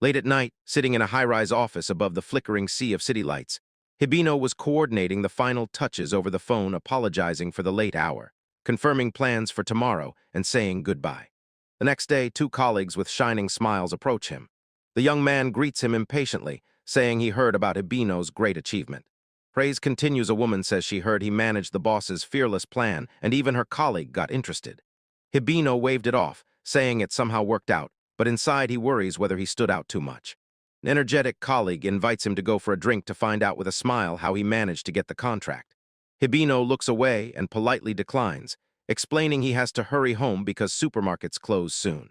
Late at night, sitting in a high-rise office above the flickering sea of city lights, Hibino was coordinating the final touches over the phone, apologizing for the late hour, confirming plans for tomorrow, and saying goodbye. The next day, two colleagues with shining smiles approach him. The young man greets him impatiently, saying he heard about Hibino's great achievement. Praise continues. A woman says she heard he managed the boss's fearless plan, and even her colleague got interested. Hibino waved it off, saying it somehow worked out, but inside he worries whether he stood out too much. An energetic colleague invites him to go for a drink to find out with a smile how he managed to get the contract. Hibino looks away and politely declines, explaining he has to hurry home because supermarkets close soon.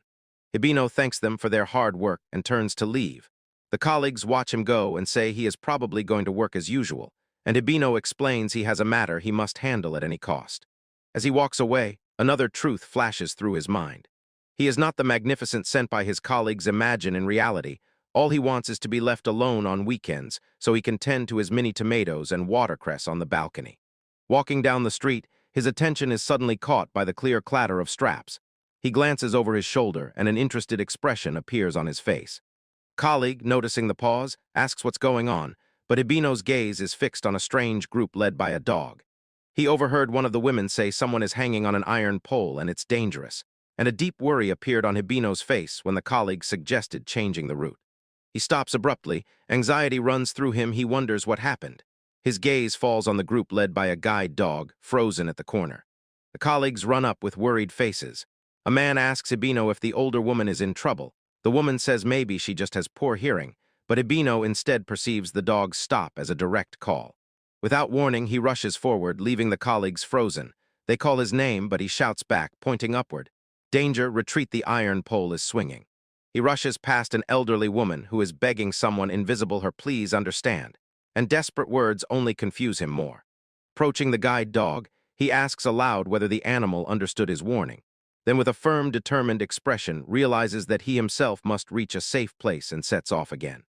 Hibino thanks them for their hard work and turns to leave. The colleagues watch him go and say he is probably going to work as usual, and Hibino explains he has a matter he must handle at any cost. As he walks away, another truth flashes through his mind. He is not the magnificent sent by his colleagues imagine in reality. All he wants is to be left alone on weekends so he can tend to his mini tomatoes and watercress on the balcony. Walking down the street, his attention is suddenly caught by the clear clatter of straps. He glances over his shoulder and an interested expression appears on his face. Colleague, noticing the pause, asks what's going on, but Hibino's gaze is fixed on a strange group led by a dog. He overheard one of the women say someone is hanging on an iron pole and it's dangerous, and a deep worry appeared on Hibino's face when the colleague suggested changing the route. He stops abruptly, anxiety runs through him, he wonders what happened. His gaze falls on the group led by a guide dog, frozen at the corner. The colleagues run up with worried faces. A man asks Hibino if the older woman is in trouble. The woman says maybe she just has poor hearing, but Hibino instead perceives the dog's stop as a direct call. Without warning, he rushes forward, leaving the colleagues frozen. They call his name, but he shouts back, pointing upward. Danger, retreat, the iron pole is swinging. He rushes past an elderly woman who is begging someone invisible her please understand, and desperate words only confuse him more. Approaching the guide dog, he asks aloud whether the animal understood his warning. Then with a firm, determined expression, realizes that he himself must reach a safe place and sets off again.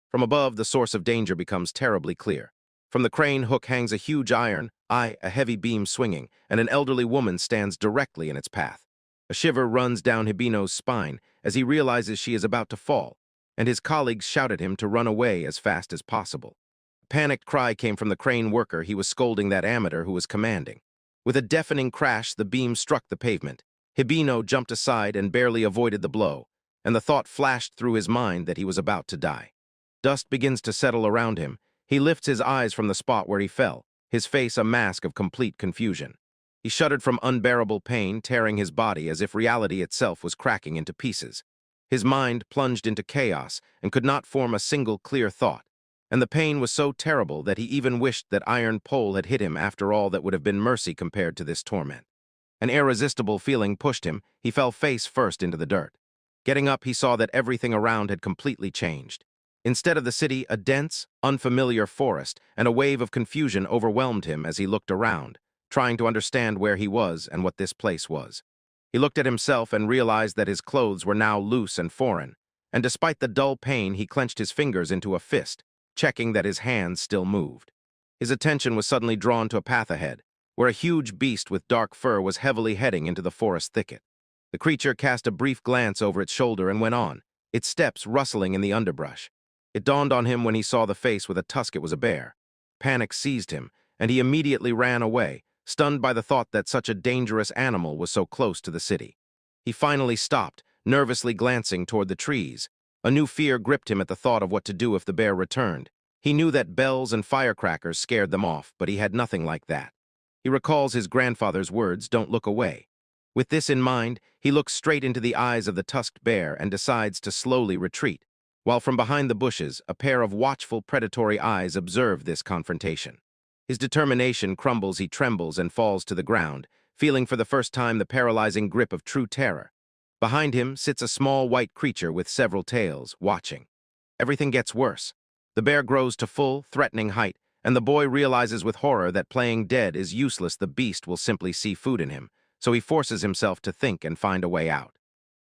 From above, the source of danger becomes terribly clear. From the crane hook hangs a huge iron, a heavy beam swinging, and an elderly woman stands directly in its path. A shiver runs down Hibino's spine as he realizes she is about to fall, and his colleagues shout at him to run away as fast as possible. A panicked cry came from the crane worker. He was scolding that amateur who was commanding. With a deafening crash, the beam struck the pavement. Hibino jumped aside and barely avoided the blow, and the thought flashed through his mind that he was about to die. Dust begins to settle around him. He lifts his eyes from the spot where he fell, his face a mask of complete confusion. He shuddered from unbearable pain, tearing his body as if reality itself was cracking into pieces. His mind plunged into chaos and could not form a single clear thought, and the pain was so terrible that he even wished that iron pole had hit him. After all, that would have been mercy compared to this torment. An irresistible feeling pushed him. He fell face first into the dirt. Getting up, he saw that everything around had completely changed. Instead of the city, a dense, unfamiliar forest, and a wave of confusion overwhelmed him as he looked around, trying to understand where he was and what this place was. He looked at himself and realized that his clothes were now loose and foreign, and despite the dull pain, he clenched his fingers into a fist, checking that his hands still moved. His attention was suddenly drawn to a path ahead, where a huge beast with dark fur was heavily heading into the forest thicket. The creature cast a brief glance over its shoulder and went on, its steps rustling in the underbrush. It dawned on him when he saw the face with a tusk it was a bear. Panic seized him, and he immediately ran away, stunned by the thought that such a dangerous animal was so close to the city. He finally stopped, nervously glancing toward the trees. A new fear gripped him at the thought of what to do if the bear returned. He knew that bells and firecrackers scared them off, but he had nothing like that. He recalls his grandfather's words, "Don't look away." With this in mind, he looks straight into the eyes of the tusked bear and decides to slowly retreat, while from behind the bushes, a pair of watchful, predatory eyes observe this confrontation. His determination crumbles, he trembles and falls to the ground, feeling for the first time the paralyzing grip of true terror. Behind him sits a small white creature with several tails, watching. Everything gets worse. The bear grows to full, threatening height, and the boy realizes with horror that playing dead is useless. The beast will simply see food in him, so he forces himself to think and find a way out.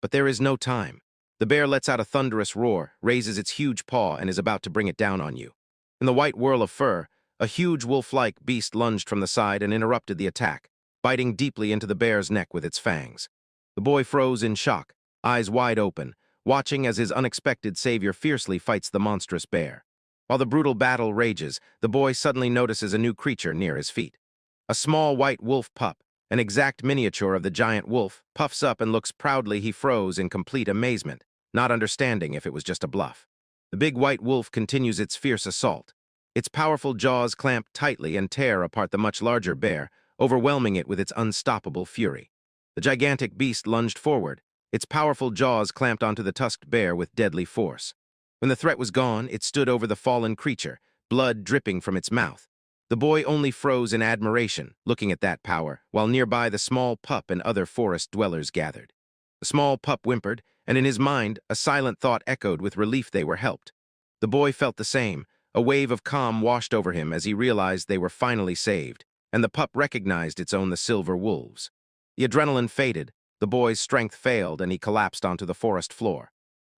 But there is no time. The bear lets out a thunderous roar, raises its huge paw, and is about to bring it down on you. In the white whirl of fur, a huge wolf-like beast lunged from the side and interrupted the attack, biting deeply into the bear's neck with its fangs. The boy froze in shock, eyes wide open, watching as his unexpected savior fiercely fights the monstrous bear. While the brutal battle rages, the boy suddenly notices a new creature near his feet. A small white wolf pup, an exact miniature of the giant wolf, puffs up and looks proudly. He froze in complete amazement, not understanding if it was just a bluff. The big white wolf continues its fierce assault. Its powerful jaws clamp tightly and tear apart the much larger bear, overwhelming it with its unstoppable fury. The gigantic beast lunged forward, its powerful jaws clamped onto the tusked bear with deadly force. When the threat was gone, it stood over the fallen creature, blood dripping from its mouth. The boy only froze in admiration, looking at that power, while nearby the small pup and other forest dwellers gathered. The small pup whimpered, and in his mind, a silent thought echoed with relief they were helped. The boy felt the same. A wave of calm washed over him as he realized they were finally saved, and the pup recognized its own, the silver wolves. The adrenaline faded, the boy's strength failed, and he collapsed onto the forest floor.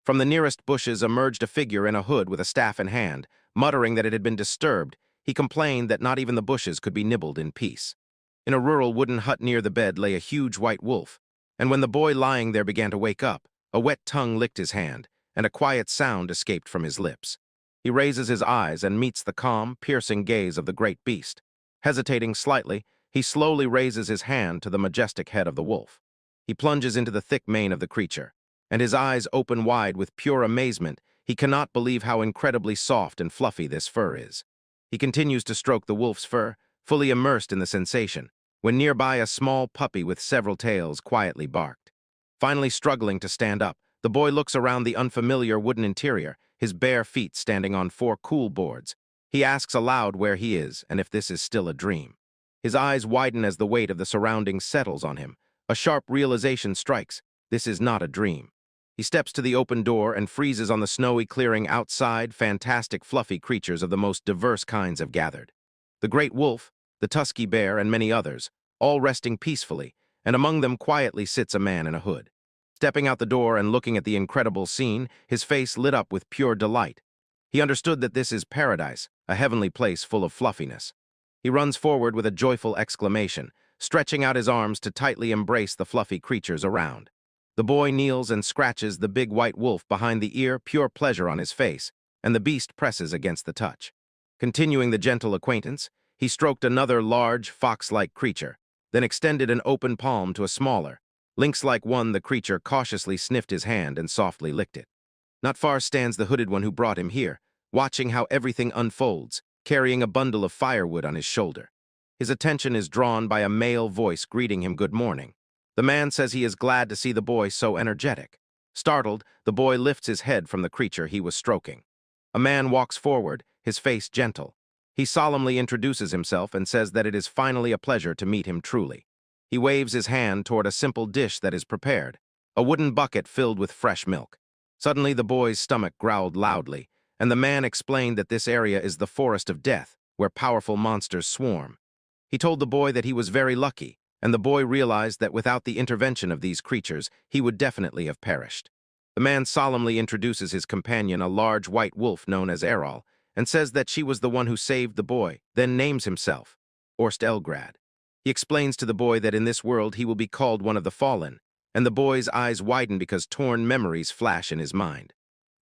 From the nearest bushes emerged a figure in a hood with a staff in hand. Muttering that it had been disturbed, he complained that not even the bushes could be nibbled in peace. In a rural wooden hut near the bed lay a huge white wolf, and when the boy lying there began to wake up, a wet tongue licked his hand, and a quiet sound escaped from his lips. He raises his eyes and meets the calm, piercing gaze of the great beast. Hesitating slightly, he slowly raises his hand to the majestic head of the wolf. He plunges into the thick mane of the creature, and his eyes open wide with pure amazement. He cannot believe how incredibly soft and fluffy this fur is. He continues to stroke the wolf's fur, fully immersed in the sensation, when nearby a small puppy with several tails quietly barked. Finally struggling to stand up, the boy looks around the unfamiliar wooden interior, his bare feet standing on 4 cool boards. He asks aloud where he is and if this is still a dream. His eyes widen as the weight of the surroundings settles on him. A sharp realization strikes. This is not a dream. He steps to the open door and freezes on the snowy clearing outside. Fantastic fluffy creatures of the most diverse kinds have gathered. The great wolf, the tusky bear, and many others, all resting peacefully, and among them quietly sits a man in a hood. Stepping out the door and looking at the incredible scene, his face lit up with pure delight. He understood that this is paradise, a heavenly place full of fluffiness. He runs forward with a joyful exclamation, stretching out his arms to tightly embrace the fluffy creatures around. The boy kneels and scratches the big white wolf behind the ear, pure pleasure on his face, and the beast presses against the touch. Continuing the gentle acquaintance, he stroked another large, fox-like creature, then extended an open palm to a smaller, lynx-like one. The creature cautiously sniffed his hand and softly licked it. Not far stands the hooded one who brought him here, watching how everything unfolds, carrying a bundle of firewood on his shoulder. His attention is drawn by a male voice greeting him good morning. The man says he is glad to see the boy so energetic. Startled, the boy lifts his head from the creature he was stroking. A man walks forward, his face gentle. He solemnly introduces himself and says that it is finally a pleasure to meet him truly. He waves his hand toward a simple dish that is prepared, a wooden bucket filled with fresh milk. Suddenly the boy's stomach growled loudly, and the man explained that this area is the forest of death, where powerful monsters swarm. He told the boy that he was very lucky, and the boy realized that without the intervention of these creatures, he would definitely have perished. The man solemnly introduces his companion, a large white wolf known as Errol, and says that she was the one who saved the boy, then names himself, Orst Elgrad. He explains to the boy that in this world he will be called one of the fallen, and the boy's eyes widen because torn memories flash in his mind.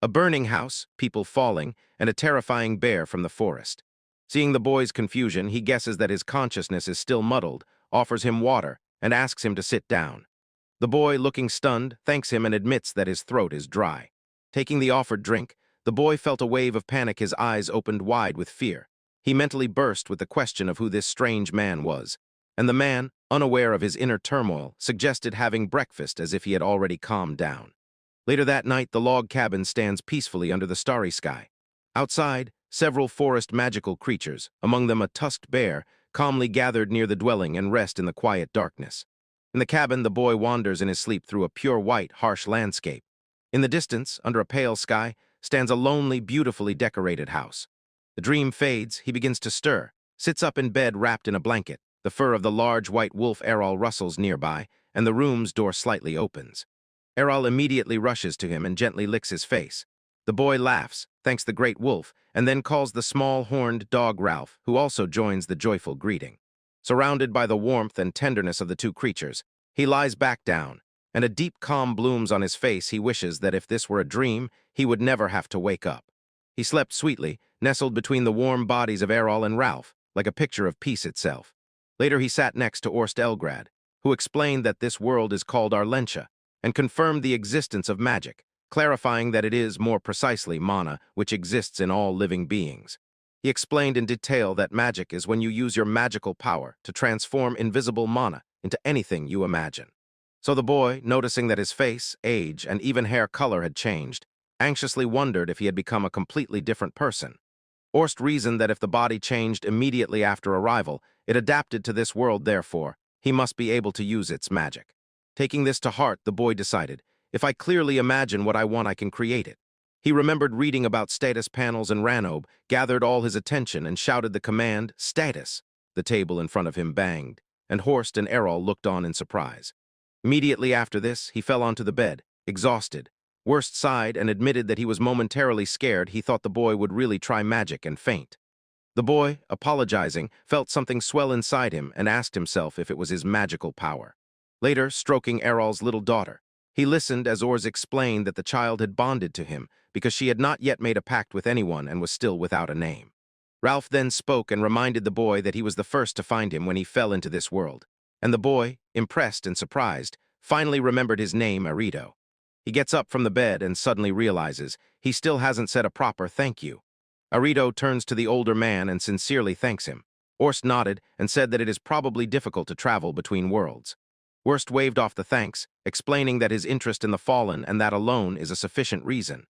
A burning house, people falling, and a terrifying bear from the forest. Seeing the boy's confusion, he guesses that his consciousness is still muddled, offers him water, and asks him to sit down. The boy, looking stunned, thanks him and admits that his throat is dry. Taking the offered drink, the boy felt a wave of panic. His eyes opened wide with fear. He mentally burst with the question of who this strange man was, and the man, unaware of his inner turmoil, suggested having breakfast as if he had already calmed down. Later that night, the log cabin stands peacefully under the starry sky. Outside, several forest magical creatures, among them a tusked bear, calmly gathered near the dwelling and rest in the quiet darkness. In the cabin, the boy wanders in his sleep through a pure white, harsh landscape. In the distance, under a pale sky, stands a lonely, beautifully decorated house. The dream fades, he begins to stir, sits up in bed wrapped in a blanket. The fur of the large white wolf Errol rustles nearby, and the room's door slightly opens. Errol immediately rushes to him and gently licks his face. The boy laughs, thanks the great wolf, and then calls the small horned dog Ralph, who also joins the joyful greeting. Surrounded by the warmth and tenderness of the two creatures, he lies back down, and a deep calm blooms on his face. He wishes that if this were a dream, he would never have to wake up. He slept sweetly, nestled between the warm bodies of Errol and Ralph, like a picture of peace itself. Later he sat next to Orst Elgrad, who explained that this world is called Arlentia, and confirmed the existence of magic, clarifying that it is, more precisely, mana, which exists in all living beings. He explained in detail that magic is when you use your magical power to transform invisible mana into anything you imagine. So the boy, noticing that his face, age, and even hair color had changed, anxiously wondered if he had become a completely different person. Orst reasoned that if the body changed immediately after arrival, it adapted to this world. Therefore, he must be able to use its magic. Taking this to heart, the boy decided, if I clearly imagine what I want, I can create it. He remembered reading about status panels in Ranobe, gathered all his attention, and shouted the command, "Status!" The table in front of him banged, and Horst and Errol looked on in surprise. Immediately after this, he fell onto the bed, exhausted. Worst sighed and admitted that he was momentarily scared. He thought the boy would really try magic and faint. The boy, apologizing, felt something swell inside him and asked himself if it was his magical power. Later, stroking Errol's little daughter, he listened as Ors explained that the child had bonded to him because she had not yet made a pact with anyone and was still without a name. Ralph then spoke and reminded the boy that he was the first to find him when he fell into this world, and the boy, impressed and surprised, finally remembered his name, Arito. He gets up from the bed and suddenly realizes he still hasn't said a proper thank you. Arito turns to the older man and sincerely thanks him. Orst nodded and said that it is probably difficult to travel between worlds. Worst waved off the thanks, explaining that his interest in the fallen and that alone is a sufficient reason.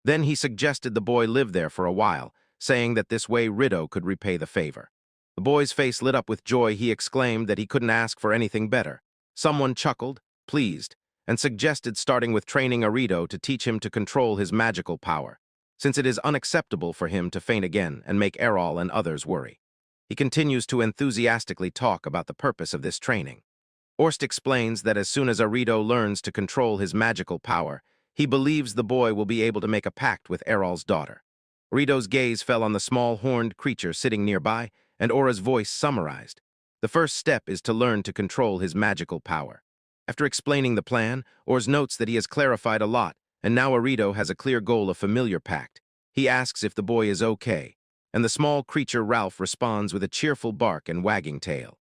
Then he suggested the boy live there for a while, saying that this way Rito could repay the favor. The boy's face lit up with joy. He exclaimed that he couldn't ask for anything better. Someone chuckled, pleased, and suggested starting with training Arito to teach him to control his magical power, since it is unacceptable for him to faint again and make Errol and others worry. He continues to enthusiastically talk about the purpose of this training. Orst explains that as soon as Arito learns to control his magical power, he believes the boy will be able to make a pact with Errol's daughter. Arito's gaze fell on the small horned creature sitting nearby, and Aura's voice summarized. The first step is to learn to control his magical power. After explaining the plan, Ors notes that he has clarified a lot, and now Arito has a clear goal of familiar pact. He asks if the boy is okay, and the small creature Ralph responds with a cheerful bark and wagging tail.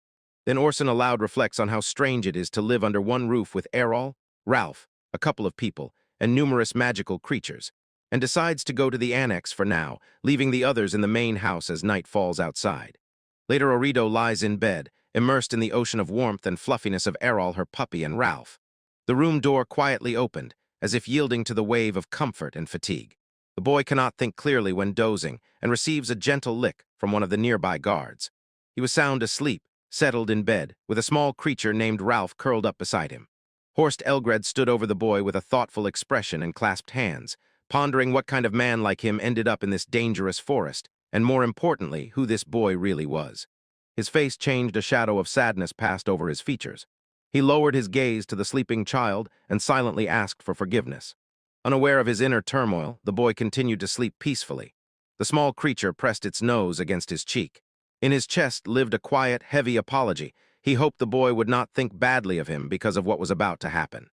Then Orson aloud reflects on how strange it is to live under one roof with Errol, Ralph, a couple of people, and numerous magical creatures, and decides to go to the annex for now, leaving the others in the main house as night falls outside. Later, Arito lies in bed, immersed in the ocean of warmth and fluffiness of Errol, her puppy, and Ralph. The room door quietly opened, as if yielding to the wave of comfort and fatigue. The boy cannot think clearly when dozing, and receives a gentle lick from one of the nearby guards. He was sound asleep, settled in bed, with a small creature named Ralph curled up beside him. Horst Elgred stood over the boy with a thoughtful expression and clasped hands, pondering what kind of man like him ended up in this dangerous forest, and more importantly, who this boy really was. His face changed, a shadow of sadness passed over his features. He lowered his gaze to the sleeping child and silently asked for forgiveness. Unaware of his inner turmoil, the boy continued to sleep peacefully. The small creature pressed its nose against his cheek. In his chest lived a quiet, heavy apology. He hoped the boy would not think badly of him because of what was about to happen.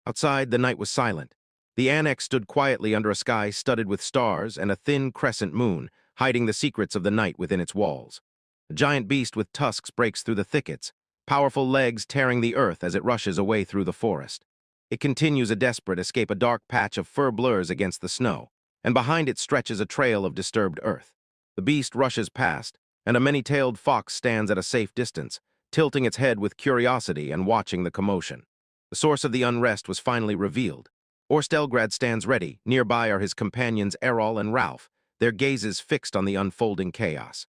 Outside, the night was silent. The annex stood quietly under a sky studded with stars and a thin crescent moon, hiding the secrets of the night within its walls. A giant beast with tusks breaks through the thickets, powerful legs tearing the earth as it rushes away through the forest. It continues a desperate escape. A dark patch of fur blurs against the snow, and behind it stretches a trail of disturbed earth. The beast rushes past, and a many-tailed fox stands at a safe distance, tilting its head with curiosity and watching the commotion. The source of the unrest was finally revealed. Orstelgrad stands ready. Nearby are his companions Errol and Ralph, their gazes fixed on the unfolding chaos.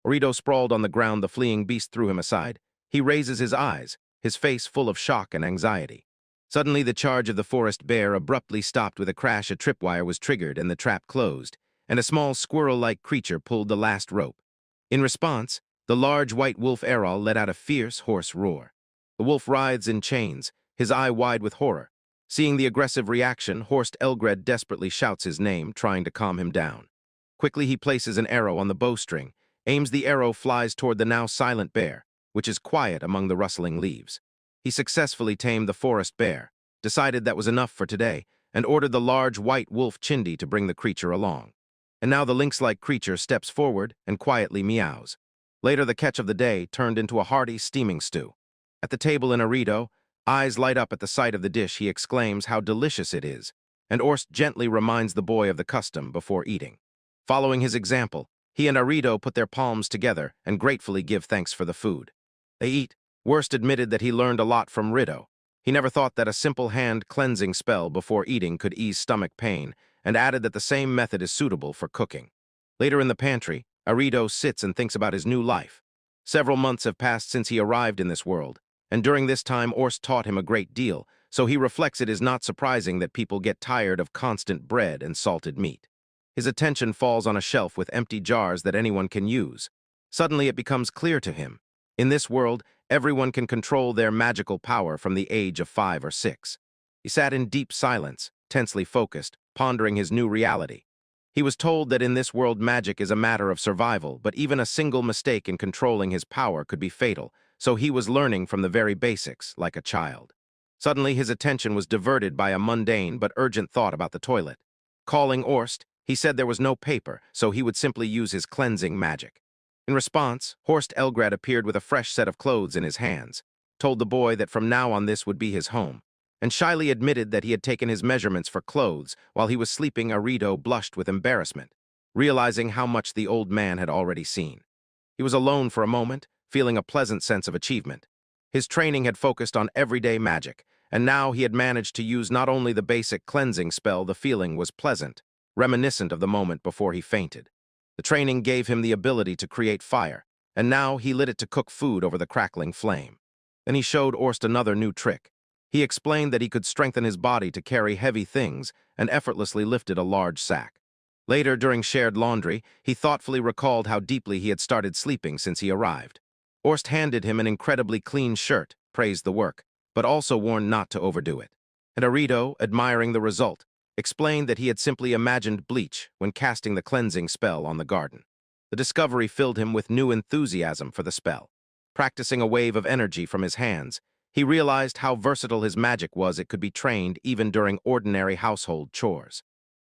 Orito sprawled on the ground. The fleeing beast threw him aside. He raises his eyes, his face full of shock and anxiety. Suddenly, the charge of the forest bear abruptly stopped. With a crash, a tripwire was triggered and the trap closed, and a small squirrel-like creature pulled the last rope. In response, the large white wolf Errol let out a fierce, hoarse roar. The wolf writhes in chains, his eye wide with horror. Seeing the aggressive reaction, Horst Elgred desperately shouts his name, trying to calm him down. Quickly, he places an arrow on the bowstring, aims. The arrow flies toward the now silent bear, which is quiet among the rustling leaves. He successfully tamed the forest bear, decided that was enough for today, and ordered the large white wolf Chindi to bring the creature along. And now the lynx-like creature steps forward and quietly meows. Later, the catch of the day turned into a hearty, steaming stew. At the table in Arito, eyes light up at the sight of the dish. He exclaims how delicious it is, and Orst gently reminds the boy of the custom before eating. Following his example, he and Arito put their palms together and gratefully give thanks for the food. They eat. Worst admitted that he learned a lot from Rito. He never thought that a simple hand-cleansing spell before eating could ease stomach pain, and added that the same method is suitable for cooking. Later in the pantry, Arito sits and thinks about his new life. Several months have passed since he arrived in this world, and during this time Orst taught him a great deal, so he reflects it is not surprising that people get tired of constant bread and salted meat. His attention falls on a shelf with empty jars that anyone can use. Suddenly it becomes clear to him. In this world, everyone can control their magical power from the age of 5 or 6. He sat in deep silence, tensely focused, pondering his new reality. He was told that in this world magic is a matter of survival, but even a single mistake in controlling his power could be fatal, so he was learning from the very basics, like a child. Suddenly his attention was diverted by a mundane but urgent thought about the toilet. Calling Orst, he said there was no paper, so he would simply use his cleansing magic. In response, Horst Elgrad appeared with a fresh set of clothes in his hands, told the boy that from now on this would be his home, and shyly admitted that he had taken his measurements for clothes while he was sleeping. Arito blushed with embarrassment, realizing how much the old man had already seen. He was alone for a moment, feeling a pleasant sense of achievement. His training had focused on everyday magic, and now he had managed to use not only the basic cleansing spell. The feeling was pleasant, reminiscent of the moment before he fainted. The training gave him the ability to create fire, and now he lit it to cook food over the crackling flame. Then he showed Orst another new trick. He explained that he could strengthen his body to carry heavy things and effortlessly lifted a large sack. Later, during shared laundry, he thoughtfully recalled how deeply he had started sleeping since he arrived. Orst handed him an incredibly clean shirt, praised the work, but also warned not to overdo it. And Arito, admiring the result, explained that he had simply imagined bleach when casting the cleansing spell on the garden. The discovery filled him with new enthusiasm for the spell. Practicing a wave of energy from his hands, he realized how versatile his magic was. It could be trained even during ordinary household chores.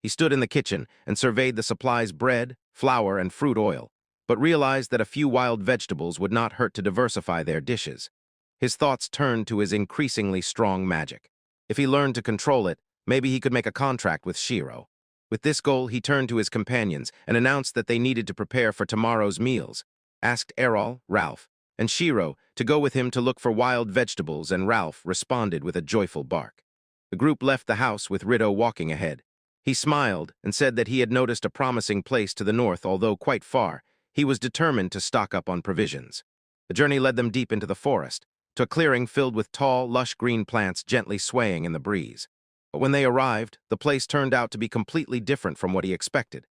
He stood in the kitchen and surveyed the supplies: bread, flour, and fruit oil, but realized that a few wild vegetables would not hurt to diversify their dishes. His thoughts turned to his increasingly strong magic. If he learned to control it, maybe he could make a contract with Shiro. With this goal, he turned to his companions and announced that they needed to prepare for tomorrow's meals, asked Errol, Ralph, and Shiro to go with him to look for wild vegetables, and Ralph responded with a joyful bark. The group left the house with Rito walking ahead. He smiled and said that he had noticed a promising place to the north. Although quite far, he was determined to stock up on provisions. The journey led them deep into the forest, to a clearing filled with tall, lush green plants gently swaying in the breeze. But when they arrived, the place turned out to be completely different from what he expected.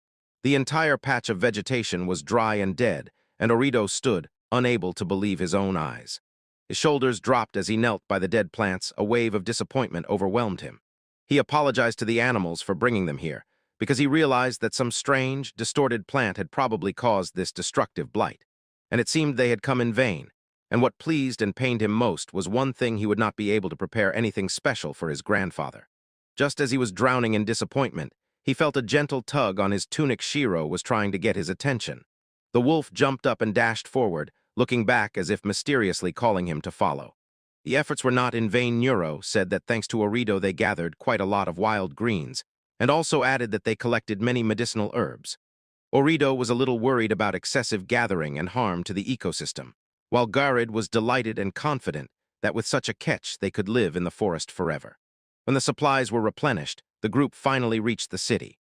The entire patch of vegetation was dry and dead, and Orito stood, unable to believe his own eyes. His shoulders dropped as he knelt by the dead plants. A wave of disappointment overwhelmed him. He apologized to the animals for bringing them here, because he realized that some strange, distorted plant had probably caused this destructive blight. And it seemed they had come in vain. And what pleased and pained him most was one thing: he would not be able to prepare anything special for his grandfather. Just as he was drowning in disappointment, he felt a gentle tug on his tunic. Shiro was trying to get his attention. The wolf jumped up and dashed forward, looking back as if mysteriously calling him to follow. The efforts were not in vain. Nero said that thanks to Orito they gathered quite a lot of wild greens, and also added that they collected many medicinal herbs. Orito was a little worried about excessive gathering and harm to the ecosystem, while Garid was delighted and confident that with such a catch they could live in the forest forever. When the supplies were replenished, the group finally reached the city.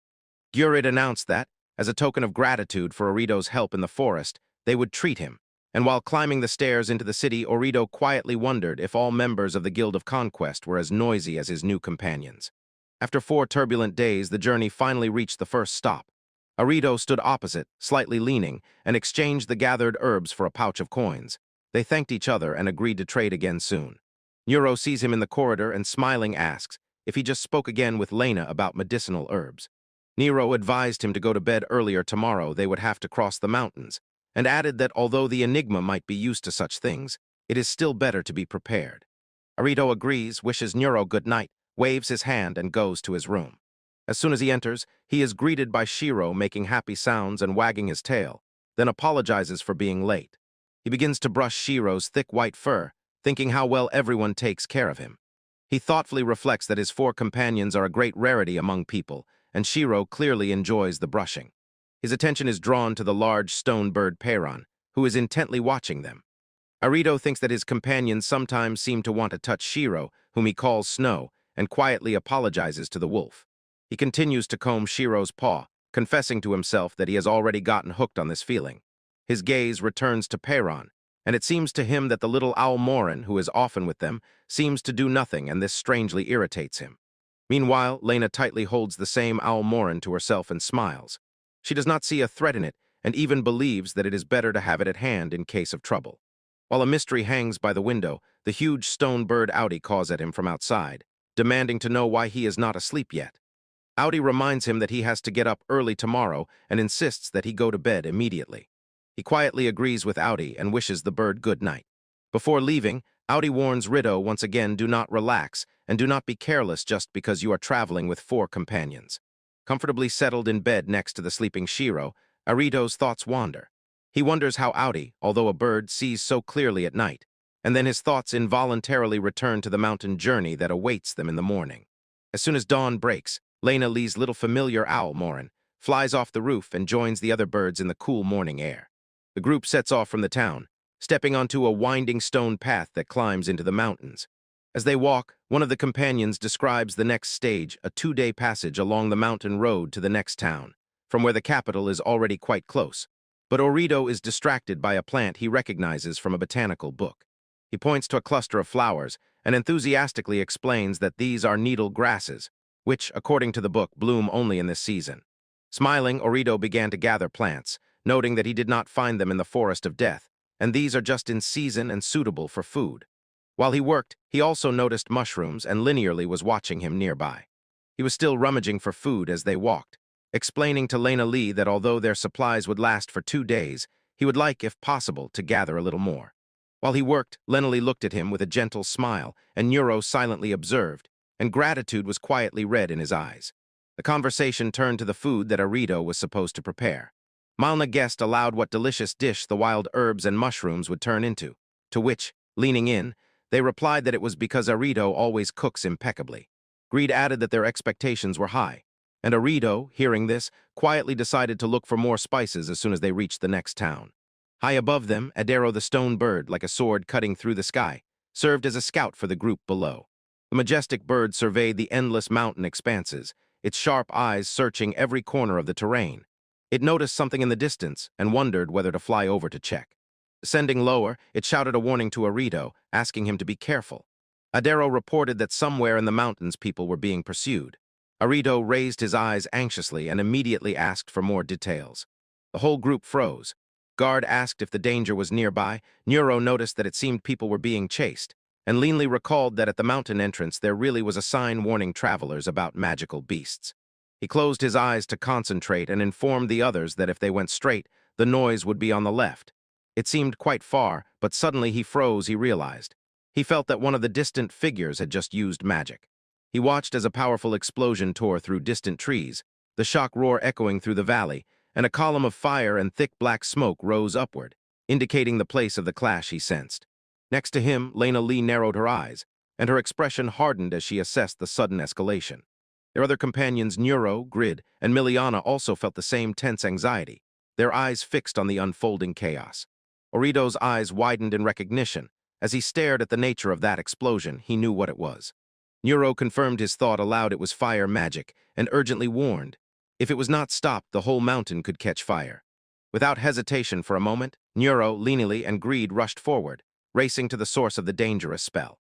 Gurid announced that, as a token of gratitude for Orito's help in the forest, they would treat him. And while climbing the stairs into the city, Orito quietly wondered if all members of the Guild of Conquest were as noisy as his new companions. After 4 turbulent days, the journey finally reached the first stop. Orito stood opposite, slightly leaning, and exchanged the gathered herbs for a pouch of coins. They thanked each other and agreed to trade again soon. Nero sees him in the corridor and smiling asks if he just spoke again with Lena about medicinal herbs. Nero advised him to go to bed earlier. Tomorrow they would have to cross the mountains, and added that although the Enigma might be used to such things, it is still better to be prepared. Orito agrees, wishes Nero good night, waves his hand, and goes to his room. As soon as he enters, he is greeted by Shiro making happy sounds and wagging his tail, then apologizes for being late. He begins to brush Shiro's thick white fur, thinking how well everyone takes care of him. He thoughtfully reflects that his four companions are a great rarity among people, and Shiro clearly enjoys the brushing. His attention is drawn to the large stone bird Peiron, who is intently watching them. Arito thinks that his companions sometimes seem to want to touch Shiro, whom he calls Snow, and quietly apologizes to the wolf. He continues to comb Shiro's paw, confessing to himself that he has already gotten hooked on this feeling. His gaze returns to Peiron, and it seems to him that the little owl Morin, who is often with them, seems to do nothing, and this strangely irritates him. Meanwhile, Lena tightly holds the same owl Morin to herself and smiles. She does not see a threat in it, and even believes that it is better to have it at hand in case of trouble. While a mystery hangs by the window, the huge stone bird Audi calls at him from outside, demanding to know why he is not asleep yet. Audi reminds him that he has to get up early tomorrow and insists that he go to bed immediately. He quietly agrees with Audi and wishes the bird good night. Before leaving, Audi warns Rido once again, do not relax and do not be careless just because you are traveling with four companions. Comfortably settled in bed next to the sleeping Shiro, Arito's thoughts wander. He wonders how Audi, although a bird, sees so clearly at night, and then his thoughts involuntarily return to the mountain journey that awaits them in the morning. As soon as dawn breaks, Lena Lee's little familiar owl Morin flies off the roof and joins the other birds in the cool morning air. The group sets off from the town, stepping onto a winding stone path that climbs into the mountains. As they walk, one of the companions describes the next stage, a 2-day passage along the mountain road to the next town, from where the capital is already quite close. But Orito is distracted by a plant he recognizes from a botanical book. He points to a cluster of flowers and enthusiastically explains that these are needle grasses, which, according to the book, bloom only in this season. Smiling, Orito began to gather plants, noting that he did not find them in the forest of death, and these are just in season and suitable for food. While he worked, he also noticed mushrooms and linearly was watching him nearby. He was still rummaging for food as they walked, explaining to Lena Lee that although their supplies would last for 2 days, he would like, if possible, to gather a little more. While he worked, Lena Lee looked at him with a gentle smile, and Neuro silently observed, and gratitude was quietly read in his eyes. The conversation turned to the food that Arito was supposed to prepare. Malna guessed aloud what delicious dish the wild herbs and mushrooms would turn into, to which, leaning in, they replied that it was because Arito always cooks impeccably. Greed added that their expectations were high, and Arito, hearing this, quietly decided to look for more spices as soon as they reached the next town. High above them, Adero the stone bird, like a sword cutting through the sky, served as a scout for the group below. The majestic bird surveyed the endless mountain expanses, its sharp eyes searching every corner of the terrain. It noticed something in the distance and wondered whether to fly over to check. Descending lower, it shouted a warning to Arito, asking him to be careful. Adero reported that somewhere in the mountains people were being pursued. Arito raised his eyes anxiously and immediately asked for more details. The whole group froze. Guard asked if the danger was nearby. Neuro noticed that it seemed people were being chased, and leanly recalled that at the mountain entrance there really was a sign warning travelers about magical beasts. He closed his eyes to concentrate and informed the others that if they went straight, the noise would be on the left. It seemed quite far, but suddenly he froze, he realized. He felt that one of the distant figures had just used magic. He watched as a powerful explosion tore through distant trees, the shock roar echoing through the valley, and a column of fire and thick black smoke rose upward, indicating the place of the clash he sensed. Next to him, Lena Lee narrowed her eyes, and her expression hardened as she assessed the sudden escalation. Their other companions, Neuro, Grid, and Miliana, also felt the same tense anxiety, their eyes fixed on the unfolding chaos. Orito's eyes widened in recognition. As he stared at the nature of that explosion, he knew what it was. Neuro confirmed his thought aloud. It was fire magic, and urgently warned. If it was not stopped, the whole mountain could catch fire. Without hesitation for a moment, Neuro, Lenily, and Greed rushed forward, racing to the source of the dangerous spell.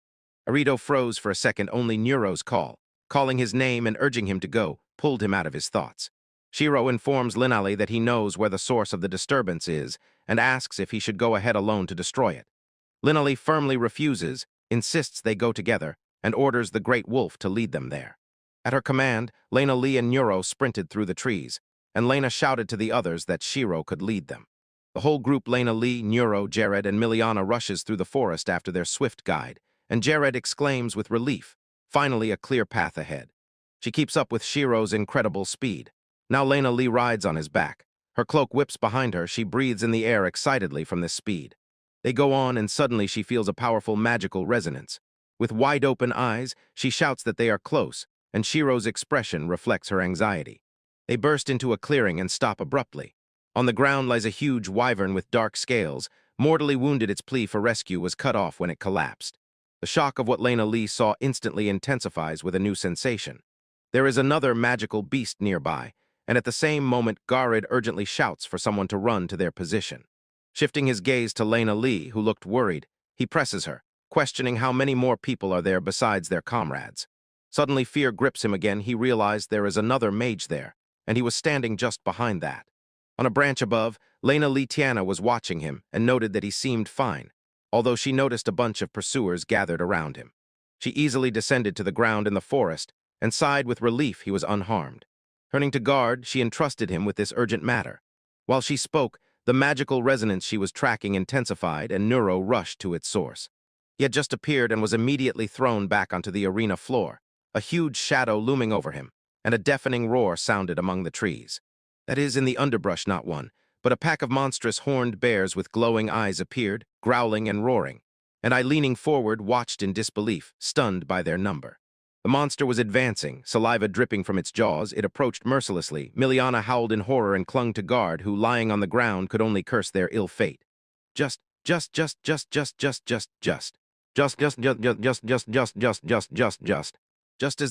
Arito froze for a second. Only Neuro's call, calling his name and urging him to go, pulled him out of his thoughts. Shiro informs Linali that he knows where the source of the disturbance is and asks if he should go ahead alone to destroy it. Linali firmly refuses, insists they go together, and orders the great wolf to lead them there. At her command, Lena Lee and Neuro sprinted through the trees, and Lena shouted to the others that Shiro could lead them. The whole group, Lena Lee, Neuro, Jared, and Miliana, rushes through the forest after their swift guide, and Jared exclaims with relief, Finally, a clear path ahead. She keeps up with Shiro's incredible speed. Now Lena Lee rides on his back. Her cloak whips behind her. She breathes in the air excitedly from this speed. They go on, and suddenly she feels a powerful magical resonance. With wide-open eyes, she shouts that they are close, and Shiro's expression reflects her anxiety. They burst into a clearing and stop abruptly. On the ground lies a huge wyvern with dark scales. Mortally wounded, its plea for rescue was cut off when it collapsed. The shock of what Lena Lee saw instantly intensifies with a new sensation. There is another magical beast nearby, and at the same moment Garid urgently shouts for someone to run to their position. Shifting his gaze to Lena Lee, who looked worried, he presses her, questioning how many more people are there besides their comrades. Suddenly fear grips him again. He realized there is another mage there, and he was standing just behind that. On a branch above, Lena Lee Tiana was watching him and noted that he seemed fine, although she noticed a bunch of pursuers gathered around him. She easily descended to the ground in the forest and sighed with relief he was unharmed. Turning to Guard, she entrusted him with this urgent matter. While she spoke, the magical resonance she was tracking intensified and Neuro rushed to its source. He had just appeared and was immediately thrown back onto the arena floor, a huge shadow looming over him, and a deafening roar sounded among the trees. That is, in the underbrush, not one, but a pack of monstrous horned bears with glowing eyes appeared, growling and roaring, and I, leaning forward, watched in disbelief, stunned by their number. The monster was advancing, saliva dripping from its jaws. It approached mercilessly. Miliana howled in horror and clung to Guard, who, lying on the ground, could only curse their ill fate. Just as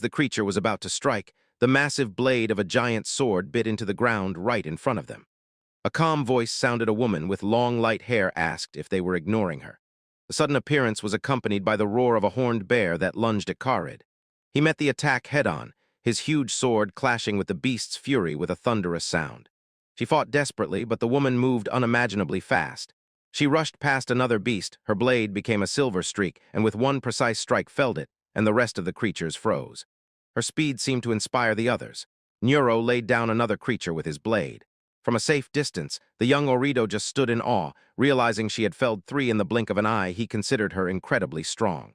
the creature was about to strike, the massive blade of a giant sword bit into the ground right in front of them. A calm voice sounded. A woman with long, light hair asked if they were ignoring her. The sudden appearance was accompanied by the roar of a horned bear that lunged at Karid. He met the attack head-on, his huge sword clashing with the beast's fury with a thunderous sound. She fought desperately, but the woman moved unimaginably fast. She rushed past another beast, her blade became a silver streak, and with one precise strike felled it, and the rest of the creatures froze. Her speed seemed to inspire the others. Neuro laid down another creature with his blade. From a safe distance, the young Orido just stood in awe. Realizing she had felled 3 in the blink of an eye, he considered her incredibly strong.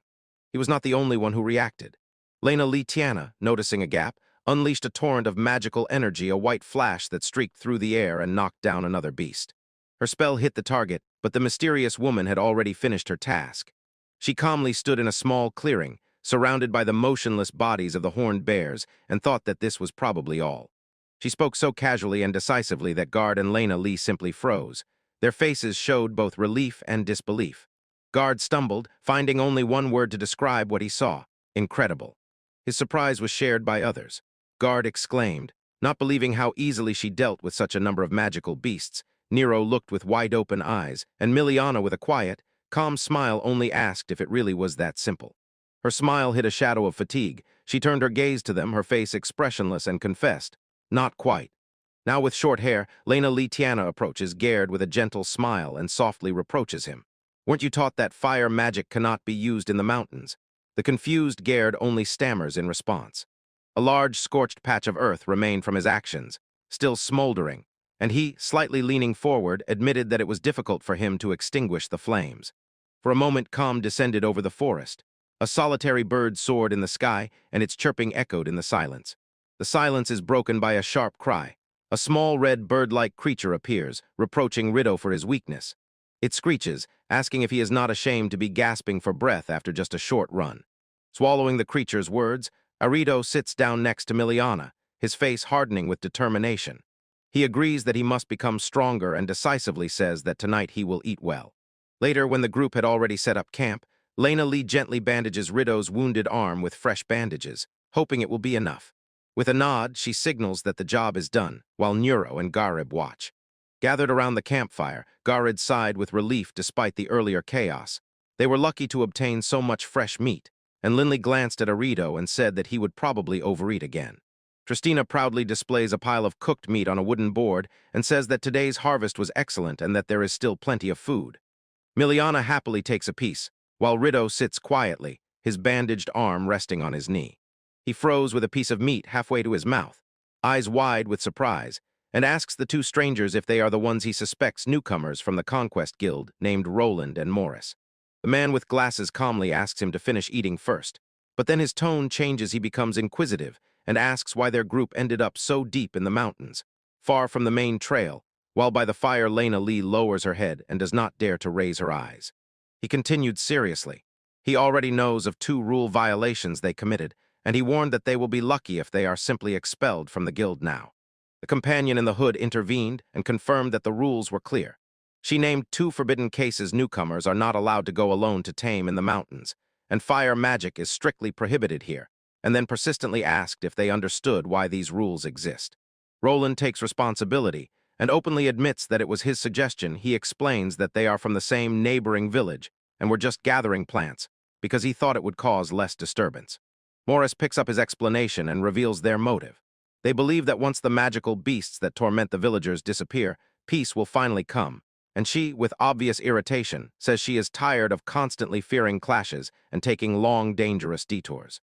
He was not the only one who reacted. Lena Lee Tiana, noticing a gap, unleashed a torrent of magical energy, a white flash that streaked through the air and knocked down another beast. Her spell hit the target, but the mysterious woman had already finished her task. She calmly stood in a small clearing, surrounded by the motionless bodies of the horned bears, and thought that this was probably all. She spoke so casually and decisively that Guard and Lena Lee simply froze. Their faces showed both relief and disbelief. Guard stumbled, finding only one word to describe what he saw: incredible. His surprise was shared by others. Guard exclaimed, not believing how easily she dealt with such a number of magical beasts. Nero looked with wide-open eyes, and Miliana, with a quiet, calm smile, only asked if it really was that simple. Her smile hid a shadow of fatigue. She turned her gaze to them, her face expressionless, and confessed, not quite. Now, with short hair, Lena Lee Tiana approaches Gerd with a gentle smile and softly reproaches him. Weren't you taught that fire magic cannot be used in the mountains? The confused Gerd only stammers in response. A large scorched patch of earth remained from his actions, still smoldering, and he, slightly leaning forward, admitted that it was difficult for him to extinguish the flames. For a moment, calm descended over the forest. A solitary bird soared in the sky, and its chirping echoed in the silence. The silence is broken by a sharp cry. A small red bird-like creature appears, reproaching Rido for his weakness. It screeches, asking if he is not ashamed to be gasping for breath after just a short run. Swallowing the creature's words, Arido sits down next to Miliana, his face hardening with determination. He agrees that he must become stronger and decisively says that tonight he will eat well. Later, when the group had already set up camp, Lena Lee gently bandages Rido's wounded arm with fresh bandages, hoping it will be enough. With a nod, she signals that the job is done, while Neuro and Garib watch. Gathered around the campfire, Garid sighed with relief despite the earlier chaos. They were lucky to obtain so much fresh meat, and Lindley glanced at Arido and said that he would probably overeat again. Tristina proudly displays a pile of cooked meat on a wooden board and says that today's harvest was excellent and that there is still plenty of food. Miliana happily takes a piece, while Rido sits quietly, his bandaged arm resting on his knee. He froze with a piece of meat halfway to his mouth, eyes wide with surprise, and asks the 2 strangers if they are the ones he suspects, newcomers from the Conquest Guild named Roland and Morris. The man with glasses calmly asks him to finish eating first, But then his tone changes, he becomes inquisitive, and asks why their group ended up so deep in the mountains, far from the main trail, while by the fire Lena Lee lowers her head and does not dare to raise her eyes. He continued seriously. He already knows of 2 rule violations they committed, and he warned that they will be lucky if they are simply expelled from the guild now. The companion in the hood intervened and confirmed that the rules were clear. She named 2 forbidden cases newcomers are not allowed to go alone to tame in the mountains, and fire magic is strictly prohibited here, and then persistently asked if they understood why these rules exist. Roland takes responsibility and openly admits that it was his suggestion. He explains that they are from the same neighboring village and were just gathering plants because he thought it would cause less disturbance. Morris picks up his explanation and reveals their motive. They believe that once the magical beasts that torment the villagers disappear, peace will finally come, and she, with obvious irritation, says she is tired of constantly fearing clashes and taking long, dangerous detours.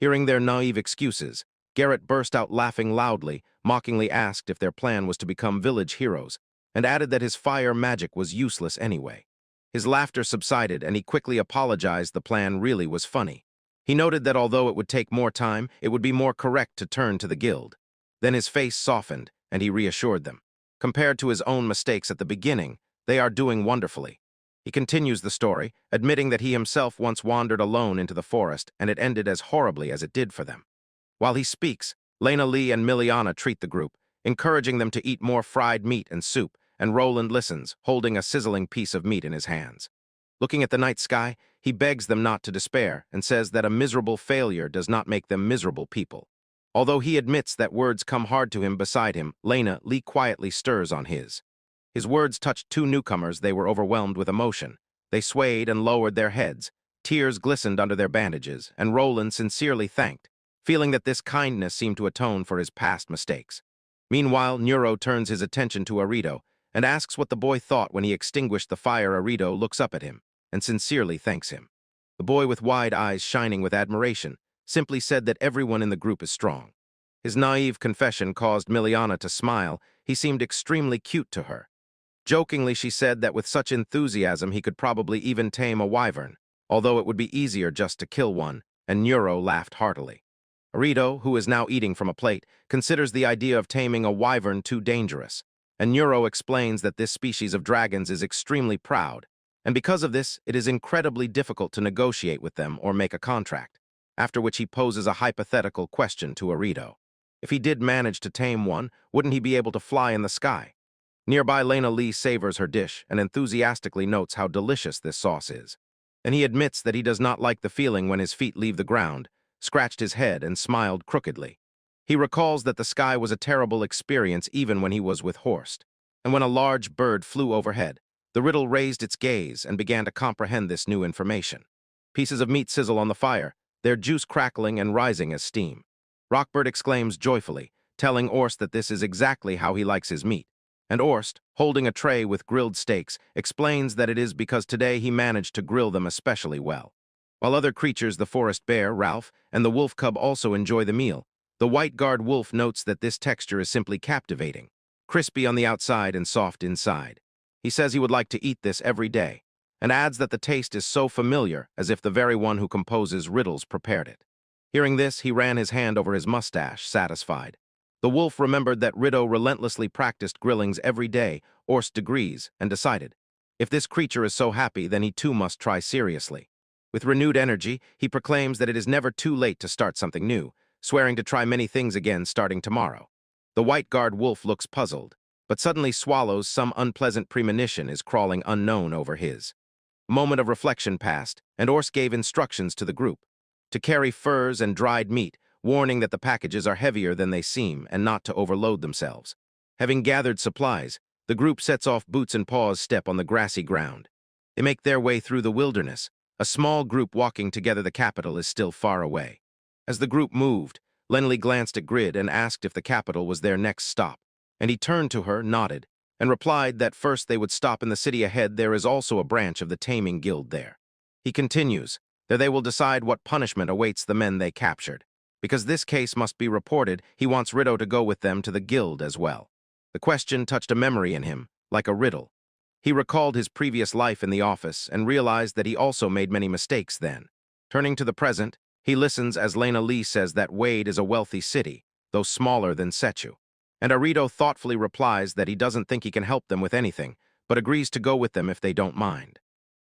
Hearing their naive excuses, Garrett burst out laughing loudly, mockingly asked if their plan was to become village heroes, and added that his fire magic was useless anyway. His laughter subsided, and he quickly apologized. The plan really was funny. He noted that although it would take more time, it would be more correct to turn to the guild. Then his face softened, and he reassured them. Compared to his own mistakes at the beginning, they are doing wonderfully. He continues the story, admitting that he himself once wandered alone into the forest, and it ended as horribly as it did for them. While he speaks, Lena Lee and Miliana treat the group, encouraging them to eat more fried meat and soup, and Roland listens, holding a sizzling piece of meat in his hands. Looking at the night sky, he begs them not to despair and says that a miserable failure does not make them miserable people. Although he admits that words come hard to him beside him, Lena Lee quietly stirs on his. His words touched 2 newcomers. They were overwhelmed with emotion. They swayed and lowered their heads. Tears glistened under their bandages, and Roland sincerely thanked, feeling that this kindness seemed to atone for his past mistakes. Meanwhile, Nero turns his attention to Arito and asks what the boy thought when he extinguished the fire. Arito looks up at him and sincerely thanks him. The boy, with wide eyes shining with admiration, simply said that everyone in the group is strong. His naive confession caused Miliana to smile. He seemed extremely cute to her. Jokingly, she said that with such enthusiasm he could probably even tame a wyvern, although it would be easier just to kill one, and Nero laughed heartily. Arito, who is now eating from a plate, considers the idea of taming a wyvern too dangerous, and Nero explains that this species of dragons is extremely proud, and because of this, it is incredibly difficult to negotiate with them or make a contract, after which he poses a hypothetical question to Arito. If he did manage to tame one, wouldn't he be able to fly in the sky? Nearby, Lena Lee savors her dish and enthusiastically notes how delicious this sauce is. And he admits that he does not like the feeling when his feet leave the ground, scratched his head and smiled crookedly. He recalls that the sky was a terrible experience even when he was with Horst, and when a large bird flew overhead, the riddle raised its gaze and began to comprehend this new information. Pieces of meat sizzle on the fire, their juice crackling and rising as steam. Rockbird exclaims joyfully, telling Orst that this is exactly how he likes his meat. And Orst, holding a tray with grilled steaks, explains that it is because today he managed to grill them especially well. While other creatures, the forest bear, Ralph, and the wolf cub also enjoy the meal, the white-guard wolf notes that this texture is simply captivating, crispy on the outside and soft inside. He says he would like to eat this every day, and adds that the taste is so familiar as if the very one who composes riddles prepared it. Hearing this, he ran his hand over his mustache, satisfied. The wolf remembered that Rito relentlessly practiced grillings every day, Orst degrees, and decided, if this creature is so happy, then he too must try seriously. With renewed energy, he proclaims that it is never too late to start something new, swearing to try many things again starting tomorrow. The white-guard wolf looks puzzled, but suddenly swallows some unpleasant premonition is crawling unknown over his. A moment of reflection passed, and Orst gave instructions to the group to carry furs and dried meat, warning that the packages are heavier than they seem and not to overload themselves. Having gathered supplies, the group sets off. Boots and Paws step on the grassy ground. They make their way through the wilderness. A small group walking together. The capital is still far away. As the group moved, Lenley glanced at Grid and asked if the capital was their next stop, and he turned to her, nodded, and replied that first they would stop in the city ahead. There is also a branch of the Taming Guild there. He continues, there they will decide what punishment awaits the men they captured. Because this case must be reported, he wants Rito to go with them to the guild as well. The question touched a memory in him, like a riddle. He recalled his previous life in the office and realized that he also made many mistakes then. Turning to the present, He listens as Lena Lee says that Wade is a wealthy city, though smaller than Sechu. And Arito thoughtfully replies that he doesn't think he can help them with anything, but agrees to go with them if they don't mind.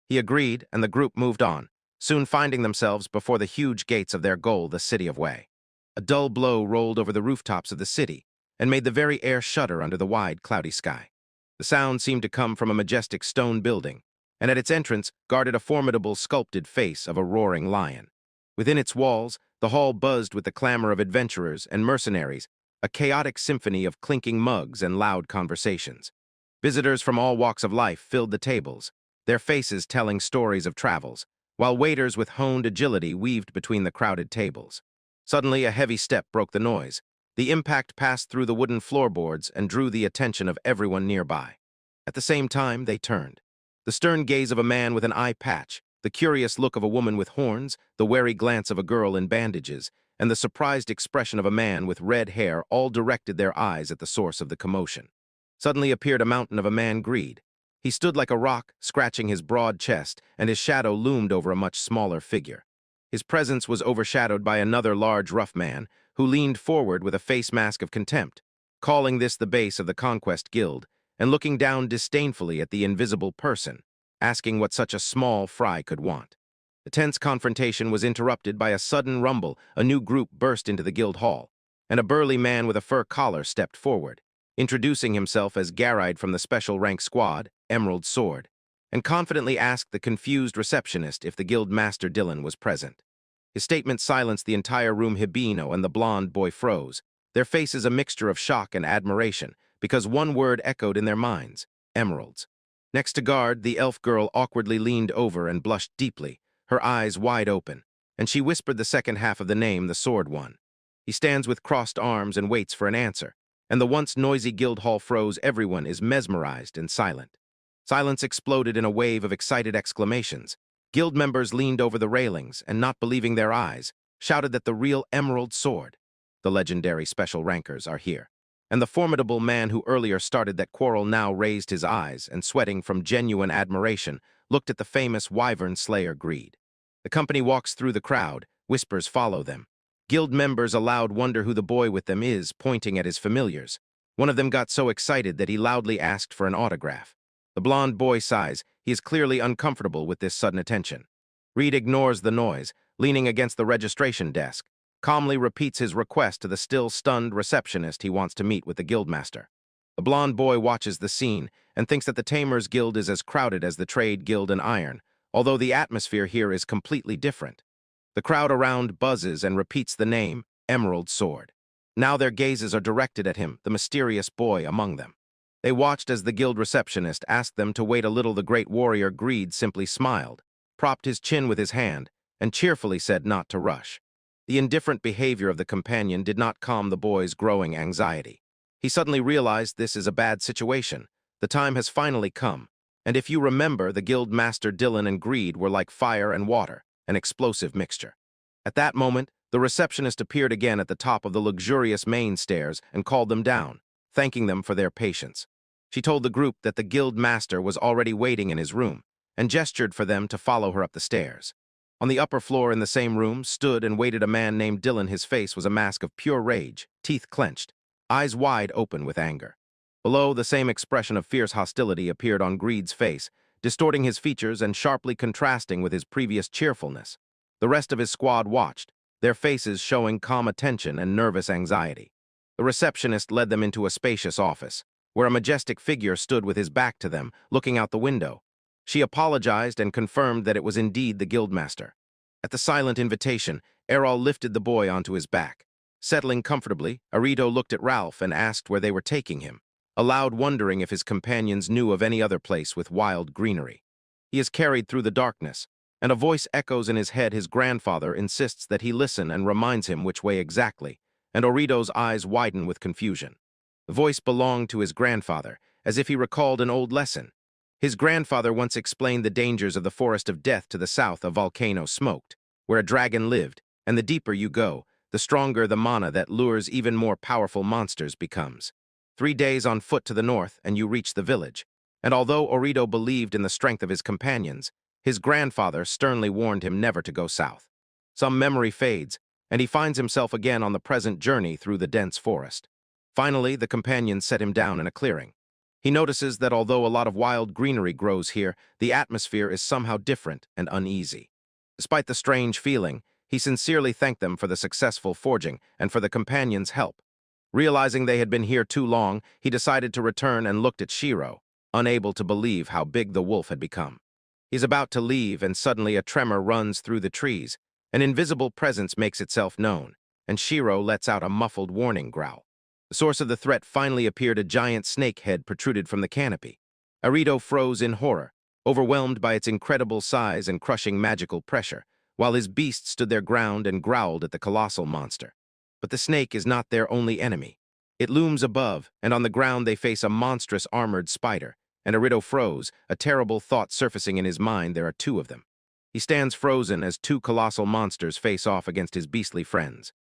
He agreed, and the group moved on, soon finding themselves before the huge gates of their goal, the city of Wei. A dull blow rolled over the rooftops of the city and made the very air shudder under the wide, cloudy sky. The sound seemed to come from a majestic stone building, and at its entrance guarded a formidable sculpted face of a roaring lion. Within its walls, the hall buzzed with the clamor of adventurers and mercenaries, a chaotic symphony of clinking mugs and loud conversations. Visitors from all walks of life filled the tables, their faces telling stories of travels, while waiters with honed agility weaved between the crowded tables. Suddenly, a heavy step broke the noise. The impact passed through the wooden floorboards and drew the attention of everyone nearby. At the same time, they turned. The stern gaze of a man with an eye patch, the curious look of a woman with horns, the wary glance of a girl in bandages, and the surprised expression of a man with red hair all directed their eyes at the source of the commotion. Suddenly appeared a mountain of a man greed. He stood like a rock, scratching his broad chest, and his shadow loomed over a much smaller figure. His presence was overshadowed by another large, rough man, who leaned forward with a face mask of contempt, calling this the base of the Conquest Guild, and looking down disdainfully at the invisible person, asking what such a small fry could want. The tense confrontation was interrupted by a sudden rumble. A new group burst into the guild hall, and a burly man with a fur collar stepped forward, introducing himself as Garide from the Special Rank Squad, Emerald Sword, and confidently asked the confused receptionist if the guild master Dylan was present. His statement silenced the entire room. Hibino and the blonde boy froze, their faces a mixture of shock and admiration, because one word echoed in their minds: emeralds. Next to guard, the elf girl awkwardly leaned over and blushed deeply, her eyes wide open, and she whispered the second half of the name the sword one. He stands with crossed arms and waits for an answer, and the once noisy guild hall froze. Everyone is mesmerized and silent. Silence exploded in a wave of excited exclamations. Guild members leaned over the railings and, not believing their eyes, shouted that the real Emerald Sword, the legendary special rankers, are here. And the formidable man who earlier started that quarrel now raised his eyes and, sweating from genuine admiration, looked at the famous Wyvern Slayer Greed. The company walks through the crowd, whispers follow them. Guild members aloud wonder who the boy with them is, pointing at his familiars. One of them got so excited that he loudly asked for an autograph. The blonde boy sighs. He is clearly uncomfortable with this sudden attention. Reed ignores the noise, leaning against the registration desk, calmly repeats his request to the still stunned receptionist he wants to meet with the guildmaster. The blonde boy watches the scene and thinks that the Tamers Guild is as crowded as the Trade Guild and Iron, although the atmosphere here is completely different. The crowd around buzzes and repeats the name, Emerald Sword. Now their gazes are directed at him, the mysterious boy among them. They watched as the guild receptionist asked them to wait a little. The great warrior Greed simply smiled, propped his chin with his hand, and cheerfully said not to rush. The indifferent behavior of the companion did not calm the boy's growing anxiety. He suddenly realized this is a bad situation. The time has finally come, and if you remember, the guild master Dylan and Greed were like fire and water, an explosive mixture. At that moment, the receptionist appeared again at the top of the luxurious main stairs and called them down, thanking them for their patience. She told the group that the guild master was already waiting in his room, and gestured for them to follow her up the stairs. On the upper floor in the same room stood and waited a man named Dylan. His face was a mask of pure rage, teeth clenched, eyes wide open with anger. Below, the same expression of fierce hostility appeared on Greed's face, distorting his features and sharply contrasting with his previous cheerfulness. The rest of his squad watched, their faces showing calm attention and nervous anxiety. The receptionist led them into a spacious office, where a majestic figure stood with his back to them, looking out the window. She apologized and confirmed that it was indeed the guildmaster. At the silent invitation, Errol lifted the boy onto his back. Settling comfortably, Arito looked at Ralph and asked where they were taking him, aloud wondering if his companions knew of any other place with wild greenery. He is carried through the darkness, and a voice echoes in his head. His grandfather insists that he listen and reminds him which way exactly, and Orito's eyes widen with confusion. The voice belonged to his grandfather, as if he recalled an old lesson. His grandfather once explained the dangers of the forest of death to the south. A volcano smoked, where a dragon lived, and the deeper you go, the stronger the mana that lures even more powerful monsters becomes. 3 days on foot to the north, and you reach the village. And although Orito believed in the strength of his companions, his grandfather sternly warned him never to go south. Some memory fades, and he finds himself again on the present journey through the dense forest. Finally, the companions set him down in a clearing. He notices that although a lot of wild greenery grows here, the atmosphere is somehow different and uneasy. Despite the strange feeling, he sincerely thanked them for the successful forging and for the companions' help. Realizing they had been here too long, he decided to return and looked at Shiro, unable to believe how big the wolf had become. He's about to leave, and suddenly a tremor runs through the trees. An invisible presence makes itself known, and Shiro lets out a muffled warning growl. The source of the threat finally appeared. A giant snake head protruded from the canopy. Arito froze in horror, overwhelmed by its incredible size and crushing magical pressure, while his beast stood their ground and growled at the colossal monster. But the snake is not their only enemy. It looms above, and on the ground they face a monstrous armored spider, and Arito froze, a terrible thought surfacing in his mind. There are two of them. He stands frozen as two colossal monsters face off against his beastly friends.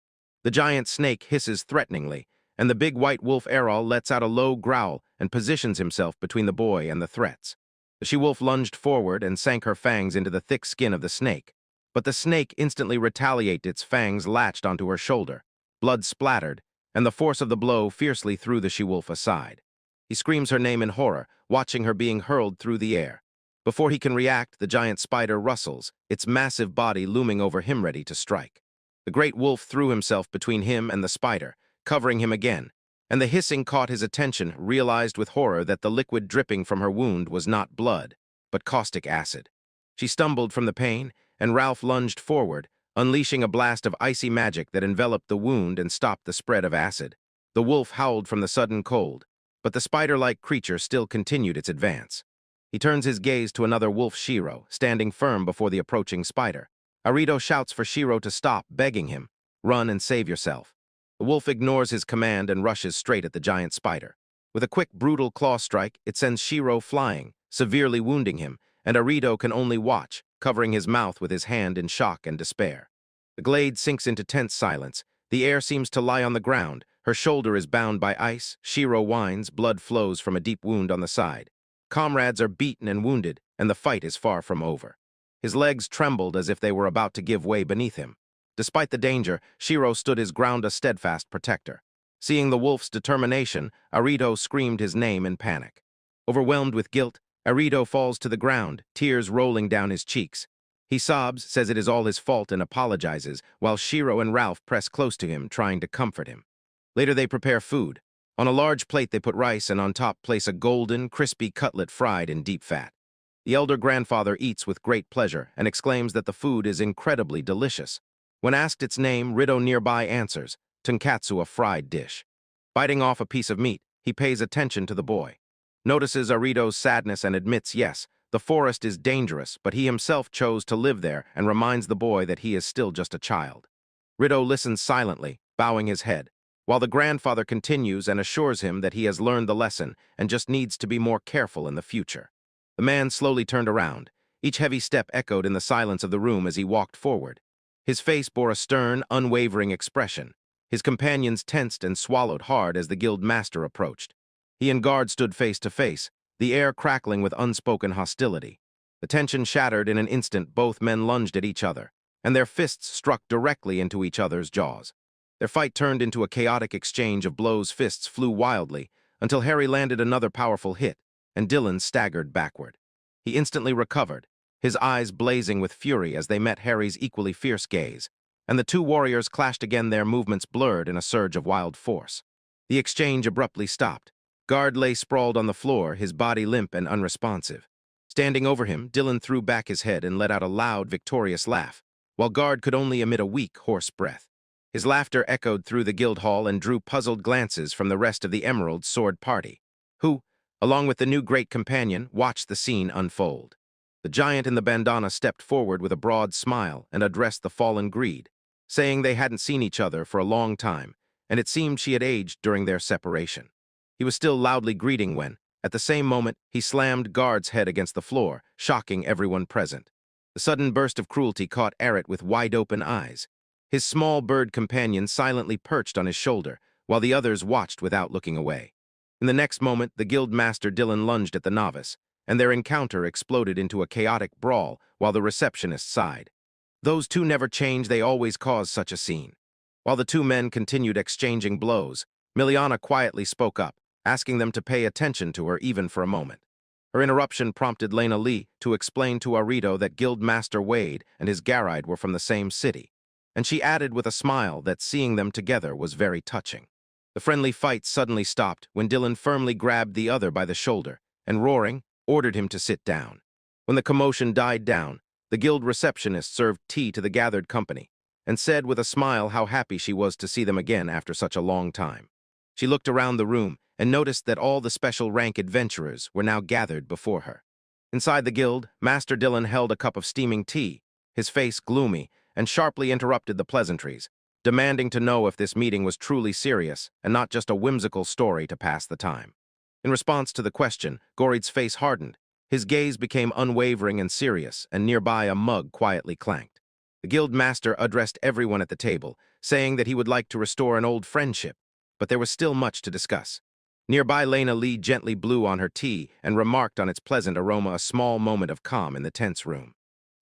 The giant snake hisses threateningly, and the big white wolf Errol lets out a low growl and positions himself between the boy and the threats. The she-wolf lunged forward and sank her fangs into the thick skin of the snake, but the snake instantly retaliated. Its fangs latched onto her shoulder. Blood splattered, and the force of the blow fiercely threw the she-wolf aside. He screams her name in horror, watching her being hurled through the air. Before he can react, the giant spider rustles, its massive body looming over him ready to strike. The great wolf threw himself between him and the spider, covering him again, and the hissing caught his attention, realized with horror that the liquid dripping from her wound was not blood, but caustic acid. She stumbled from the pain, and Ralph lunged forward, unleashing a blast of icy magic that enveloped the wound and stopped the spread of acid. The wolf howled from the sudden cold, but the spider-like creature still continued its advance. He turns his gaze to another wolf, Shiro, standing firm before the approaching spider. Arito shouts for Shiro to stop, begging him, "Run and save yourself." The wolf ignores his command and rushes straight at the giant spider. With a quick, brutal claw strike, it sends Shiro flying, severely wounding him, and Arito can only watch, covering his mouth with his hand in shock and despair. The glade sinks into tense silence. The air seems to lie on the ground. Her shoulder is bound by ice. Shiro whines, blood flows from a deep wound on the side. Comrades are beaten and wounded, and the fight is far from over. His legs trembled as if they were about to give way beneath him. Despite the danger, Shiro stood his ground, a steadfast protector. Seeing the wolf's determination, Arito screamed his name in panic. Overwhelmed with guilt, Arito falls to the ground, tears rolling down his cheeks. He sobs, says it is all his fault, and apologizes, while Shiro and Ralph press close to him, trying to comfort him. Later they prepare food. On a large plate they put rice, and on top place a golden, crispy cutlet fried in deep fat. The elder grandfather eats with great pleasure and exclaims that the food is incredibly delicious. When asked its name, Rito nearby answers, "Tonkatsu, a fried dish." Biting off a piece of meat, he pays attention to the boy. Notices Arito's sadness and admits, yes, the forest is dangerous, but he himself chose to live there, and reminds the boy that he is still just a child. Rito listens silently, bowing his head, while the grandfather continues and assures him that he has learned the lesson and just needs to be more careful in the future. The man slowly turned around. Each heavy step echoed in the silence of the room as he walked forward. His face bore a stern, unwavering expression. His companions tensed and swallowed hard as the guild master approached. He and guard stood face to face, the air crackling with unspoken hostility. The tension shattered in an instant. Both men lunged at each other, and their fists struck directly into each other's jaws. Their fight turned into a chaotic exchange of blows. Fists flew wildly, until Harry landed another powerful hit, and Dylan staggered backward. He instantly recovered, his eyes blazing with fury as they met Harry's equally fierce gaze, and the two warriors clashed again, their movements blurred in a surge of wild force. The exchange abruptly stopped. Guard lay sprawled on the floor, his body limp and unresponsive. Standing over him, Dylan threw back his head and let out a loud, victorious laugh, while Guard could only emit a weak, hoarse breath. His laughter echoed through the guild hall and drew puzzled glances from the rest of the Emerald Sword party, who, along with the new great companion, watched the scene unfold. The giant in the bandana stepped forward with a broad smile and addressed the fallen Greed, saying they hadn't seen each other for a long time, and it seemed she had aged during their separation. He was still loudly greeting when, at the same moment, he slammed Guard's head against the floor, shocking everyone present. The sudden burst of cruelty caught Eret with wide-open eyes. His small bird companion silently perched on his shoulder, while the others watched without looking away. In the next moment, the guild master Dylan lunged at the novice, and their encounter exploded into a chaotic brawl while the receptionist sighed. Those two never change, they always cause such a scene. While the two men continued exchanging blows, Miliana quietly spoke up, asking them to pay attention to her even for a moment. Her interruption prompted Lena Lee to explain to Arito that Guildmaster Wade and his Garide were from the same city, and she added with a smile that seeing them together was very touching. The friendly fight suddenly stopped when Dylan firmly grabbed the other by the shoulder and, roaring, ordered him to sit down. When the commotion died down, the guild receptionist served tea to the gathered company and said with a smile how happy she was to see them again after such a long time. She looked around the room and noticed that all the special rank adventurers were now gathered before her. Inside the guild, Master Dylan held a cup of steaming tea, his face gloomy, and sharply interrupted the pleasantries, demanding to know if this meeting was truly serious and not just a whimsical story to pass the time. In response to the question, Gorid's face hardened. His gaze became unwavering and serious, and nearby a mug quietly clanked. The guild master addressed everyone at the table, saying that he would like to restore an old friendship, but there was still much to discuss. Nearby, Lena Lee gently blew on her tea and remarked on its pleasant aroma, a small moment of calm in the tense room.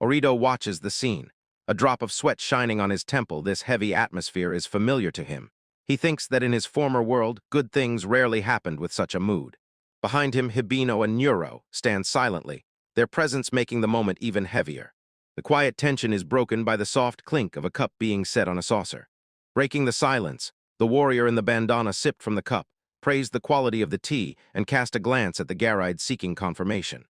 Orito watches the scene, a drop of sweat shining on his temple. This heavy atmosphere is familiar to him. He thinks that in his former world, good things rarely happened with such a mood. Behind him, Hibino and Neuro stand silently, their presence making the moment even heavier. The quiet tension is broken by the soft clink of a cup being set on a saucer. Breaking the silence, the warrior in the bandana sipped from the cup, praised the quality of the tea, and cast a glance at the Garide seeking confirmation.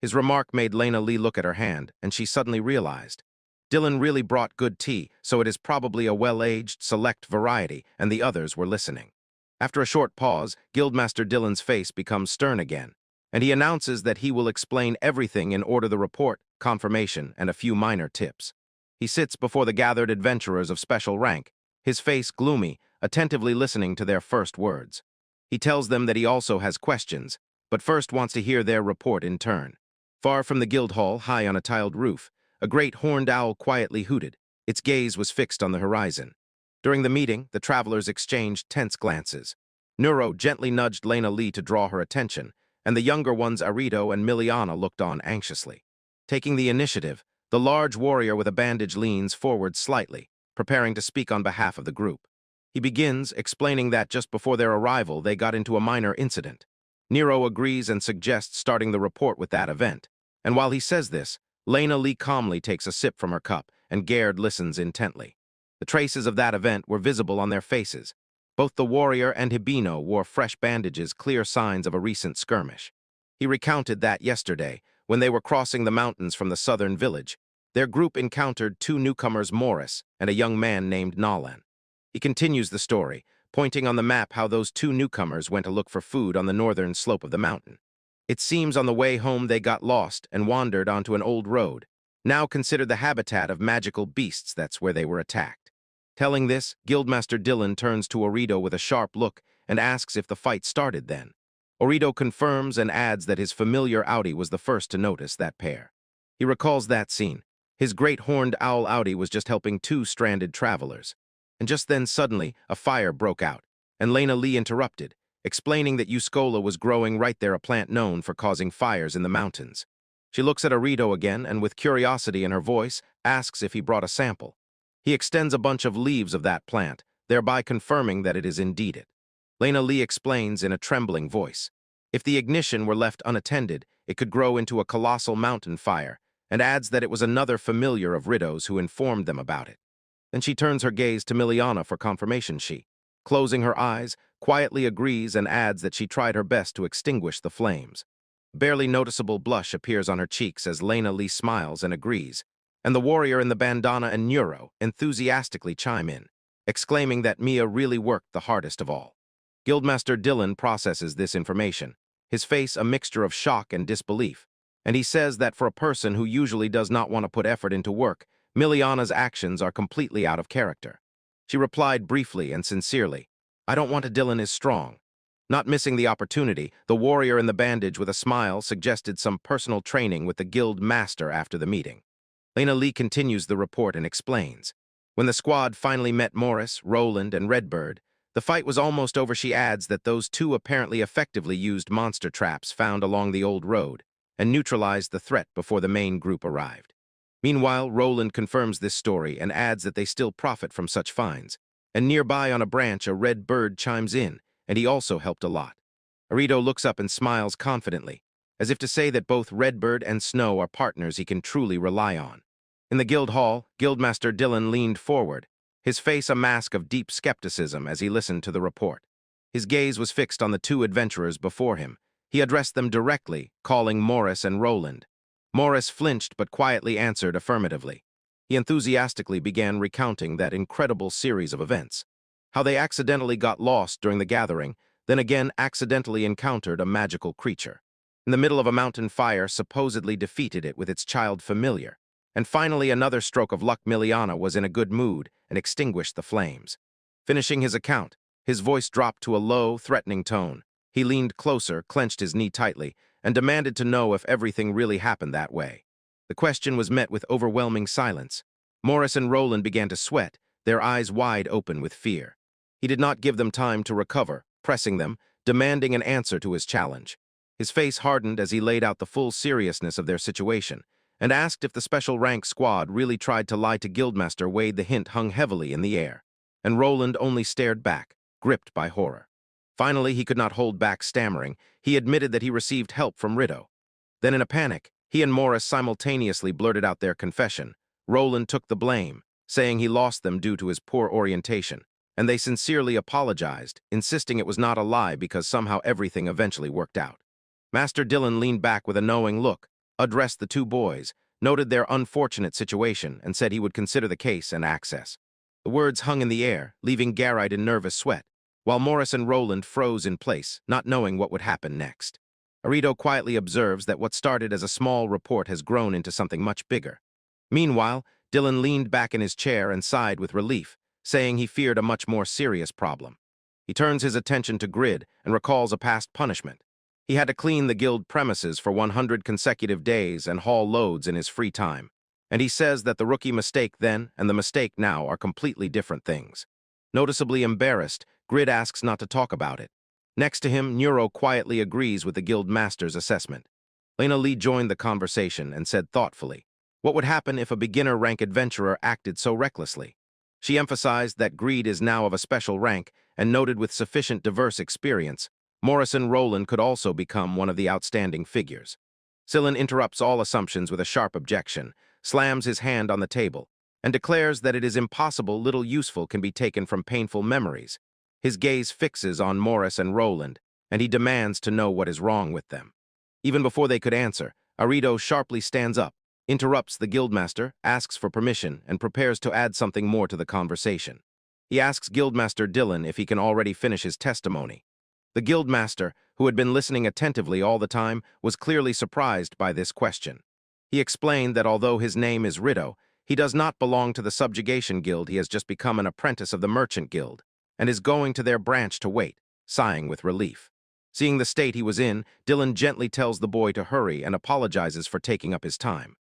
His remark made Lena Lee look at her hand, and she suddenly realized. Dylan really brought good tea, so it is probably a well-aged, select variety, and the others were listening. After a short pause, Guildmaster Dylan's face becomes stern again, and he announces that he will explain everything in order: the report, confirmation, and a few minor tips. He sits before the gathered adventurers of special rank, his face gloomy, attentively listening to their first words. He tells them that he also has questions, but first wants to hear their report in turn. Far from the guild hall, high on a tiled roof, a great horned owl quietly hooted. Its gaze was fixed on the horizon. During the meeting, the travelers exchanged tense glances. Neuro gently nudged Lena Lee to draw her attention, and the younger ones, Arito and Miliana, looked on anxiously. Taking the initiative, the large warrior with a bandage leans forward slightly, preparing to speak on behalf of the group. He begins, explaining that just before their arrival, they got into a minor incident. Nero agrees and suggests starting the report with that event. And while he says this, Lena Lee calmly takes a sip from her cup, and Gerd listens intently. The traces of that event were visible on their faces. Both the warrior and Hibino wore fresh bandages, clear signs of a recent skirmish. He recounted that yesterday, when they were crossing the mountains from the southern village, their group encountered two newcomers, Morris and a young man named Nalan. He continues the story, pointing on the map how those two newcomers went to look for food on the northern slope of the mountain. It seems on the way home they got lost and wandered onto an old road, now considered the habitat of magical beasts. That's where they were attacked. Telling this, Guildmaster Dylan turns to Orito with a sharp look and asks if the fight started then. Orito confirms and adds that his familiar Audi was the first to notice that pair. He recalls that scene. His great horned owl Audi was just helping two stranded travelers. And just then, suddenly, a fire broke out, and Lena Lee interrupted, explaining that Euskola was growing right there, a plant known for causing fires in the mountains. She looks at Arito again and, with curiosity in her voice, asks if he brought a sample. He extends a bunch of leaves of that plant, thereby confirming that it is indeed it. Lena Lee explains in a trembling voice. If the ignition were left unattended, it could grow into a colossal mountain fire, and adds that it was another familiar of Rito's who informed them about it. Then she turns her gaze to Miliana for confirmation. She, closing her eyes, quietly agrees and adds that she tried her best to extinguish the flames. Barely noticeable blush appears on her cheeks as Lena Lee smiles and agrees, and the warrior in the bandana and Neuro enthusiastically chime in, exclaiming that Mia really worked the hardest of all. Guildmaster Dylan processes this information, his face a mixture of shock and disbelief, and he says that for a person who usually does not want to put effort into work, Miliana's actions are completely out of character. She replied briefly and sincerely, "I don't want to." Dylan is strong. Not missing the opportunity, the warrior in the bandage with a smile suggested some personal training with the guild master after the meeting. Lena Lee continues the report and explains. When the squad finally met Morris, Roland, and Redbird, the fight was almost over. She adds that those two apparently effectively used monster traps found along the old road and neutralized the threat before the main group arrived. Meanwhile, Roland confirms this story and adds that they still profit from such finds. And nearby on a branch, a red bird chimes in, and he also helped a lot. Arito looks up and smiles confidently, as if to say that both Redbird and Snow are partners he can truly rely on. In the guild hall, Guildmaster Dylan leaned forward, his face a mask of deep skepticism as he listened to the report. His gaze was fixed on the two adventurers before him. He addressed them directly, calling Morris and Roland. Morris flinched but quietly answered affirmatively. He enthusiastically began recounting that incredible series of events. How they accidentally got lost during the gathering, then again accidentally encountered a magical creature. In the middle of a mountain fire supposedly defeated it with its child familiar. And finally another stroke of luck, Miliana was in a good mood and extinguished the flames. Finishing his account, his voice dropped to a low, threatening tone. He leaned closer, clenched his knee tightly, and demanded to know if everything really happened that way. The question was met with overwhelming silence. Morris and Roland began to sweat, their eyes wide open with fear. He did not give them time to recover, pressing them, demanding an answer to his challenge. His face hardened as he laid out the full seriousness of their situation, and asked if the special rank squad really tried to lie to Guildmaster Wade. The hint hung heavily in the air, and Roland only stared back, gripped by horror. Finally, he could not hold back, stammering. He admitted that he received help from Rito. Then in a panic, he and Morris simultaneously blurted out their confession. Roland took the blame, saying he lost them due to his poor orientation, and they sincerely apologized, insisting it was not a lie because somehow everything eventually worked out. Master Dylan leaned back with a knowing look, addressed the two boys, noted their unfortunate situation, and said he would consider the case and access. The words hung in the air, leaving Garrett in nervous sweat, while Morris and Roland froze in place, not knowing what would happen next. Arito quietly observes that what started as a small report has grown into something much bigger. Meanwhile, Dylan leaned back in his chair and sighed with relief, saying he feared a much more serious problem. He turns his attention to Grid and recalls a past punishment. He had to clean the guild premises for 100 consecutive days and haul loads in his free time. And he says that the rookie mistake then and the mistake now are completely different things. Noticeably embarrassed, Grid asks not to talk about it. Next to him, Neuro quietly agrees with the guild master's assessment. Lena Lee joined the conversation and said thoughtfully, what would happen if a beginner-rank adventurer acted so recklessly? She emphasized that Greed is now of a special rank and noted with sufficient diverse experience, Morris and Roland could also become one of the outstanding figures. Sillin interrupts all assumptions with a sharp objection, slams his hand on the table, and declares that it is impossible little useful can be taken from painful memories. His gaze fixes on Morris and Roland, and he demands to know what is wrong with them. Even before they could answer, Arito sharply stands up, interrupts the guildmaster, asks for permission, and prepares to add something more to the conversation. He asks Guildmaster Dylan if he can already finish his testimony. The guildmaster, who had been listening attentively all the time, was clearly surprised by this question. He explained that although his name is Rito, he does not belong to the Subjugation Guild. He has just become an apprentice of the Merchant Guild, and is going to their branch to wait, sighing with relief. Seeing the state he was in, Dylan gently tells the boy to hurry and apologizes for taking up his time.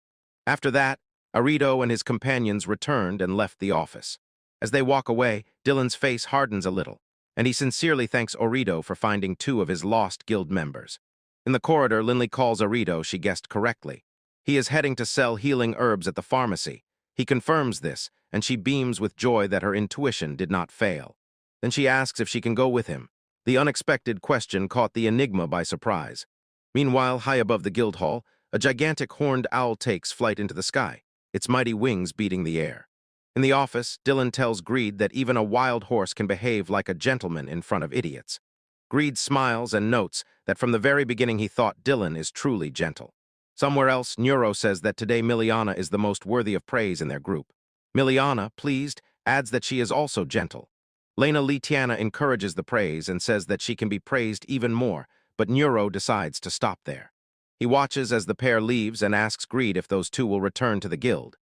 After that, Arito and his companions returned and left the office. As they walk away, Dylan's face hardens a little, and he sincerely thanks Arito for finding two of his lost guild members. In the corridor, Linley calls Arito, she guessed correctly. He is heading to sell healing herbs at the pharmacy. He confirms this, and she beams with joy that her intuition did not fail. Then she asks if she can go with him. The unexpected question caught the enigma by surprise. Meanwhile, high above the guild hall, a gigantic horned owl takes flight into the sky, its mighty wings beating the air. In the office, Dylan tells Greed that even a wild horse can behave like a gentleman in front of idiots. Greed smiles and notes that from the very beginning he thought Dylan is truly gentle. Somewhere else, Neuro says that today Miliana is the most worthy of praise in their group. Miliana, pleased, adds that she is also gentle. Lena Litiana encourages the praise and says that she can be praised even more, but Neuro decides to stop there. He watches as the pair leaves and asks Greed if those two will return to the guild.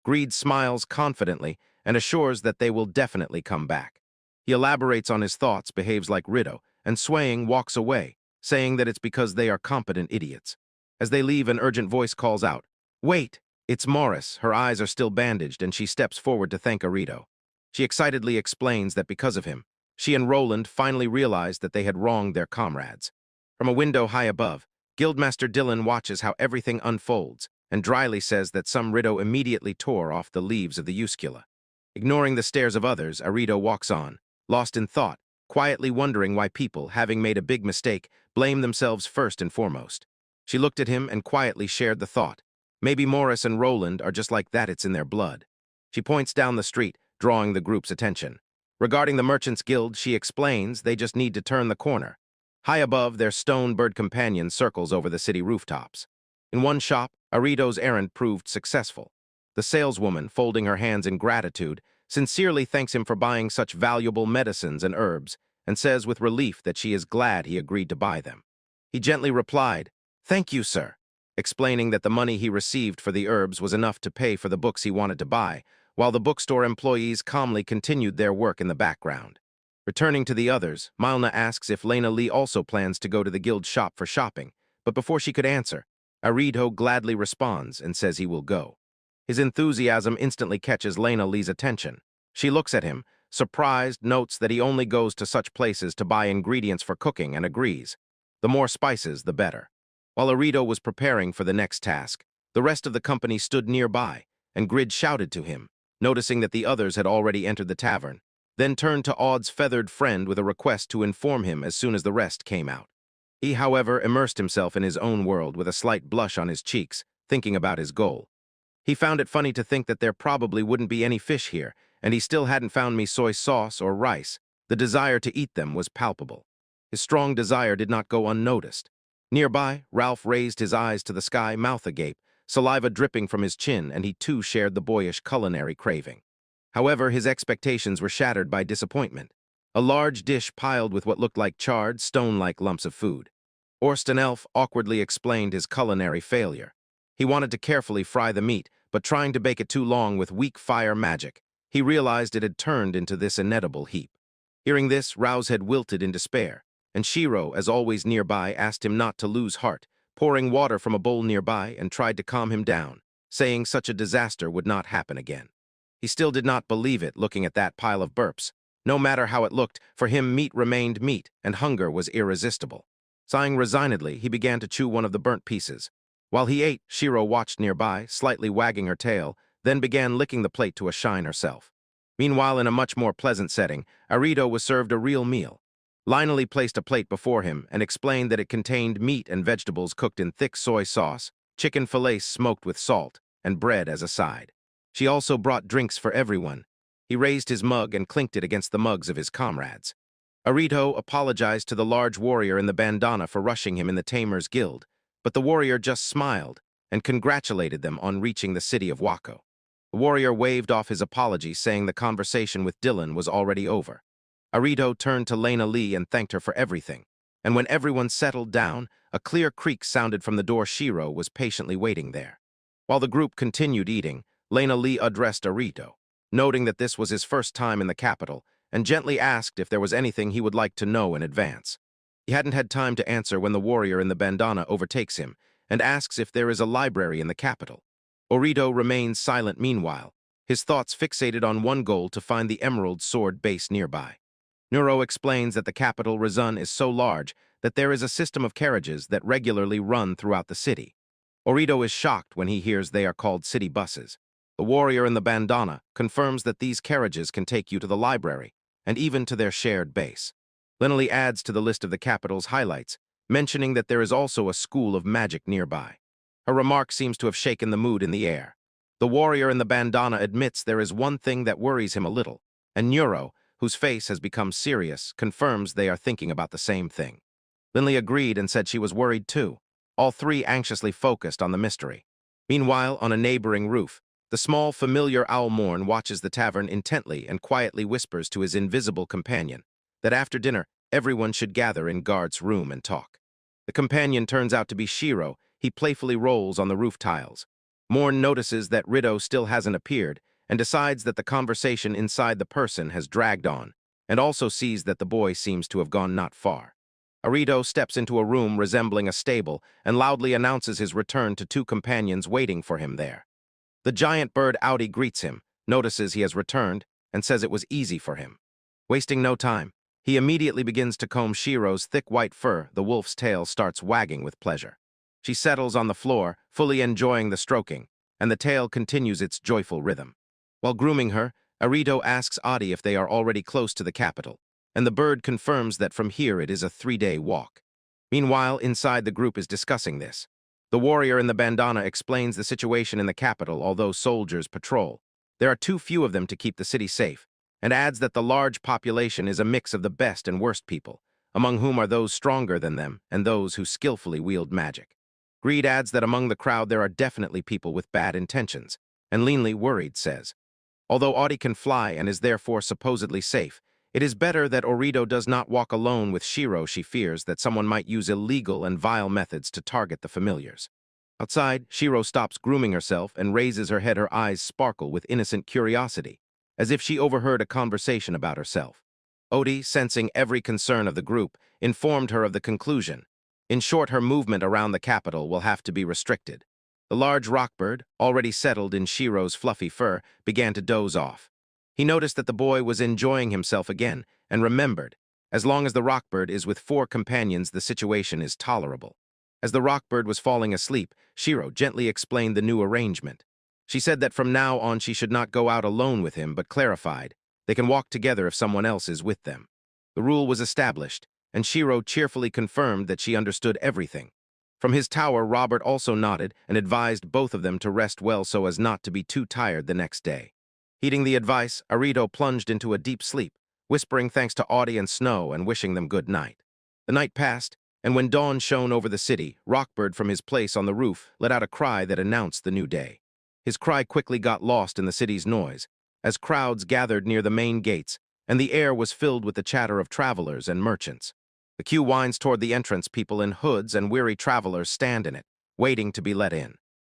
Greed smiles confidently and assures that they will definitely come back. He elaborates on his thoughts, behaves like Rito, and swaying walks away, saying that it's because they are competent idiots. As they leave, an urgent voice calls out, "Wait!" It's Morris. Her eyes are still bandaged, and she steps forward to thank Arito. She excitedly explains that because of him, she and Roland finally realized that they had wronged their comrades. From a window high above, Guildmaster Dylan watches how everything unfolds, and dryly says that some Rido immediately tore off the leaves of the Uscula. Ignoring the stares of others, Arito walks on, lost in thought, quietly wondering why people, having made a big mistake, blame themselves first and foremost. She looked at him and quietly shared the thought. Maybe Morris and Roland are just like that, it's in their blood. She points down the street, drawing the group's attention. Regarding the Merchants Guild, she explains they just need to turn the corner. High above, their stone bird companion circles over the city rooftops. In one shop, Arito's errand proved successful. The saleswoman, folding her hands in gratitude, sincerely thanks him for buying such valuable medicines and herbs, and says with relief that she is glad he agreed to buy them. He gently replied, "Thank you, sir," explaining that the money he received for the herbs was enough to pay for the books he wanted to buy, while the bookstore employees calmly continued their work in the background. Returning to the others, Milna asks if Lena Lee also plans to go to the guild shop for shopping, but before she could answer, Arito gladly responds and says he will go. His enthusiasm instantly catches Lena Lee's attention. She looks at him, surprised, notes that he only goes to such places to buy ingredients for cooking, and agrees. The more spices, the better. While Arito was preparing for the next task, the rest of the company stood nearby, and Grid shouted to him, noticing that the others had already entered the tavern, then turned to Odd's feathered friend with a request to inform him as soon as the rest came out. He, however, immersed himself in his own world with a slight blush on his cheeks, thinking about his goal. He found it funny to think that there probably wouldn't be any fish here, and he still hadn't found me soy sauce or rice. The desire to eat them was palpable. His strong desire did not go unnoticed. Nearby, Ralph raised his eyes to the sky, mouth agape, saliva dripping from his chin, and he too shared the boyish culinary craving. However, his expectations were shattered by disappointment. A large dish piled with what looked like charred, stone-like lumps of food. Orsten Elf awkwardly explained his culinary failure. He wanted to carefully fry the meat, but trying to bake it too long with weak fire magic, he realized it had turned into this inedible heap. Hearing this, Rousehead wilted in despair, and Shiro, as always nearby, asked him not to lose heart, pouring water from a bowl nearby and tried to calm him down, saying such a disaster would not happen again. He still did not believe it, looking at that pile of burps. No matter how it looked, for him meat remained meat, and hunger was irresistible. Sighing resignedly, he began to chew one of the burnt pieces. While he ate, Shiro watched nearby, slightly wagging her tail, then began licking the plate to a shine herself. Meanwhile, in a much more pleasant setting, Arito was served a real meal. Linely placed a plate before him and explained that it contained meat and vegetables cooked in thick soy sauce, chicken fillets smoked with salt, and bread as a side. She also brought drinks for everyone. He raised his mug and clinked it against the mugs of his comrades. Arito apologized to the large warrior in the bandana for rushing him in the Tamers Guild, but the warrior just smiled and congratulated them on reaching the city of Wako. The warrior waved off his apology, saying the conversation with Dylan was already over. Arito turned to Lena Lee and thanked her for everything, and when everyone settled down, a clear creak sounded from the door. Shiro was patiently waiting there. While the group continued eating, Lena Lee addressed Arito, noting that this was his first time in the capital, and gently asked if there was anything he would like to know in advance. He hadn't had time to answer when the warrior in the bandana overtakes him and asks if there is a library in the capital. Arito remains silent meanwhile, his thoughts fixated on one goal: to find the Emerald Sword base nearby. Neuro explains that the capital, Razun, is so large that there is a system of carriages that regularly run throughout the city. Arito is shocked when he hears they are called city buses. The warrior in the bandana confirms that these carriages can take you to the library, and even to their shared base. Lena adds to the list of the capital's highlights, mentioning that there is also a school of magic nearby. Her remark seems to have shaken the mood in the air. The warrior in the bandana admits there is one thing that worries him a little, and Neuro, whose face has become serious, confirms they are thinking about the same thing. Linley agreed and said she was worried too, all three anxiously focused on the mystery. Meanwhile, on a neighboring roof, the small, familiar Owlmorn watches the tavern intently and quietly whispers to his invisible companion that after dinner, everyone should gather in Guard's room and talk. The companion turns out to be Shiro. He playfully rolls on the roof tiles. Morn notices that Rido still hasn't appeared and decides that the conversation inside the person has dragged on, and also sees that the boy seems to have gone not far. Arito steps into a room resembling a stable and loudly announces his return to two companions waiting for him there. The giant bird Audi greets him, notices he has returned, and says it was easy for him. Wasting no time, he immediately begins to comb Shiro's thick white fur. The wolf's tail starts wagging with pleasure. She settles on the floor, fully enjoying the stroking, and the tail continues its joyful rhythm. While grooming her, Arito asks Adi if they are already close to the capital, and the bird confirms that from here it is a 3-day walk. Meanwhile, inside the group is discussing this. The warrior in the bandana explains the situation in the capital, although soldiers patrol. There are too few of them to keep the city safe, and adds that the large population is a mix of the best and worst people, among whom are those stronger than them and those who skillfully wield magic. Greed adds that among the crowd there are definitely people with bad intentions, and Leanly worried says, although Audi can fly and is therefore supposedly safe, it is better that Orito does not walk alone with Shiro. She fears that someone might use illegal and vile methods to target the familiars. Outside, Shiro stops grooming herself and raises her head. Her eyes sparkle with innocent curiosity, as if she overheard a conversation about herself. Odi, sensing every concern of the group, informed her of the conclusion. In short, her movement around the capital will have to be restricted. The large rockbird, already settled in Shiro's fluffy fur, began to doze off. He noticed that the boy was enjoying himself again and remembered, as long as the rockbird is with 4 companions, the situation is tolerable. As the rockbird was falling asleep, Shiro gently explained the new arrangement. She said that from now on she should not go out alone with him, but clarified, they can walk together if someone else is with them. The rule was established, and Shiro cheerfully confirmed that she understood everything. From his tower, Robert also nodded and advised both of them to rest well so as not to be too tired the next day. Heeding the advice, Arito plunged into a deep sleep, whispering thanks to Audi and Snow and wishing them good night. The night passed, and when dawn shone over the city, Rockbird from his place on the roof let out a cry that announced the new day. His cry quickly got lost in the city's noise, as crowds gathered near the main gates, and the air was filled with the chatter of travelers and merchants. The queue winds toward the entrance. People in hoods and weary travelers stand in it, waiting to be let in.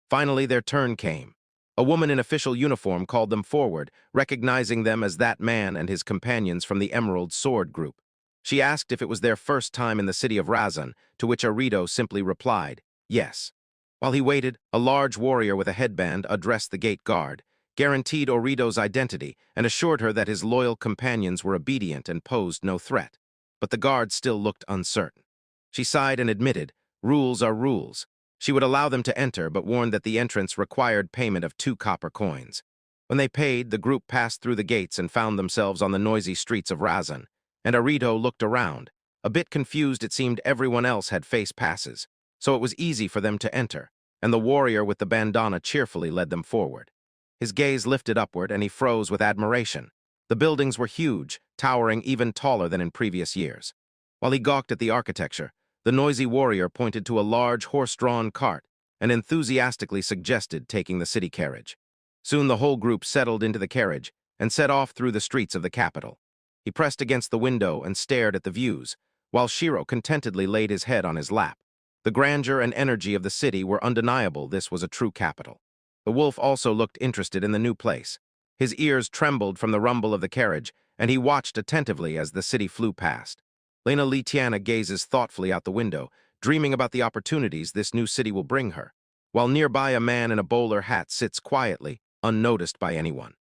Finally, their turn came. A woman in official uniform called them forward, recognizing them as that man and his companions from the Emerald Sword group. She asked if it was their first time in the city of Razan, to which Arito simply replied, yes. While he waited, a large warrior with a headband addressed the gate guard, guaranteed Orito's identity, and assured her that his loyal companions were obedient and posed no threat. But the guard still looked uncertain. She sighed and admitted, rules are rules. She would allow them to enter, but warned that the entrance required payment of 2 copper coins. When they paid, the group passed through the gates and found themselves on the noisy streets of Razan, and Arito looked around. A bit confused, it seemed everyone else had face passes, so it was easy for them to enter, and the warrior with the bandana cheerfully led them forward. His gaze lifted upward, and he froze with admiration. The buildings were huge, towering even taller than in previous years. While he gawked at the architecture, the noisy warrior pointed to a large horse-drawn cart and enthusiastically suggested taking the city carriage. Soon the whole group settled into the carriage and set off through the streets of the capital. He pressed against the window and stared at the views, while Shiro contentedly laid his head on his lap. The grandeur and energy of the city were undeniable. This was a true capital. The wolf also looked interested in the new place. His ears trembled from the rumble of the carriage, and he watched attentively as the city flew past. Lena Litiana gazes thoughtfully out the window, dreaming about the opportunities this new city will bring her, while nearby a man in a bowler hat sits quietly, unnoticed by anyone.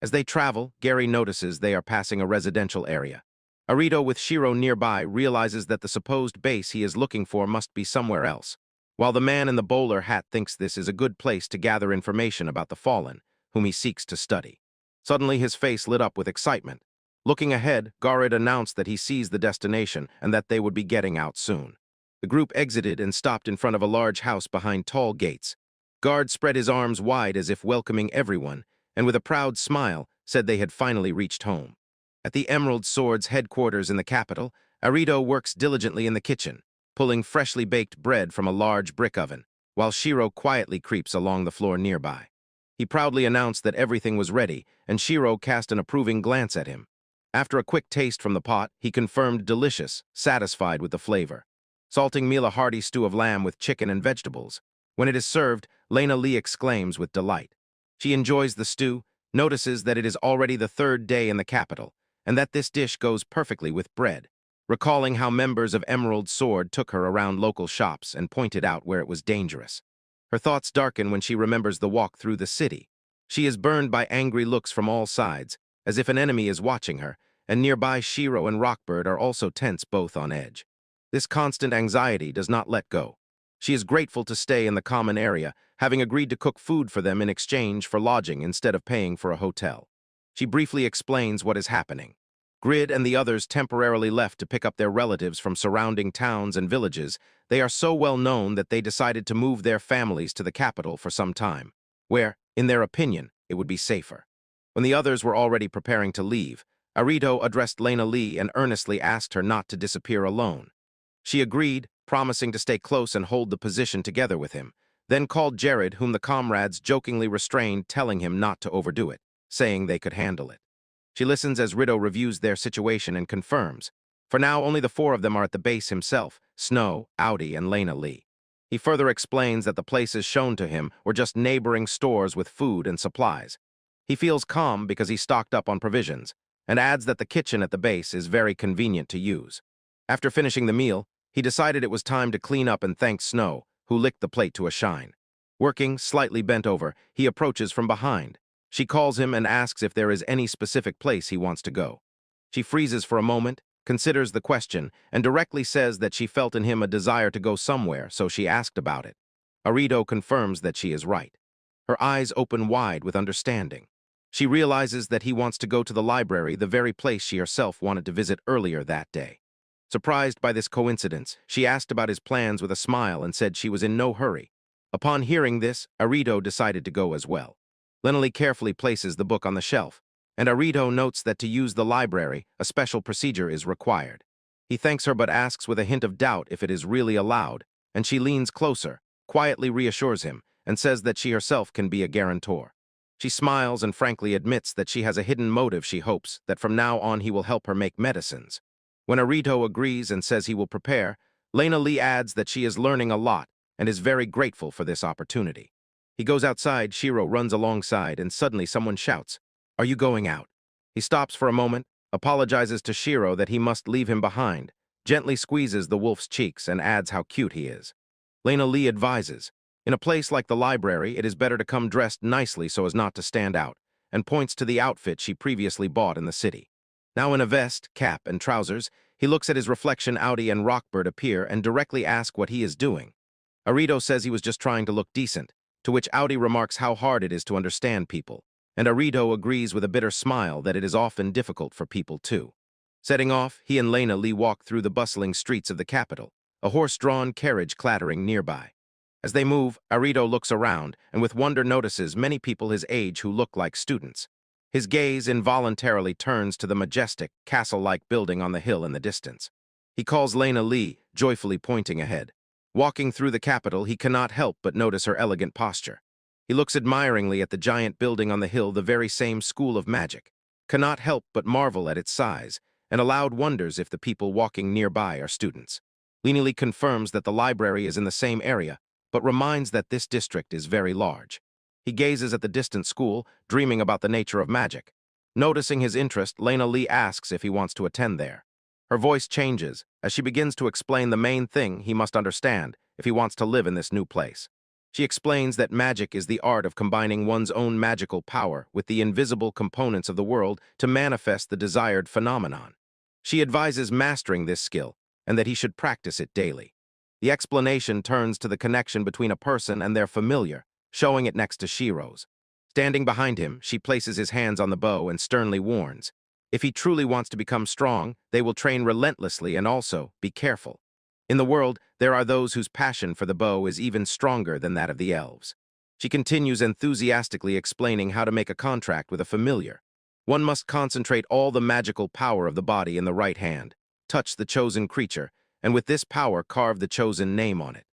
As they travel, Gary notices they are passing a residential area. Arito, with Shiro nearby, realizes that the supposed base he is looking for must be somewhere else, while the man in the bowler hat thinks this is a good place to gather information about the fallen, whom he seeks to study. Suddenly his face lit up with excitement. Looking ahead, Garid announced that he sees the destination and that they would be getting out soon. The group exited and stopped in front of a large house behind tall gates. Guard spread his arms wide as if welcoming everyone, and with a proud smile said they had finally reached home. At the Emerald Sword's headquarters in the capital, Arito works diligently in the kitchen, pulling freshly baked bread from a large brick oven, while Shiro quietly creeps along the floor nearby. He proudly announced that everything was ready, and Shiro cast an approving glance at him. After a quick taste from the pot, he confirmed delicious, satisfied with the flavor. Salting meal, a hearty stew of lamb with chicken and vegetables. When it is served, Lena Lee exclaims with delight. She enjoys the stew, notices that it is already the 3rd day in the capital, and that this dish goes perfectly with bread, recalling how members of Emerald Sword took her around local shops and pointed out where it was dangerous. Her thoughts darken when she remembers the walk through the city. She is burned by angry looks from all sides, as if an enemy is watching her, and nearby Shiro and Rockbird are also tense, both on edge. This constant anxiety does not let go. She is grateful to stay in the common area, having agreed to cook food for them in exchange for lodging instead of paying for a hotel. She briefly explains what is happening. Grid and the others temporarily left to pick up their relatives from surrounding towns and villages. They are so well known that they decided to move their families to the capital for some time, where, in their opinion, it would be safer. When the others were already preparing to leave, Arito addressed Lena Lee and earnestly asked her not to disappear alone. She agreed, promising to stay close and hold the position together with him, then called Jared, whom the comrades jokingly restrained, telling him not to overdo it, saying they could handle it. She listens as Rito reviews their situation and confirms. For now, only the four of them are at the base himself, Snow, Audi, and Lena Lee. He further explains that the places shown to him were just neighboring stores with food and supplies. He feels calm because he stocked up on provisions, and adds that the kitchen at the base is very convenient to use. After finishing the meal, he decided it was time to clean up and thanked Snow, who licked the plate to a shine. Working, slightly bent over, he approaches from behind. She calls him and asks if there is any specific place he wants to go. She freezes for a moment, considers the question, and directly says that she felt in him a desire to go somewhere, so she asked about it. Arito confirms that she is right. Her eyes open wide with understanding. She realizes that he wants to go to the library, the very place she herself wanted to visit earlier that day. Surprised by this coincidence, she asked about his plans with a smile and said she was in no hurry. Upon hearing this, Arito decided to go as well. Lena Lee carefully places the book on the shelf, and Arito notes that to use the library, a special procedure is required. He thanks her but asks with a hint of doubt if it is really allowed, and she leans closer, quietly reassures him, and says that she herself can be a guarantor. She smiles and frankly admits that she has a hidden motive. She hopes that from now on he will help her make medicines. When Arito agrees and says he will prepare, Lena Lee adds that she is learning a lot and is very grateful for this opportunity. He goes outside, Shiro runs alongside, and suddenly someone shouts, "Are you going out?" He stops for a moment, apologizes to Shiro that he must leave him behind, gently squeezes the wolf's cheeks, and adds how cute he is. Lena Lee advises, in a place like the library, it is better to come dressed nicely so as not to stand out, and points to the outfit she previously bought in the city. Now in a vest, cap, and trousers, he looks at his reflection. Audi and Rockbird appear and directly ask what he is doing. Arito says he was just trying to look decent, to which Audi remarks how hard it is to understand people, and Arito agrees with a bitter smile that it is often difficult for people too. Setting off, he and Lena Lee walk through the bustling streets of the capital, a horse-drawn carriage clattering nearby. As they move, Arito looks around and with wonder notices many people his age who look like students. His gaze involuntarily turns to the majestic, castle-like building on the hill in the distance. He calls Lena Lee, joyfully pointing ahead. Walking through the capital, he cannot help but notice her elegant posture. He looks admiringly at the giant building on the hill, the very same school of magic, cannot help but marvel at its size, and aloud wonders if the people walking nearby are students. Lena Lee confirms that the library is in the same area, but reminds that this district is very large. He gazes at the distant school, dreaming about the nature of magic. Noticing his interest, Lena Lee asks if he wants to attend there. Her voice changes as she begins to explain the main thing he must understand if he wants to live in this new place. She explains that magic is the art of combining one's own magical power with the invisible components of the world to manifest the desired phenomenon. She advises mastering this skill and that he should practice it daily. The explanation turns to the connection between a person and their familiar, showing it next to Shiro's. Standing behind him, she places his hands on the bow and sternly warns, if he truly wants to become strong, they will train relentlessly and also be careful. In the world, there are those whose passion for the bow is even stronger than that of the elves. She continues enthusiastically explaining how to make a contract with a familiar. One must concentrate all the magical power of the body in the right hand, touch the chosen creature, and with this power carve the chosen name on it.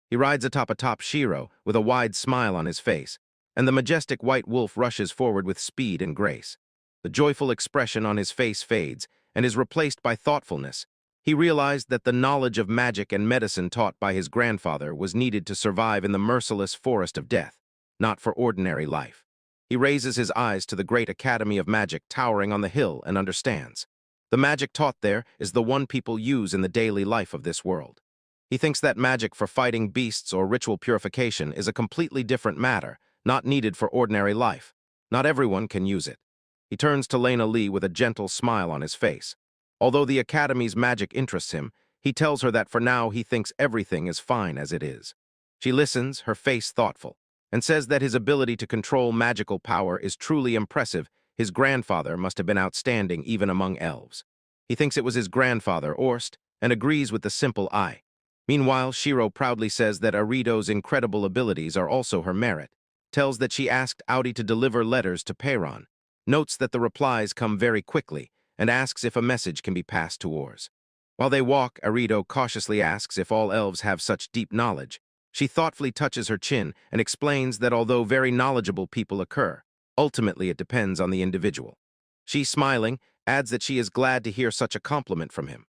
He rides atop Shiro with a wide smile on his face, and the majestic white wolf rushes forward with speed and grace. The joyful expression on his face fades and is replaced by thoughtfulness. He realized that the knowledge of magic and medicine taught by his grandfather was needed to survive in the merciless forest of death, not for ordinary life. He raises his eyes to the great Academy of Magic towering on the hill and understands. The magic taught there is the one people use in the daily life of this world. He thinks that magic for fighting beasts or ritual purification is a completely different matter, not needed for ordinary life. Not everyone can use it. He turns to Lena Lee with a gentle smile on his face. Although the Academy's magic interests him, he tells her that for now he thinks everything is fine as it is. She listens, her face thoughtful, and says that his ability to control magical power is truly impressive. His grandfather must have been outstanding even among elves. He thinks it was his grandfather, Orst, and agrees with the simple eye. Meanwhile, Shiro proudly says that Arito's incredible abilities are also her merit, tells that she asked Audi to deliver letters to Peyron, notes that the replies come very quickly, and asks if a message can be passed to Ors. While they walk, Arito cautiously asks if all elves have such deep knowledge. She thoughtfully touches her chin and explains that although very knowledgeable people occur, ultimately it depends on the individual. She, smiling, adds that she is glad to hear such a compliment from him.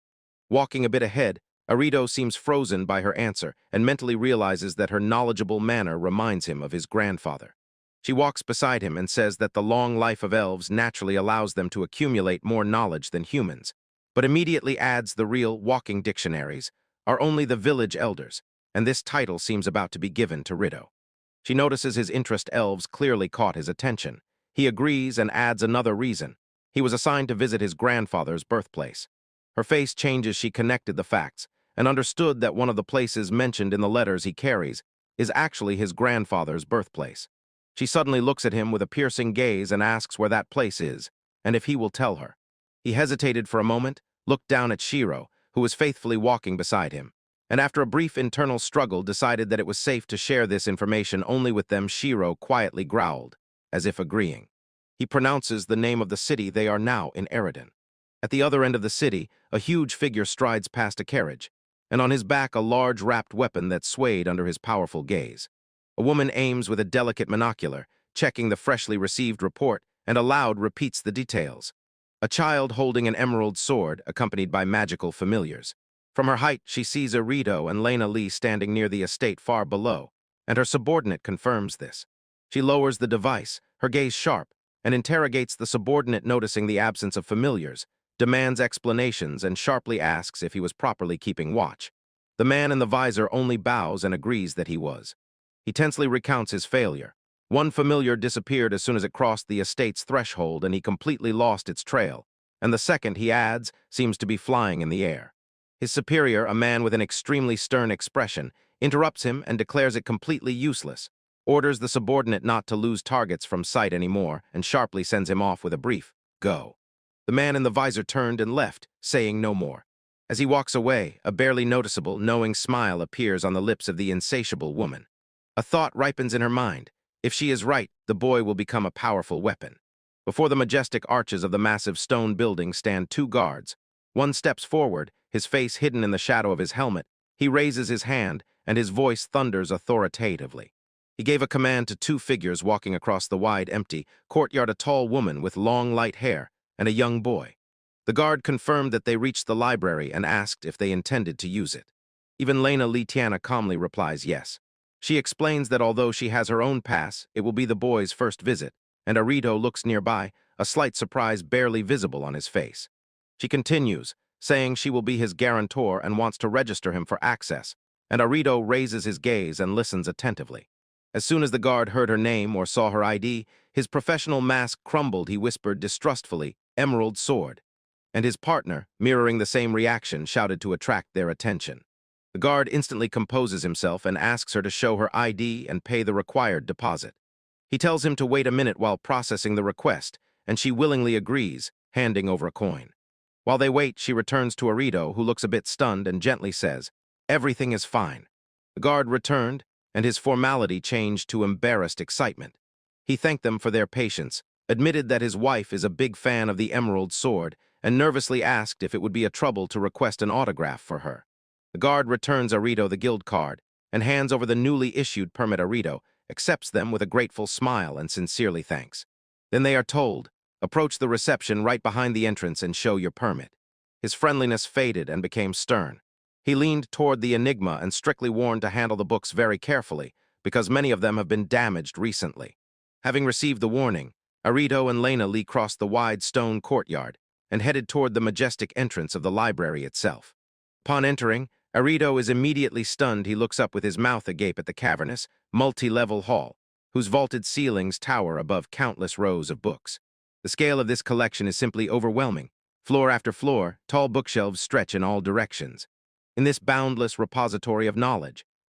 Walking a bit ahead, Arito seems frozen by her answer and mentally realizes that her knowledgeable manner reminds him of his grandfather. She walks beside him and says that the long life of elves naturally allows them to accumulate more knowledge than humans, but immediately adds the real walking dictionaries are only the village elders, and this title seems about to be given to Rito. She notices his interest elves clearly caught his attention. He agrees and adds another reason. He was assigned to visit his grandfather's birthplace. Her face changes. She connected the facts and understood that one of the places mentioned in the letters he carries is actually his grandfather's birthplace. She suddenly looks at him with a piercing gaze and asks where that place is, and if he will tell her. He hesitated for a moment, looked down at Shiro, who was faithfully walking beside him, and after a brief internal struggle decided that it was safe to share this information only with them. Shiro quietly growled, as if agreeing. He pronounces the name of the city. They are now in Eridan. At the other end of the city, a huge figure strides past a carriage, and on his back a large wrapped weapon that swayed under his powerful gaze. A woman aims with a delicate monocular, checking the freshly received report, and aloud repeats the details. A child holding an emerald sword, accompanied by magical familiars. From her height, she sees Arito and Lena Lee standing near the estate far below, and her subordinate confirms this. She lowers the device, her gaze sharp, and interrogates the subordinate, noticing the absence of familiars, demands explanations, and sharply asks if he was properly keeping watch. The man in the visor only bows and agrees that he was. He tensely recounts his failure. One familiar disappeared as soon as it crossed the estate's threshold and he completely lost its trail, and the second, he adds, seems to be flying in the air. His superior, a man with an extremely stern expression, interrupts him and declares it completely useless, orders the subordinate not to lose targets from sight anymore, and sharply sends him off with a brief, "Go." The man in the visor turned and left, saying no more. As he walks away, a barely noticeable, knowing smile appears on the lips of the insatiable woman. A thought ripens in her mind. If she is right, the boy will become a powerful weapon. Before the majestic arches of the massive stone building stand two guards. One steps forward, his face hidden in the shadow of his helmet. He raises his hand, and his voice thunders authoritatively. He gave a command to two figures walking across the wide, empty courtyard, a tall woman with long, light hair, and a young boy. The guard confirmed that they reached the library and asked if they intended to use it. Even Lena Litiana calmly replies yes. She explains that although she has her own pass, it will be the boy's first visit, and Arito looks nearby, a slight surprise barely visible on his face. She continues, saying she will be his guarantor and wants to register him for access, and Arito raises his gaze and listens attentively. As soon as the guard heard her name or saw her ID, his professional mask crumbled. He whispered distrustfully, "Emerald Sword," and his partner, mirroring the same reaction, shouted to attract their attention. The guard instantly composes himself and asks her to show her ID and pay the required deposit. He tells him to wait a minute while processing the request, and she willingly agrees, handing over a coin. While they wait, she returns to Arito, who looks a bit stunned and gently says, "Everything is fine." The guard returned, and his formality changed to embarrassed excitement. He thanked them for their patience, admitted that his wife is a big fan of the Emerald Sword, and nervously asked if it would be a trouble to request an autograph for her. The guard returns Arito the guild card and hands over the newly issued permit. Arito accepts them with a grateful smile and sincerely thanks. Then they are told, "Approach the reception right behind the entrance and show your permit." His friendliness faded and became stern. He leaned toward the Enigma and strictly warned to handle the books very carefully, because many of them have been damaged recently. Having received the warning, Arito and Lena Lee crossed the wide stone courtyard and headed toward the majestic entrance of the library itself. Upon entering, Arito is immediately stunned. He looks up with his mouth agape at the cavernous, multi-level hall, whose vaulted ceilings tower above countless rows of books. The scale of this collection is simply overwhelming. Floor after floor, tall bookshelves stretch in all directions. In this boundless repository of knowledge,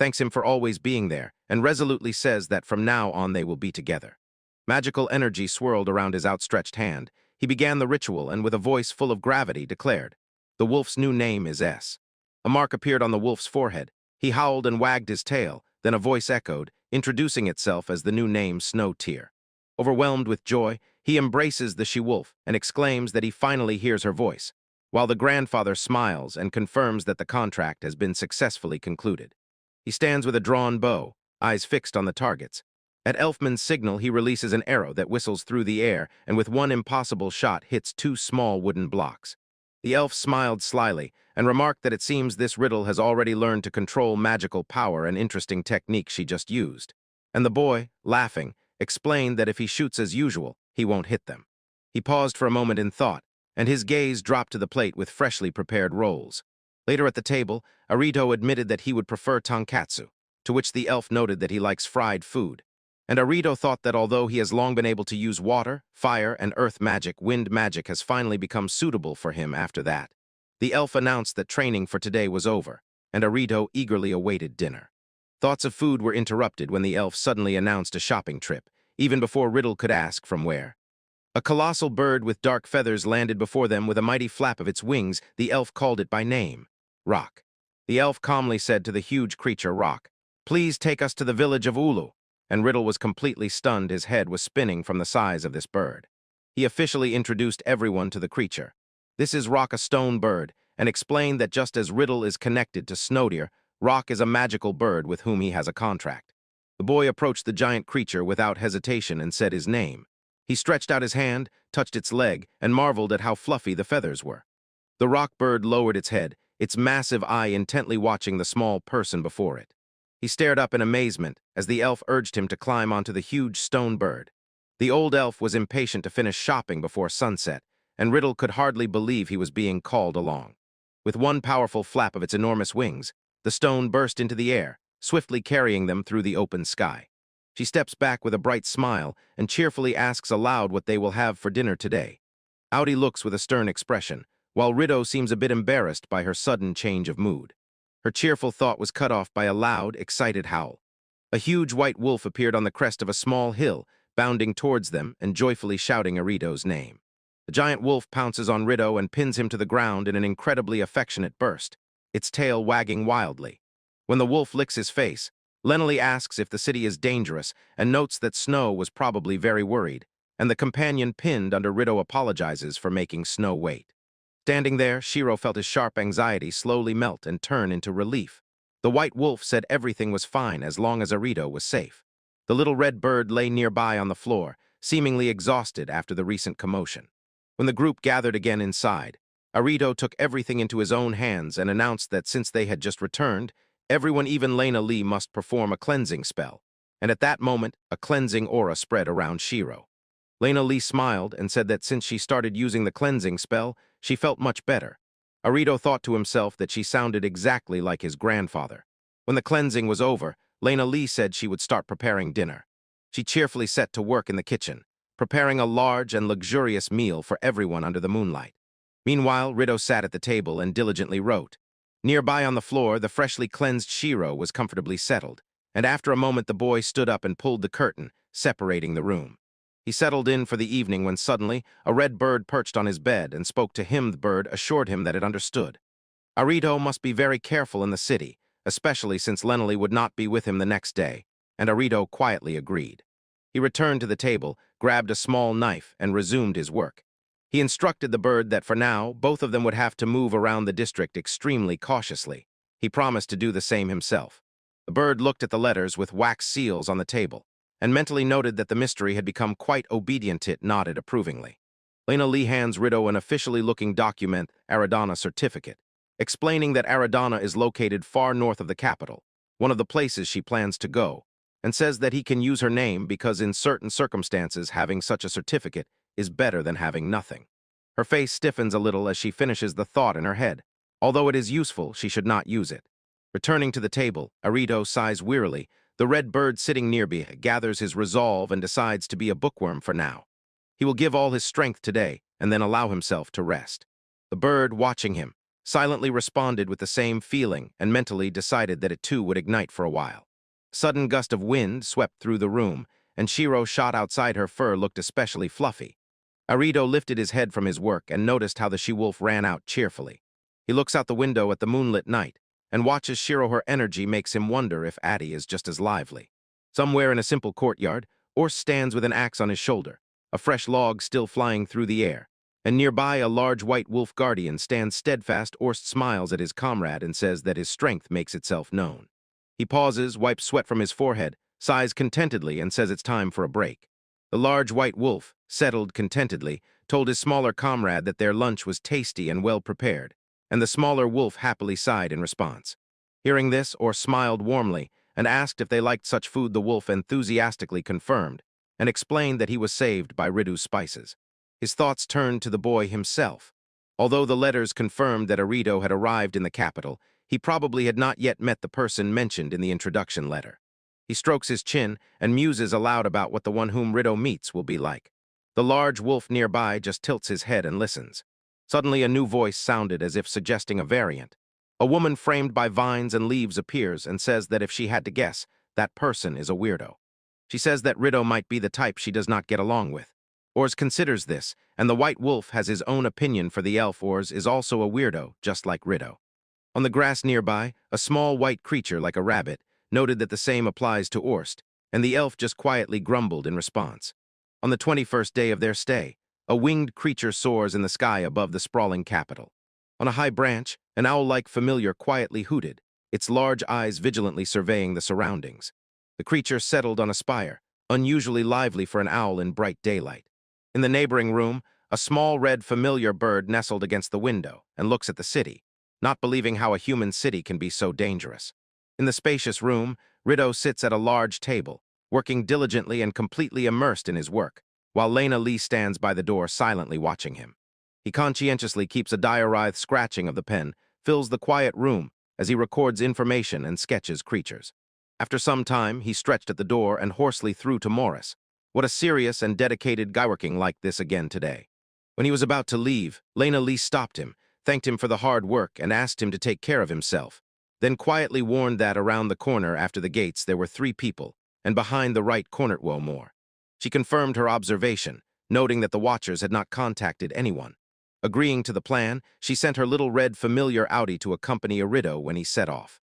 thanks him for always being there, and resolutely says that from now on they will be together. Magical energy swirled around his outstretched hand. He began the ritual and with a voice full of gravity declared, "The wolf's new name is S." A mark appeared on the wolf's forehead. He howled and wagged his tail. Then a voice echoed, introducing itself as the new name Snow Tear. Overwhelmed with joy, he embraces the she-wolf and exclaims that he finally hears her voice, while the grandfather smiles and confirms that the contract has been successfully concluded. He stands with a drawn bow, eyes fixed on the targets. At Elfman's signal, he releases an arrow that whistles through the air and with one impossible shot hits two small wooden blocks. The elf smiled slyly and remarked that it seems this riddle has already learned to control magical power, an interesting technique she just used. And the boy, laughing, explained that if he shoots as usual, he won't hit them. He paused for a moment in thought, and his gaze dropped to the plate with freshly prepared rolls. Later at the table, Arito admitted that he would prefer tonkatsu, to which the elf noted that he likes fried food. And Arito thought that although he has long been able to use water, fire, and earth magic, wind magic has finally become suitable for him after that. The elf announced that training for today was over, and Arito eagerly awaited dinner. Thoughts of food were interrupted when the elf suddenly announced a shopping trip, even before Riddle could ask from where. A colossal bird with dark feathers landed before them with a mighty flap of its wings. The elf called it by name, Rock. The elf calmly said to the huge creature, "Rock, please take us to the village of Ulu." And Riddle was completely stunned. His head was spinning from the size of this bird. He officially introduced everyone to the creature. This is Rock, a stone bird, and explained that just as Riddle is connected to Snowdeer, Rock is a magical bird with whom he has a contract. The boy approached the giant creature without hesitation and said his name. He stretched out his hand, touched its leg, and marveled at how fluffy the feathers were. The rock bird lowered its head, its massive eye intently watching the small person before it. He stared up in amazement as the elf urged him to climb onto the huge stone bird. The old elf was impatient to finish shopping before sunset, and Riddle could hardly believe he was being called along. With one powerful flap of its enormous wings, the stone burst into the air, swiftly carrying them through the open sky. She steps back with a bright smile and cheerfully asks aloud what they will have for dinner today. Audi looks with a stern expression, while Riddle seems a bit embarrassed by her sudden change of mood. Her cheerful thought was cut off by a loud, excited howl. A huge white wolf appeared on the crest of a small hill, bounding towards them and joyfully shouting Arito's name. The giant wolf pounces on Riddle and pins him to the ground in an incredibly affectionate burst, its tail wagging wildly. When the wolf licks his face, Lennelly asks if the city is dangerous and notes that Snow was probably very worried, and the companion pinned under Riddle apologizes for making Snow wait. Standing there, Shiro felt his sharp anxiety slowly melt and turn into relief. The white wolf said everything was fine as long as Arito was safe. The little red bird lay nearby on the floor, seemingly exhausted after the recent commotion. When the group gathered again inside, Arito took everything into his own hands and announced that since they had just returned, everyone, even Lena Lee, must perform a cleansing spell. And at that moment, a cleansing aura spread around Shiro. Lena Lee smiled and said that since she started using the cleansing spell, she felt much better. Arito thought to himself that she sounded exactly like his grandfather. When the cleansing was over, Lena Lee said she would start preparing dinner. She cheerfully set to work in the kitchen, preparing a large and luxurious meal for everyone under the moonlight. Meanwhile, Riddle sat at the table and diligently wrote. Nearby on the floor, the freshly cleansed Shiro was comfortably settled, and after a moment the boy stood up and pulled the curtain, separating the room. He settled in for the evening when suddenly a red bird perched on his bed and spoke to him. The bird assured him that it understood. Arito must be very careful in the city, especially since Lennelly would not be with him the next day, and Arito quietly agreed. He returned to the table, grabbed a small knife, and resumed his work. He instructed the bird that for now, both of them would have to move around the district extremely cautiously. He promised to do the same himself. The bird looked at the letters with wax seals on the table, and mentally noted that the mystery had become quite obedient. It nodded approvingly. Lena Lee hands Riddle an officially looking document, Aradana certificate, explaining that Aradana is located far north of the capital, one of the places she plans to go, and says that he can use her name because in certain circumstances having such a certificate is better than having nothing. Her face stiffens a little as she finishes the thought in her head. Although it is useful, she should not use it. Returning to the table, Arito sighs wearily. The red bird sitting nearby gathers his resolve and decides to be a bookworm for now. He will give all his strength today and then allow himself to rest. The bird, watching him, silently responded with the same feeling and mentally decided that it too would ignite for a while. A sudden gust of wind swept through the room, and Shiro shot outside her fur looked especially fluffy. Arito lifted his head from his work and noticed how the she-wolf ran out cheerfully. He looks out the window at the moonlit night and watches Shiro. Her energy makes him wonder if Addie is just as lively. Somewhere in a simple courtyard, Ors stands with an axe on his shoulder, a fresh log still flying through the air, and nearby a large white wolf guardian stands steadfast. Ors smiles at his comrade and says that his strength makes itself known. He pauses, wipes sweat from his forehead, sighs contentedly, and says it's time for a break. The large white wolf, settled contentedly, told his smaller comrade that their lunch was tasty and well prepared, and the smaller wolf happily sighed in response. Hearing this, Ors smiled warmly and asked if they liked such food. The wolf enthusiastically confirmed and explained that he was saved by Ridu's spices. His thoughts turned to the boy himself. Although the letters confirmed that Arito had arrived in the capital, he probably had not yet met the person mentioned in the introduction letter. He strokes his chin and muses aloud about what the one whom Rito meets will be like. The large wolf nearby just tilts his head and listens. Suddenly a new voice sounded as if suggesting a variant. A woman framed by vines and leaves appears and says that if she had to guess, that person is a weirdo. She says that Rito might be the type she does not get along with. Ors considers this, and the white wolf has his own opinion for the elf. Ors is also a weirdo, just like Rito. On the grass nearby, a small white creature like a rabbit noted that the same applies to Orst, and the elf just quietly grumbled in response. On the 21st day of their stay, a winged creature soars in the sky above the sprawling capital. On a high branch, an owl-like familiar quietly hooted, its large eyes vigilantly surveying the surroundings. The creature settled on a spire, unusually lively for an owl in bright daylight. In the neighboring room, a small red familiar bird nestled against the window and looks at the city, not believing how a human city can be so dangerous. In the spacious room, Rito sits at a large table, working diligently and completely immersed in his work, while Lena Lee stands by the door silently watching him. He conscientiously keeps a diary. Scratching of the pen fills the quiet room as he records information and sketches creatures. After some time, he stretched at the door and hoarsely threw to Morris, "What a serious and dedicated guy, working like this again today." When he was about to leave, Lena Lee stopped him, thanked him for the hard work, and asked him to take care of himself, then quietly warned that around the corner after the gates there were 3 people, and behind the right corner more. She confirmed her observation, noting that the watchers had not contacted anyone. Agreeing to the plan, she sent her little red familiar Audi to accompany Arito when he set off.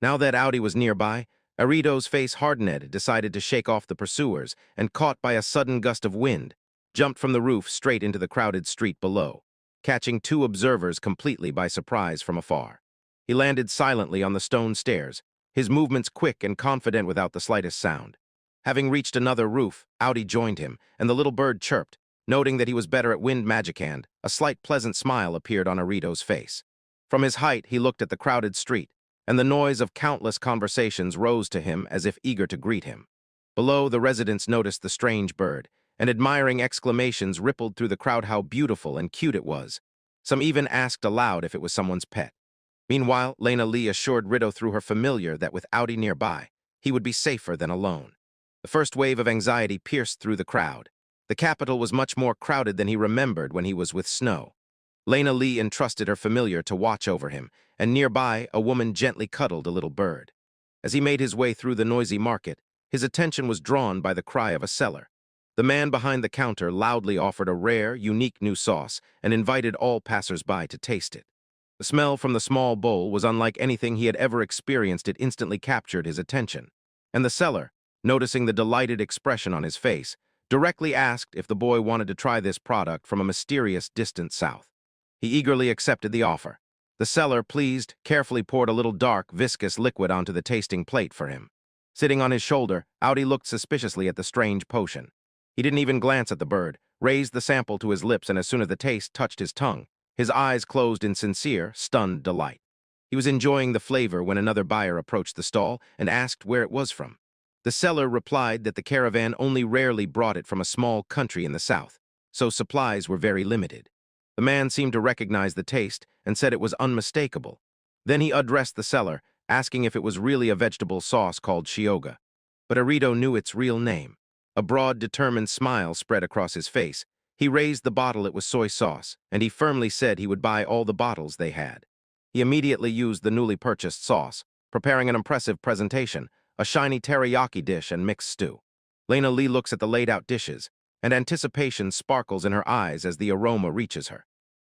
Now that Audi was nearby, Arito's face hardened, decided to shake off the pursuers, and caught by a sudden gust of wind, jumped from the roof straight into the crowded street below, catching 2 observers completely by surprise from afar. He landed silently on the stone stairs, his movements quick and confident without the slightest sound. Having reached another roof, Audi joined him, and the little bird chirped. Noting that he was better at wind magic hand, a slight pleasant smile appeared on Arito's face. From his height, he looked at the crowded street, and the noise of countless conversations rose to him as if eager to greet him. Below, the residents noticed the strange bird, and admiring exclamations rippled through the crowd how beautiful and cute it was. Some even asked aloud if it was someone's pet. Meanwhile, Lena Lee assured Rito through her familiar that with Audi nearby, he would be safer than alone. The first wave of anxiety pierced through the crowd. The capital was much more crowded than he remembered when he was with Snow. Lena Lee entrusted her familiar to watch over him, and nearby, a woman gently cuddled a little bird. As he made his way through the noisy market, his attention was drawn by the cry of a seller. The man behind the counter loudly offered a rare, unique new sauce and invited all passers-by to taste it. The smell from the small bowl was unlike anything he had ever experienced. It instantly captured his attention. And the seller, noticing the delighted expression on his face, directly asked if the boy wanted to try this product from a mysterious distant south. He eagerly accepted the offer. The seller, pleased, carefully poured a little dark, viscous liquid onto the tasting plate for him. Sitting on his shoulder, Audi looked suspiciously at the strange potion. He didn't even glance at the bird, raised the sample to his lips, and as soon as the taste touched his tongue, his eyes closed in sincere, stunned delight. He was enjoying the flavor when another buyer approached the stall and asked where it was from. The seller replied that the caravan only rarely brought it from a small country in the south, so supplies were very limited. The man seemed to recognize the taste and said it was unmistakable. Then he addressed the seller, asking if it was really a vegetable sauce called shioga. But Arito knew its real name. A broad, determined smile spread across his face. He raised the bottle. It was soy sauce, and he firmly said he would buy all the bottles they had. He immediately used the newly purchased sauce, preparing an impressive presentation, a shiny teriyaki dish and mixed stew. Lena Lee looks at the laid-out dishes, and anticipation sparkles in her eyes as the aroma reaches her.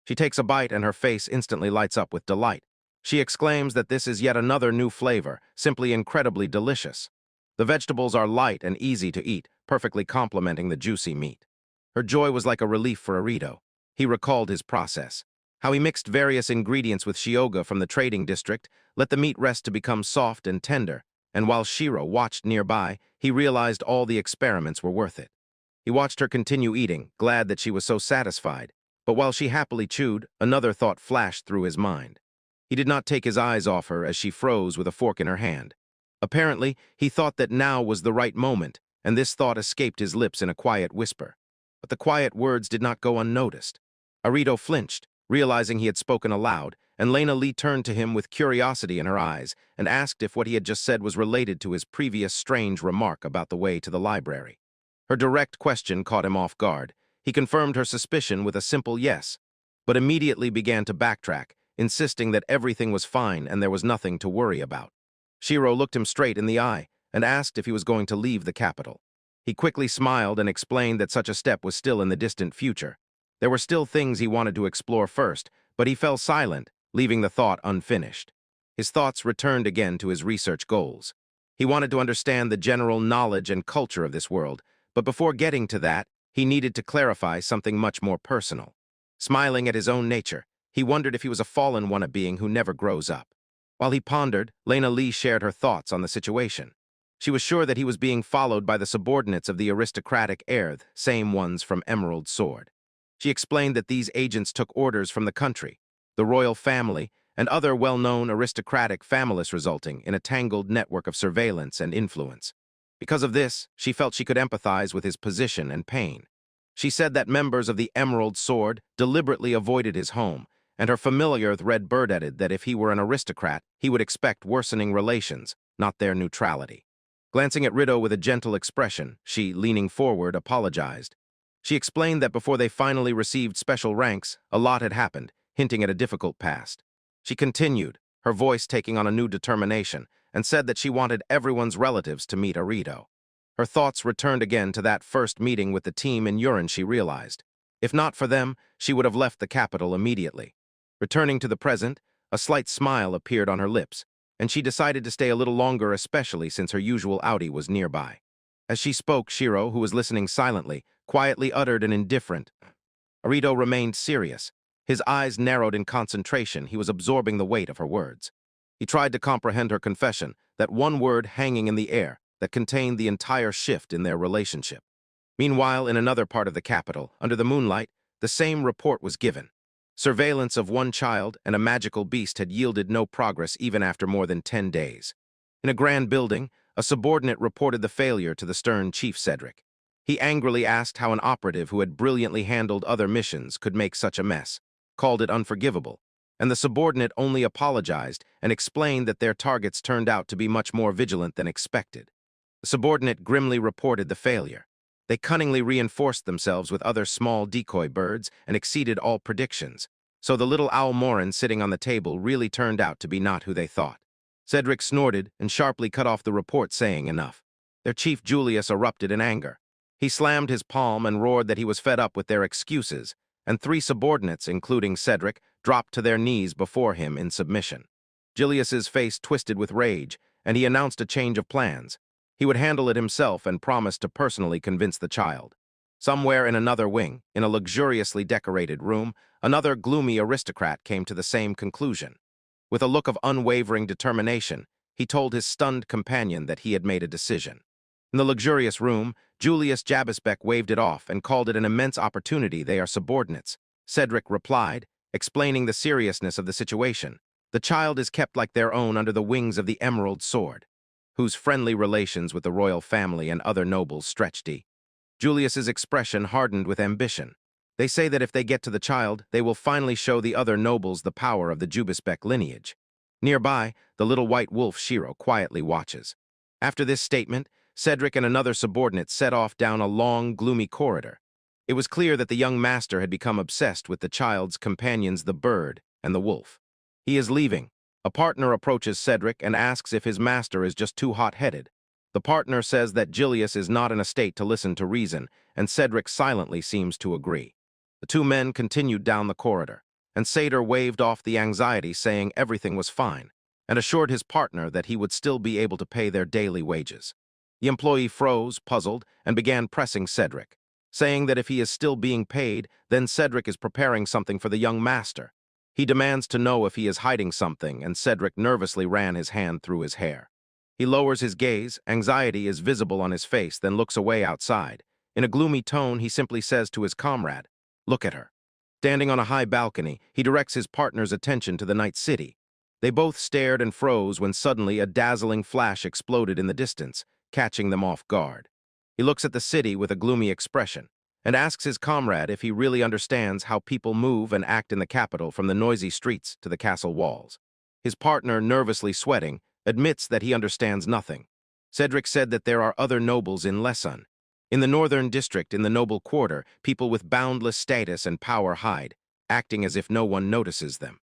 She takes a bite and her face instantly lights up with delight. She exclaims that this is yet another new flavor, simply incredibly delicious. The vegetables are light and easy to eat, perfectly complementing the juicy meat. Her joy was like a relief for Arito. He recalled his process. How he mixed various ingredients with Shioga from the trading district, let the meat rest to become soft and tender, and while Shiro watched nearby, he realized all the experiments were worth it. He watched her continue eating, glad that she was so satisfied, but while she happily chewed, another thought flashed through his mind. He did not take his eyes off her as she froze with a fork in her hand. Apparently, he thought that now was the right moment, and this thought escaped his lips in a quiet whisper. But the quiet words did not go unnoticed. Arito flinched, realizing he had spoken aloud, and Lena Lee turned to him with curiosity in her eyes and asked if what he had just said was related to his previous strange remark about the way to the library. Her direct question caught him off guard. He confirmed her suspicion with a simple yes, but immediately began to backtrack, insisting that everything was fine and there was nothing to worry about. Shiro looked him straight in the eye and asked if he was going to leave the capital. He quickly smiled and explained that such a step was still in the distant future. There were still things he wanted to explore first, but he fell silent, leaving the thought unfinished. His thoughts returned again to his research goals. He wanted to understand the general knowledge and culture of this world, but before getting to that, he needed to clarify something much more personal. Smiling at his own nature, he wondered if he was a fallen wannabe who never grows up. While he pondered, Lena Lee shared her thoughts on the situation. She was sure that he was being followed by the subordinates of the aristocratic heir, same ones from Emerald Sword. She explained that these agents took orders from the country, the royal family, and other well-known aristocratic families, resulting in a tangled network of surveillance and influence. Because of this, she felt she could empathize with his position and pain. She said that members of the Emerald Sword deliberately avoided his home, and her familiar Red Bird added that if he were an aristocrat, he would expect worsening relations, not their neutrality. Glancing at Rido with a gentle expression, she, leaning forward, apologized. She explained that before they finally received special ranks, a lot had happened, hinting at a difficult past. She continued, her voice taking on a new determination, and said that she wanted everyone's relatives to meet Arito. Her thoughts returned again to that first meeting with the team in Urin, she realized. If not for them, she would have left the capital immediately. Returning to the present, a slight smile appeared on her lips, and she decided to stay a little longer, especially since her usual outie was nearby. As she spoke, Shiro, who was listening silently, quietly uttered an indifferent. Arito remained serious. His eyes narrowed in concentration. He was absorbing the weight of her words. He tried to comprehend her confession, that one word hanging in the air that contained the entire shift in their relationship. Meanwhile, in another part of the capital, under the moonlight, the same report was given. Surveillance of one child and a magical beast had yielded no progress even after more than 10 days. In a grand building, a subordinate reported the failure to the stern Chief Cedric. He angrily asked how an operative who had brilliantly handled other missions could make such a mess, called it unforgivable, and the subordinate only apologized and explained that their targets turned out to be much more vigilant than expected. The subordinate grimly reported the failure. They cunningly reinforced themselves with other small decoy birds and exceeded all predictions, so the little owl Morin sitting on the table really turned out to be not who they thought. Cedric snorted and sharply cut off the report, saying enough. Their chief Julius erupted in anger. He slammed his palm and roared that he was fed up with their excuses, and 3 subordinates, including Cedric, dropped to their knees before him in submission. Julius's face twisted with rage, and he announced a change of plans. He would handle it himself and promised to personally convince the child. Somewhere in another wing, in a luxuriously decorated room, another gloomy aristocrat came to the same conclusion. With a look of unwavering determination, he told his stunned companion that he had made a decision. In the luxurious room, Julius Jabisbeck waved it off and called it an immense opportunity. They are subordinates. Cedric replied, explaining the seriousness of the situation. The child is kept like their own under the wings of the Emerald Sword, whose friendly relations with the royal family and other nobles stretched. Julius's expression hardened with ambition. They say that if they get to the child, they will finally show the other nobles the power of the Jubisbeck lineage. Nearby, the little white wolf Shiro quietly watches. After this statement, Cedric and another subordinate set off down a long, gloomy corridor. It was clear that the young master had become obsessed with the child's companions, the bird and the wolf. He is leaving. A partner approaches Cedric and asks if his master is just too hot-headed. The partner says that Julius is not in a state to listen to reason, and Cedric silently seems to agree. The two men continued down the corridor, and Seder waved off the anxiety, saying everything was fine, and assured his partner that he would still be able to pay their daily wages. The employee froze, puzzled, and began pressing Cedric, saying that if he is still being paid, then Cedric is preparing something for the young master. He demands to know if he is hiding something, and Cedric nervously ran his hand through his hair. He lowers his gaze, anxiety is visible on his face, then looks away outside. In a gloomy tone, he simply says to his comrade, "Look at her." Standing on a high balcony, he directs his partner's attention to the night city. They both stared and froze when suddenly a dazzling flash exploded in the distance, catching them off guard. He looks at the city with a gloomy expression and asks his comrade if he really understands how people move and act in the capital, from the noisy streets to the castle walls. His partner, nervously sweating, admits that he understands nothing. Cedric said that there are other nobles in Lesun. In the northern district, in the noble quarter, people with boundless status and power hide, acting as if no one notices them.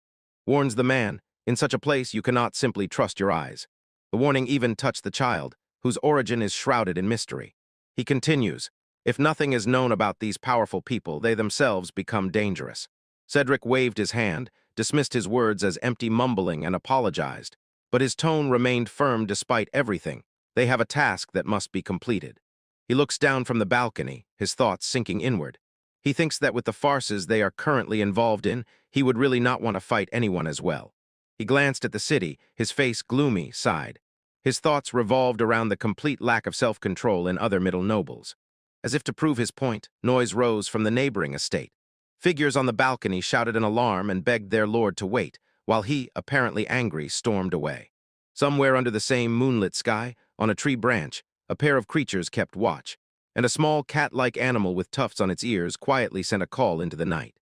Warns the man, in such a place you cannot simply trust your eyes. The warning even touched the child, whose origin is shrouded in mystery. He continues, if nothing is known about these powerful people, they themselves become dangerous. Cedric waved his hand, dismissed his words as empty mumbling, and apologized. But his tone remained firm despite everything. They have a task that must be completed. He looks down from the balcony, his thoughts sinking inward. He thinks that with the farces they are currently involved in, he would really not want to fight anyone as well. He glanced at the city, his face gloomy, sighed. His thoughts revolved around the complete lack of self-control in other middle nobles. As if to prove his point, noise rose from the neighboring estate. Figures on the balcony shouted an alarm and begged their lord to wait, while he, apparently angry, stormed away. Somewhere under the same moonlit sky, on a tree branch, a pair of creatures kept watch, and a small cat-like animal with tufts on its ears quietly sent a call into the night.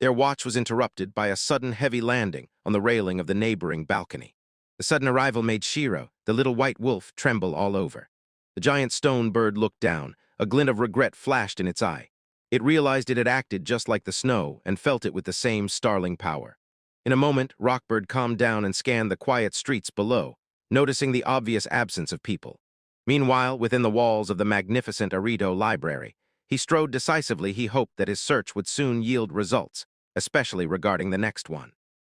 Their watch was interrupted by a sudden heavy landing on the railing of the neighboring balcony. The sudden arrival made Shiro, the little white wolf, tremble all over. The giant stone bird looked down. A glint of regret flashed in its eye. It realized it had acted just like the snow and felt it with the same startling power. In a moment, Rockbird calmed down and scanned the quiet streets below, noticing the obvious absence of people. Meanwhile, within the walls of the magnificent Arito library, he strode decisively. He hoped that his search would soon yield results, especially regarding the next one.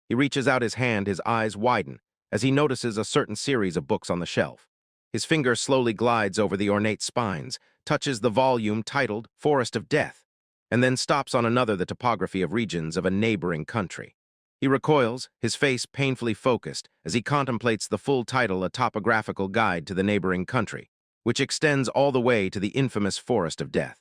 He reaches out his hand, his eyes widen, as he notices a certain series of books on the shelf. His finger slowly glides over the ornate spines, touches the volume titled Forest of Death, and then stops on another, the topography of regions of a neighboring country. He recoils, his face painfully focused, as he contemplates the full title, A Topographical Guide to the Neighboring Country, which extends all the way to the infamous Forest of Death.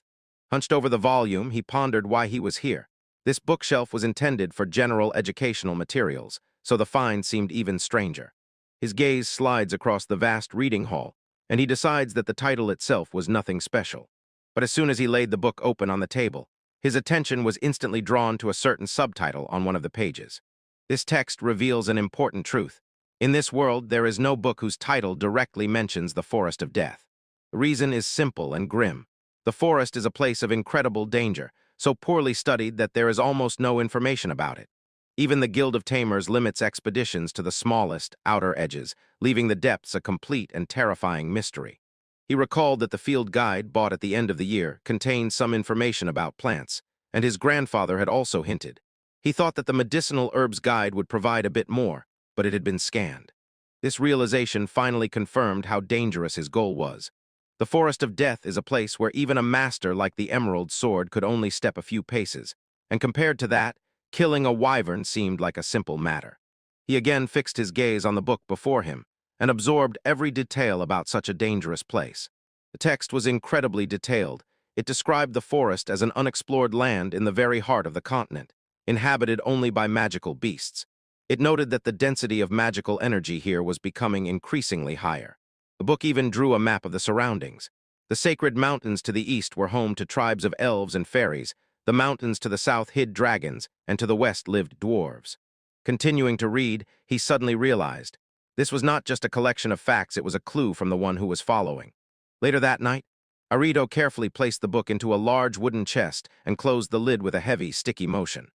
Hunched over the volume, he pondered why he was here. This bookshelf was intended for general educational materials, so the find seemed even stranger. His gaze slides across the vast reading hall, and he decides that the title itself was nothing special. But as soon as he laid the book open on the table, his attention was instantly drawn to a certain subtitle on one of the pages. This text reveals an important truth. In this world, there is no book whose title directly mentions the Forest of Death. The reason is simple and grim. The forest is a place of incredible danger, so poorly studied that there is almost no information about it. Even the Guild of Tamers limits expeditions to the smallest, outer edges, leaving the depths a complete and terrifying mystery. He recalled that the field guide, bought at the end of the year, contained some information about plants, and his grandfather had also hinted. He thought that the medicinal herbs guide would provide a bit more, but it had been scanned. This realization finally confirmed how dangerous his goal was. The Forest of Death is a place where even a master like the Emerald Sword could only step a few paces, and compared to that, killing a wyvern seemed like a simple matter. He again fixed his gaze on the book before him and absorbed every detail about such a dangerous place. The text was incredibly detailed. It described the forest as an unexplored land in the very heart of the continent, inhabited only by magical beasts. It noted that the density of magical energy here was becoming increasingly higher. The book even drew a map of the surroundings. The sacred mountains to the east were home to tribes of elves and fairies. The mountains to the south hid dragons, and to the west lived dwarves. Continuing to read, he suddenly realized this was not just a collection of facts, it was a clue from the one who was following. Later that night, Arito carefully placed the book into a large wooden chest and closed the lid with a heavy, sticky motion.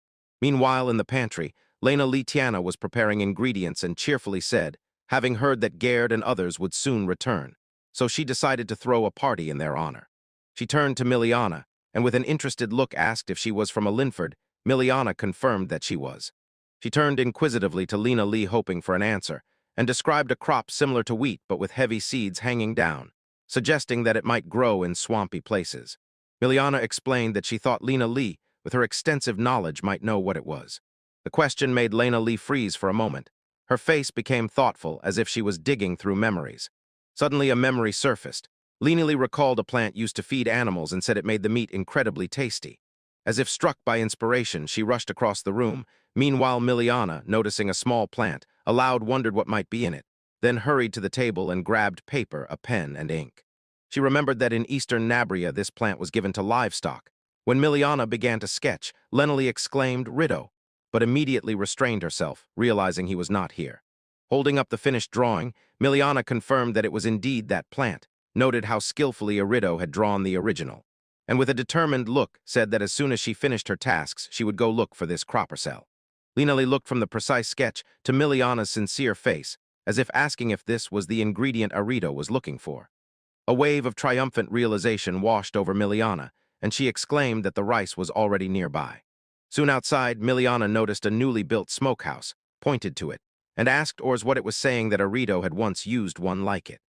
Meanwhile, in the pantry, Lena Tiana was preparing ingredients and cheerfully said, having heard that Gerd and others would soon return, so she decided to throw a party in their honor. She turned to Miliana, and with an interested look asked if she was from a Linford. Miliana confirmed that she was. She turned inquisitively to Lena Lee hoping for an answer, and described a crop similar to wheat but with heavy seeds hanging down, suggesting that it might grow in swampy places. Miliana explained that she thought Lena Lee, with her extensive knowledge, might know what it was. The question made Lena Lee freeze for a moment. Her face became thoughtful, as if she was digging through memories. Suddenly a memory surfaced. Lena Lee recalled a plant used to feed animals and said it made the meat incredibly tasty. As if struck by inspiration, she rushed across the room. Meanwhile, Miliana, noticing a small plant, aloud wondered what might be in it, then hurried to the table and grabbed paper, a pen, and ink. She remembered that in eastern Nabria this plant was given to livestock. When Miliana began to sketch, Lena Lee exclaimed, "Rido," but immediately restrained herself, realizing he was not here. Holding up the finished drawing, Miliana confirmed that it was indeed that plant, noted how skillfully Arido had drawn the original, and with a determined look said that as soon as she finished her tasks, she would go look for this cropper cell. Lena Lee looked from the precise sketch to Miliana's sincere face, as if asking if this was the ingredient Arido was looking for. A wave of triumphant realization washed over Miliana, and she exclaimed that the rice was already nearby. Soon outside, Miliana noticed a newly built smokehouse, pointed to it, and asked Ors what it was, saying that Arido had once used one like it.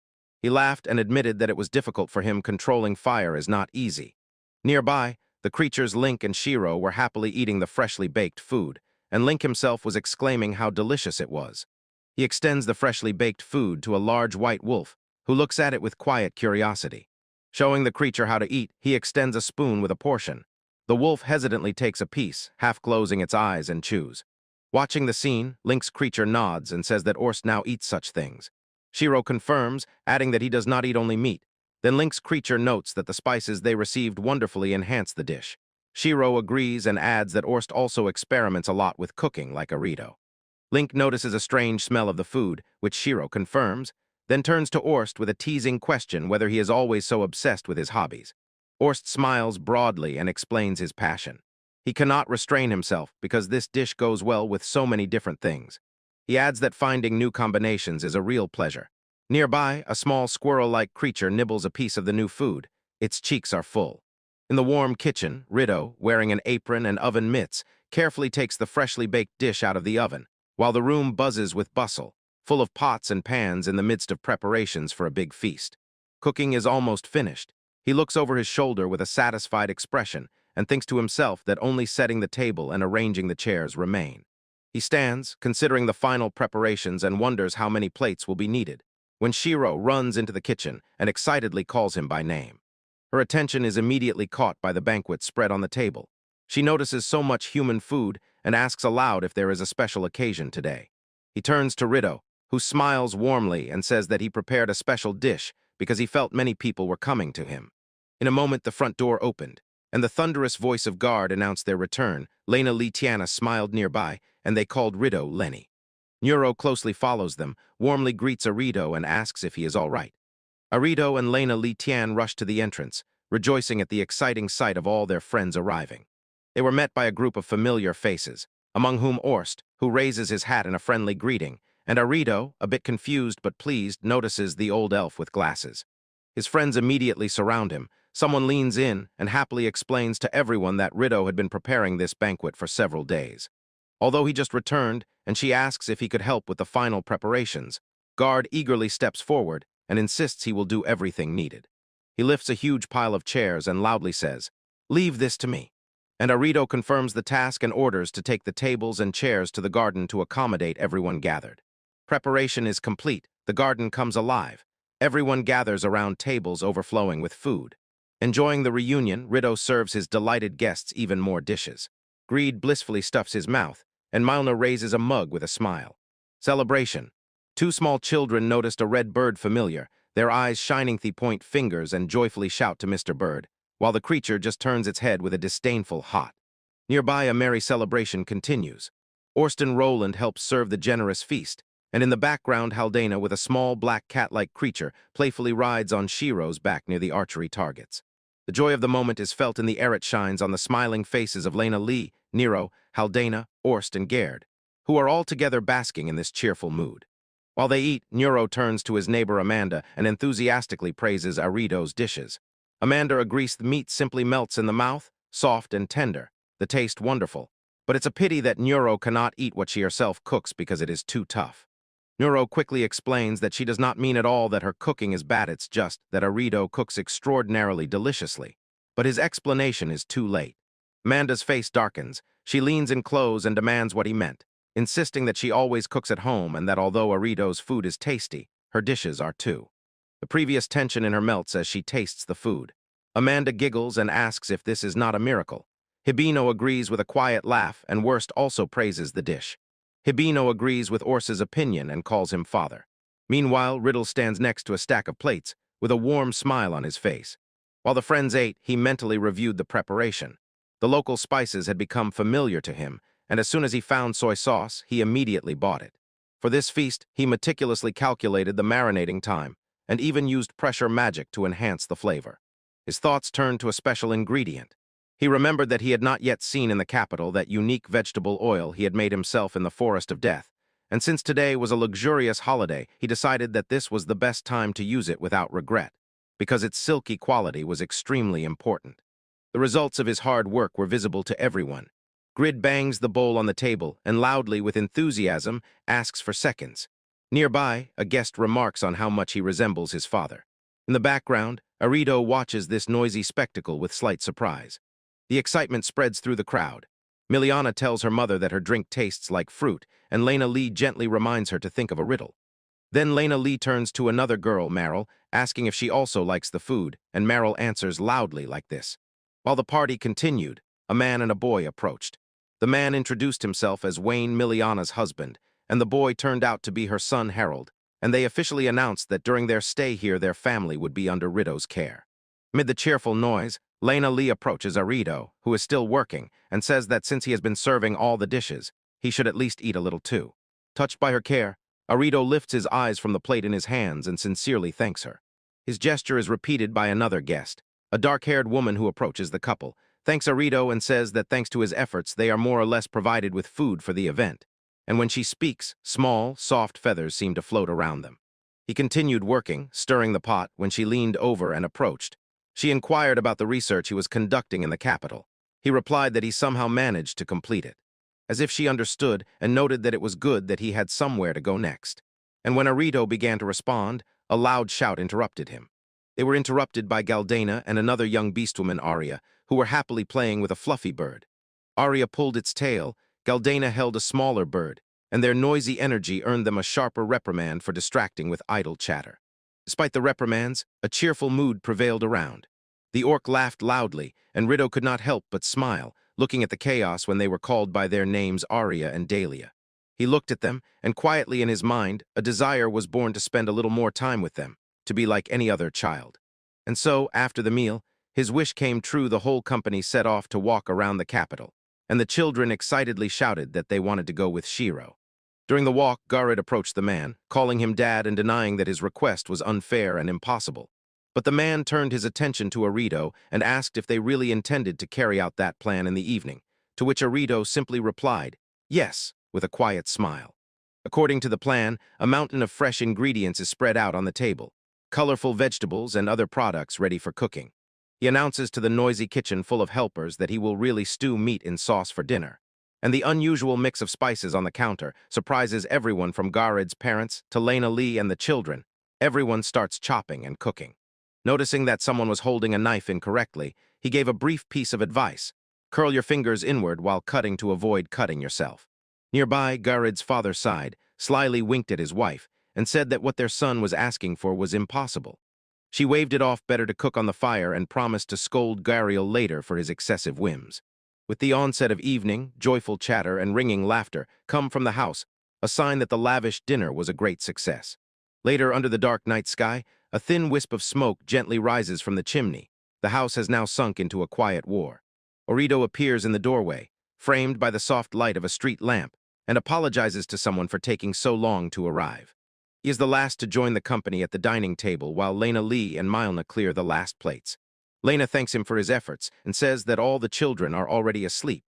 He laughed and admitted that it was difficult for him. Controlling fire is not easy. Nearby, the creatures Link and Shiro were happily eating the freshly baked food, and Link himself was exclaiming how delicious it was. He extends the freshly baked food to a large white wolf, who looks at it with quiet curiosity. Showing the creature how to eat, he extends a spoon with a portion. The wolf hesitantly takes a piece, half closing its eyes, and chews. Watching the scene, Link's creature nods and says that Orst now eats such things. Shiro confirms, adding that he does not eat only meat. Then Link's creature notes that the spices they received wonderfully enhance the dish. Shiro agrees and adds that Orst also experiments a lot with cooking like Arido. Link notices a strange smell of the food, which Shiro confirms, then turns to Orst with a teasing question whether he is always so obsessed with his hobbies. Orst smiles broadly and explains his passion. He cannot restrain himself because this dish goes well with so many different things. He adds that finding new combinations is a real pleasure. Nearby, a small squirrel-like creature nibbles a piece of the new food. Its cheeks are full. In the warm kitchen, Rido, wearing an apron and oven mitts, carefully takes the freshly baked dish out of the oven, while the room buzzes with bustle, full of pots and pans in the midst of preparations for a big feast. Cooking is almost finished. He looks over his shoulder with a satisfied expression and thinks to himself that only setting the table and arranging the chairs remain. He stands, considering the final preparations, and wonders how many plates will be needed, when Shiro runs into the kitchen and excitedly calls him by name. Her attention is immediately caught by the banquet spread on the table. She notices so much human food and asks aloud if there is a special occasion today. He turns to Rido, who smiles warmly and says that he prepared a special dish because he felt many people were coming to him. In a moment, the front door opened, and the thunderous voice of guard announced their return. Lena Tiana smiled nearby, and they called Rido Lenny. Nero closely follows them, warmly greets Arido and asks if he is all right. Arido and Lena Tian rush to the entrance, rejoicing at the exciting sight of all their friends arriving. They were met by a group of familiar faces, among whom Orst, who raises his hat in a friendly greeting, and Arido, a bit confused but pleased, notices the old elf with glasses. His friends immediately surround him. Someone leans in and happily explains to everyone that Rido had been preparing this banquet for several days. Although he just returned, and she asks if he could help with the final preparations, Guard eagerly steps forward and insists he will do everything needed. He lifts a huge pile of chairs and loudly says, "Leave this to me." And Arido confirms the task and orders to take the tables and chairs to the garden to accommodate everyone gathered. Preparation is complete. The garden comes alive. Everyone gathers around tables overflowing with food. Enjoying the reunion, Rido serves his delighted guests even more dishes. Greed blissfully stuffs his mouth, and Milna raises a mug with a smile. Celebration. Two small children noticed a red bird familiar, their eyes shining. They point fingers and joyfully shout to Mr. Bird, while the creature just turns its head with a disdainful hot. Nearby, a merry celebration continues. Orsten Roland helps serve the generous feast, and in the background, Haldana, with a small black cat-like creature, playfully rides on Shiro's back near the archery targets. The joy of the moment is felt in the air it shines on the smiling faces of Lena Lee, Nero, Haldana, Orst, and Gerd. who are all together basking in this cheerful mood. While they eat, Nero turns to his neighbor Amanda and enthusiastically praises Arito's dishes. Amanda agrees the meat simply melts in the mouth, soft and tender, the taste wonderful. But it's a pity that Nero cannot eat what she herself cooks because it is too tough. Nero quickly explains that she does not mean at all that her cooking is bad, it's just that Arito cooks extraordinarily deliciously. But his explanation is too late. Amanda's face darkens. She leans in close and demands what he meant, insisting that she always cooks at home and that although Arito's food is tasty, her dishes are too. The previous tension in her melts as she tastes the food. Amanda giggles and asks if this is not a miracle. Hibino agrees with a quiet laugh, and Worst also praises the dish. Hibino agrees with Orsa's opinion and calls him father. Meanwhile, Riddle stands next to a stack of plates with a warm smile on his face. While the friends ate, he mentally reviewed the preparation. The local spices had become familiar to him, and as soon as he found soy sauce, he immediately bought it. For this feast, he meticulously calculated the marinating time and even used pressure magic to enhance the flavor. His thoughts turned to a special ingredient. He remembered that he had not yet seen in the capital that unique vegetable oil he had made himself in the Forest of Death, and since today was a luxurious holiday, he decided that this was the best time to use it without regret, because its silky quality was extremely important. The results of his hard work were visible to everyone. Grid bangs the bowl on the table and loudly, with enthusiasm, asks for seconds. Nearby, a guest remarks on how much he resembles his father. In the background, Arito watches this noisy spectacle with slight surprise. The excitement spreads through the crowd. Miliana tells her mother that her drink tastes like fruit, and Lena Lee gently reminds her to think of a riddle. Then Lena Lee turns to another girl, Meryl, asking if she also likes the food, and Meryl answers loudly like this. While the party continued, a man and a boy approached. The man introduced himself as Wayne, Miliana's husband, and the boy turned out to be her son Harold, and they officially announced that during their stay here their family would be under Rito's care. Amid the cheerful noise, Lena Lee approaches Arito, who is still working, and says that since he has been serving all the dishes, he should at least eat a little too. Touched by her care, Arito lifts his eyes from the plate in his hands and sincerely thanks her. His gesture is repeated by another guest, a dark-haired woman who approaches the couple, thanks Arito and says that thanks to his efforts they are more or less provided with food for the event. And when she speaks, small, soft feathers seem to float around them. He continued working, stirring the pot, when she leaned over and approached. She inquired about the research he was conducting in the capital. He replied that he somehow managed to complete it, as if she understood and noted that it was good that he had somewhere to go next. And when Arito began to respond, a loud shout interrupted him. They were interrupted by Galdena and another young beastwoman, Arya, who were happily playing with a fluffy bird. Arya pulled its tail, Galdena held a smaller bird, and their noisy energy earned them a sharper reprimand for distracting with idle chatter. Despite the reprimands, a cheerful mood prevailed around. The orc laughed loudly, and Rito could not help but smile, looking at the chaos when they were called by their names Arya and Dahlia. He looked at them, and quietly in his mind, a desire was born to spend a little more time with them, to be like any other child. And so, after the meal, his wish came true. The whole company set off to walk around the capital, and the children excitedly shouted that they wanted to go with Shiro. During the walk, Garrett approached the man, calling him dad and denying that his request was unfair and impossible. But the man turned his attention to Arito and asked if they really intended to carry out that plan in the evening, to which Arito simply replied, yes, with a quiet smile. According to the plan, a mountain of fresh ingredients is spread out on the table, colorful vegetables and other products ready for cooking. He announces to the noisy kitchen full of helpers that he will really stew meat in sauce for dinner. And the unusual mix of spices on the counter surprises everyone from Gared's parents to Lena Lee and the children. Everyone starts chopping and cooking. Noticing that someone was holding a knife incorrectly, he gave a brief piece of advice. Curl your fingers inward while cutting to avoid cutting yourself. Nearby, Gared's father sighed, slyly winked at his wife, and said that what their son was asking for was impossible. She waved it off better to cook on the fire and promised to scold Gariel later for his excessive whims. With the onset of evening, joyful chatter and ringing laughter come from the house, a sign that the lavish dinner was a great success. Later, under the dark night sky, a thin wisp of smoke gently rises from the chimney. The house has now sunk into a quiet war. Orito appears in the doorway, framed by the soft light of a street lamp, and apologizes to someone for taking so long to arrive. He is the last to join the company at the dining table while Lena Lee and Milna clear the last plates. Lena thanks him for his efforts and says that all the children are already asleep,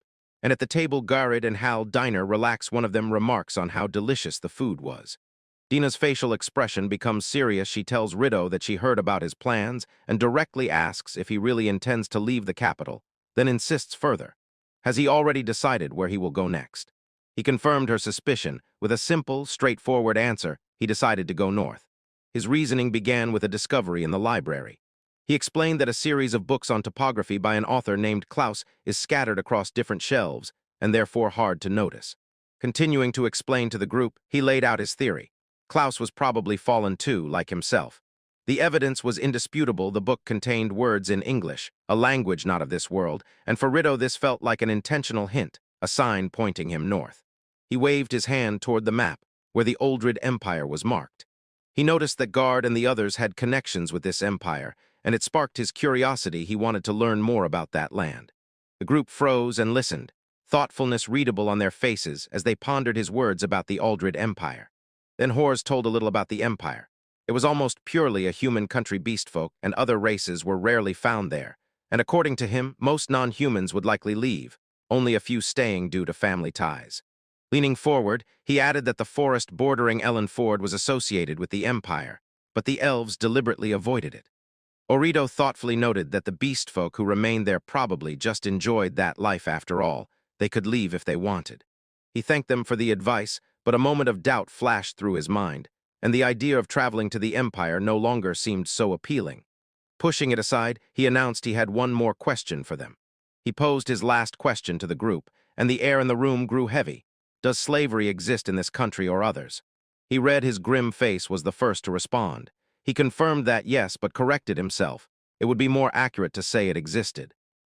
and at the table Garrett and Hal Diner relax. One of them remarks on how delicious the food was. Dina's facial expression becomes serious. She tells Rido that she heard about his plans and directly asks if he really intends to leave the capital, then insists further. Has he already decided where he will go next? He confirmed her suspicion. With a simple, straightforward answer, he decided to go north. His reasoning began with a discovery in the library. He explained that a series of books on topography by an author named Klaus is scattered across different shelves and therefore hard to notice. Continuing to explain to the group, he laid out his theory. Klaus was probably fallen too, like himself. The evidence was indisputable. The book contained words in English, a language not of this world, and for Rido this felt like an intentional hint, a sign pointing him north. He waved his hand toward the map, where the Oldred Empire was marked. He noticed that Guard and the others had connections with this empire, and it sparked his curiosity. He wanted to learn more about that land. The group froze and listened, thoughtfulness readable on their faces as they pondered his words about the Aldred Empire. Then Hors told a little about the empire. It was almost purely a human country. Beastfolk and other races were rarely found there, and according to him, most non-humans would likely leave, only a few staying due to family ties. Leaning forward, he added that the forest bordering Ellenford was associated with the empire, but the elves deliberately avoided it. Orido thoughtfully noted that the beastfolk who remained there probably just enjoyed that life after all. They could leave if they wanted. He thanked them for the advice, but a moment of doubt flashed through his mind, and the idea of traveling to the empire no longer seemed so appealing. Pushing it aside, he announced he had one more question for them. He posed his last question to the group, and the air in the room grew heavy. Does slavery exist in this country or others? He read his grim face was the first to respond. He confirmed that yes, but corrected himself. It would be more accurate to say it existed.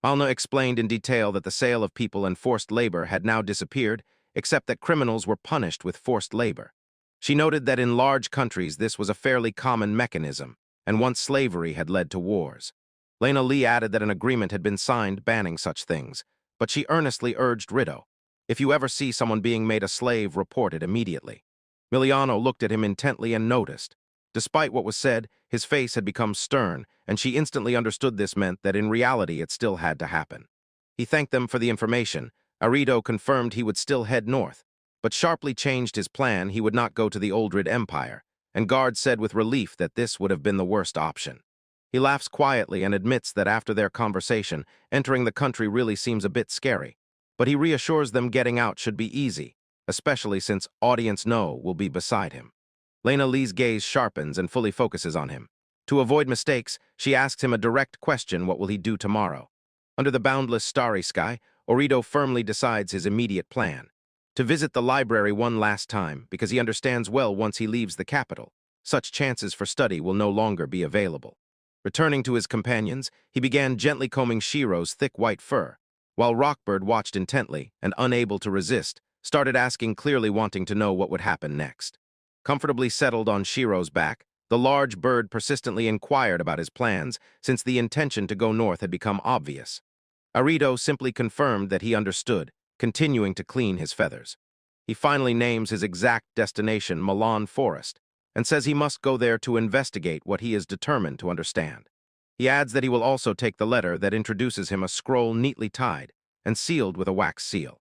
Alna explained in detail that the sale of people and forced labor had now disappeared, except that criminals were punished with forced labor. She noted that in large countries this was a fairly common mechanism, and once slavery had led to wars. Lena Lee added that an agreement had been signed banning such things, but she earnestly urged Rido, if you ever see someone being made a slave, report it immediately. Miliano looked at him intently and noticed. Despite what was said, his face had become stern, and she instantly understood this meant that in reality it still had to happen. He thanked them for the information. Arido confirmed he would still head north, but sharply changed his plan. He would not go to the Oldred Empire, and Guard said with relief that this would have been the worst option. He laughs quietly and admits that after their conversation, entering the country really seems a bit scary, but he reassures them getting out should be easy, especially since Audience No will be beside him. Lena Lee's gaze sharpens and fully focuses on him. To avoid mistakes, she asks him a direct question: what will he do tomorrow? Under the boundless starry sky, Orido firmly decides his immediate plan: to visit the library one last time, because he understands well once he leaves the capital, such chances for study will no longer be available. Returning to his companions, he began gently combing Shiro's thick white fur, while Rockbird watched intently and, unable to resist, started asking, clearly wanting to know what would happen next. Comfortably settled on Shiro's back, the large bird persistently inquired about his plans, since the intention to go north had become obvious. Arido simply confirmed that he understood, continuing to clean his feathers. He finally names his exact destination, Milan Forest, and says he must go there to investigate what he is determined to understand. He adds that he will also take the letter that introduces him, a scroll neatly tied and sealed with a wax seal.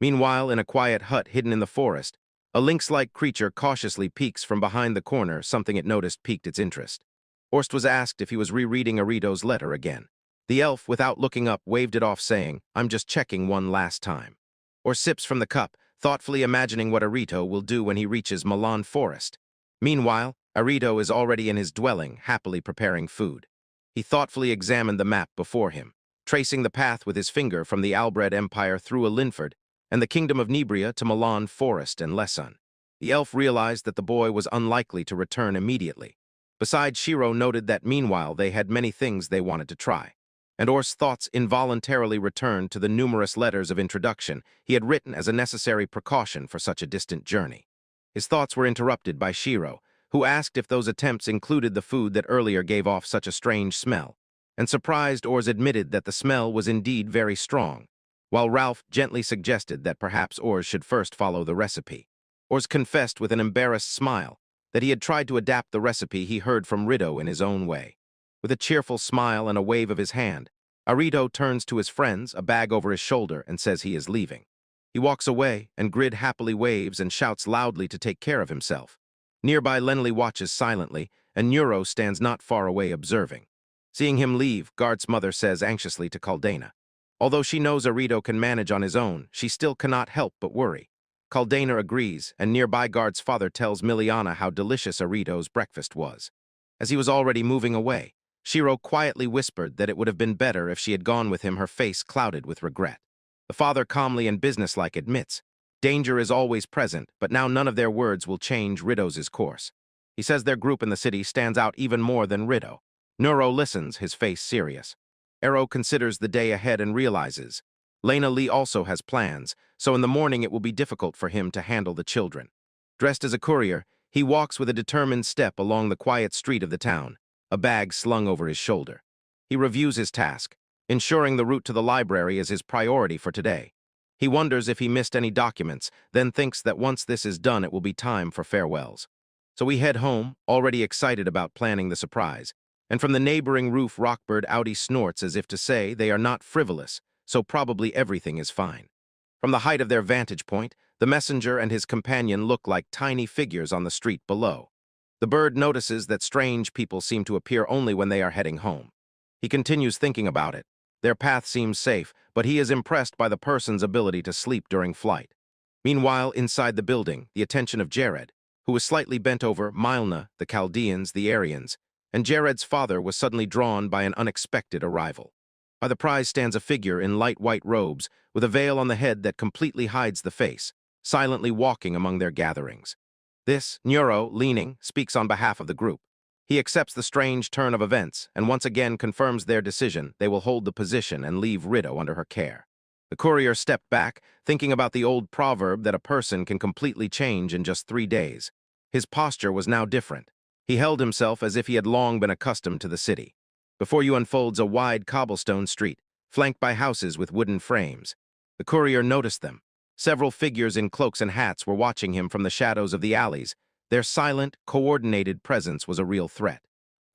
Meanwhile, in a quiet hut hidden in the forest, a lynx-like creature cautiously peeks from behind the corner. Something it noticed piqued its interest. Orst was asked if he was rereading Arido's letter again. The elf, without looking up, waved it off, saying, "I'm just checking one last time." Orst sips from the cup, thoughtfully imagining what Arito will do when he reaches Milan Forest. Meanwhile, Arito is already in his dwelling, happily preparing food. He thoughtfully examined the map before him, tracing the path with his finger from the Albred Empire through Linford and the Kingdom of Nibria to Milan Forest and Lesson. The elf realized that the boy was unlikely to return immediately. Besides, Shiro noted that meanwhile they had many things they wanted to try, and Orst's thoughts involuntarily returned to the numerous letters of introduction he had written as a necessary precaution for such a distant journey. His thoughts were interrupted by Shiro, who asked if those attempts included the food that earlier gave off such a strange smell, and surprised Ors admitted that the smell was indeed very strong, while Ralph gently suggested that perhaps Ors should first follow the recipe. Ors confessed with an embarrassed smile that he had tried to adapt the recipe he heard from Rido in his own way. With a cheerful smile and a wave of his hand, Arito turns to his friends, a bag over his shoulder, and says he is leaving. He walks away, and Grid happily waves and shouts loudly to take care of himself. Nearby, Lenley watches silently, and Neuro stands not far away observing. Seeing him leave, Guard's mother says anxiously to Caldana. Although she knows Arito can manage on his own, she still cannot help but worry. Caldana agrees, and nearby Guard's father tells Miliana how delicious Arito's breakfast was. As he was already moving away, Shiro quietly whispered that it would have been better if she had gone with him, her face clouded with regret. The father calmly and businesslike admits, danger is always present, but now none of their words will change Rido's course. He says their group in the city stands out even more than Rido. Neuro listens, his face serious. Ero considers the day ahead and realizes, Lena Lee also has plans, so in the morning it will be difficult for him to handle the children. Dressed as a courier, he walks with a determined step along the quiet street of the town, a bag slung over his shoulder. He reviews his task, ensuring the route to the library is his priority for today. He wonders if he missed any documents, then thinks that once this is done it will be time for farewells. So we head home, already excited about planning the surprise. And from the neighboring roof, Rockbird Audi snorts as if to say they are not frivolous, so probably everything is fine. From the height of their vantage point, the messenger and his companion look like tiny figures on the street below. The bird notices that strange people seem to appear only when they are heading home. He continues thinking about it. Their path seems safe, but he is impressed by the person's ability to sleep during flight. Meanwhile, inside the building, the attention of Jared, who was slightly bent over Milna, the Chaldeans, the Aryans, and Jared's father was suddenly drawn by an unexpected arrival. By the prize stands a figure in light white robes, with a veil on the head that completely hides the face, silently walking among their gatherings. This, Neuro, leaning, speaks on behalf of the group. He accepts the strange turn of events and once again confirms their decision they will hold the position and leave Rido under her care. The courier stepped back, thinking about the old proverb that a person can completely change in just 3 days. His posture was now different. He held himself as if he had long been accustomed to the city. Before you unfolds a wide cobblestone street, flanked by houses with wooden frames. The courier noticed them. Several figures in cloaks and hats were watching him from the shadows of the alleys. Their silent, coordinated presence was a real threat.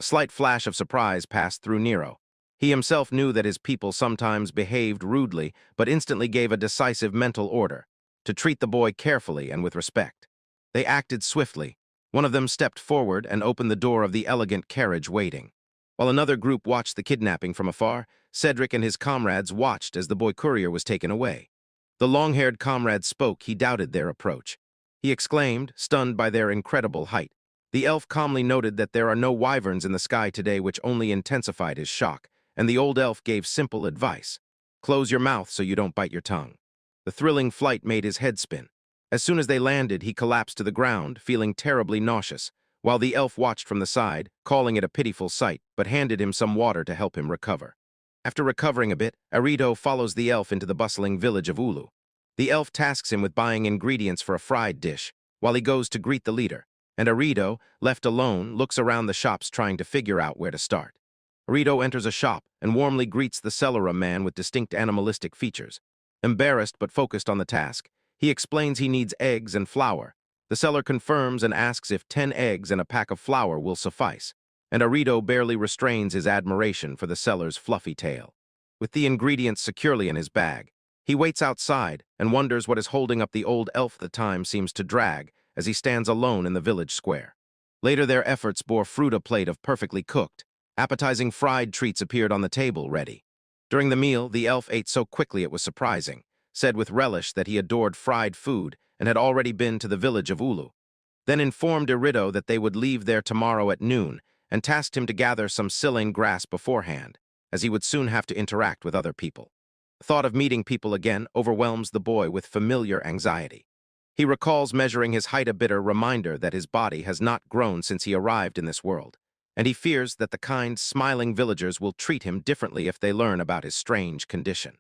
A slight flash of surprise passed through Nero. He himself knew that his people sometimes behaved rudely, but instantly gave a decisive mental order, to treat the boy carefully and with respect. They acted swiftly. One of them stepped forward and opened the door of the elegant carriage waiting. While another group watched the kidnapping from afar, Cedric and his comrades watched as the boy courier was taken away. The long-haired comrade spoke, he doubted their approach. He exclaimed, stunned by their incredible height. The elf calmly noted that there are no wyverns in the sky today, which only intensified his shock, and the old elf gave simple advice. Close your mouth so you don't bite your tongue. The thrilling flight made his head spin. As soon as they landed, he collapsed to the ground, feeling terribly nauseous, while the elf watched from the side, calling it a pitiful sight, but handed him some water to help him recover. After recovering a bit, Arito follows the elf into the bustling village of Ulu. The elf tasks him with buying ingredients for a fried dish, while he goes to greet the leader, and Arito, left alone, looks around the shops trying to figure out where to start. Arito enters a shop and warmly greets the seller, a man with distinct animalistic features. Embarrassed but focused on the task, he explains he needs eggs and flour. The seller confirms and asks if 10 eggs and a pack of flour will suffice, and Arito barely restrains his admiration for the seller's fluffy tail. With the ingredients securely in his bag, he waits outside and wonders what is holding up the old elf. The time seems to drag as he stands alone in the village square. Later their efforts bore fruit. A plate of perfectly cooked, appetizing fried treats appeared on the table, ready. During the meal, the elf ate so quickly it was surprising, said with relish that he adored fried food and had already been to the village of Ulu. Then informed Arito that they would leave there tomorrow at noon and tasked him to gather some silane grass beforehand, as he would soon have to interact with other people. The thought of meeting people again overwhelms the boy with familiar anxiety. He recalls measuring his height, a bitter reminder that his body has not grown since he arrived in this world, and he fears that the kind, smiling villagers will treat him differently if they learn about his strange condition.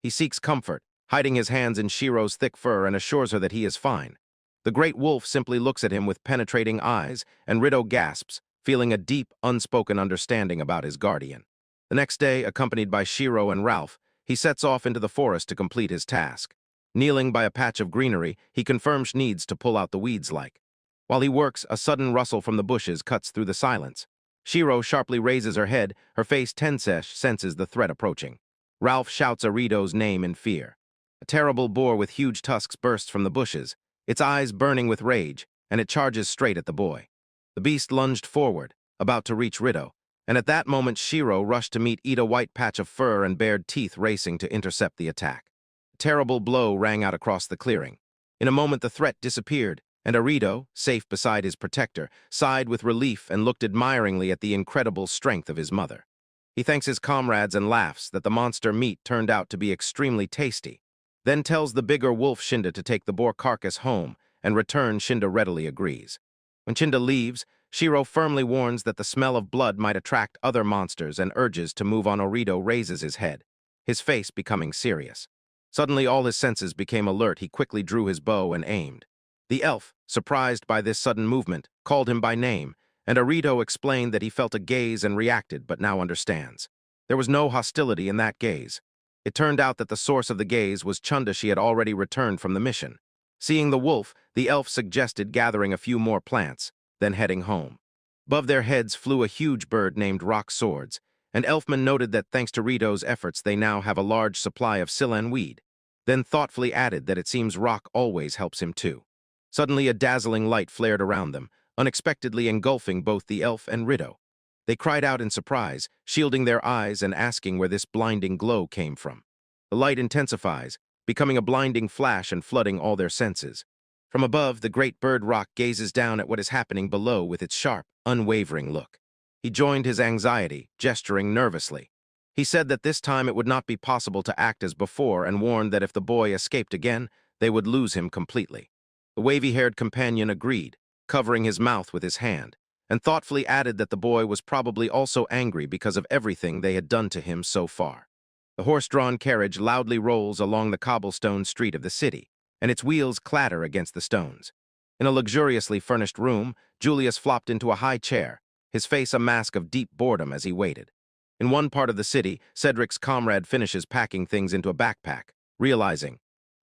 He seeks comfort, hiding his hands in Shiro's thick fur, and assures her that he is fine. The great wolf simply looks at him with penetrating eyes, and Rido gasps, feeling a deep, unspoken understanding about his guardian. The next day, accompanied by Shiro and Ralph, he sets off into the forest to complete his task. Kneeling by a patch of greenery, he confirms needs to pull out the weeds like. While he works, a sudden rustle from the bushes cuts through the silence. Shiro sharply raises her head, her face tense, senses the threat approaching. Ralph shouts Arito's name in fear. A terrible boar with huge tusks bursts from the bushes, its eyes burning with rage, and it charges straight at the boy. The beast lunged forward, about to reach Rito, and at that moment Shiro rushed to meet a white patch of fur and bared teeth racing to intercept the attack. A terrible blow rang out across the clearing. In a moment the threat disappeared, and Arito, safe beside his protector, sighed with relief and looked admiringly at the incredible strength of his mother. He thanks his comrades and laughs that the monster meat turned out to be extremely tasty, then tells the bigger wolf Shinda to take the boar carcass home, and return Shinda readily agrees. When Shinda leaves, Shiro firmly warns that the smell of blood might attract other monsters and urges to move on. Arito raises his head, his face becoming serious. Suddenly all his senses became alert. He quickly drew his bow and aimed. The elf, surprised by this sudden movement, called him by name, and Arito explained that he felt a gaze and reacted but now understands. There was no hostility in that gaze. It turned out that the source of the gaze was Chunda. She had already returned from the mission. Seeing the wolf, the elf suggested gathering a few more plants, then heading home. Above their heads flew a huge bird named Rock Swords, and Elfman noted that thanks to Rito's efforts they now have a large supply of Silan weed, then thoughtfully added that it seems Rock always helps him too. Suddenly a dazzling light flared around them, unexpectedly engulfing both the elf and Rito. They cried out in surprise, shielding their eyes and asking where this blinding glow came from. The light intensifies, becoming a blinding flash and flooding all their senses. From above, the great bird Rock gazes down at what is happening below with its sharp, unwavering look. He joined his anxiety, gesturing nervously. He said that this time it would not be possible to act as before and warned that if the boy escaped again, they would lose him completely. The wavy-haired companion agreed, covering his mouth with his hand, and thoughtfully added that the boy was probably also angry because of everything they had done to him so far. The horse-drawn carriage loudly rolls along the cobblestone street of the city, and its wheels clatter against the stones. In a luxuriously furnished room, Julius flopped into a high chair, his face a mask of deep boredom as he waited. In one part of the city, Cedric's comrade finishes packing things into a backpack, realizing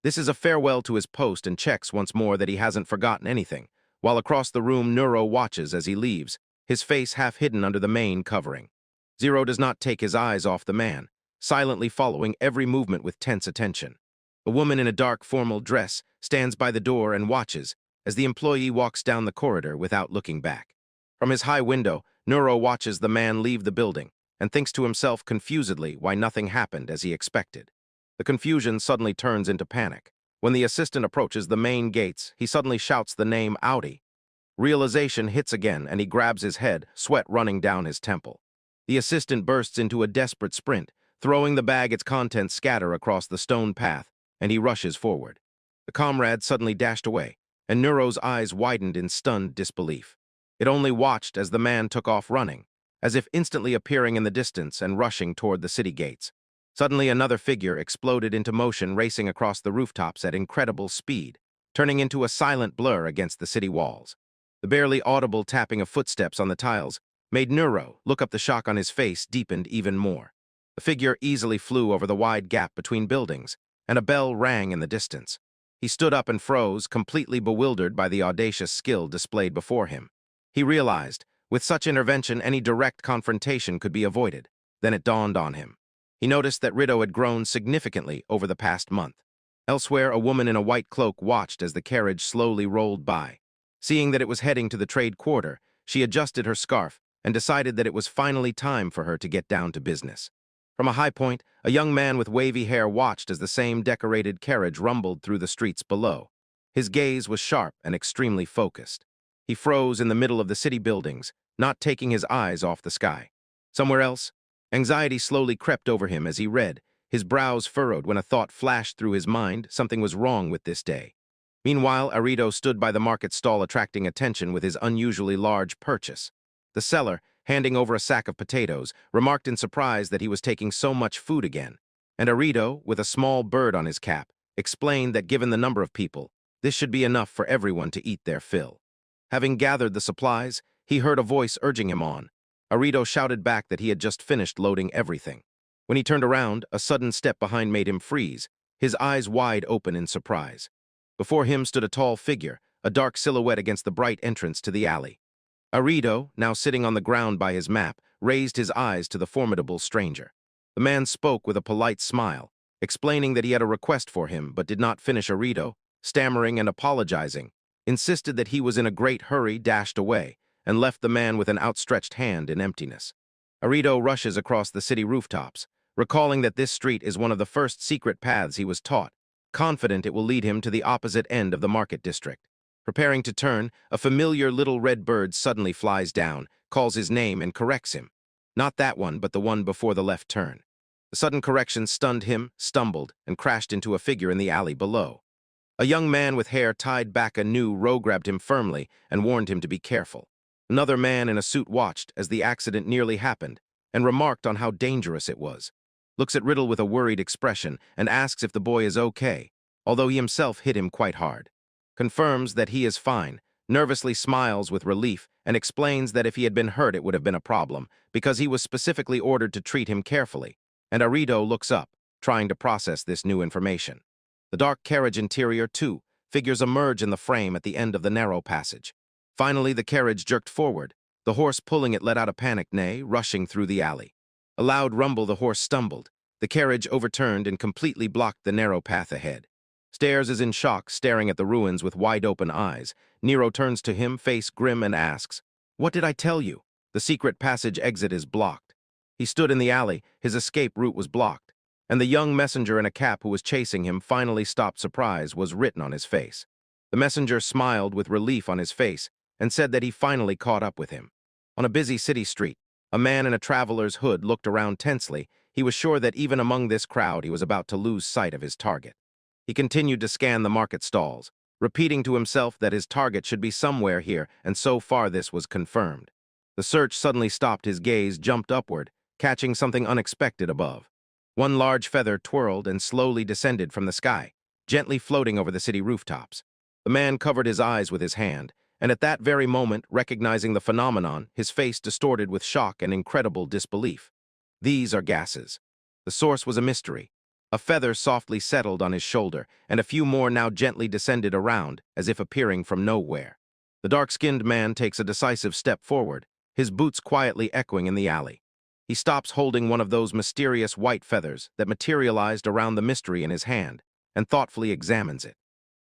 this is a farewell to his post and checks once more that he hasn't forgotten anything, while across the room Neuro watches as he leaves, his face half hidden under the main covering. Zero does not take his eyes off the man, silently following every movement with tense attention. A woman in a dark formal dress stands by the door and watches as the employee walks down the corridor without looking back. From his high window, Neuro watches the man leave the building and thinks to himself confusedly why nothing happened as he expected. The confusion suddenly turns into panic. When the assistant approaches the main gates, he suddenly shouts the name Audi. Realization hits again and he grabs his head, sweat running down his temple. The assistant bursts into a desperate sprint, throwing the bag its contents scatter across the stone path, and he rushes forward. The comrade suddenly dashed away, and Neuro's eyes widened in stunned disbelief. It only watched as the man took off running, as if instantly appearing in the distance and rushing toward the city gates. Suddenly another figure exploded into motion, racing across the rooftops at incredible speed, turning into a silent blur against the city walls. The barely audible tapping of footsteps on the tiles made Neuro look up. The shock on his face deepened even more. The figure easily flew over the wide gap between buildings, and a bell rang in the distance. He stood up and froze, completely bewildered by the audacious skill displayed before him. He realized, with such intervention, any direct confrontation could be avoided. Then it dawned on him. He noticed that Rito had grown significantly over the past month. Elsewhere, a woman in a white cloak watched as the carriage slowly rolled by. Seeing that it was heading to the trade quarter, she adjusted her scarf and decided that it was finally time for her to get down to business. From a high point, a young man with wavy hair watched as the same decorated carriage rumbled through the streets below. His gaze was sharp and extremely focused. He froze in the middle of the city buildings, not taking his eyes off the sky. Somewhere else, anxiety slowly crept over him as he read, his brows furrowed when a thought flashed through his mind. Something was wrong with this day. Meanwhile, Arito stood by the market stall attracting attention with his unusually large purchase. The seller, handing over a sack of potatoes, remarked in surprise that he was taking so much food again, and Arito, with a small bird on his cap, explained that given the number of people, this should be enough for everyone to eat their fill. Having gathered the supplies, he heard a voice urging him on. Arito shouted back that he had just finished loading everything. When he turned around, a sudden step behind made him freeze, his eyes wide open in surprise. Before him stood a tall figure, a dark silhouette against the bright entrance to the alley. Arito, now sitting on the ground by his map, raised his eyes to the formidable stranger. The man spoke with a polite smile, explaining that he had a request for him but did not finish. Arito, stammering and apologizing, insisted that he was in a great hurry, dashed away, and left the man with an outstretched hand in emptiness. Arito rushes across the city rooftops, recalling that this street is one of the first secret paths he was taught, confident it will lead him to the opposite end of the market district. Preparing to turn, a familiar little red bird suddenly flies down, calls his name, and corrects him. Not that one, but the one before the left turn. The sudden correction stunned him, stumbled, and crashed into a figure in the alley below. A young man with hair tied back anew grabbed him firmly and warned him to be careful. Another man in a suit watched as the accident nearly happened and remarked on how dangerous it was. Looks at Riddle with a worried expression and asks if the boy is okay, although he himself hit him quite hard. Confirms that he is fine, nervously smiles with relief, and explains that if he had been hurt it would have been a problem, because he was specifically ordered to treat him carefully. And Arito looks up, trying to process this new information. The dark carriage interior, too, figures emerge in the frame at the end of the narrow passage. Finally, the carriage jerked forward. The horse pulling it let out a panicked neigh, rushing through the alley. A loud rumble, the horse stumbled. The carriage overturned and completely blocked the narrow path ahead. Stares is in shock, staring at the ruins with wide-open eyes. Nero turns to him, face grim, and asks, "What did I tell you? The secret passage exit is blocked." He stood in the alley, his escape route was blocked, and the young messenger in a cap who was chasing him finally stopped. Surprise was written on his face. The messenger smiled with relief on his face and said that he finally caught up with him. On a busy city street, a man in a traveler's hood looked around tensely. He was sure that even among this crowd he was about to lose sight of his target. He continued to scan the market stalls, repeating to himself that his target should be somewhere here, and so far this was confirmed. The search suddenly stopped. His gaze jumped upward, catching something unexpected above. One large feather twirled and slowly descended from the sky, gently floating over the city rooftops. The man covered his eyes with his hand, and at that very moment, recognizing the phenomenon, his face distorted with shock and incredible disbelief. These are gases. The source was a mystery. A feather softly settled on his shoulder, and a few more now gently descended around, as if appearing from nowhere. The dark-skinned man takes a decisive step forward, his boots quietly echoing in the alley. He stops, holding one of those mysterious white feathers that materialized around the mystery in his hand, and thoughtfully examines it.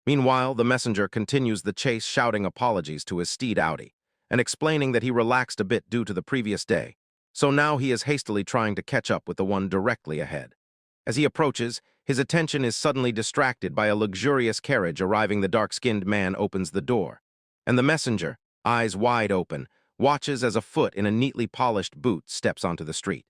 Meanwhile, the messenger continues the chase, shouting apologies to his steed Audi, and explaining that he relaxed a bit due to the previous day, so now he is hastily trying to catch up with the one directly ahead. As he approaches, his attention is suddenly distracted by a luxurious carriage arriving. The dark-skinned man opens the door, and the messenger, eyes wide open, watches as a foot in a neatly polished boot steps onto the street.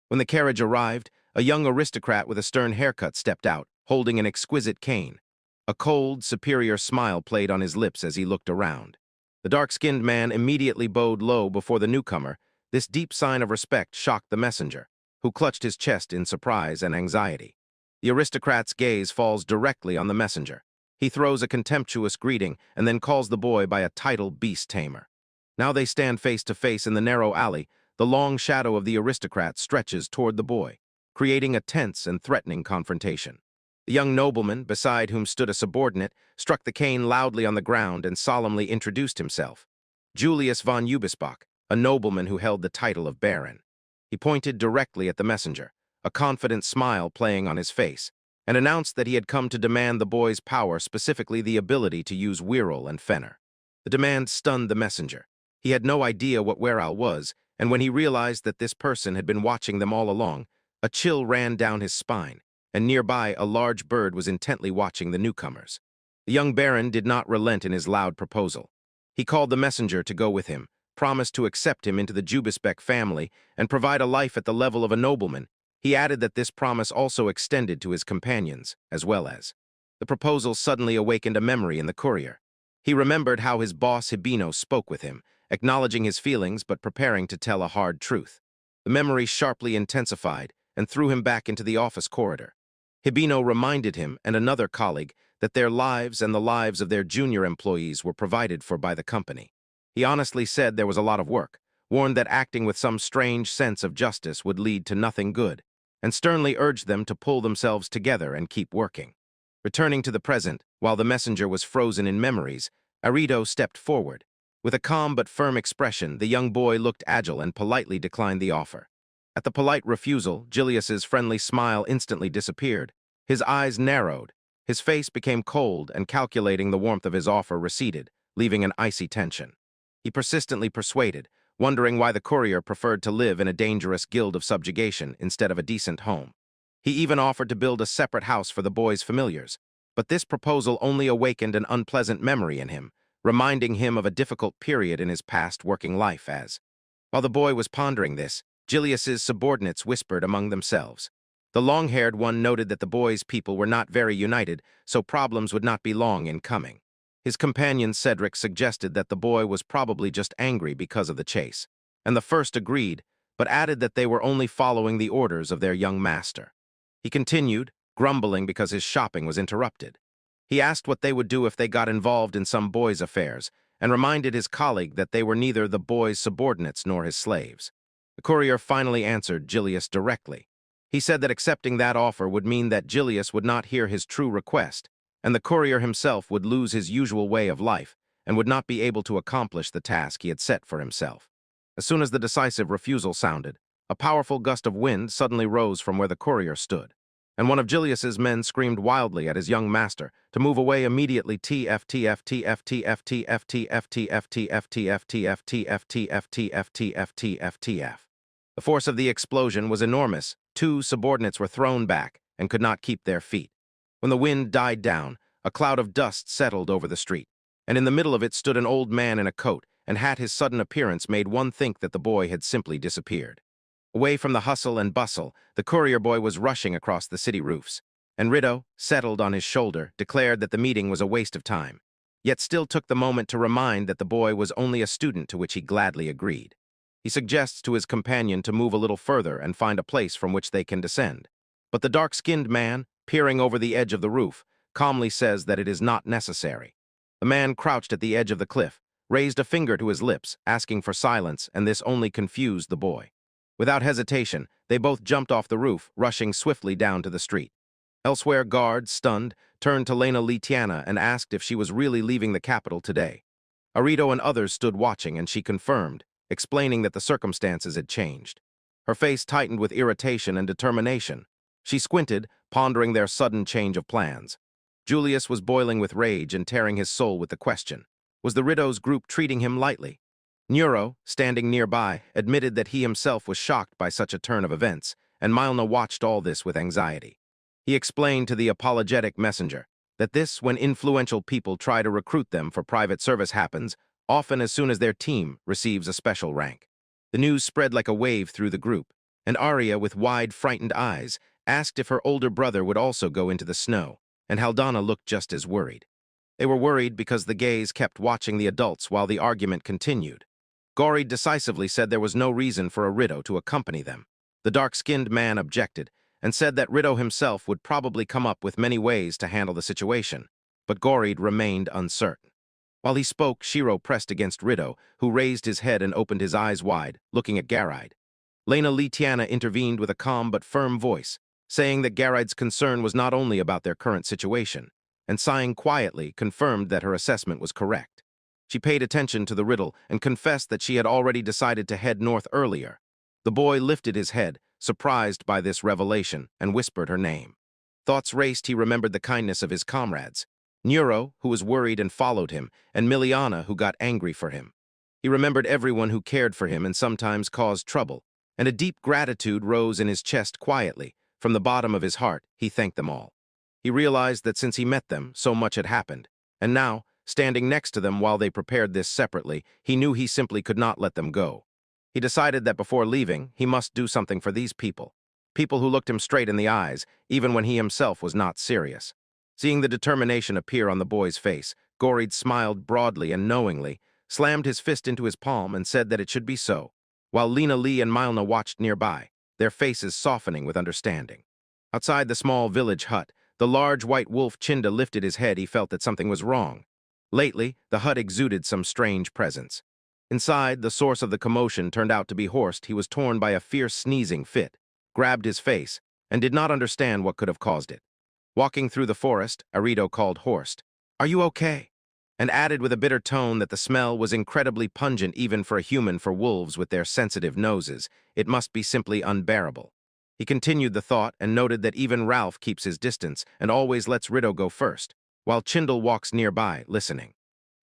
When the carriage arrived, a young aristocrat with a stern haircut stepped out, holding an exquisite cane. A cold, superior smile played on his lips as he looked around. The dark-skinned man immediately bowed low before the newcomer. This deep sign of respect shocked the messenger, who clutched his chest in surprise and anxiety. The aristocrat's gaze falls directly on the messenger. He throws a contemptuous greeting and then calls the boy by a title, beast tamer. Now they stand face to face in the narrow alley. The long shadow of the aristocrat stretches toward the boy, creating a tense and threatening confrontation. The young nobleman, beside whom stood a subordinate, struck the cane loudly on the ground and solemnly introduced himself. Julius von Ubisbach, a nobleman who held the title of baron. He pointed directly at the messenger, a confident smile playing on his face, and announced that he had come to demand the boy's power, specifically the ability to use Wirral and Fenner. The demand stunned the messenger. He had no idea what Wirral was, and when he realized that this person had been watching them all along, a chill ran down his spine, and nearby a large bird was intently watching the newcomers. The young baron did not relent in his loud proposal. He called the messenger to go with him, promised to accept him into the Jubisbeck family and provide a life at the level of a nobleman. He added that this promise also extended to his companions, as well as. The proposal suddenly awakened a memory in the courier. He remembered how his boss Hibino spoke with him, acknowledging his feelings but preparing to tell a hard truth. The memory sharply intensified and threw him back into the office corridor. Hibino reminded him and another colleague that their lives and the lives of their junior employees were provided for by the company. He honestly said there was a lot of work, warned that acting with some strange sense of justice would lead to nothing good, and sternly urged them to pull themselves together and keep working. Returning to the present, while the messenger was frozen in memories, Arito stepped forward. With a calm but firm expression, the young boy looked agile and politely declined the offer. At the polite refusal, Julius's friendly smile instantly disappeared. His eyes narrowed. His face became cold, and calculating the warmth of his offer receded, leaving an icy tension. He persistently persuaded, wondering why the courier preferred to live in a dangerous guild of subjugation instead of a decent home. He even offered to build a separate house for the boy's familiars, but this proposal only awakened an unpleasant memory in him, reminding him of a difficult period in his past working life as. While the boy was pondering this, Julius's subordinates whispered among themselves. The long-haired one noted that the boy's people were not very united, so problems would not be long in coming. His companion Cedric suggested that the boy was probably just angry because of the chase, and the first agreed, but added that they were only following the orders of their young master. He continued, grumbling because his shopping was interrupted. He asked what they would do if they got involved in some boy's affairs, and reminded his colleague that they were neither the boy's subordinates nor his slaves. The courier finally answered Julius directly. He said that accepting that offer would mean that Julius would not hear his true request, and the courier himself would lose his usual way of life and would not be able to accomplish the task he had set for himself. As soon as the decisive refusal sounded, a powerful gust of wind suddenly rose from where the courier stood, and one of Julius's men screamed wildly at his young master to move away immediately. TF. The force of the explosion was enormous. Two subordinates were thrown back and could not keep their feet. When the wind died down, a cloud of dust settled over the street, and in the middle of it stood an old man in a coat and hat. His sudden appearance made one think that the boy had simply disappeared. Away from the hustle and bustle, the courier boy was rushing across the city roofs. Enrido, settled on his shoulder, declared that the meeting was a waste of time, yet still took the moment to remind that the boy was only a student, to which he gladly agreed. He suggests to his companion to move a little further and find a place from which they can descend. But the dark-skinned man, peering over the edge of the roof, calmly says that it is not necessary. The man crouched at the edge of the cliff, raised a finger to his lips, asking for silence, and this only confused the boy. Without hesitation, they both jumped off the roof, rushing swiftly down to the street. Elsewhere, guards, stunned, turned to Lena Litiana and asked if she was really leaving the capital today. Arito and others stood watching, and she confirmed, explaining that the circumstances had changed. Her face tightened with irritation and determination. She squinted, pondering their sudden change of plans. Julius was boiling with rage and tearing his soul with the question: was the Riddough's group treating him lightly? Nero, standing nearby, admitted that he himself was shocked by such a turn of events, and Milna watched all this with anxiety. He explained to the apologetic messenger that this, when influential people try to recruit them for private service, happens often as soon as their team receives a special rank. The news spread like a wave through the group, and Arya, with wide, frightened eyes, asked if her older brother would also go into the snow, and Haldana looked just as worried. They were worried because the gays kept watching the adults while the argument continued. Gorid decisively said there was no reason for a Rideau to accompany them. The dark-skinned man objected, and said that Rideau himself would probably come up with many ways to handle the situation, but Gorid remained uncertain. While he spoke, Shiro pressed against Rideau, who raised his head and opened his eyes wide, looking at Garid. Lena Litiana intervened with a calm but firm voice, saying that Garid's concern was not only about their current situation, and sighing quietly, confirmed that her assessment was correct. She paid attention to the riddle and confessed that she had already decided to head north earlier. The boy lifted his head, surprised by this revelation, and whispered her name. Thoughts raced. He remembered the kindness of his comrades: Nero, who was worried and followed him, and Miliana, who got angry for him. He remembered everyone who cared for him and sometimes caused trouble, and a deep gratitude rose in his chest quietly. From the bottom of his heart, he thanked them all. He realized that since he met them, so much had happened, and now, standing next to them while they prepared this separately, he knew he simply could not let them go. He decided that before leaving, he must do something for these people who looked him straight in the eyes, even when he himself was not serious. Seeing the determination appear on the boy's face, Gorid smiled broadly and knowingly, slammed his fist into his palm, and said that it should be so, while Lena Lee and Milna watched nearby, their faces softening with understanding. Outside the small village hut, the large white wolf Chinda lifted his head. He felt that something was wrong. Lately, the hut exuded some strange presence. Inside, the source of the commotion turned out to be Horst. He was torn by a fierce sneezing fit, grabbed his face, and did not understand what could have caused it. Walking through the forest, Arito called Horst. "Are you okay?" and added with a bitter tone that the smell was incredibly pungent even for a human. For wolves with their sensitive noses, it must be simply unbearable. He continued the thought and noted that even Ralph keeps his distance and always lets Rido go first, while Chindle walks nearby, listening.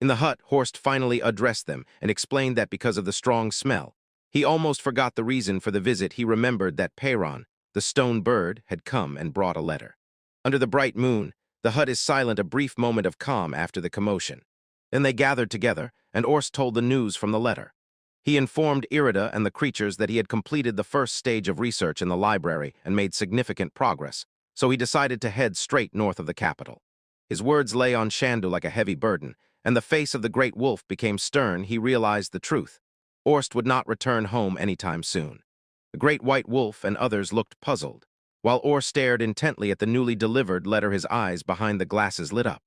In the hut, Horst finally addressed them and explained that because of the strong smell, he almost forgot the reason for the visit. He remembered that Peyron, the stone bird, had come and brought a letter. Under the bright moon, the hut is silent, a brief moment of calm after the commotion. Then they gathered together, and Orst told the news from the letter. He informed Irida and the creatures that he had completed the first stage of research in the library and made significant progress, so he decided to head straight north of the capital. His words lay on Shandu like a heavy burden, and the face of the great wolf became stern. He realized the truth. Orst would not return home anytime soon. The great white wolf and others looked puzzled. While Orst stared intently at the newly delivered letter, his eyes behind the glasses lit up.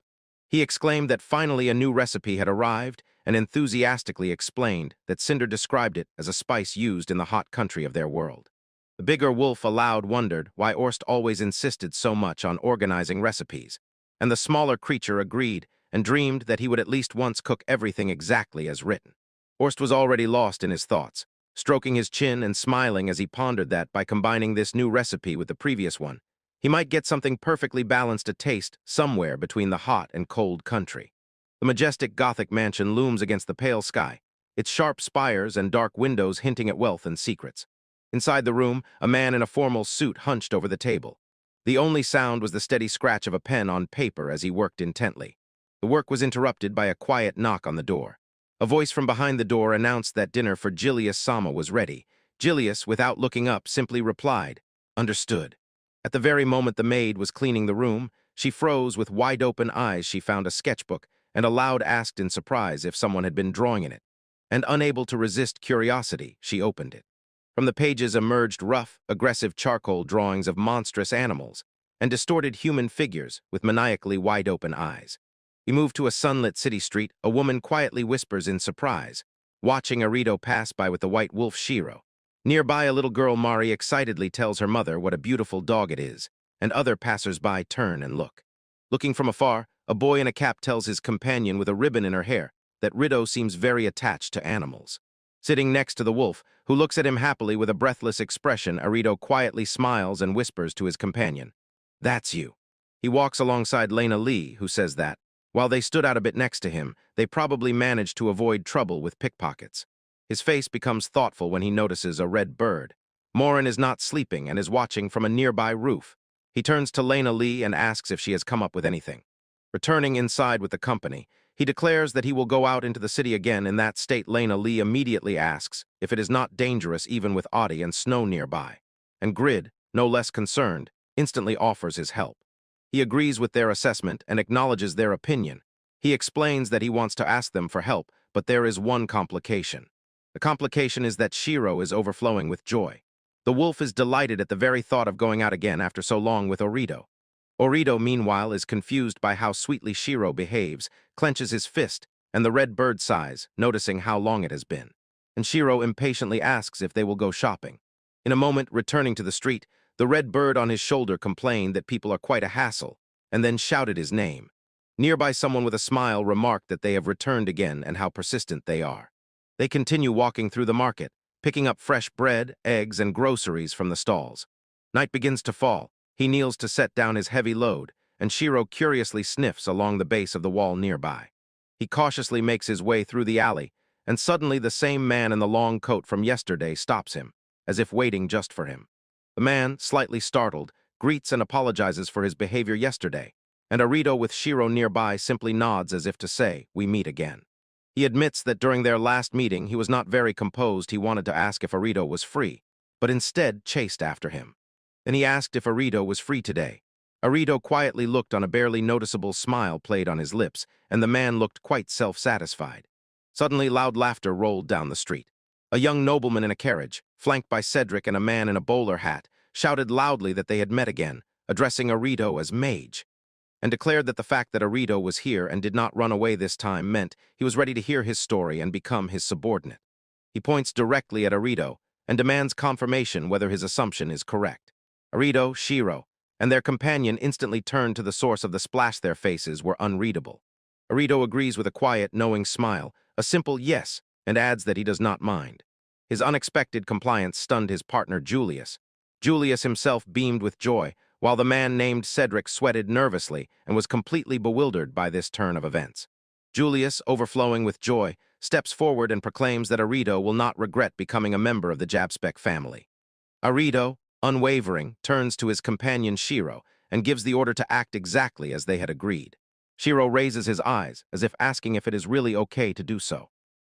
He exclaimed that finally a new recipe had arrived and enthusiastically explained that Cinder described it as a spice used in the hot country of their world. The bigger wolf aloud wondered why Orst always insisted so much on organizing recipes, and the smaller creature agreed and dreamed that he would at least once cook everything exactly as written. Orst was already lost in his thoughts, stroking his chin and smiling as he pondered that by combining this new recipe with the previous one, he might get something perfectly balanced, a taste somewhere between the hot and cold country. The majestic Gothic mansion looms against the pale sky, its sharp spires and dark windows hinting at wealth and secrets. Inside the room, a man in a formal suit hunched over the table. The only sound was the steady scratch of a pen on paper as he worked intently. The work was interrupted by a quiet knock on the door. A voice from behind the door announced that dinner for Julius Sama was ready. Julius, without looking up, simply replied, "Understood." At the very moment the maid was cleaning the room, she froze with wide-open eyes. She found a sketchbook and aloud asked in surprise if someone had been drawing in it. And unable to resist curiosity, she opened it. From the pages emerged rough, aggressive charcoal drawings of monstrous animals and distorted human figures with maniacally wide-open eyes. We move to a sunlit city street. A woman quietly whispers in surprise, watching Arito pass by with the white wolf Shiro. Nearby, a little girl, Mari, excitedly tells her mother what a beautiful dog it is, and other passers-by turn and look. Looking from afar, a boy in a cap tells his companion with a ribbon in her hair that Rido seems very attached to animals. Sitting next to the wolf, who looks at him happily with a breathless expression, Arito quietly smiles and whispers to his companion, "That's you." He walks alongside Lena Lee, who says that, while they stood out a bit next to him, they probably managed to avoid trouble with pickpockets. His face becomes thoughtful when he notices a red bird. Morin is not sleeping and is watching from a nearby roof. He turns to Lena Lee and asks if she has come up with anything. Returning inside with the company, he declares that he will go out into the city again. In that state, Lena Lee immediately asks if it is not dangerous even with Audie and snow nearby. And Grid, no less concerned, instantly offers his help. He agrees with their assessment and acknowledges their opinion. He explains that he wants to ask them for help, but there is one complication. The complication is that Shiro is overflowing with joy. The wolf is delighted at the very thought of going out again after so long with Orito. Orito, meanwhile, is confused by how sweetly Shiro behaves, clenches his fist, and the red bird sighs, noticing how long it has been. And Shiro impatiently asks if they will go shopping. In a moment, returning to the street, the red bird on his shoulder complained that people are quite a hassle, and then shouted his name. Nearby, someone with a smile remarked that they have returned again and how persistent they are. They continue walking through the market, picking up fresh bread, eggs, and groceries from the stalls. Night begins to fall. He kneels to set down his heavy load, and Shiro curiously sniffs along the base of the wall nearby. He cautiously makes his way through the alley, and suddenly the same man in the long coat from yesterday stops him, as if waiting just for him. The man, slightly startled, greets and apologizes for his behavior yesterday, and Arito with Shiro nearby simply nods as if to say, "We meet again." He admits that during their last meeting he was not very composed. He wanted to ask if Arito was free, but instead chased after him. Then he asked if Arito was free today. Arito quietly looked on. A barely noticeable smile played on his lips, and the man looked quite self-satisfied. Suddenly, loud laughter rolled down the street. A young nobleman in a carriage, flanked by Cedric and a man in a bowler hat, shouted loudly that they had met again, addressing Arito as Mage, and declared that the fact that Arito was here and did not run away this time meant he was ready to hear his story and become his subordinate. He points directly at Arito and demands confirmation whether his assumption is correct. Arito, Shiro, and their companion instantly turned to the source of the splash. Their faces were unreadable. Arito agrees with a quiet, knowing smile, a simple yes, and adds that he does not mind. His unexpected compliance stunned his partner Julius. Julius himself beamed with joy, while the man named Cedric sweated nervously and was completely bewildered by this turn of events. Julius, overflowing with joy, steps forward and proclaims that Arito will not regret becoming a member of the Jabspec family. Arito, unwavering, turns to his companion Shiro and gives the order to act exactly as they had agreed. Shiro raises his eyes, as if asking if it is really okay to do so.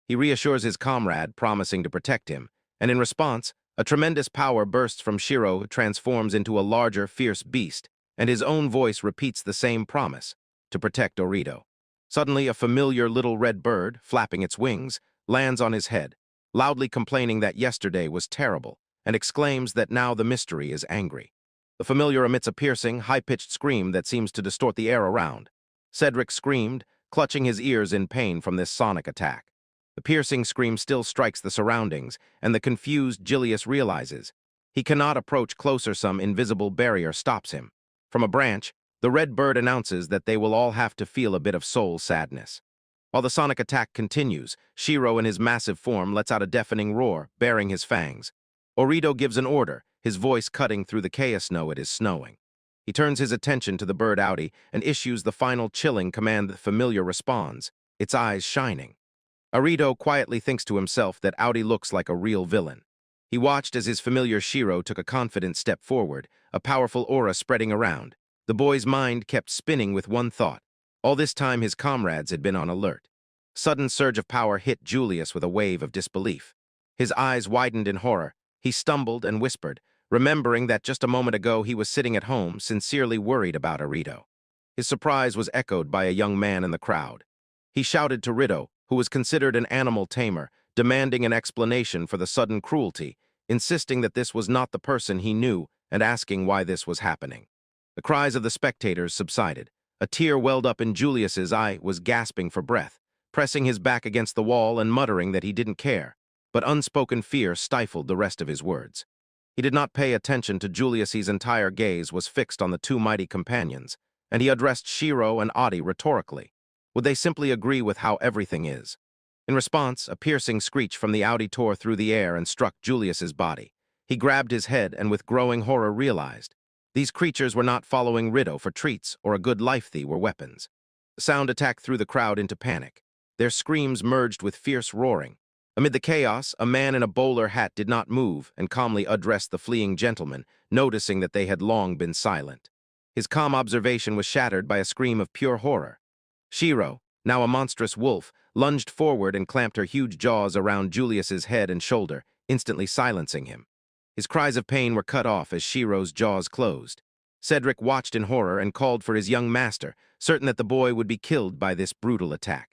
He reassures his comrade, promising to protect him, and in response, a tremendous power bursts from Shiro who transforms into a larger, fierce beast, and his own voice repeats the same promise, to protect Arito. Suddenly, a familiar little red bird, flapping its wings, lands on his head, loudly complaining that yesterday was terrible, and exclaims that now the mystery is angry. The familiar emits a piercing, high-pitched scream that seems to distort the air around. Cedric screamed, clutching his ears in pain from this sonic attack. The piercing scream still strikes the surroundings, and the confused Julius realizes he cannot approach closer. Some invisible barrier stops him. From a branch, the red bird announces that they will all have to feel a bit of soul sadness. While the sonic attack continues, Shiro in his massive form lets out a deafening roar, baring his fangs. Arito gives an order, his voice cutting through the chaos. No, it is snowing. He turns his attention to the bird Audi and issues the final chilling command. The familiar responds, its eyes shining. Arito quietly thinks to himself that Audi looks like a real villain. He watched as his familiar Shiro took a confident step forward, a powerful aura spreading around. The boy's mind kept spinning with one thought. All this time his comrades had been on alert. A sudden surge of power hit Julius with a wave of disbelief. His eyes widened in horror. He stumbled and whispered, remembering that just a moment ago he was sitting at home, sincerely worried about Arito. His surprise was echoed by a young man in the crowd. He shouted to Rito, who was considered an animal tamer, demanding an explanation for the sudden cruelty, insisting that this was not the person he knew and asking why this was happening. The cries of the spectators subsided. A tear welled up in Julius's eye, was gasping for breath, pressing his back against the wall and muttering that he didn't care, but unspoken fear stifled the rest of his words. He did not pay attention to Julius's entire gaze was fixed on the two mighty companions, and he addressed Shiro and Adi rhetorically. Would they simply agree with how everything is? In response, a piercing screech from the Audi tore through the air and struck Julius's body. He grabbed his head and with growing horror realized these creatures were not following Rito for treats or a good life. They were weapons. The sound attacked through the crowd into panic. Their screams merged with fierce roaring. Amid the chaos, a man in a bowler hat did not move and calmly addressed the fleeing gentlemen, noticing that they had long been silent. His calm observation was shattered by a scream of pure horror. Shiro, now a monstrous wolf, lunged forward and clamped her huge jaws around Julius's head and shoulder, instantly silencing him. His cries of pain were cut off as Shiro's jaws closed. Cedric watched in horror and called for his young master, certain that the boy would be killed by this brutal attack.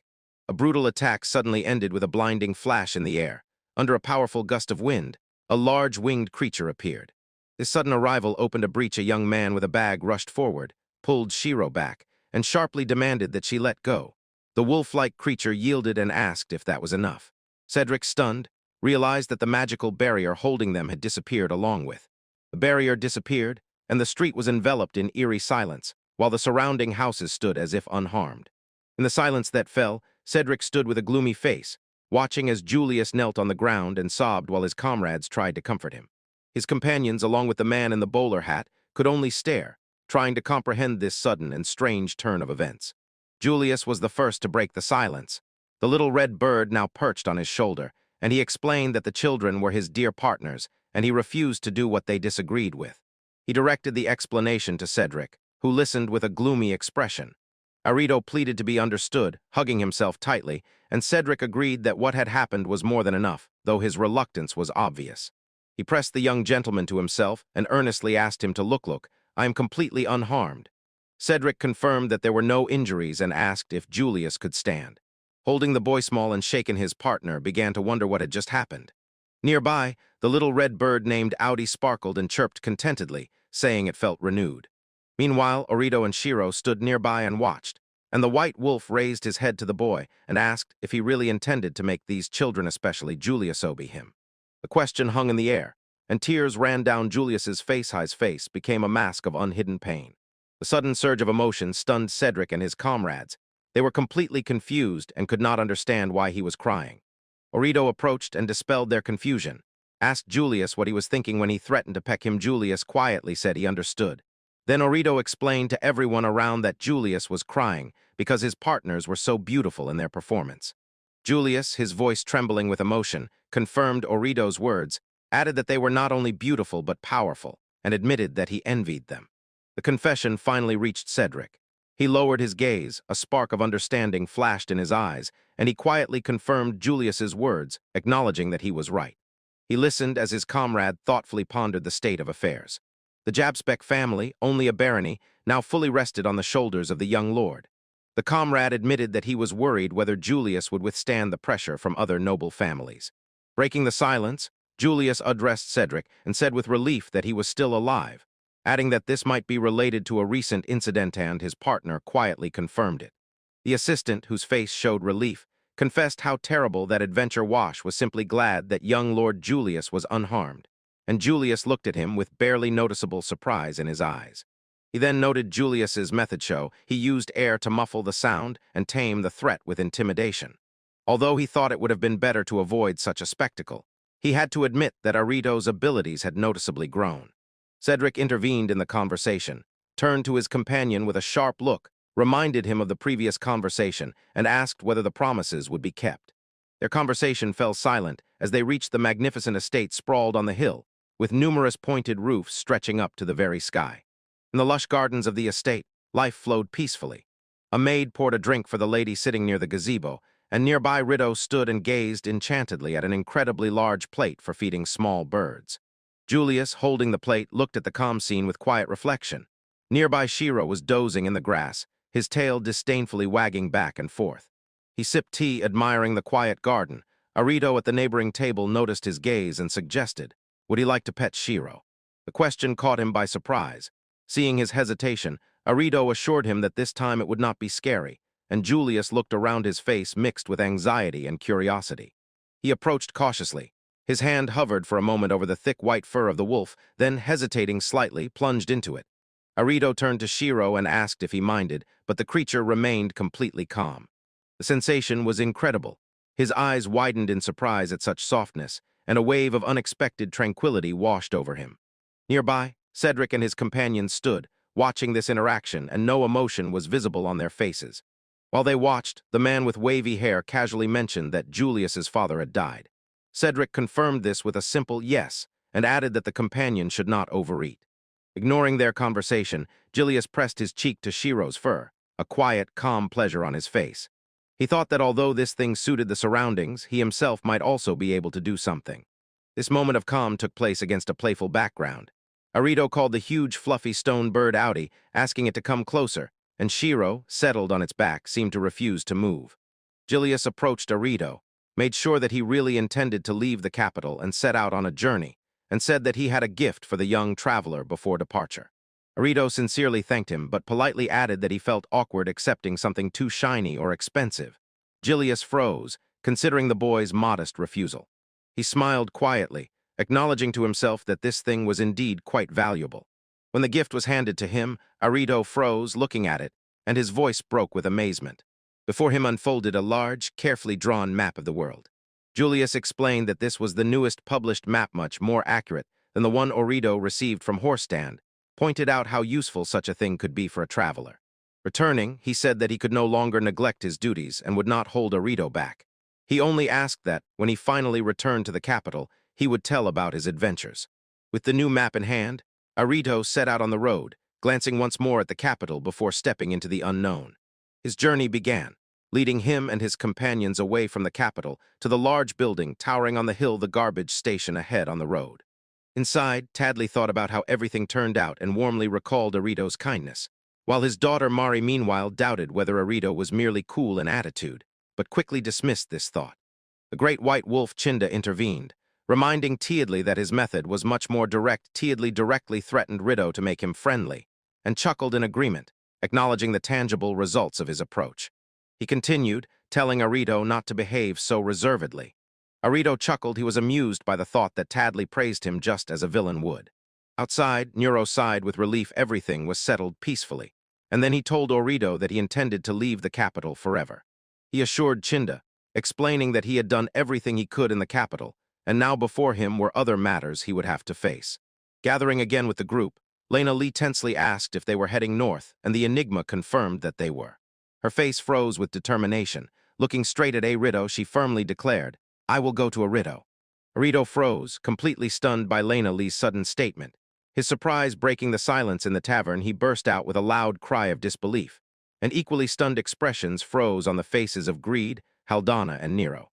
A brutal attack suddenly ended with a blinding flash in the air. Under a powerful gust of wind, a large winged creature appeared. This sudden arrival opened a breach. A young man with a bag rushed forward, pulled Shiro back, and sharply demanded that she let go. The wolf-like creature yielded and asked if that was enough. Cedric, stunned, realized that the magical barrier holding them had disappeared along with. The barrier disappeared, and the street was enveloped in eerie silence, while the surrounding houses stood as if unharmed. In the silence that fell, Cedric stood with a gloomy face, watching as Julius knelt on the ground and sobbed while his comrades tried to comfort him. His companions, along with the man in the bowler hat, could only stare, trying to comprehend this sudden and strange turn of events. Julius was the first to break the silence. The little red bird now perched on his shoulder, and he explained that the children were his dear partners, and he refused to do what they disagreed with. He directed the explanation to Cedric, who listened with a gloomy expression. Arito pleaded to be understood, hugging himself tightly, and Cedric agreed that what had happened was more than enough, though his reluctance was obvious. He pressed the young gentleman to himself and earnestly asked him to look, I am completely unharmed. Cedric confirmed that there were no injuries and asked if Julius could stand. Holding the boy small and shaken, his partner began to wonder what had just happened. Nearby, the little red bird named Audi sparkled and chirped contentedly, saying it felt renewed. Meanwhile, Arito and Shiro stood nearby and watched, and the white wolf raised his head to the boy and asked if he really intended to make these children, especially Julius, obey him. The question hung in the air, and tears ran down Julius's face. His face became a mask of unhidden pain. The sudden surge of emotion stunned Cedric and his comrades. They were completely confused and could not understand why he was crying. Orito approached and dispelled their confusion. Asked Julius what he was thinking when he threatened to peck him. Julius quietly said he understood. Then Orito explained to everyone around that Julius was crying because his partners were so beautiful in their performance. Julius, his voice trembling with emotion, confirmed Orito's words, added that they were not only beautiful but powerful, and admitted that he envied them. The confession finally reached Cedric. He lowered his gaze, a spark of understanding flashed in his eyes, and he quietly confirmed Julius's words, acknowledging that he was right. He listened as his comrade thoughtfully pondered the state of affairs. The Jabspek family, only a barony, now fully rested on the shoulders of the young lord. The comrade admitted that he was worried whether Julius would withstand the pressure from other noble families. Breaking the silence, Julius addressed Cedric and said with relief that he was still alive, adding that this might be related to a recent incident, and his partner quietly confirmed it. The assistant, whose face showed relief, confessed how terrible that adventure was simply glad that young Lord Julius was unharmed, and Julius looked at him with barely noticeable surprise in his eyes. He then noted Julius's method show. He used air to muffle the sound and tame the threat with intimidation. Although he thought it would have been better to avoid such a spectacle, he had to admit that Orito's abilities had noticeably grown. Cedric intervened in the conversation, turned to his companion with a sharp look, reminded him of the previous conversation, and asked whether the promises would be kept. Their conversation fell silent as they reached the magnificent estate sprawled on the hill, with numerous pointed roofs stretching up to the very sky. In the lush gardens of the estate, life flowed peacefully. A maid poured a drink for the lady sitting near the gazebo, and nearby Rito stood and gazed enchantedly at an incredibly large plate for feeding small birds. Julius, holding the plate, looked at the calm scene with quiet reflection. Nearby Shiro was dozing in the grass, his tail disdainfully wagging back and forth. He sipped tea, admiring the quiet garden. Orito at the neighboring table noticed his gaze and suggested, would he like to pet Shiro? The question caught him by surprise. Seeing his hesitation, Orito assured him that this time it would not be scary, and Julius looked around, his face mixed with anxiety and curiosity. He approached cautiously. His hand hovered for a moment over the thick white fur of the wolf, then, hesitating slightly, plunged into it. Orito turned to Shiro and asked if he minded, but the creature remained completely calm. The sensation was incredible. His eyes widened in surprise at such softness, and a wave of unexpected tranquility washed over him. Nearby, Cedric and his companions stood, watching this interaction, and no emotion was visible on their faces. While they watched, the man with wavy hair casually mentioned that Julius's father had died. Cedric confirmed this with a simple yes, and added that the companion should not overeat. Ignoring their conversation, Julius pressed his cheek to Shiro's fur, a quiet, calm pleasure on his face. He thought that although this thing suited the surroundings, he himself might also be able to do something. This moment of calm took place against a playful background. Orito called the huge, fluffy stone bird Audi, asking it to come closer, and Shiro, settled on its back, seemed to refuse to move. Julius approached Orito, made sure that he really intended to leave the capital and set out on a journey, and said that he had a gift for the young traveler before departure. Orito sincerely thanked him, but politely added that he felt awkward accepting something too shiny or expensive. Julius froze, considering the boy's modest refusal. He smiled quietly, acknowledging to himself that this thing was indeed quite valuable. When the gift was handed to him, Orito froze, looking at it, and his voice broke with amazement. Before him unfolded a large, carefully drawn map of the world. Julius explained that this was the newest published map, much more accurate than the one Orito received from Horstand, pointed out how useful such a thing could be for a traveler. Returning, he said that he could no longer neglect his duties and would not hold Orito back. He only asked that, when he finally returned to the capital, he would tell about his adventures. With the new map in hand, Orito set out on the road, glancing once more at the capital before stepping into the unknown. His journey began, leading him and his companions away from the capital to the large building towering on the hill, the garbage station ahead on the road. Inside, Tadley thought about how everything turned out and warmly recalled Orito's kindness, while his daughter Mari meanwhile doubted whether Orito was merely cool in attitude, but quickly dismissed this thought. The great white wolf Chinda intervened, reminding Tadley that his method was much more direct. Tadley directly threatened Rito to make him friendly, and chuckled in agreement, acknowledging the tangible results of his approach. He continued, telling Orito not to behave so reservedly. Orito chuckled. He was amused by the thought that Tadley praised him just as a villain would. Outside, Nero sighed with relief. Everything was settled peacefully, and then he told Orido that he intended to leave the capital forever. He assured Chinda, explaining that he had done everything he could in the capital, and now before him were other matters he would have to face. Gathering again with the group, Lena Lee tensely asked if they were heading north, and the Enigma confirmed that they were. Her face froze with determination. Looking straight at Orido, she firmly declared, "I will go to Orido." Orido froze, completely stunned by Lena Lee's sudden statement. His surprise breaking the silence in the tavern, he burst out with a loud cry of disbelief, and equally stunned expressions froze on the faces of Greed, Haldana, and Nero.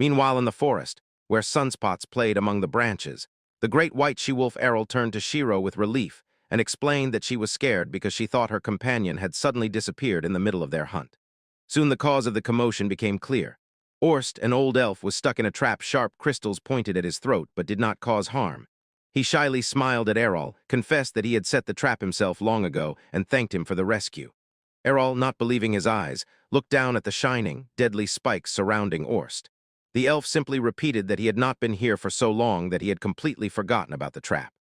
Meanwhile, in the forest, where sunspots played among the branches, the great white she-wolf Errol turned to Shiro with relief and explained that she was scared because she thought her companion had suddenly disappeared in the middle of their hunt. Soon the cause of the commotion became clear. Orst, an old elf, was stuck in a trap, sharp crystals pointed at his throat but did not cause harm. He shyly smiled at Errol, confessed that he had set the trap himself long ago, and thanked him for the rescue. Errol, not believing his eyes, looked down at the shining, deadly spikes surrounding Orst. The elf simply repeated that he had not been here for so long that he had completely forgotten about the trap.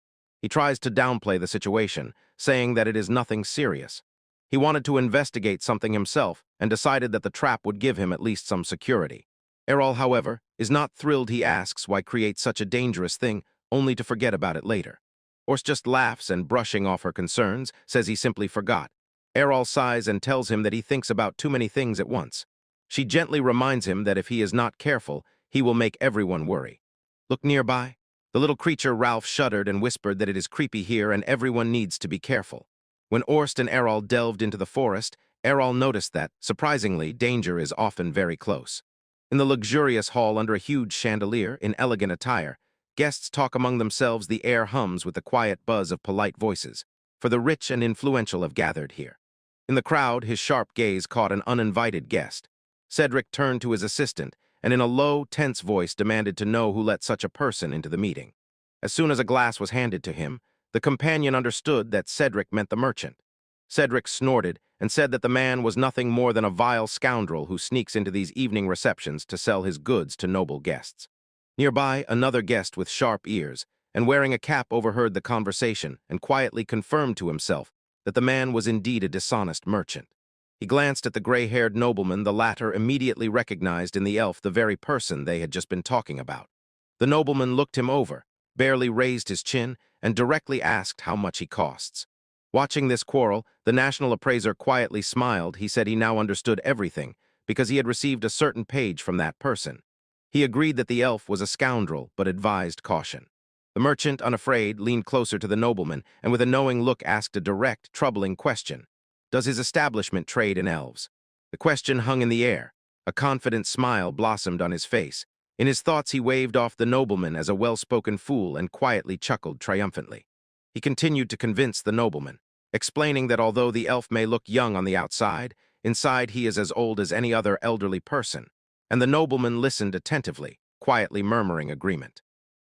He tries to downplay the situation, saying that it is nothing serious. He wanted to investigate something himself and decided that the trap would give him at least some security. Errol, however, is not thrilled. He asks why create such a dangerous thing only to forget about it later. Orst just laughs and, brushing off her concerns, says he simply forgot. Errol sighs and tells him that he thinks about too many things at once. She gently reminds him that if he is not careful, he will make everyone worry. Look nearby. The little creature Ralph shuddered and whispered that it is creepy here and everyone needs to be careful. When Orst and Errol delved into the forest, Errol noticed that, surprisingly, danger is often very close. In the luxurious hall under a huge chandelier, in elegant attire, guests talk among themselves. The air hums with the quiet buzz of polite voices, for the rich and influential have gathered here. In the crowd, his sharp gaze caught an uninvited guest. Cedric turned to his assistant and in a low, tense voice demanded to know who let such a person into the meeting. As soon as a glass was handed to him, the companion understood that Cedric meant the merchant. Cedric snorted and said that the man was nothing more than a vile scoundrel who sneaks into these evening receptions to sell his goods to noble guests. Nearby, another guest with sharp ears and wearing a cap overheard the conversation and quietly confirmed to himself that the man was indeed a dishonest merchant. He glanced at the gray-haired nobleman. The latter immediately recognized in the elf the very person they had just been talking about. The nobleman looked him over, barely raised his chin, and directly asked how much he costs. Watching this quarrel, the national appraiser quietly smiled. He said he now understood everything because he had received a certain page from that person. He agreed that the elf was a scoundrel, but advised caution. The merchant, unafraid, leaned closer to the nobleman and with a knowing look asked a direct, troubling question. Does his establishment trade in elves? The question hung in the air. A confident smile blossomed on his face. In his thoughts, he waved off the nobleman as a well-spoken fool and quietly chuckled triumphantly. He continued to convince the nobleman, explaining that although the elf may look young on the outside, inside he is as old as any other elderly person. And the nobleman listened attentively, quietly murmuring agreement.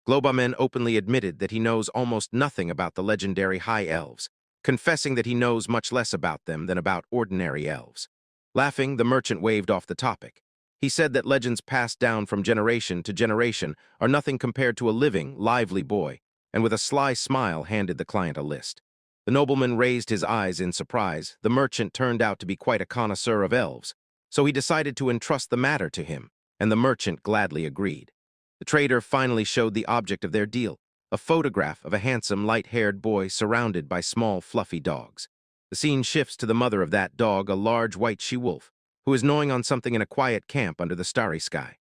Globamen openly admitted that he knows almost nothing about the legendary high elves, confessing that he knows much less about them than about ordinary elves. Laughing, the merchant waved off the topic. He said that legends passed down from generation to generation are nothing compared to a living, lively boy, and with a sly smile handed the client a list. The nobleman raised his eyes in surprise. The merchant turned out to be quite a connoisseur of elves, so he decided to entrust the matter to him, and the merchant gladly agreed. The trader finally showed the object of their deal, a photograph of a handsome, light-haired boy surrounded by small, fluffy dogs. The scene shifts to the mother of that dog, a large white she-wolf, who is gnawing on something in a quiet camp under the starry sky.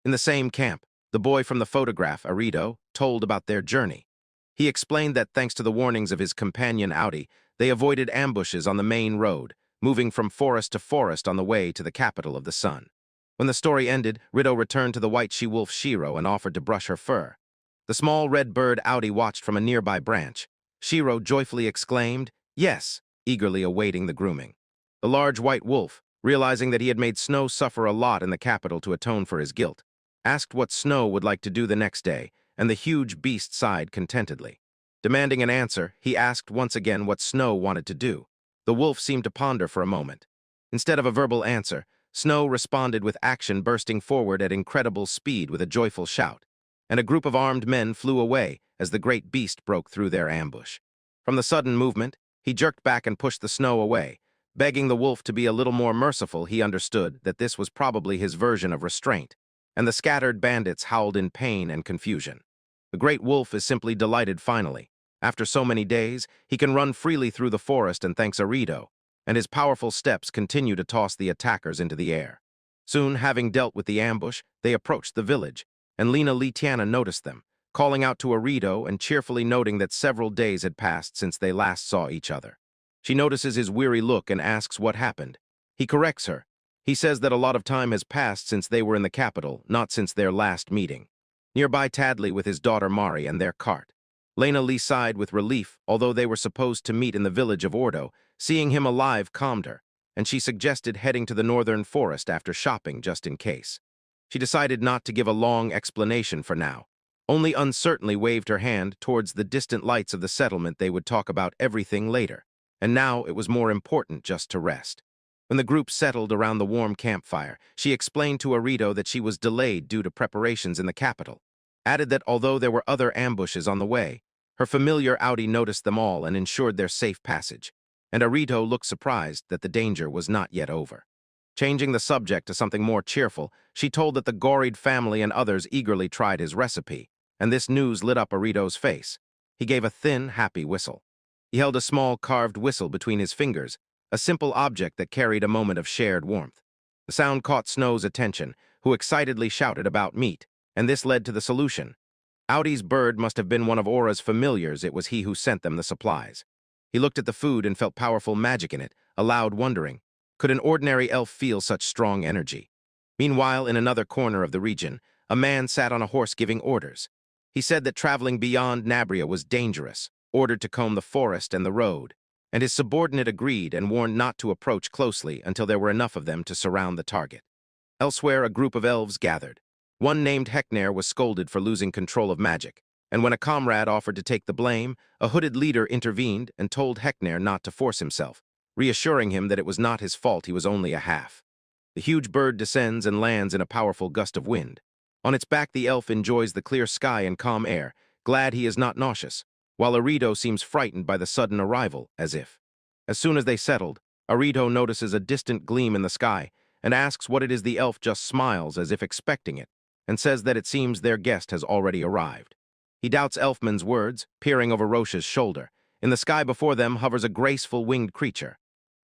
In the same camp, the boy from the photograph, Arido, told about their journey. He explained that thanks to the warnings of his companion Audi, they avoided ambushes on the main road, moving from forest to forest on the way to the capital of the sun. When the story ended, Rido returned to the white she-wolf Shiro and offered to brush her fur. The small red bird Audi watched from a nearby branch. Shiro joyfully exclaimed, "Yes," eagerly awaiting the grooming. The large white wolf, realizing that he had made Snow suffer a lot in the capital to atone for his guilt, asked what Snow would like to do the next day, and the huge beast sighed contentedly. Demanding an answer, he asked once again what Snow wanted to do. The wolf seemed to ponder for a moment. Instead of a verbal answer, Snow responded with action, bursting forward at incredible speed with a joyful shout, and a group of armed men flew away as the great beast broke through their ambush. From the sudden movement, he jerked back and pushed the Snow away, Begging the wolf to be a little more merciful, he understood that this was probably his version of restraint, and the scattered bandits howled in pain and confusion. The great wolf is simply delighted finally. After so many days, he can run freely through the forest and thanks Arito, and his powerful steps continue to toss the attackers into the air. Soon, having dealt with the ambush, they approached the village, and Lena Litiana noticed them, calling out to Arito and cheerfully noting that several days had passed since they last saw each other. She notices his weary look and asks what happened. He corrects her. He says that a lot of time has passed since they were in the capital, not since their last meeting. Nearby Tadley with his daughter Mari and their cart. Lena Lee sighed with relief, although they were supposed to meet in the village of Ordo. Seeing him alive calmed her, and she suggested heading to the northern forest after shopping just in case. She decided not to give a long explanation for now, only uncertainly waved her hand towards the distant lights of the settlement. They would talk about everything later, and now it was more important just to rest. When the group settled around the warm campfire, she explained to Arito that she was delayed due to preparations in the capital, added that although there were other ambushes on the way, her familiar Audi noticed them all and ensured their safe passage, and Arito looked surprised that the danger was not yet over. Changing the subject to something more cheerful, she told that the Gorid family and others eagerly tried his recipe, and this news lit up Arito's face. He gave a thin, happy whistle. He held a small carved whistle between his fingers, a simple object that carried a moment of shared warmth. The sound caught Snow's attention, who excitedly shouted about meat, and this led to the solution. Audi's bird must have been one of Aura's familiars. It was he who sent them the supplies. He looked at the food and felt powerful magic in it, aloud wondering, could an ordinary elf feel such strong energy? Meanwhile, in another corner of the region, a man sat on a horse giving orders. He said that traveling beyond Nabria was dangerous, ordered to comb the forest and the road, and his subordinate agreed and warned not to approach closely until there were enough of them to surround the target. Elsewhere, a group of elves gathered. One named Hekner was scolded for losing control of magic, and when a comrade offered to take the blame, a hooded leader intervened and told Hekner not to force himself, reassuring him that it was not his fault, he was only a half. The huge bird descends and lands in a powerful gust of wind. On its back, the elf enjoys the clear sky and calm air, glad he is not nauseous, while Arito seems frightened by the sudden arrival, as if. As soon as they settled, Arito notices a distant gleam in the sky and asks what it is. The elf just smiles as if expecting it, and says that it seems their guest has already arrived. He doubts Elfman's words, peering over Roche's shoulder. In the sky before them hovers a graceful winged creature.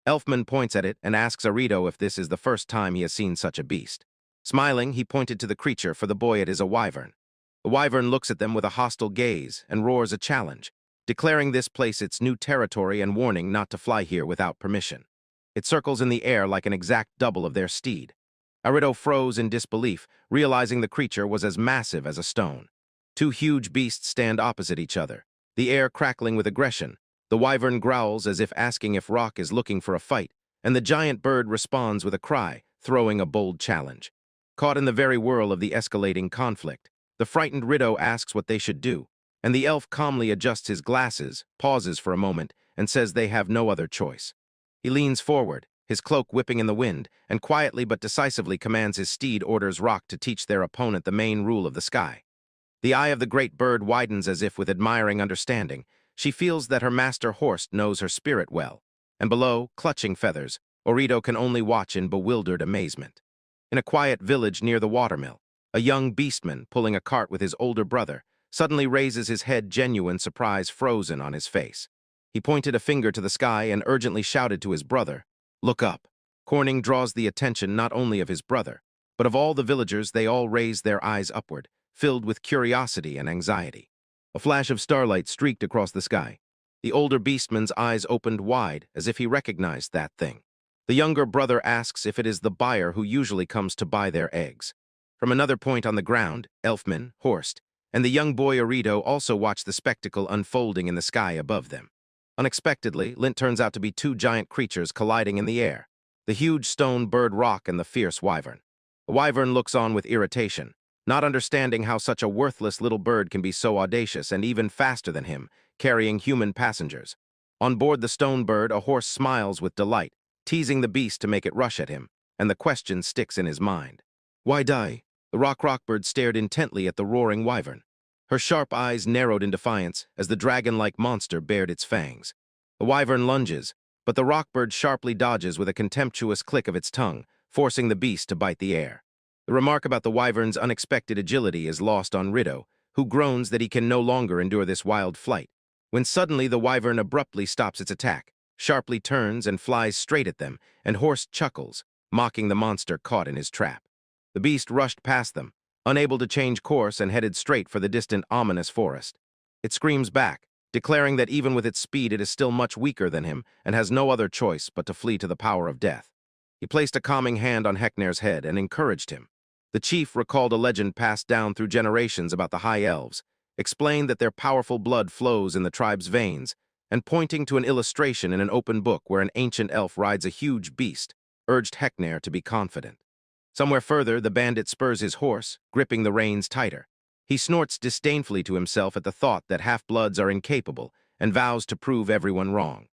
Elfman points at it and asks Arito if this is the first time he has seen such a beast. Smiling, he pointed to the creature, for the boy it is a wyvern. The wyvern looks at them with a hostile gaze and roars a challenge, declaring this place its new territory and warning not to fly here without permission. It circles in the air like an exact double of their steed. Arito froze in disbelief, realizing the creature was as massive as a stone. Two huge beasts stand opposite each other, the air crackling with aggression. The wyvern growls as if asking if Rock is looking for a fight, and the giant bird responds with a cry, throwing a bold challenge. Caught in the very whirl of the escalating conflict, the frightened Rito asks what they should do, and the elf calmly adjusts his glasses, pauses for a moment, and says they have no other choice. He leans forward, his cloak whipping in the wind, and quietly but decisively commands his steed, orders Rock to teach their opponent the main rule of the sky. The eye of the great bird widens as if with admiring understanding. She feels that her master horse knows her spirit well, and below, clutching feathers, Orito can only watch in bewildered amazement. In a quiet village near the watermill, a young beastman, pulling a cart with his older brother, suddenly raises his head, genuine surprise frozen on his face. He pointed a finger to the sky and urgently shouted to his brother, "Look up." Corning draws the attention not only of his brother, but of all the villagers. They all raise their eyes upward, filled with curiosity and anxiety. A flash of starlight streaked across the sky. The older beastman's eyes opened wide, as if he recognized that thing. The younger brother asks if it is the buyer who usually comes to buy their eggs. From another point on the ground, Elfman, Horst, and the young boy Arito also watch the spectacle unfolding in the sky above them. Unexpectedly, Lint turns out to be two giant creatures colliding in the air, the huge stone bird Rock and the fierce wyvern. The wyvern looks on with irritation, not understanding how such a worthless little bird can be so audacious and even faster than him, carrying human passengers. On board the stone bird, a horse smiles with delight, teasing the beast to make it rush at him, and the question sticks in his mind. Why die? The rockbird stared intently at the roaring wyvern. Her sharp eyes narrowed in defiance as the dragon-like monster bared its fangs. The wyvern lunges, but the rockbird sharply dodges with a contemptuous click of its tongue, forcing the beast to bite the air. The remark about the wyvern's unexpected agility is lost on Rido, who groans that he can no longer endure this wild flight, when suddenly the wyvern abruptly stops its attack, sharply turns and flies straight at them, and Horst chuckles, mocking the monster caught in his trap. The beast rushed past them, unable to change course, and headed straight for the distant ominous forest. It screams back, declaring that even with its speed it is still much weaker than him and has no other choice but to flee to the power of death. He placed a calming hand on Hekner's head and encouraged him. The chief recalled a legend passed down through generations about the High Elves, explained that their powerful blood flows in the tribe's veins, and pointing to an illustration in an open book where an ancient elf rides a huge beast, urged Hekner to be confident. Somewhere further, the bandit spurs his horse, gripping the reins tighter. He snorts disdainfully to himself at the thought that half-bloods are incapable and vows to prove everyone wrong.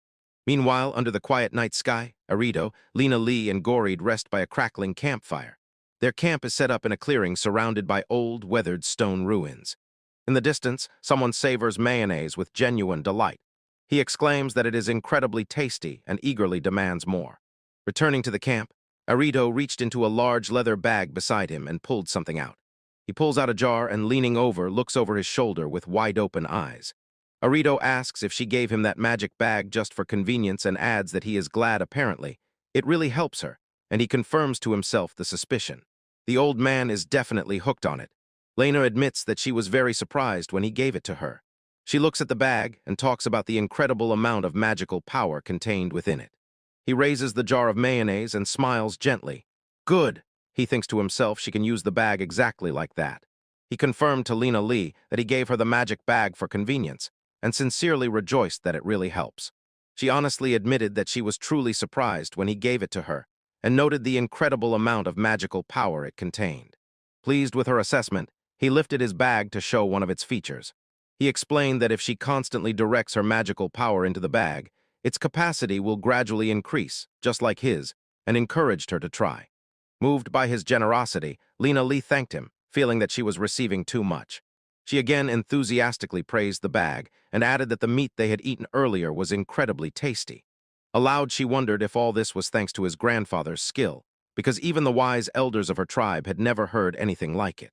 Meanwhile, under the quiet night sky, Arito, Lena Lee, and Goreed rest by a crackling campfire. Their camp is set up in a clearing surrounded by old, weathered stone ruins. In the distance, someone savors mayonnaise with genuine delight. He exclaims that it is incredibly tasty and eagerly demands more. Returning to the camp, Arito reached into a large leather bag beside him and pulled something out. He pulls out a jar and, leaning over, looks over his shoulder with wide-open eyes. Arito asks if she gave him that magic bag just for convenience and adds that he is glad apparently. It really helps her, and he confirms to himself the suspicion. The old man is definitely hooked on it. Lena admits that she was very surprised when he gave it to her. She looks at the bag and talks about the incredible amount of magical power contained within it. He raises the jar of mayonnaise and smiles gently. Good, he thinks to himself, she can use the bag exactly like that. He confirmed to Lena Lee that he gave her the magic bag for convenience, and sincerely rejoiced that it really helps. She honestly admitted that she was truly surprised when he gave it to her, and noted the incredible amount of magical power it contained. Pleased with her assessment, he lifted his bag to show one of its features. He explained that if she constantly directs her magical power into the bag, its capacity will gradually increase, just like his, and encouraged her to try. Moved by his generosity, Lena Lee thanked him, feeling that she was receiving too much. She again enthusiastically praised the bag and added that the meat they had eaten earlier was incredibly tasty. Aloud, she wondered if all this was thanks to his grandfather's skill, because even the wise elders of her tribe had never heard anything like it.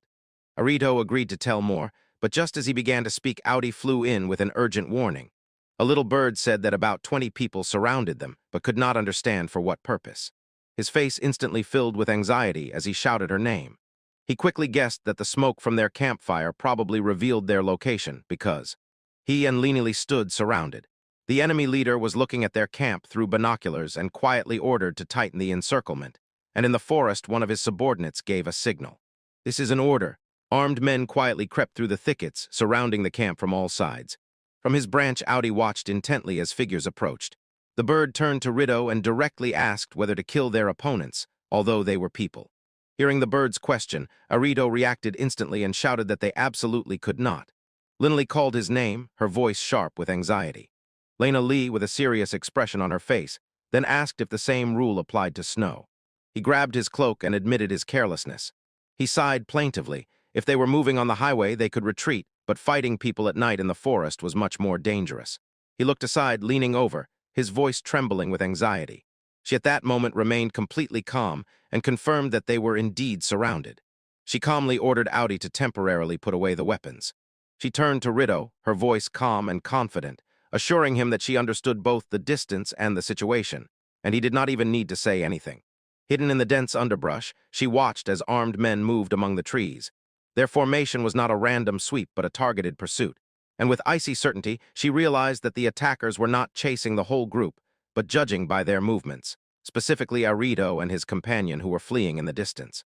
Arito agreed to tell more, but just as he began to speak, Audi flew in with an urgent warning. A little bird said that about 20 people surrounded them, but could not understand for what purpose. His face instantly filled with anxiety as he shouted her name. He quickly guessed that the smoke from their campfire probably revealed their location, because he and Lena Lee stood surrounded. The enemy leader was looking at their camp through binoculars and quietly ordered to tighten the encirclement, and in the forest one of his subordinates gave a signal. This is an order. Armed men quietly crept through the thickets, surrounding the camp from all sides. From his branch, Audi watched intently as figures approached. The bird turned to Rido and directly asked whether to kill their opponents, although they were people. Hearing the bird's question, Arito reacted instantly and shouted that they absolutely could not. Lena Lee called his name, her voice sharp with anxiety. Lena Lee, with a serious expression on her face, then asked if the same rule applied to Snow. He grabbed his cloak and admitted his carelessness. He sighed plaintively. If they were moving on the highway, they could retreat, but fighting people at night in the forest was much more dangerous. He looked aside, leaning over, his voice trembling with anxiety. She at that moment remained completely calm and confirmed that they were indeed surrounded. She calmly ordered Audi to temporarily put away the weapons. She turned to Rido, her voice calm and confident, assuring him that she understood both the distance and the situation, and he did not even need to say anything. Hidden in the dense underbrush, she watched as armed men moved among the trees. Their formation was not a random sweep but a targeted pursuit, and with icy certainty she realized that the attackers were not chasing the whole group, but judging by their movements, specifically Arito and his companion who were fleeing in the distance.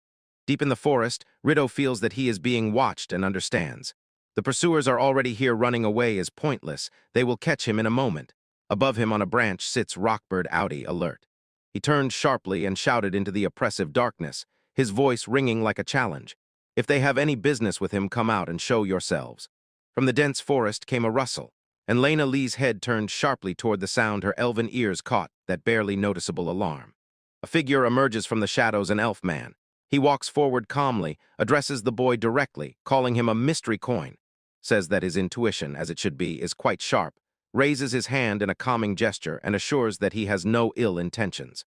Deep in the forest, Rido feels that he is being watched and understands. The pursuers are already here. Running away is pointless. They will catch him in a moment. Above him on a branch sits Rockbird Audi, alert. He turned sharply and shouted into the oppressive darkness, his voice ringing like a challenge. If they have any business with him, come out and show yourselves. From the dense forest came a rustle, and Lena Lee's head turned sharply toward the sound. Her elven ears caught that barely noticeable alarm. A figure emerges from the shadows, an elf man. He walks forward calmly, addresses the boy directly, calling him a mystery coin. Says that his intuition, as it should be, is quite sharp. raises his hand in a calming gesture and assures that he has no ill intentions.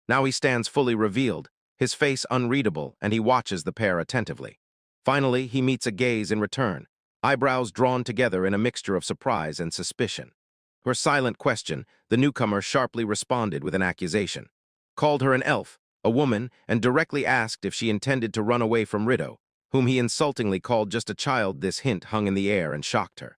Now he stands fully revealed, his face unreadable, and he watches the pair attentively. Finally, he meets a gaze in return, eyebrows drawn together in a mixture of surprise and suspicion. To her silent question, the newcomer sharply responded with an accusation. Called her an elf, a woman, and directly asked if she intended to run away from Rido, whom he insultingly called just a child. This hint hung in the air and shocked her.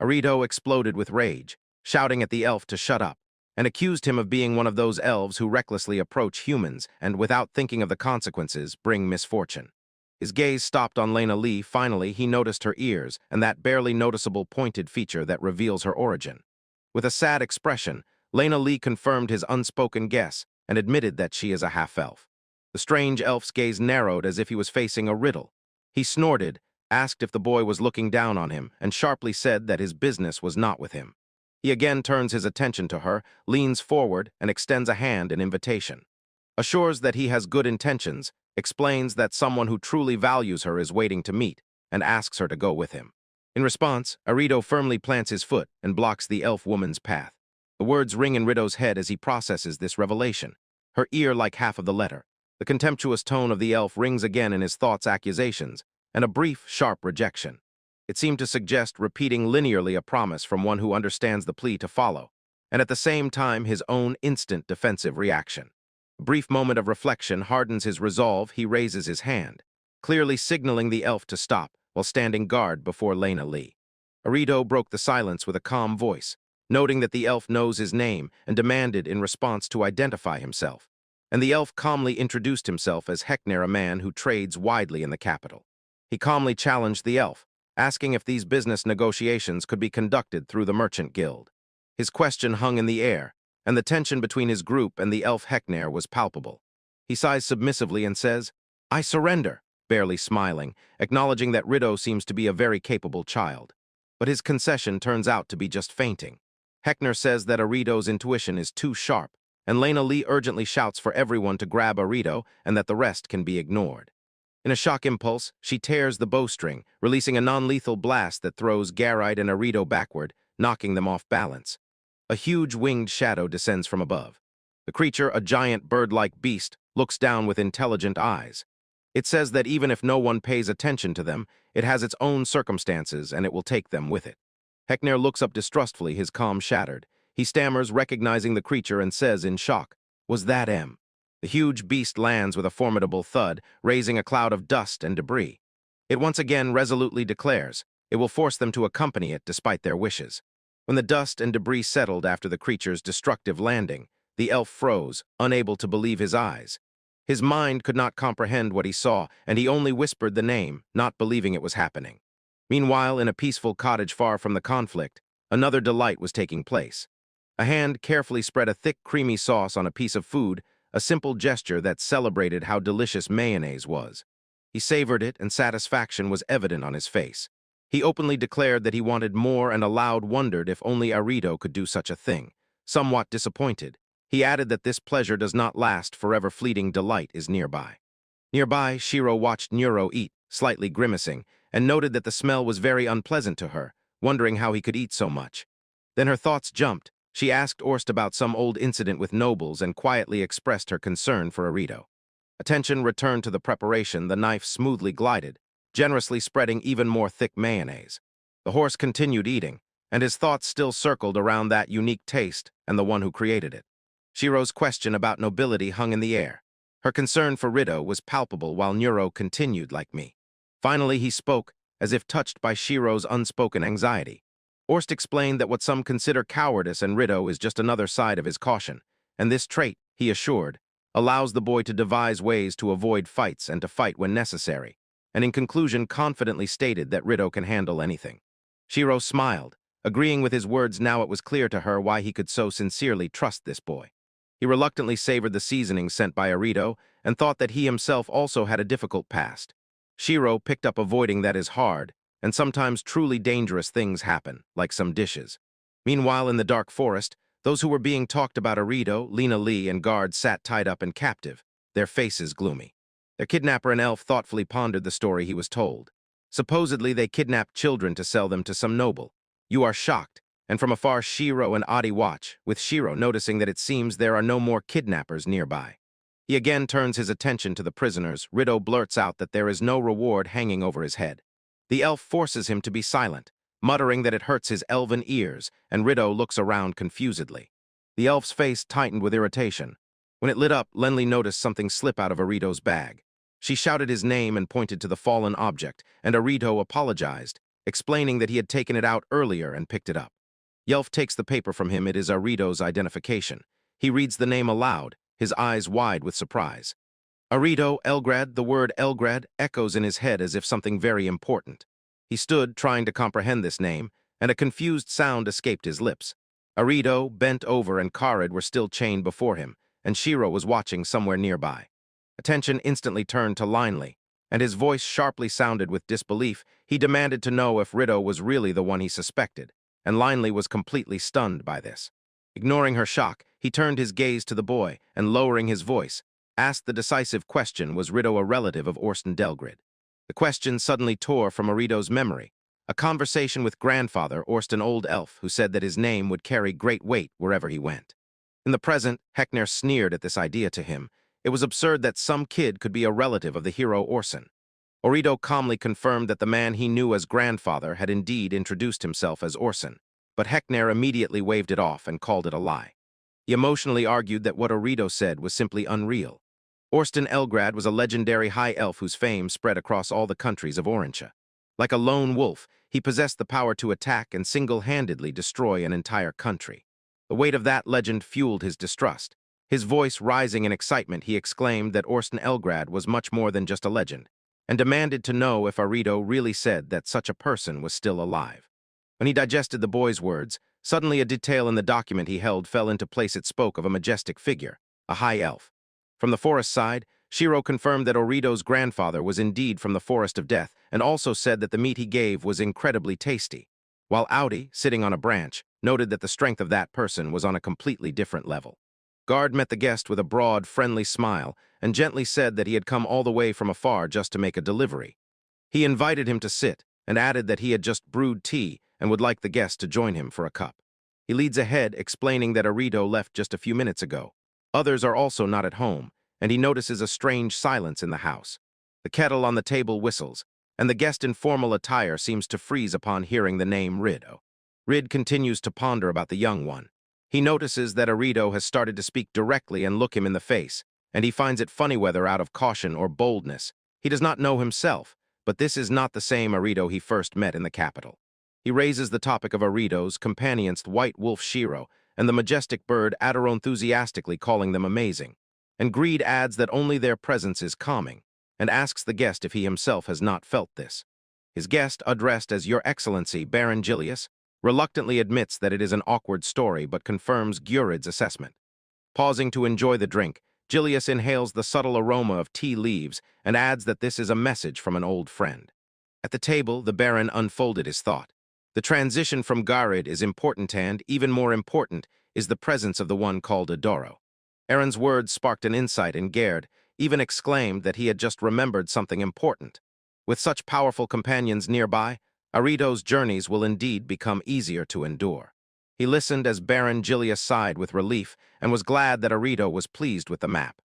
Arito exploded with rage, shouting at the elf to shut up, and accused him of being one of those elves who recklessly approach humans and, without thinking of the consequences, bring misfortune. His gaze stopped on Lena Lee. Finally, he noticed her ears and that barely noticeable pointed feature that reveals her origin. With a sad expression, Lena Lee confirmed his unspoken guess and admitted that she is a half-elf. The strange elf's gaze narrowed as if he was facing a riddle. He snorted, asked if the boy was looking down on him, and sharply said that his business was not with him. He again turns his attention to her, leans forward, and extends a hand in invitation. Assures that he has good intentions, explains that someone who truly values her is waiting to meet, and asks her to go with him. In response, Arito firmly plants his foot and blocks the elf woman's path. The words ring in Rito's head as he processes this revelation, her ear like half of the letter. The contemptuous tone of the elf rings again in his thoughts, accusations, and a brief, sharp rejection. It seemed to suggest repeating linearly a promise from one who understands the plea to follow, and at the same time his own instant defensive reaction. A brief moment of reflection hardens his resolve. He raises his hand, clearly signaling the elf to stop while standing guard before Lena Lee. Arito broke the silence with a calm voice, noting that the elf knows his name and demanded in response to identify himself. And the elf calmly introduced himself as Hekner, a man who trades widely in the capital. He calmly challenged the elf, asking if these business negotiations could be conducted through the Merchant Guild. His question hung in the air, and the tension between his group and the elf Hekner was palpable. He sighs submissively and says, "I surrender," barely smiling, acknowledging that Rido seems to be a very capable child. But his concession turns out to be just fainting. Hekner says that Arito's intuition is too sharp, and Lena Lee urgently shouts for everyone to grab Arito and that the rest can be ignored. In a shock impulse, she tears the bowstring, releasing a non-lethal blast that throws Garide and Arito backward, knocking them off balance. A huge winged shadow descends from above. The creature, a giant bird-like beast, looks down with intelligent eyes. It says that even if no one pays attention to them, it has its own circumstances and it will take them with it. Hekner looks up distrustfully, his calm shattered. He stammers, recognizing the creature, and says in shock, "Was that M?" The huge beast lands with a formidable thud, raising a cloud of dust and debris. It once again resolutely declares it will force them to accompany it despite their wishes. When the dust and debris settled after the creature's destructive landing, the elf froze, unable to believe his eyes. His mind could not comprehend what he saw, and he only whispered the name, not believing it was happening. Meanwhile, in a peaceful cottage far from the conflict, another delight was taking place. A hand carefully spread a thick, creamy sauce on a piece of food, a simple gesture that celebrated how delicious mayonnaise was. He savored it, and satisfaction was evident on his face. He openly declared that he wanted more and aloud wondered if only Arito could do such a thing. Somewhat disappointed, he added that this pleasure does not last forever. Fleeting delight is nearby. Nearby, Shiro watched Nero eat, slightly grimacing, and noted that the smell was very unpleasant to her, wondering how he could eat so much. Then her thoughts jumped. She asked Orst about some old incident with nobles and quietly expressed her concern for Arito. Attention returned to the preparation. The knife smoothly glided, generously spreading even more thick mayonnaise. The horse continued eating, and his thoughts still circled around that unique taste and the one who created it. Shiro's question about nobility hung in the air. Her concern for Rido was palpable while Nero continued, "Like me." Finally, he spoke, as if touched by Shiro's unspoken anxiety. Orst explained that what some consider cowardice and Rido is just another side of his caution, and this trait, he assured, allows the boy to devise ways to avoid fights and to fight when necessary, and in conclusion confidently stated that Rido can handle anything. Shiro smiled, agreeing with his words. Now it was clear to her why he could so sincerely trust this boy. He reluctantly savored the seasoning sent by Arito and thought that he himself also had a difficult past. Shiro picked up avoiding that is hard, and sometimes truly dangerous things happen, like some dishes. Meanwhile, in the dark forest, those who were being talked about, Arito, Lena Lee, and guards, sat tied up and captive, their faces gloomy. Their kidnapper, an elf, thoughtfully pondered the story he was told. Supposedly, they kidnapped children to sell them to some noble. "You are shocked," And from afar, Shiro and Adi watch, with Shiro noticing that it seems there are no more kidnappers nearby. He again turns his attention to the prisoners. Rido blurts out that there is no reward hanging over his head. The elf forces him to be silent, muttering that it hurts his elven ears, and Rido looks around confusedly. The elf's face tightened with irritation. When it lit up, Lenli noticed something slip out of Arito's bag. She shouted his name and pointed to the fallen object, and Arito apologized, explaining that he had taken it out earlier and picked it up. Yelf takes the paper from him. It is Arito's identification. He reads the name aloud, his eyes wide with surprise. Arito, Elgrad, the word Elgrad echoes in his head as if something very important. He stood, trying to comprehend this name, and a confused sound escaped his lips. Arito, bent over, and Karid were still chained before him, and Shiro was watching somewhere nearby. Attention instantly turned to Linley, and his voice sharply sounded with disbelief. He demanded to know if Rido was really the one he suspected, and Linley was completely stunned by this. Ignoring her shock, he turned his gaze to the boy, and lowering his voice, asked the decisive question: was Rido a relative of Orsten Delgrid? The question suddenly tore from Arito's memory. A conversation with grandfather, Orsten Old Elf, who said that his name would carry great weight wherever he went. In the present, Heckner sneered at this idea to him. It was absurd that some kid could be a relative of the hero Orson. Arito calmly confirmed that the man he knew as grandfather had indeed introduced himself as Orson, but Heckner immediately waved it off and called it a lie. He emotionally argued that what Arito said was simply unreal. Orsten Elgrad was a legendary high elf whose fame spread across all the countries of Orantia. Like a lone wolf, he possessed the power to attack and single-handedly destroy an entire country. The weight of that legend fueled his distrust. His voice rising in excitement, he exclaimed that Orsten Elgrad was much more than just a legend, and demanded to know if Arito really said that such a person was still alive. When he digested the boy's words, suddenly a detail in the document he held fell into place. It spoke of a majestic figure, a high elf. From the forest side, Shiro confirmed that Arito's grandfather was indeed from the Forest of Death, and also said that the meat he gave was incredibly tasty, while Audi, sitting on a branch, noted that the strength of that person was on a completely different level. Guard met the guest with a broad, friendly smile and gently said that he had come all the way from afar just to make a delivery. He invited him to sit and added that he had just brewed tea and would like the guest to join him for a cup. He leads ahead, explaining that Arito left just a few minutes ago. Others are also not at home, and he notices a strange silence in the house. The kettle on the table whistles, and the guest in formal attire seems to freeze upon hearing the name Rido. Rid continues to ponder about the young one. He notices that Arito has started to speak directly and look him in the face, and he finds it funny whether out of caution or boldness. He does not know himself, but this is not the same Arito he first met in the capital. He raises the topic of Arito's companions, White Wolf Shiro, and the majestic bird Adoro, enthusiastically calling them amazing. And Greed adds that only their presence is calming, and asks the guest if he himself has not felt this. His guest, addressed as Your Excellency Baron Gilius, reluctantly admits that it is an awkward story but confirms Gurid's assessment. Pausing to enjoy the drink, Gilius inhales the subtle aroma of tea leaves and adds that this is a message from an old friend. At the table, the Baron unfolded his thought. The transition from Gurid is important, and, even more important, is the presence of the one called Adoro. Aaron's words sparked an insight, and Gerd even exclaimed that he had just remembered something important. With such powerful companions nearby, Arito's journeys will indeed become easier to endure. He listened as Baron Gilius sighed with relief and was glad that Arito was pleased with the map.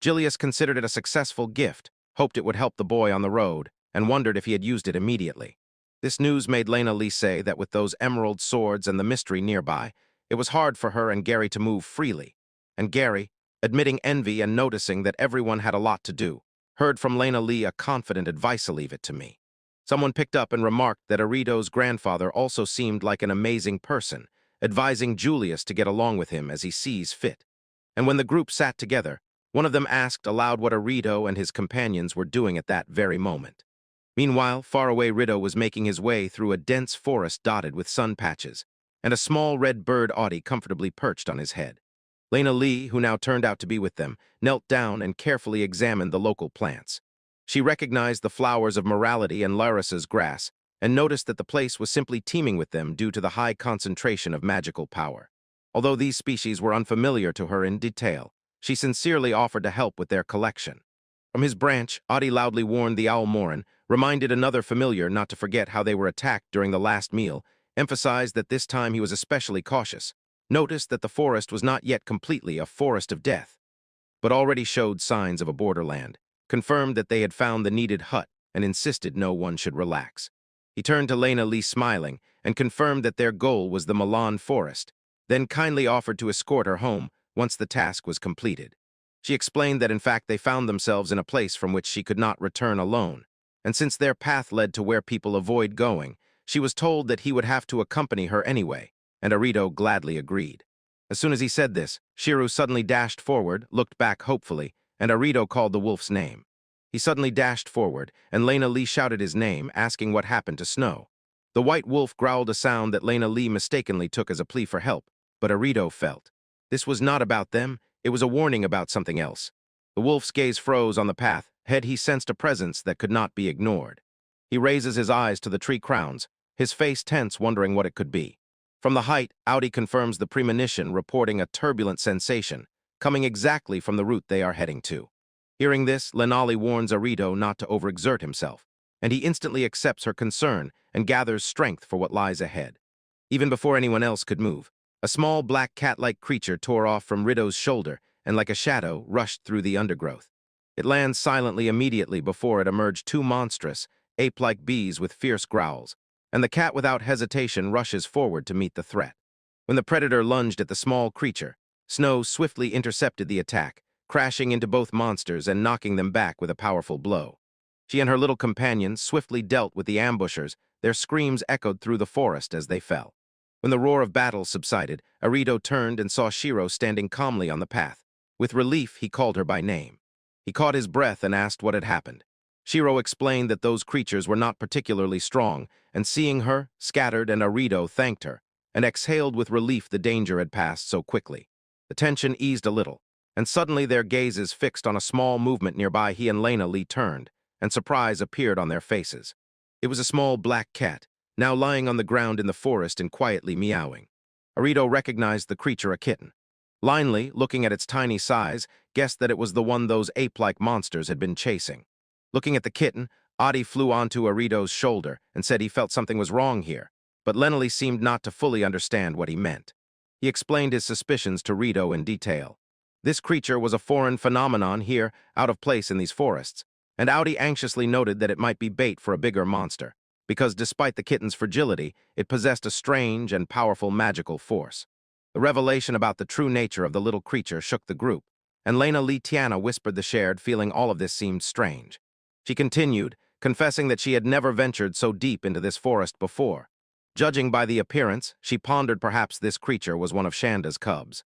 Gilius considered it a successful gift, hoped it would help the boy on the road, and wondered if he had used it immediately. This news made Lena Lee say that with those emerald swords and the mystery nearby, it was hard for her and Gary to move freely. And Gary, admitting envy and noticing that everyone had a lot to do, heard from Lena Lee a confident advice: "Leave it to me." Someone picked up and remarked that Arito's grandfather also seemed like an amazing person, advising Julius to get along with him as he sees fit. And when the group sat together, one of them asked aloud what Arito and his companions were doing at that very moment. Meanwhile, far away, Rido was making his way through a dense forest dotted with sun patches, and a small red bird Audi comfortably perched on his head. Lena Lee, who now turned out to be with them, knelt down and carefully examined the local plants. She recognized the flowers of morality and Larissa's grass, and noticed that the place was simply teeming with them due to the high concentration of magical power. Although these species were unfamiliar to her in detail, she sincerely offered to help with their collection. From his branch, Audi loudly warned the owl Morin, reminded another familiar not to forget how they were attacked during the last meal, emphasized that this time he was especially cautious, noticed that the forest was not yet completely a forest of death, but already showed signs of a borderland, confirmed that they had found the needed hut, and insisted no one should relax. He turned to Lena Lee smiling and confirmed that their goal was the Milan forest, then kindly offered to escort her home once the task was completed. She explained that in fact they found themselves in a place from which she could not return alone, and since their path led to where people avoid going, she was told that he would have to accompany her anyway, and Arito gladly agreed. As soon as he said this, Shiro suddenly dashed forward, looked back hopefully, and Arito called the wolf's name. He suddenly dashed forward, and Lena Lee shouted his name, asking what happened to Snow. The white wolf growled a sound that Lena Lee mistakenly took as a plea for help, but Arito felt this was not about them, it was a warning about something else. The wolf's gaze froze on the path, ahead he sensed a presence that could not be ignored. He raises his eyes to the tree crowns, his face tense, wondering what it could be. From the height, Audi confirms the premonition, reporting a turbulent sensation, coming exactly from the route they are heading to. Hearing this, Lenali warns Arito not to overexert himself, and he instantly accepts her concern and gathers strength for what lies ahead. Even before anyone else could move, a small black cat-like creature tore off from Rito's shoulder and like a shadow rushed through the undergrowth. It lands silently immediately before it emerged two monstrous, ape-like bees with fierce growls, and the cat without hesitation rushes forward to meet the threat. When the predator lunged at the small creature, Snow swiftly intercepted the attack, crashing into both monsters and knocking them back with a powerful blow. She and her little companion swiftly dealt with the ambushers, their screams echoed through the forest as they fell. When the roar of battle subsided, Arito turned and saw Shiro standing calmly on the path. With relief, he called her by name. He caught his breath and asked what had happened. Shiro explained that those creatures were not particularly strong, and seeing her, scattered, and Arito thanked her, and exhaled with relief the danger had passed so quickly. The tension eased a little, and suddenly their gazes fixed on a small movement nearby. He and Lena Lee turned, and surprise appeared on their faces. It was a small black cat, now lying on the ground in the forest and quietly meowing. Arito recognized the creature a kitten. Linley, looking at its tiny size, guessed that it was the one those ape-like monsters had been chasing. Looking at the kitten, Adi flew onto Arito's shoulder and said he felt something was wrong here, but Lenali seemed not to fully understand what he meant. He explained his suspicions to Rito in detail. This creature was a foreign phenomenon here, out of place in these forests, and Audi anxiously noted that it might be bait for a bigger monster, because despite the kitten's fragility, it possessed a strange and powerful magical force. The revelation about the true nature of the little creature shook the group, and Lena Lee Tiana whispered the shared feeling all of this seemed strange. She continued, confessing that she had never ventured so deep into this forest before. Judging by the appearance, she pondered perhaps this creature was one of Shanda's cubs.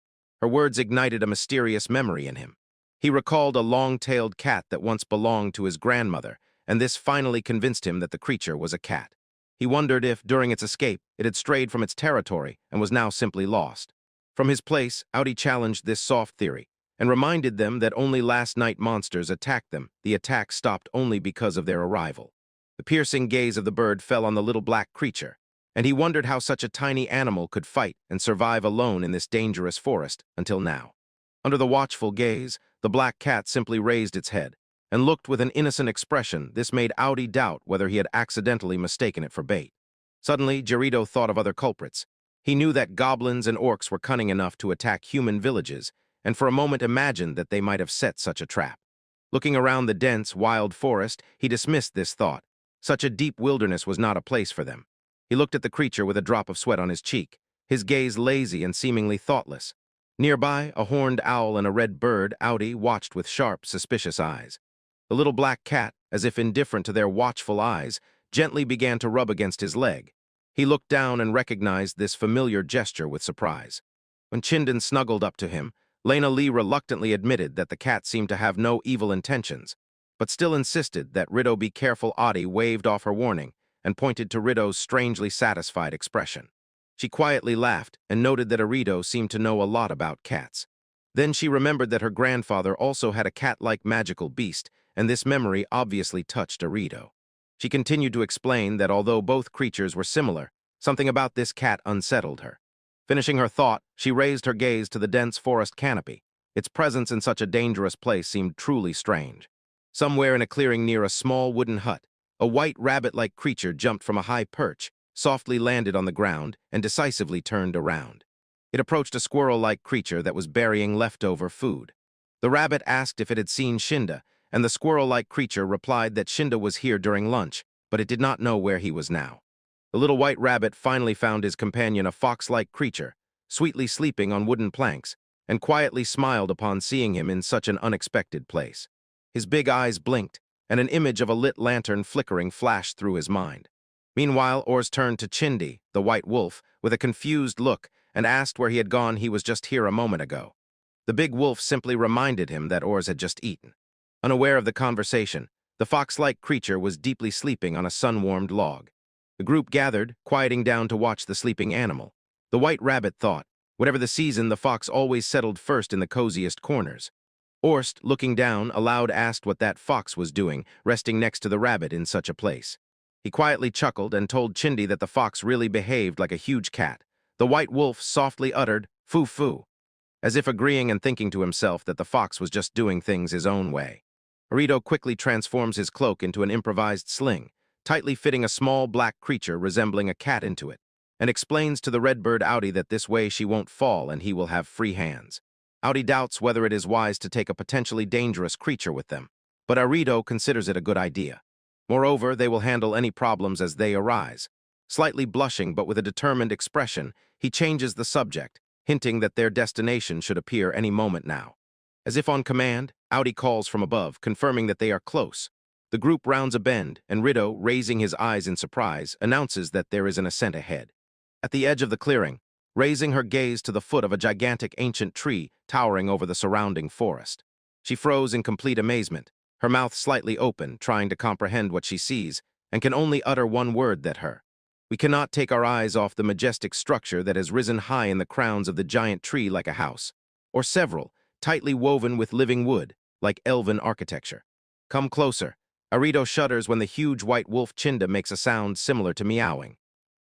Her words ignited a mysterious memory in him. He recalled a long-tailed cat that once belonged to his grandmother, and this finally convinced him that the creature was a cat. He wondered if, during its escape, it had strayed from its territory and was now simply lost. From his place, Audi challenged this soft theory, and reminded them that only last night monsters attacked them. The attack stopped only because of their arrival. The piercing gaze of the bird fell on the little black creature, and he wondered how such a tiny animal could fight and survive alone in this dangerous forest until now. Under the watchful gaze, the black cat simply raised its head and looked with an innocent expression. This made Audi doubt whether he had accidentally mistaken it for bait. Suddenly, Gerito thought of other culprits. He knew that goblins and orcs were cunning enough to attack human villages, and for a moment imagined that they might have set such a trap. Looking around the dense, wild forest, he dismissed this thought. Such a deep wilderness was not a place for them. He looked at the creature with a drop of sweat on his cheek, his gaze lazy and seemingly thoughtless. Nearby, a horned owl and a red bird, Audi, watched with sharp, suspicious eyes. The little black cat, as if indifferent to their watchful eyes, gently began to rub against his leg. He looked down and recognized this familiar gesture with surprise. When Chinden snuggled up to him, Lena Lee reluctantly admitted that the cat seemed to have no evil intentions, but still insisted that Rito be careful. Audi waved off her warning and pointed to Rito's strangely satisfied expression. She quietly laughed and noted that Arito seemed to know a lot about cats. Then she remembered that her grandfather also had a cat-like magical beast, and this memory obviously touched Arito. She continued to explain that although both creatures were similar, something about this cat unsettled her. Finishing her thought, she raised her gaze to the dense forest canopy. Its presence in such a dangerous place seemed truly strange. Somewhere in a clearing near a small wooden hut, a white rabbit-like creature jumped from a high perch, softly landed on the ground and decisively turned around. It approached a squirrel-like creature that was burying leftover food. The rabbit asked if it had seen Shinda, and the squirrel-like creature replied that Shinda was here during lunch, but it did not know where he was now. The little white rabbit finally found his companion, a fox-like creature, sweetly sleeping on wooden planks, and quietly smiled upon seeing him in such an unexpected place. His big eyes blinked, and an image of a lit lantern flickering flashed through his mind. Meanwhile, Ors turned to Chindi, the white wolf, with a confused look and asked where he had gone. He was just here a moment ago. The big wolf simply reminded him that Ors had just eaten. Unaware of the conversation, the fox-like creature was deeply sleeping on a sun-warmed log. The group gathered, quieting down to watch the sleeping animal. The white rabbit thought, whatever the season, the fox always settled first in the coziest corners. Orst, looking down, aloud asked what that fox was doing, resting next to the rabbit in such a place. He quietly chuckled and told Chindi that the fox really behaved like a huge cat. The white wolf softly uttered, "Foo-foo," as if agreeing and thinking to himself that the fox was just doing things his own way. Arito quickly transforms his cloak into an improvised sling, tightly fitting a small black creature resembling a cat into it, and explains to the redbird Audi that this way she won't fall and he will have free hands. Audi doubts whether it is wise to take a potentially dangerous creature with them, but Arito considers it a good idea. Moreover, they will handle any problems as they arise. Slightly blushing but with a determined expression, he changes the subject, hinting that their destination should appear any moment now. As if on command, Audi calls from above, confirming that they are close. The group rounds a bend, and Rito, raising his eyes in surprise, announces that there is an ascent ahead. At the edge of the clearing, raising her gaze to the foot of a gigantic ancient tree towering over the surrounding forest. She froze in complete amazement, her mouth slightly open, trying to comprehend what she sees, and can only utter one word: that her. We cannot take our eyes off the majestic structure that has risen high in the crowns of the giant tree like a house, or several, tightly woven with living wood, like elven architecture. Come closer. Arito shudders when the huge white wolf Chinda makes a sound similar to meowing.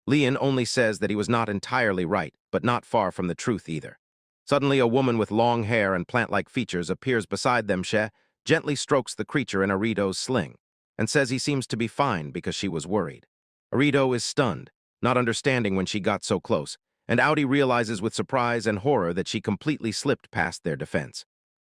Leon only says that he was not entirely right, but not far from the truth either. Suddenly, a woman with long hair and plant-like features appears beside them. She gently strokes the creature in Arito's sling, and says he seems to be fine because she was worried. Arito is stunned, not understanding when she got so close, and Audi realizes with surprise and horror that she completely slipped past their defense.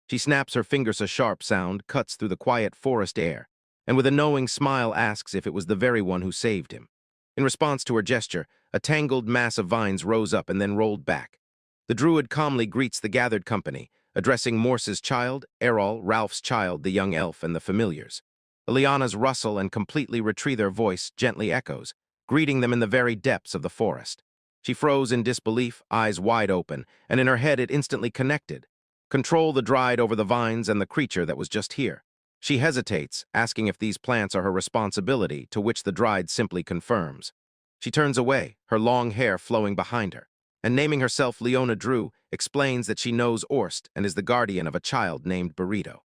She snaps her fingers. A sharp sound cuts through the quiet forest air, and with a knowing smile asks if it was the very one who saved him. In response to her gesture, a tangled mass of vines rose up and then rolled back. The druid calmly greets the gathered company, addressing Morse's child, Errol, Ralph's child, the young elf, and the familiars. Ileana's rustle and completely retrieve their voice gently echoes, greeting them in the very depths of the forest. She froze in disbelief, eyes wide open, and in her head it instantly connected. Control the dried over the vines and the creature that was just here. She hesitates, asking if these plants are her responsibility, to which the dried simply confirms. She turns away, her long hair flowing behind her, and naming herself Leona Drew, explains that she knows Orst and is the guardian of a child named Burrito.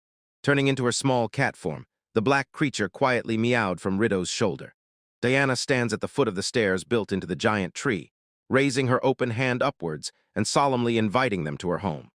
Turning into her small cat form, the black creature quietly meowed from Rito's shoulder. Diana stands at the foot of the stairs built into the giant tree, raising her open hand upwards and solemnly inviting them to her home.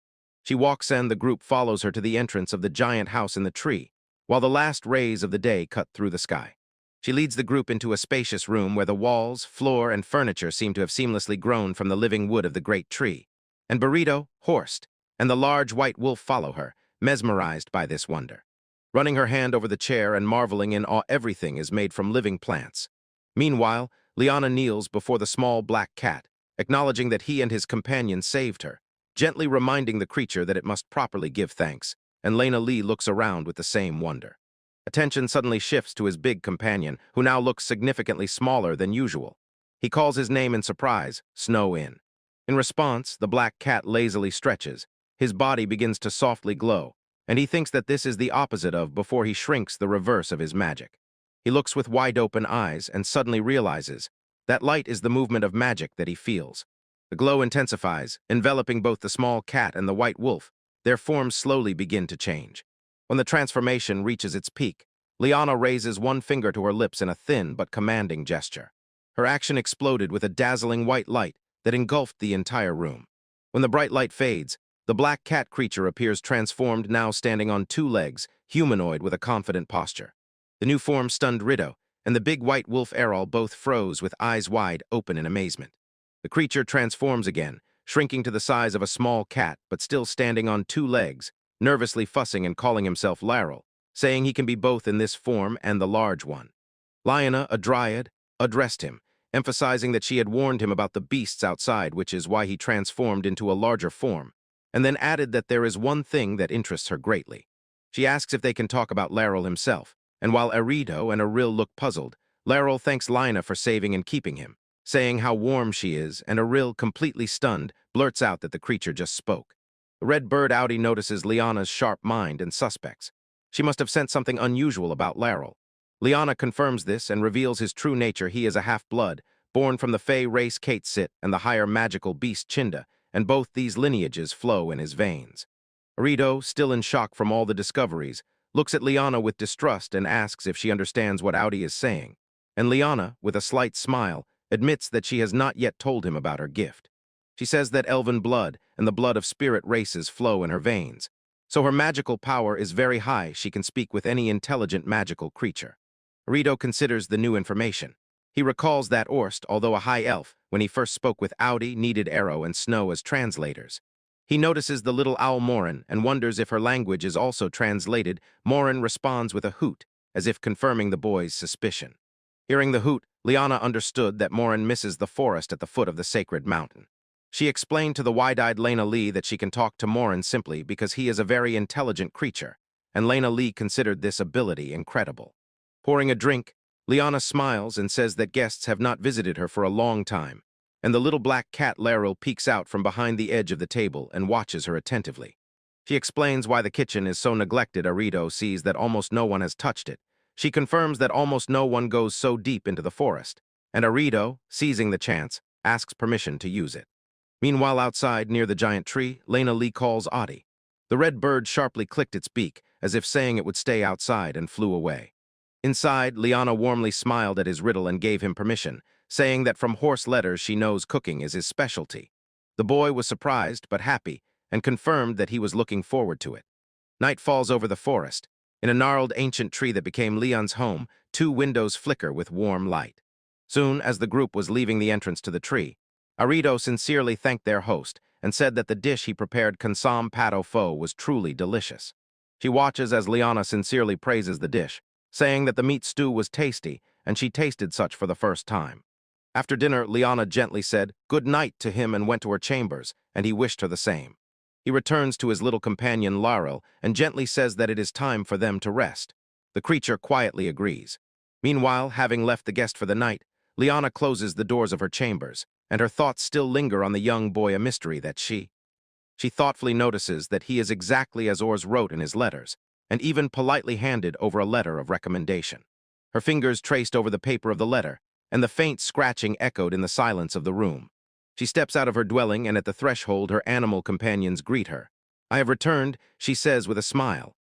She walks in, the group follows her to the entrance of the giant house in the tree, while the last rays of the day cut through the sky. She leads the group into a spacious room where the walls, floor, and furniture seem to have seamlessly grown from the living wood of the great tree. And Burrito, Horst, and the large white wolf follow her, mesmerized by this wonder. Running her hand over the chair and marveling in awe, everything is made from living plants. Meanwhile, Liana kneels before the small black cat, acknowledging that he and his companion saved her, gently reminding the creature that it must properly give thanks, and Lena Lee looks around with the same wonder. Attention suddenly shifts to his big companion, who now looks significantly smaller than usual. He calls his name in surprise, Snow In. In response, the black cat lazily stretches. His body begins to softly glow, and he thinks that this is the opposite of before he shrinks, the reverse of his magic. He looks with wide-open eyes and suddenly realizes that light is the movement of magic that he feels. The glow intensifies, enveloping both the small cat and the white wolf. Their forms slowly begin to change. When the transformation reaches its peak, Liana raises one finger to her lips in a thin but commanding gesture. Her action exploded with a dazzling white light that engulfed the entire room. When the bright light fades, the black cat creature appears transformed, now standing on two legs, humanoid with a confident posture. The new form stunned Rito, and the big white wolf Errol both froze with eyes wide open in amazement. The creature transforms again, shrinking to the size of a small cat but still standing on two legs, nervously fussing and calling himself Laryl, saying he can be both in this form and the large one. Lyanna, a dryad, addressed him, emphasizing that she had warned him about the beasts outside, which is why he transformed into a larger form, and then added that there is one thing that interests her greatly. She asks if they can talk about Laryl himself, and while Erido and Eril look puzzled, Laryl thanks Lyanna for saving and keeping him, saying how warm she is, and Eril, completely stunned, blurts out that the creature just spoke. The red bird Audi notices Lyanna's sharp mind and suspects. She must have sensed something unusual about Laryl. Lyanna confirms this and reveals his true nature. He is a half-blood, born from the Fey race Katesit and the higher magical beast Chinda, and both these lineages flow in his veins. Erido, still in shock from all the discoveries, looks at Lyanna with distrust and asks if she understands what Audi is saying. And Lyanna, with a slight smile, admits that she has not yet told him about her gift. She says that elven blood and the blood of spirit races flow in her veins, so her magical power is very high. She can speak with any intelligent magical creature. Erido considers the new information. He recalls that Orst, although a high elf, when he first spoke with Audi, needed Arrow and Snow as translators. He notices the little owl Morin and wonders if her language is also translated. Morin responds with a hoot, as if confirming the boy's suspicion. Hearing the hoot, Lyanna understood that Morin misses the forest at the foot of the sacred mountain. She explained to the wide-eyed Lena Lee that she can talk to Morin simply because he is a very intelligent creature, and Lena Lee considered this ability incredible. Pouring a drink, Lyanna smiles and says that guests have not visited her for a long time, and the little black cat Laryl peeks out from behind the edge of the table and watches her attentively. She explains why the kitchen is so neglected. Erido sees that almost no one has touched it. She confirms that almost no one goes so deep into the forest, and Erido, seizing the chance, asks permission to use it. Meanwhile, outside, near the giant tree, Lena Lee calls Audi. The red bird sharply clicked its beak, as if saying it would stay outside, and flew away. Inside, Lyanna warmly smiled at his riddle and gave him permission, saying that from horse letters she knows cooking is his specialty. The boy was surprised but happy, and confirmed that he was looking forward to it. Night falls over the forest. In a gnarled ancient tree that became Leon's home, two windows flicker with warm light. Soon, as the group was leaving the entrance to the tree, Erido sincerely thanked their host and said that the dish he prepared, Consam Pato Pho, was truly delicious. She watches as Lyanna sincerely praises the dish, saying that the meat stew was tasty and she tasted such for the first time. After dinner, Lyanna gently said good night to him and went to her chambers, and he wished her the same. He returns to his little companion Laryl and gently says that it is time for them to rest. The creature quietly agrees. Meanwhile, having left the guest for the night, Lyanna closes the doors of her chambers, and her thoughts still linger on the young boy, a mystery that she thoughtfully notices that he is exactly as Ors wrote in his letters, and even politely handed over a letter of recommendation. Her fingers traced over the paper of the letter, and the faint scratching echoed in the silence of the room. She steps out of her dwelling, and at the threshold her animal companions greet her. "I have returned," she says with a smile.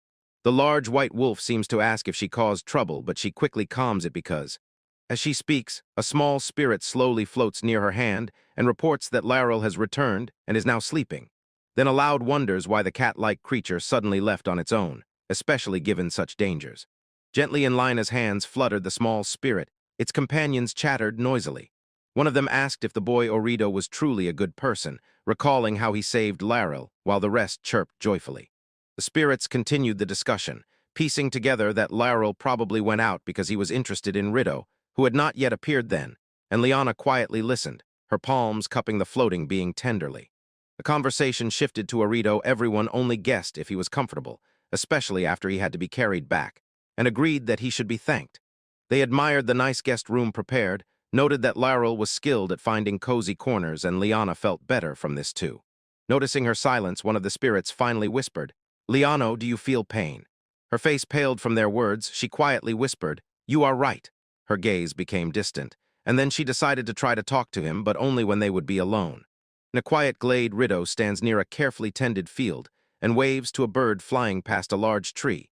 The large white wolf seems to ask if she caused trouble, but she quickly calms it because, as she speaks, a small spirit slowly floats near her hand and reports that Laryl has returned and is now sleeping. Then aloud wonders why the cat-like creature suddenly left on its own, especially given such dangers. Gently in Lina's hands fluttered the small spirit. Its companions chattered noisily. One of them asked if the boy Erido was truly a good person, recalling how he saved Laryl, while the rest chirped joyfully. The spirits continued the discussion, piecing together that Laryl probably went out because he was interested in Rido, who had not yet appeared then, and Lyanna quietly listened, her palms cupping the floating being tenderly. The conversation shifted to Erido. Everyone only guessed if he was comfortable, especially after he had to be carried back, and agreed that he should be thanked. They admired the nice guest room prepared, noted that Laryl was skilled at finding cozy corners, and Lyanna felt better from this too. Noticing her silence, one of the spirits finally whispered, "Lyanna, do you feel pain?" Her face paled from their words. She quietly whispered, "You are right." Her gaze became distant, and then she decided to try to talk to him, but only when they would be alone. In a quiet glade, Rido stands near a carefully tended field and waves to a bird flying past a large tree.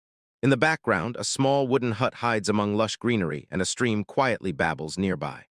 In the background, a small wooden hut hides among lush greenery, and a stream quietly babbles nearby.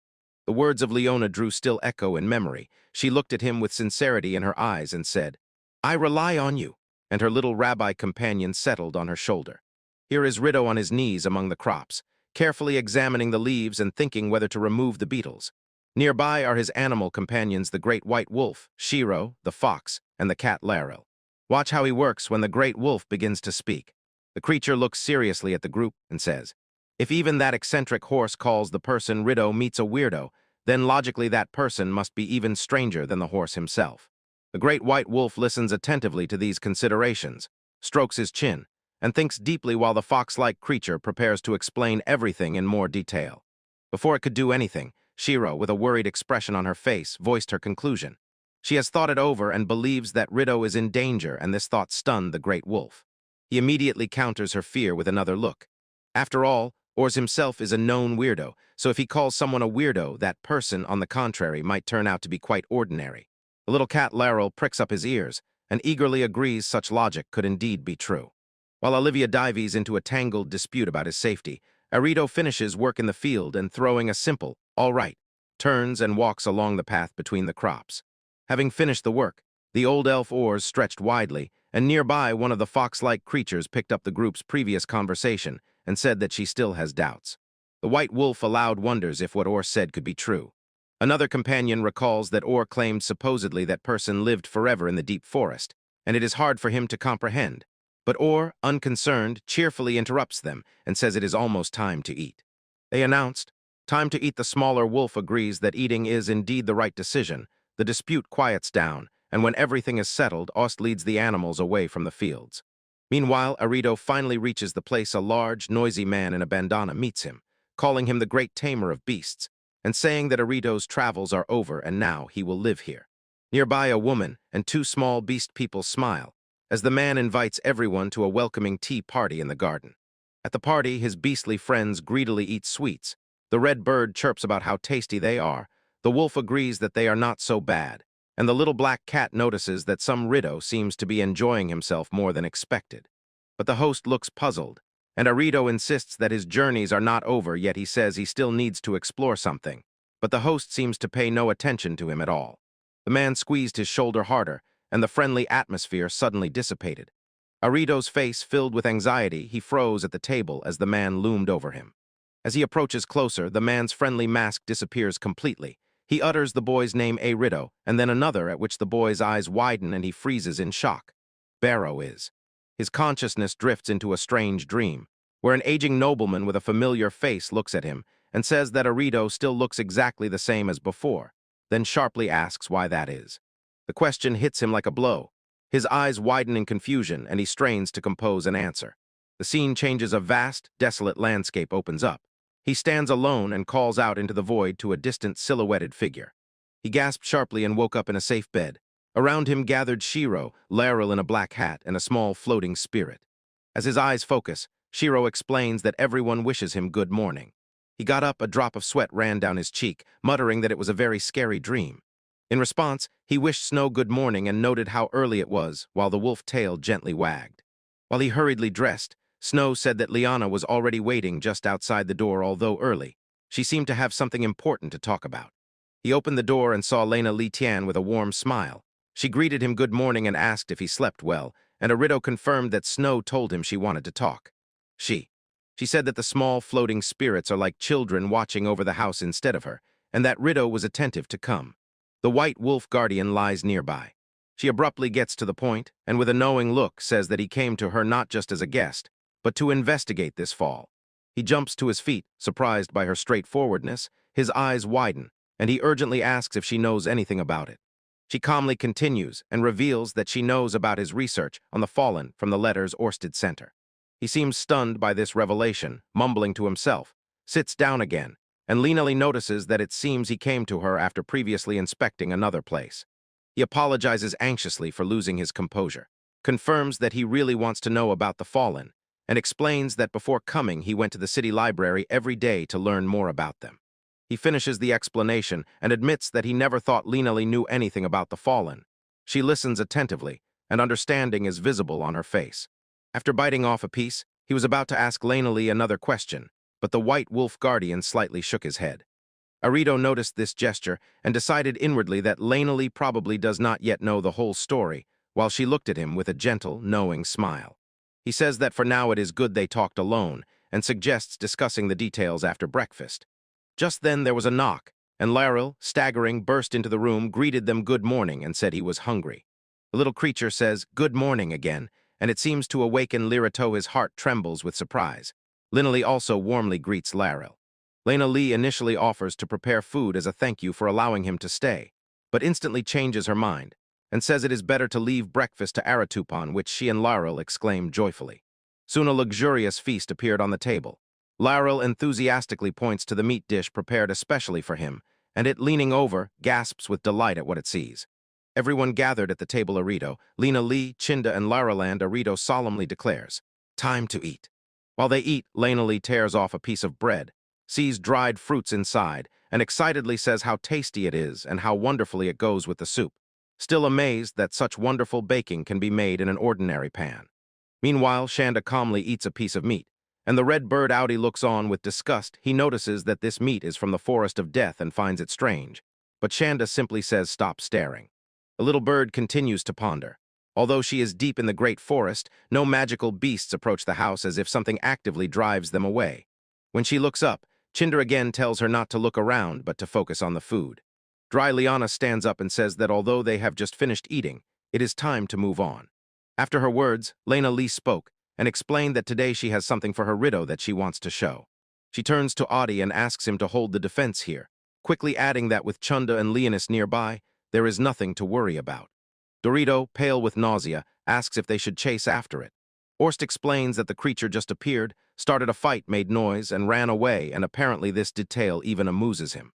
The words of Leona drew still echo in memory. She looked at him with sincerity in her eyes and said, "I rely on you," and her little rabbi companion settled on her shoulder. Here is Rido on his knees among the crops, carefully examining the leaves and thinking whether to remove the beetles. Nearby are his animal companions, the great white wolf, Shiro, the fox, and the cat Laryl. Watch how he works when the great wolf begins to speak. The creature looks seriously at the group and says, "If even that eccentric horse calls the person Rido meets a weirdo, then logically that person must be even stranger than the horse himself." The great white wolf listens attentively to these considerations, strokes his chin, and thinks deeply while the fox-like creature prepares to explain everything in more detail. Before it could do anything, Shiro, with a worried expression on her face, voiced her conclusion. She has thought it over and believes that Rido is in danger, and this thought stunned the great wolf. He immediately counters her fear with another look. After all, Ors himself is a known weirdo, so if he calls someone a weirdo, that person, on the contrary, might turn out to be quite ordinary. The little cat Laryl pricks up his ears and eagerly agrees such logic could indeed be true. While Olivia dives into a tangled dispute about his safety, Arito finishes work in the field and, throwing a simple, "all right," turns and walks along the path between the crops. Having finished the work, the old elf oars stretched widely, and nearby one of the fox-like creatures picked up the group's previous conversation and said that she still has doubts. The white wolf aloud wonders if what Or said could be true. Another companion recalls that Or claimed supposedly that person lived forever in the deep forest, and it is hard for him to comprehend. But Or, unconcerned, cheerfully interrupts them and says it is almost time to eat. They announced, "Time to eat." The smaller wolf agrees that eating is indeed the right decision. The dispute quiets down, and when everything is settled, Ost leads the animals away from the fields. Meanwhile, Arito finally reaches the place. A large, noisy man in a bandana meets him, calling him the great tamer of beasts, and saying that Arito's travels are over and now he will live here. Nearby, a woman and two small beast people smile, as the man invites everyone to a welcoming tea party in the garden. At the party, his beastly friends greedily eat sweets. The red bird chirps about how tasty they are. The wolf agrees that they are not so bad, and the little black cat notices that some Rido seems to be enjoying himself more than expected. But the host looks puzzled, and Arito insists that his journeys are not over, yet he says he still needs to explore something. But the host seems to pay no attention to him at all. The man squeezed his shoulder harder, and the friendly atmosphere suddenly dissipated. Arito's face filled with anxiety, he froze at the table as the man loomed over him. As he approaches closer, the man's friendly mask disappears completely. He utters the boy's name, Arito, and then another, at which the boy's eyes widen and he freezes in shock. Barrow is. His consciousness drifts into a strange dream, where an aging nobleman with a familiar face looks at him and says that Arito still looks exactly the same as before, then sharply asks why that is. The question hits him like a blow. His eyes widen in confusion, and he strains to compose an answer. The scene changes. A vast, desolate landscape opens up. He stands alone and calls out into the void to a distant silhouetted figure. He gasped sharply and woke up in a safe bed. Around him gathered Shiro, Laryl in a black hat, and a small floating spirit. As his eyes focus, Shiro explains that everyone wishes him good morning. He got up, a drop of sweat ran down his cheek, muttering that it was a very scary dream. In response, he wished Snow good morning and noted how early it was, while the wolf tail gently wagged. While he hurriedly dressed, Snow said that Liana was already waiting just outside the door. Although early, she seemed to have something important to talk about. He opened the door and saw Lena Li Tian with a warm smile. She greeted him good morning and asked if he slept well, and Arito confirmed that Snow told him she wanted to talk. She said that the small floating spirits are like children watching over the house instead of her, and that Rido was attentive to come. The white wolf guardian lies nearby. She abruptly gets to the point, and with a knowing look says that he came to her not just as a guest, but to investigate this fall. He jumps to his feet, surprised by her straightforwardness. His eyes widen, and he urgently asks if she knows anything about it. She calmly continues and reveals that she knows about his research on the fallen from the letters Orsted Center. He seems stunned by this revelation, mumbling to himself, sits down again, and Lena notices that it seems he came to her after previously inspecting another place. He apologizes anxiously for losing his composure, confirms that he really wants to know about the fallen, and explains that before coming he went to the city library every day to learn more about them. He finishes the explanation and admits that he never thought Lena knew anything about the fallen. She listens attentively, and understanding is visible on her face. After biting off a piece, he was about to ask Lena another question, but the white wolf guardian slightly shook his head. Arito noticed this gesture and decided inwardly that Lena probably does not yet know the whole story, while she looked at him with a gentle, knowing smile. He says that for now it is good they talked alone, and suggests discussing the details after breakfast. Just then there was a knock, and Laryl, staggering, burst into the room, greeted them good morning, and said he was hungry. The little creature says good morning again, and it seems to awaken Lirito. His heart trembles with surprise. Linley also warmly greets Laryl. Lena Lee initially offers to prepare food as a thank you for allowing him to stay, but instantly changes her mind and says it is better to leave breakfast to Aratupan, which she and Laryl exclaim joyfully. Soon a luxurious feast appeared on the table. Laryl enthusiastically points to the meat dish prepared especially for him, and it, leaning over, gasps with delight at what it sees. Everyone gathered at the table Arito, Lena Lee, Chinda, and Laraland. Arito solemnly declares, "Time to eat." While they eat, Lena Lee tears off a piece of bread, sees dried fruits inside, and excitedly says how tasty it is and how wonderfully it goes with the soup, still amazed that such wonderful baking can be made in an ordinary pan. Meanwhile, Shanda calmly eats a piece of meat, and the red bird Audi looks on with disgust. He notices that this meat is from the forest of death and finds it strange, but Shanda simply says stop staring. The little bird continues to ponder. Although she is deep in the great forest, no magical beasts approach the house, as if something actively drives them away. When she looks up, Chinder again tells her not to look around, but to focus on the food. Dry Liana stands up and says that although they have just finished eating, it is time to move on. After her words, Lena Lee spoke and explained that today she has something for her Rido that she wants to show. She turns to Audi and asks him to hold the defense here, quickly adding that with Chunda and Leonis nearby, there is nothing to worry about. Dorito, pale with nausea, asks if they should chase after it. Orst explains that the creature just appeared, started a fight, made noise, and ran away, and apparently this detail even amuses him.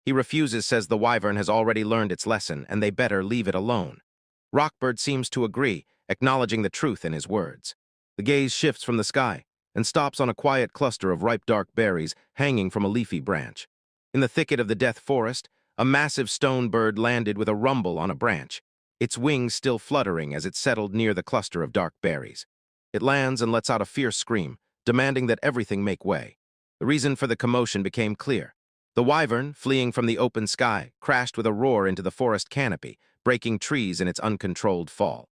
He refuses, says the wyvern has already learned its lesson, and they better leave it alone. Rockbird seems to agree, acknowledging the truth in his words. The gaze shifts from the sky and stops on a quiet cluster of ripe dark berries hanging from a leafy branch. In the thicket of the death forest, a massive stone bird landed with a rumble on a branch, its wings still fluttering as it settled near the cluster of dark berries. It lands and lets out a fierce scream, demanding that everything make way. The reason for the commotion became clear. The wyvern, fleeing from the open sky, crashed with a roar into the forest canopy, breaking trees in its uncontrolled fall.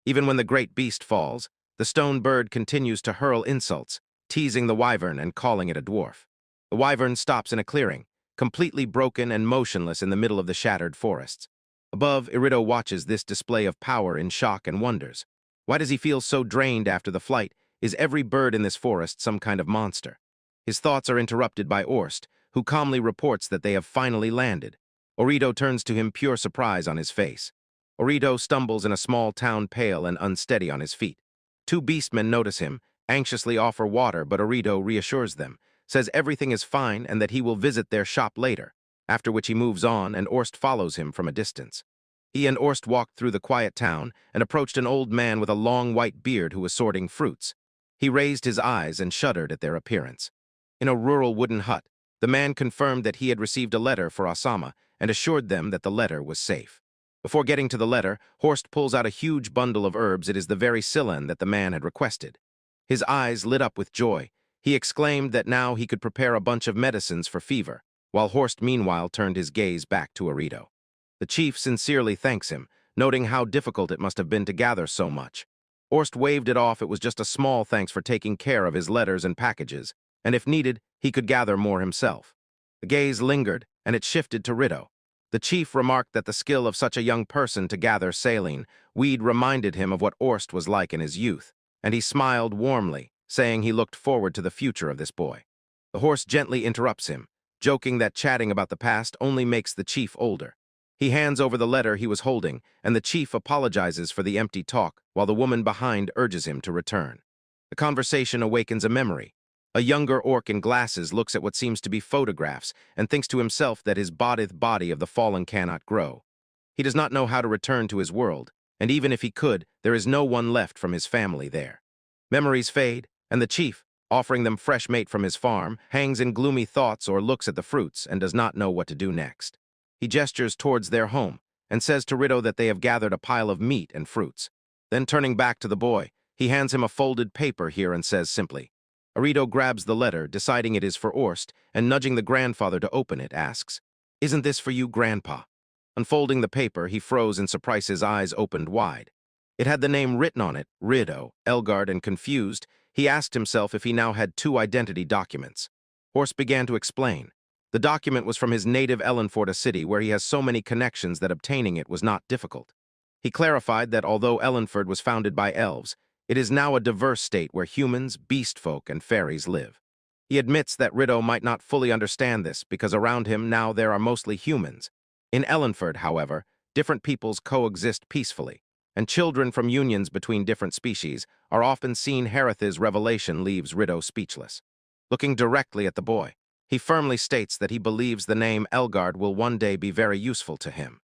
Even when the great beast falls, the stone bird continues to hurl insults, teasing the wyvern and calling it a dwarf. The wyvern stops in a clearing, completely broken and motionless in the middle of the shattered forests. Above, Irido watches this display of power in shock and wonders. Why does he feel so drained after the flight? Is every bird in this forest some kind of monster? His thoughts are interrupted by Orst, who calmly reports that they have finally landed. Orito turns to him, pure surprise on his face. Orito stumbles in a small town, pale and unsteady on his feet. Two beastmen notice him, anxiously offer water, but Orito reassures them, says everything is fine and that he will visit their shop later, after which he moves on and Orst follows him from a distance. He and Orst walked through the quiet town and approached an old man with a long white beard who was sorting fruits. He raised his eyes and shuddered at their appearance. In a rural wooden hut, the man confirmed that he had received a letter for Osama and assured them that the letter was safe. Before getting to the letter, Horst pulls out a huge bundle of herbs. It is the very Silan that the man had requested. His eyes lit up with joy. He exclaimed that now he could prepare a bunch of medicines for fever, while Horst meanwhile turned his gaze back to Arito. The chief sincerely thanks him, noting how difficult it must have been to gather so much. Horst waved it off. It was just a small thanks for taking care of his letters and packages, and if needed, he could gather more himself. The gaze lingered, and it shifted to Rito. The chief remarked that the skill of such a young person to gather saline weed reminded him of what Orst was like in his youth, and he smiled warmly, saying he looked forward to the future of this boy. The horse gently interrupts him, joking that chatting about the past only makes the chief older. He hands over the letter he was holding, and the chief apologizes for the empty talk, while the woman behind urges him to return. The conversation awakens a memory. A younger orc in glasses looks at what seems to be photographs and thinks to himself that his body of the fallen cannot grow. He does not know how to return to his world, and even if he could, there is no one left from his family there. Memories fade, and the chief, offering them fresh mate from his farm, hangs in gloomy thoughts or looks at the fruits and does not know what to do next. He gestures towards their home and says to Rito that they have gathered a pile of meat and fruits. Then turning back to the boy, he hands him a folded paper here and says simply. Arito grabs the letter, deciding it is for Orst, and nudging the grandfather to open it, asks, "Isn't this for you, Grandpa?" Unfolding the paper, he froze in surprise, his eyes opened wide. It had the name written on it, Rido. Elgard and confused, he asked himself if he now had two identity documents. Horst began to explain. The document was from his native Ellenford, a city where he has so many connections that obtaining it was not difficult. He clarified that although Ellenford was founded by elves, it is now a diverse state where humans, beast folk, and fairies live. He admits that Rido might not fully understand this because around him now there are mostly humans. In Ellenford, however, different peoples coexist peacefully, and children from unions between different species are often seen. Harith's revelation leaves Rido speechless. Looking directly at the boy, he firmly states that he believes the name Elgard will one day be very useful to him.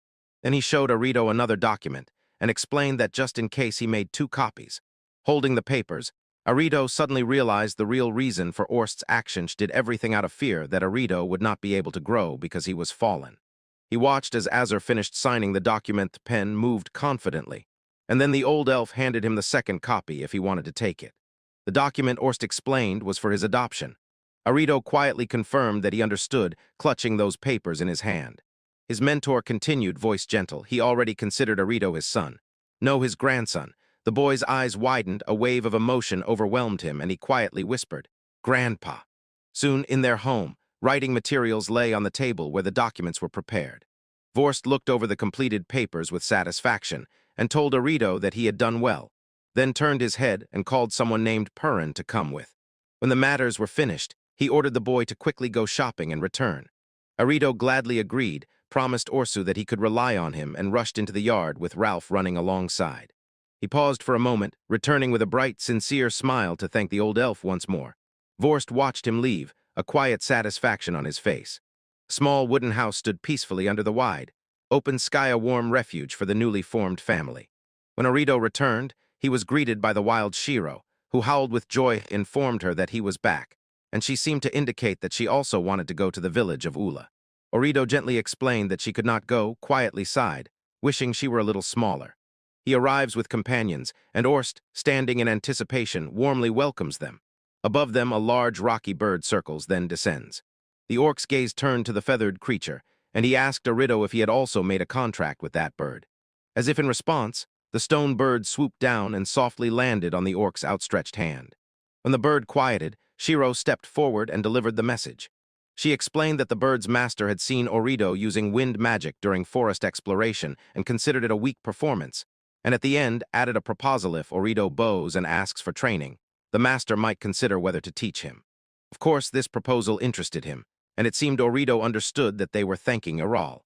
Then he showed Arido another document and explained that just in case he made two copies. Holding the papers, Arido suddenly realized the real reason for Orst's actions. Did everything out of fear that Arido would not be able to grow because he was fallen. He watched as Azur finished signing the document. The pen moved confidently, and then the old elf handed him the second copy if he wanted to take it. The document, Orst explained, was for his adoption. Arido quietly confirmed that he understood, clutching those papers in his hand. His mentor continued, voice gentle. He already considered Arido his son. No, his grandson. The boy's eyes widened, a wave of emotion overwhelmed him, and he quietly whispered, "Grandpa." Soon, in their home, writing materials lay on the table where the documents were prepared. Vorst looked over the completed papers with satisfaction and told Arido that he had done well, then turned his head and called someone named Purin to come with. When the matters were finished, he ordered the boy to quickly go shopping and return. Arido gladly agreed, promised Orsu that he could rely on him, and rushed into the yard with Ralph running alongside. He paused for a moment, returning with a bright, sincere smile to thank the old elf once more. Vorst watched him leave, a quiet satisfaction on his face. A small wooden house stood peacefully under the wide, open sky, a warm refuge for the newly formed family. When Arido returned, he was greeted by the wild Shiro, who howled with joy, informed her that he was back, and she seemed to indicate that she also wanted to go to the village of Ula. Arido gently explained that she could not go, quietly sighed, wishing she were a little smaller. He arrives with companions, and Orst, standing in anticipation, warmly welcomes them. Above them, a large rocky bird circles, then descends. The orc's gaze turned to the feathered creature, and he asked Arido if he had also made a contract with that bird. As if in response, the stone bird swooped down and softly landed on the orc's outstretched hand. When the bird quieted, Shiro stepped forward and delivered the message. She explained that the bird's master had seen Arido using wind magic during forest exploration and considered it a weak performance, and at the end added a proposal: if Arido bows and asks for training, the master might consider whether to teach him. Of course, this proposal interested him, and it seemed Arido understood that they were thanking Iral.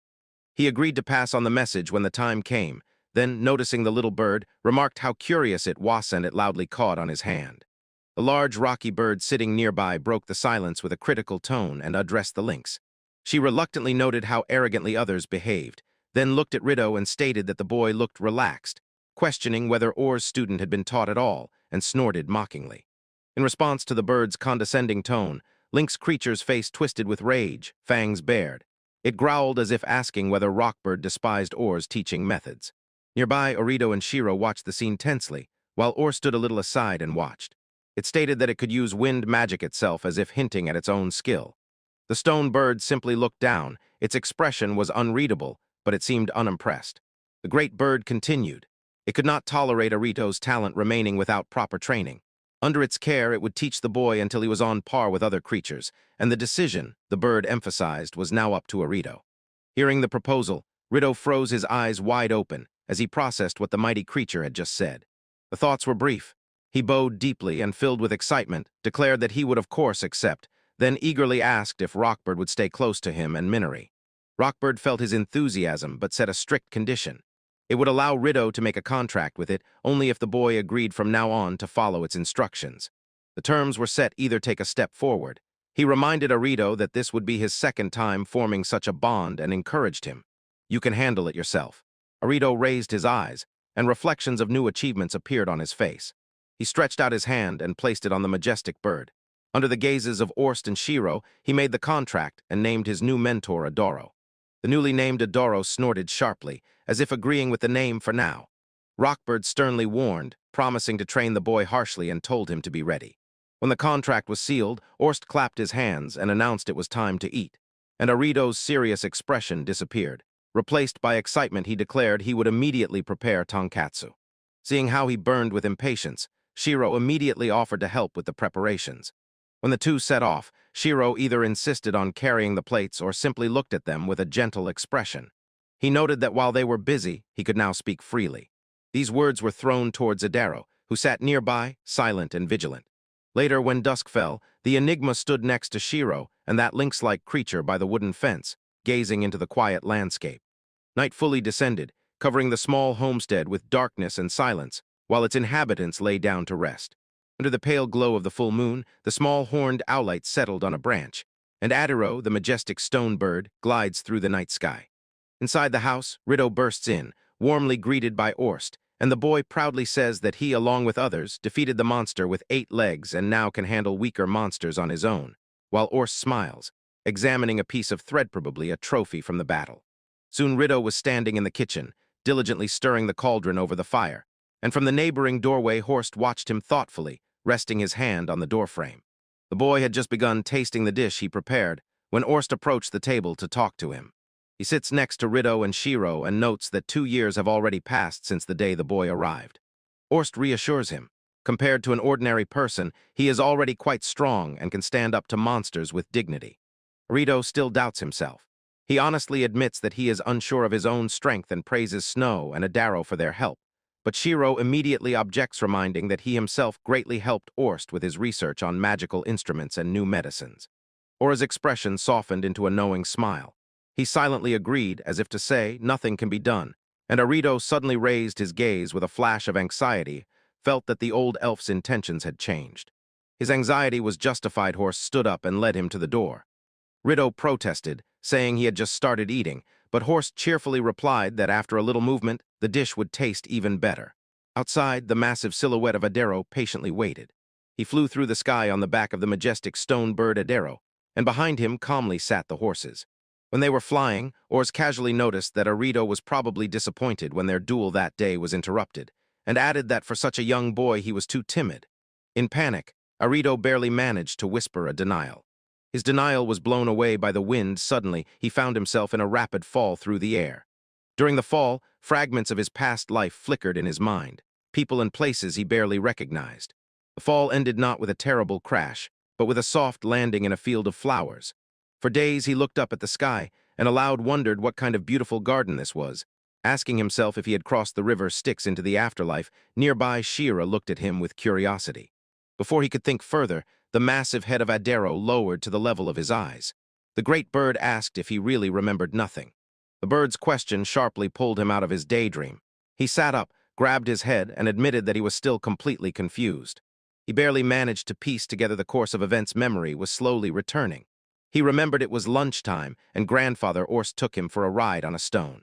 He agreed to pass on the message when the time came, then, noticing the little bird, remarked how curious it was and it loudly cawed on his hand. The large rocky bird sitting nearby broke the silence with a critical tone and addressed the lynx. She reluctantly noted how arrogantly others behaved, then looked at Rido and stated that the boy looked relaxed, questioning whether Or's student had been taught at all, and snorted mockingly. In response to the bird's condescending tone, Lynx creature's face twisted with rage, fangs bared. It growled as if asking whether Rockbird despised Or's teaching methods. Nearby, Arido and Shiro watched the scene tensely, while Or stood a little aside and watched. It stated that it could use wind magic itself, as if hinting at its own skill. The stone bird simply looked down. Its expression was unreadable, but it seemed unimpressed. The great bird continued. It could not tolerate Arido's talent remaining without proper training. Under its care, it would teach the boy until he was on par with other creatures, and the decision, the bird emphasized, was now up to Arido. Hearing the proposal, Rido froze his eyes wide open as he processed what the mighty creature had just said. The thoughts were brief. He bowed deeply and, filled with excitement, declared that he would of course accept, then eagerly asked if Rockbird would stay close to him and Minori. Rockbird felt his enthusiasm but set a strict condition. It would allow Rido to make a contract with it only if the boy agreed from now on to follow its instructions. The terms were set: either take a step forward. He reminded Arido that this would be his second time forming such a bond and encouraged him. "You can handle it yourself." Arido raised his eyes, and reflections of new achievements appeared on his face. He stretched out his hand and placed it on the majestic bird. Under the gazes of Orst and Shiro, he made the contract and named his new mentor Adoro. The newly named Adoro snorted sharply, as if agreeing with the name for now. Rockbird sternly warned, promising to train the boy harshly, and told him to be ready. When the contract was sealed, Orst clapped his hands and announced it was time to eat, and Arido's serious expression disappeared. Replaced by excitement, he declared he would immediately prepare tonkatsu. Seeing how he burned with impatience, Shiro immediately offered to help with the preparations. When the two set off, Shiro either insisted on carrying the plates or simply looked at them with a gentle expression. He noted that while they were busy, he could now speak freely. These words were thrown towards Adaro, who sat nearby, silent and vigilant. Later, when dusk fell, the enigma stood next to Shiro and that lynx-like creature by the wooden fence, gazing into the quiet landscape. Night fully descended, covering the small homestead with darkness and silence, while its inhabitants lay down to rest. Under the pale glow of the full moon, the small horned owlite settled on a branch, and Adaro, the majestic stone bird, glides through the night sky. Inside the house, Rido bursts in, warmly greeted by Orst, and the boy proudly says that he, along with others, defeated the monster with 8 legs and now can handle weaker monsters on his own, while Orst smiles, examining a piece of thread, probably a trophy from the battle. Soon Rido was standing in the kitchen, diligently stirring the cauldron over the fire, and from the neighboring doorway Horst watched him thoughtfully, resting his hand on the doorframe. The boy had just begun tasting the dish he prepared when Orst approached the table to talk to him. He sits next to Rido and Shiro and notes that 2 years have already passed since the day the boy arrived. Orst reassures him. Compared to an ordinary person, he is already quite strong and can stand up to monsters with dignity. Rido still doubts himself. He honestly admits that he is unsure of his own strength and praises Snow and Adaro for their help. But Shiro immediately objects, reminding that he himself greatly helped Orst with his research on magical instruments and new medicines. Ora's expression softened into a knowing smile. He silently agreed, as if to say, nothing can be done, and Arido suddenly raised his gaze with a flash of anxiety, felt that the old elf's intentions had changed. His anxiety was justified. Horst stood up and led him to the door. Rido protested, saying he had just started eating, but Horst cheerfully replied that after a little movement, the dish would taste even better. Outside, the massive silhouette of Adaro patiently waited. He flew through the sky on the back of the majestic stone bird Adaro, and behind him calmly sat the horses. When they were flying, Ors casually noticed that Arido was probably disappointed when their duel that day was interrupted, and added that for such a young boy he was too timid. In panic, Arido barely managed to whisper a denial. His denial was blown away by the wind. Suddenly, he found himself in a rapid fall through the air. During the fall, fragments of his past life flickered in his mind, people and places he barely recognized. The fall ended not with a terrible crash, but with a soft landing in a field of flowers. For days he looked up at the sky and aloud wondered what kind of beautiful garden this was, asking himself if he had crossed the river Styx into the afterlife. Nearby, Shira looked at him with curiosity. Before he could think further, the massive head of Adaro lowered to the level of his eyes. The great bird asked if he really remembered nothing. The bird's question sharply pulled him out of his daydream. He sat up, grabbed his head, and admitted that he was still completely confused. He barely managed to piece together the course of events. Memory was slowly returning. He remembered it was lunchtime, and grandfather Orst took him for a ride on a stone.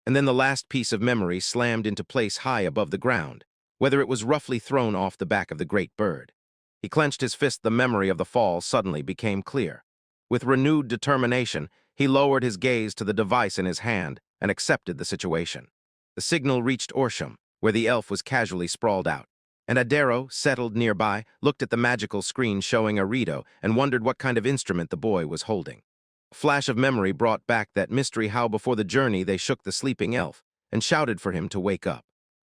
And then the last piece of memory slammed into place high above the ground, whether it was roughly thrown off the back of the great bird. He clenched his fist. The memory of the fall suddenly became clear. With renewed determination, he lowered his gaze to the device in his hand and accepted the situation. The signal reached Orsham, where the elf was casually sprawled out, and Adaro, settled nearby, looked at the magical screen showing Arido and wondered what kind of instrument the boy was holding. A flash of memory brought back that mystery how before the journey they shook the sleeping elf and shouted for him to wake up.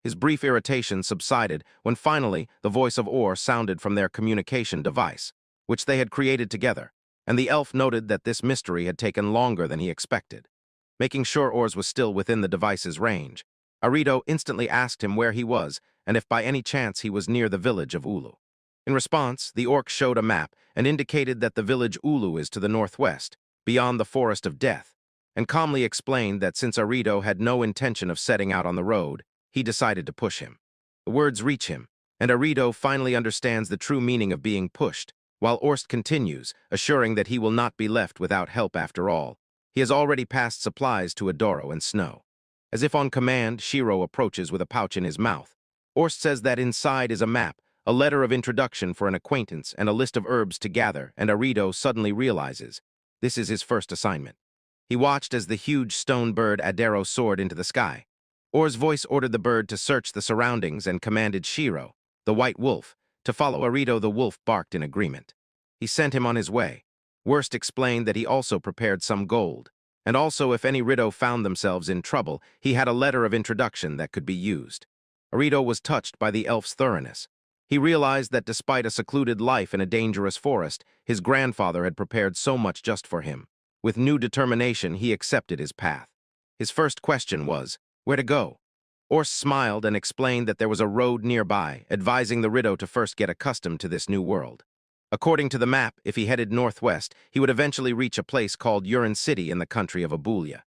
His brief irritation subsided when finally the voice of Or sounded from their communication device, which they had created together, and the elf noted that this mystery had taken longer than he expected. Making sure Ors was still within the device's range, Arido instantly asked him where he was and if by any chance he was near the village of Ulu. In response, the orc showed a map and indicated that the village Ulu is to the northwest, beyond the Forest of Death, and calmly explained that since Arido had no intention of setting out on the road, he decided to push him. The words reach him, and Arido finally understands the true meaning of being pushed, while Orst continues, assuring that he will not be left without help after all. He has already passed supplies to Adoro and Snow. As if on command, Shiro approaches with a pouch in his mouth. Orst says that inside is a map, a letter of introduction for an acquaintance, and a list of herbs to gather, and Arido suddenly realizes this is his first assignment. He watched as the huge stone bird Adaro soared into the sky. Or's voice ordered the bird to search the surroundings and commanded Shiro, the white wolf, to follow Arido. The wolf barked in agreement. He sent him on his way. Worst explained that he also prepared some gold, and also if any Rido found themselves in trouble, he had a letter of introduction that could be used. Arido was touched by the elf's thoroughness. He realized that despite a secluded life in a dangerous forest, his grandfather had prepared so much just for him. With new determination, he accepted his path. His first question was, where to go? Ors smiled and explained that there was a road nearby, advising the Rido to first get accustomed to this new world. According to the map, if he headed northwest, he would eventually reach a place called Urin City in the country of Abulia.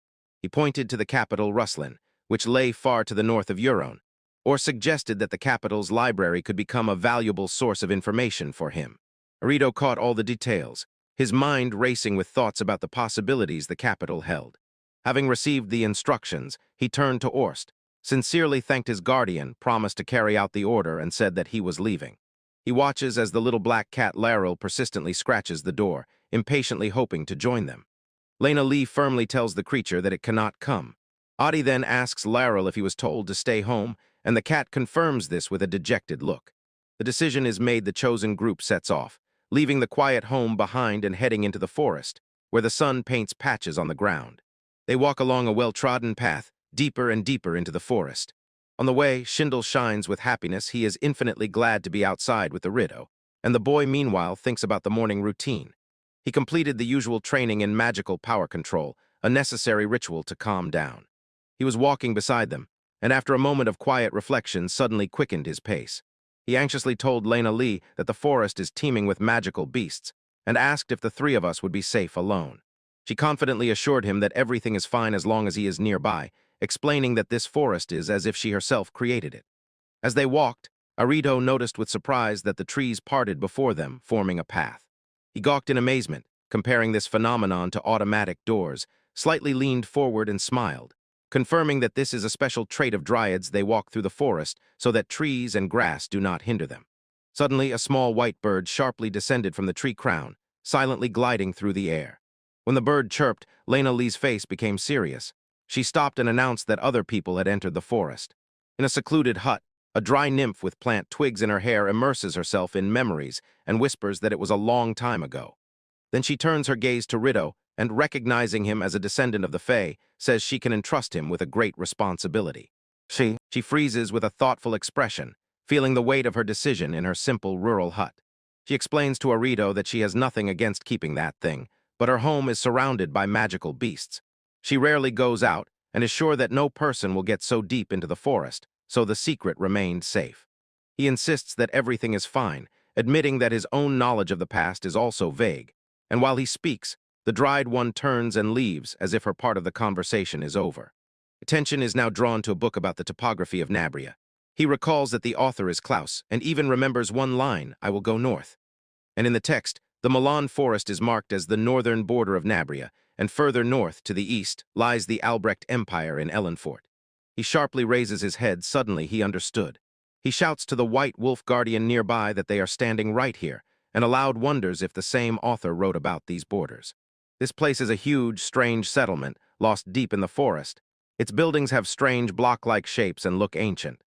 He pointed to the capital, Ruslin, which lay far to the north of Uron, or suggested that the capital's library could become a valuable source of information for him. Arito caught all the details, his mind racing with thoughts about the possibilities the capital held. Having received the instructions, he turned to Orst, sincerely thanked his guardian, promised to carry out the order, and said that he was leaving. He watches as the little black cat Laryl persistently scratches the door, impatiently hoping to join them. Lena Lee firmly tells the creature that it cannot come. Adi then asks Laryl if he was told to stay home, and the cat confirms this with a dejected look. The decision is made. The chosen group sets off, leaving the quiet home behind and heading into the forest, where the sun paints patches on the ground. They walk along a well-trodden path, deeper and deeper into the forest. On the way, Schindel shines with happiness. He is infinitely glad to be outside with the Rido, and the boy meanwhile thinks about the morning routine. He completed the usual training in magical power control, a necessary ritual to calm down. He was walking beside them, and after a moment of quiet reflection suddenly quickened his pace. He anxiously told Lena Lee that the forest is teeming with magical beasts, and asked if the three of us would be safe alone. She confidently assured him that everything is fine as long as he is nearby, explaining that this forest is as if she herself created it. As they walked, Arito noticed with surprise that the trees parted before them, forming a path. He gawked in amazement, comparing this phenomenon to automatic doors, slightly leaned forward and smiled. Confirming that this is a special trait of dryads, they walk through the forest so that trees and grass do not hinder them. Suddenly, a small white bird sharply descended from the tree crown, silently gliding through the air. When the bird chirped, Lena Lee's face became serious. She stopped and announced that other people had entered the forest. In a secluded hut, a dry nymph with plant twigs in her hair immerses herself in memories and whispers that it was a long time ago. Then she turns her gaze to Rido, and recognizing him as a descendant of the Fae, says she can entrust him with a great responsibility. She freezes with a thoughtful expression, feeling the weight of her decision in her simple rural hut. She explains to Arito that she has nothing against keeping that thing, but her home is surrounded by magical beasts. She rarely goes out and is sure that no person will get so deep into the forest, so the secret remained safe. He insists that everything is fine, admitting that his own knowledge of the past is also vague, and while he speaks, the dried one turns and leaves as if her part of the conversation is over. Attention is now drawn to a book about the topography of Nabria. He recalls that the author is Klaus, and even remembers one line, "I will go north." And in the text, the Milan forest is marked as the northern border of Nabria, and further north, to the east, lies the Albrecht Empire in Ellenfort. He sharply raises his head. Suddenly he understood. He shouts to the white wolf guardian nearby that they are standing right here, and aloud wonders if the same author wrote about these borders. This place is a huge, strange settlement, lost deep in the forest. Its buildings have strange block-like shapes and look ancient.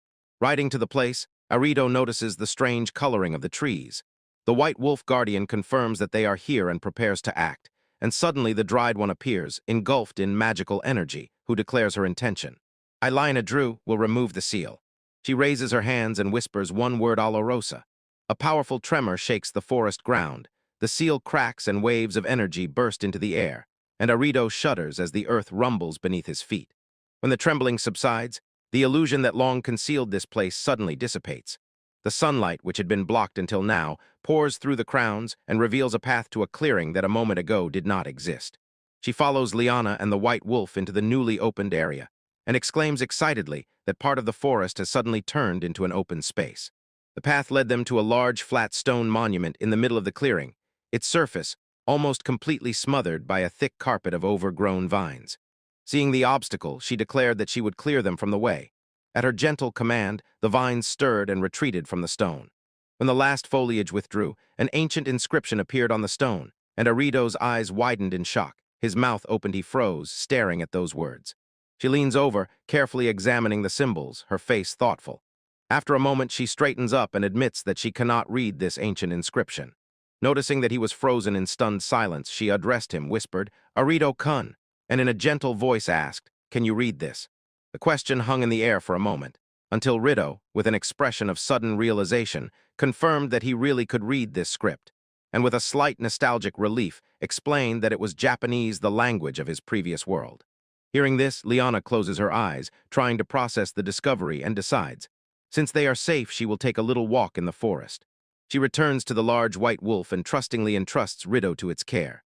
Riding to the place, Arito notices the strange coloring of the trees. The white wolf guardian confirms that they are here and prepares to act, and suddenly the dried one appears, engulfed in magical energy, who declares her intention. Ilina Drew will remove the seal. She raises her hands and whispers one word, Olorosa. A powerful tremor shakes the forest ground. The seal cracks and waves of energy burst into the air, and Arito shudders as the earth rumbles beneath his feet. When the trembling subsides, the illusion that long concealed this place suddenly dissipates. The sunlight, which had been blocked until now, pours through the crowns and reveals a path to a clearing that a moment ago did not exist. She follows Liana and the white wolf into the newly opened area, and exclaims excitedly that part of the forest has suddenly turned into an open space. The path led them to a large flat stone monument in the middle of the clearing, its surface almost completely smothered by a thick carpet of overgrown vines. Seeing the obstacle, she declared that she would clear them from the way. At her gentle command, the vines stirred and retreated from the stone. When the last foliage withdrew, an ancient inscription appeared on the stone, and Arito's eyes widened in shock. His mouth opened. He froze, staring at those words. She leans over, carefully examining the symbols, her face thoughtful. After a moment, she straightens up and admits that she cannot read this ancient inscription. Noticing that he was frozen in stunned silence, she addressed him, whispered, "Arito-kun," and in a gentle voice asked, "Can you read this?" The question hung in the air for a moment. until Rido, with an expression of sudden realization, confirmed that he really could read this script, and with a slight nostalgic relief, explained that it was Japanese, the language of his previous world. Hearing this, Liana closes her eyes, trying to process the discovery, and decides, since they are safe, she will take a little walk in the forest. She returns to the large white wolf and trustingly entrusts Rido to its care.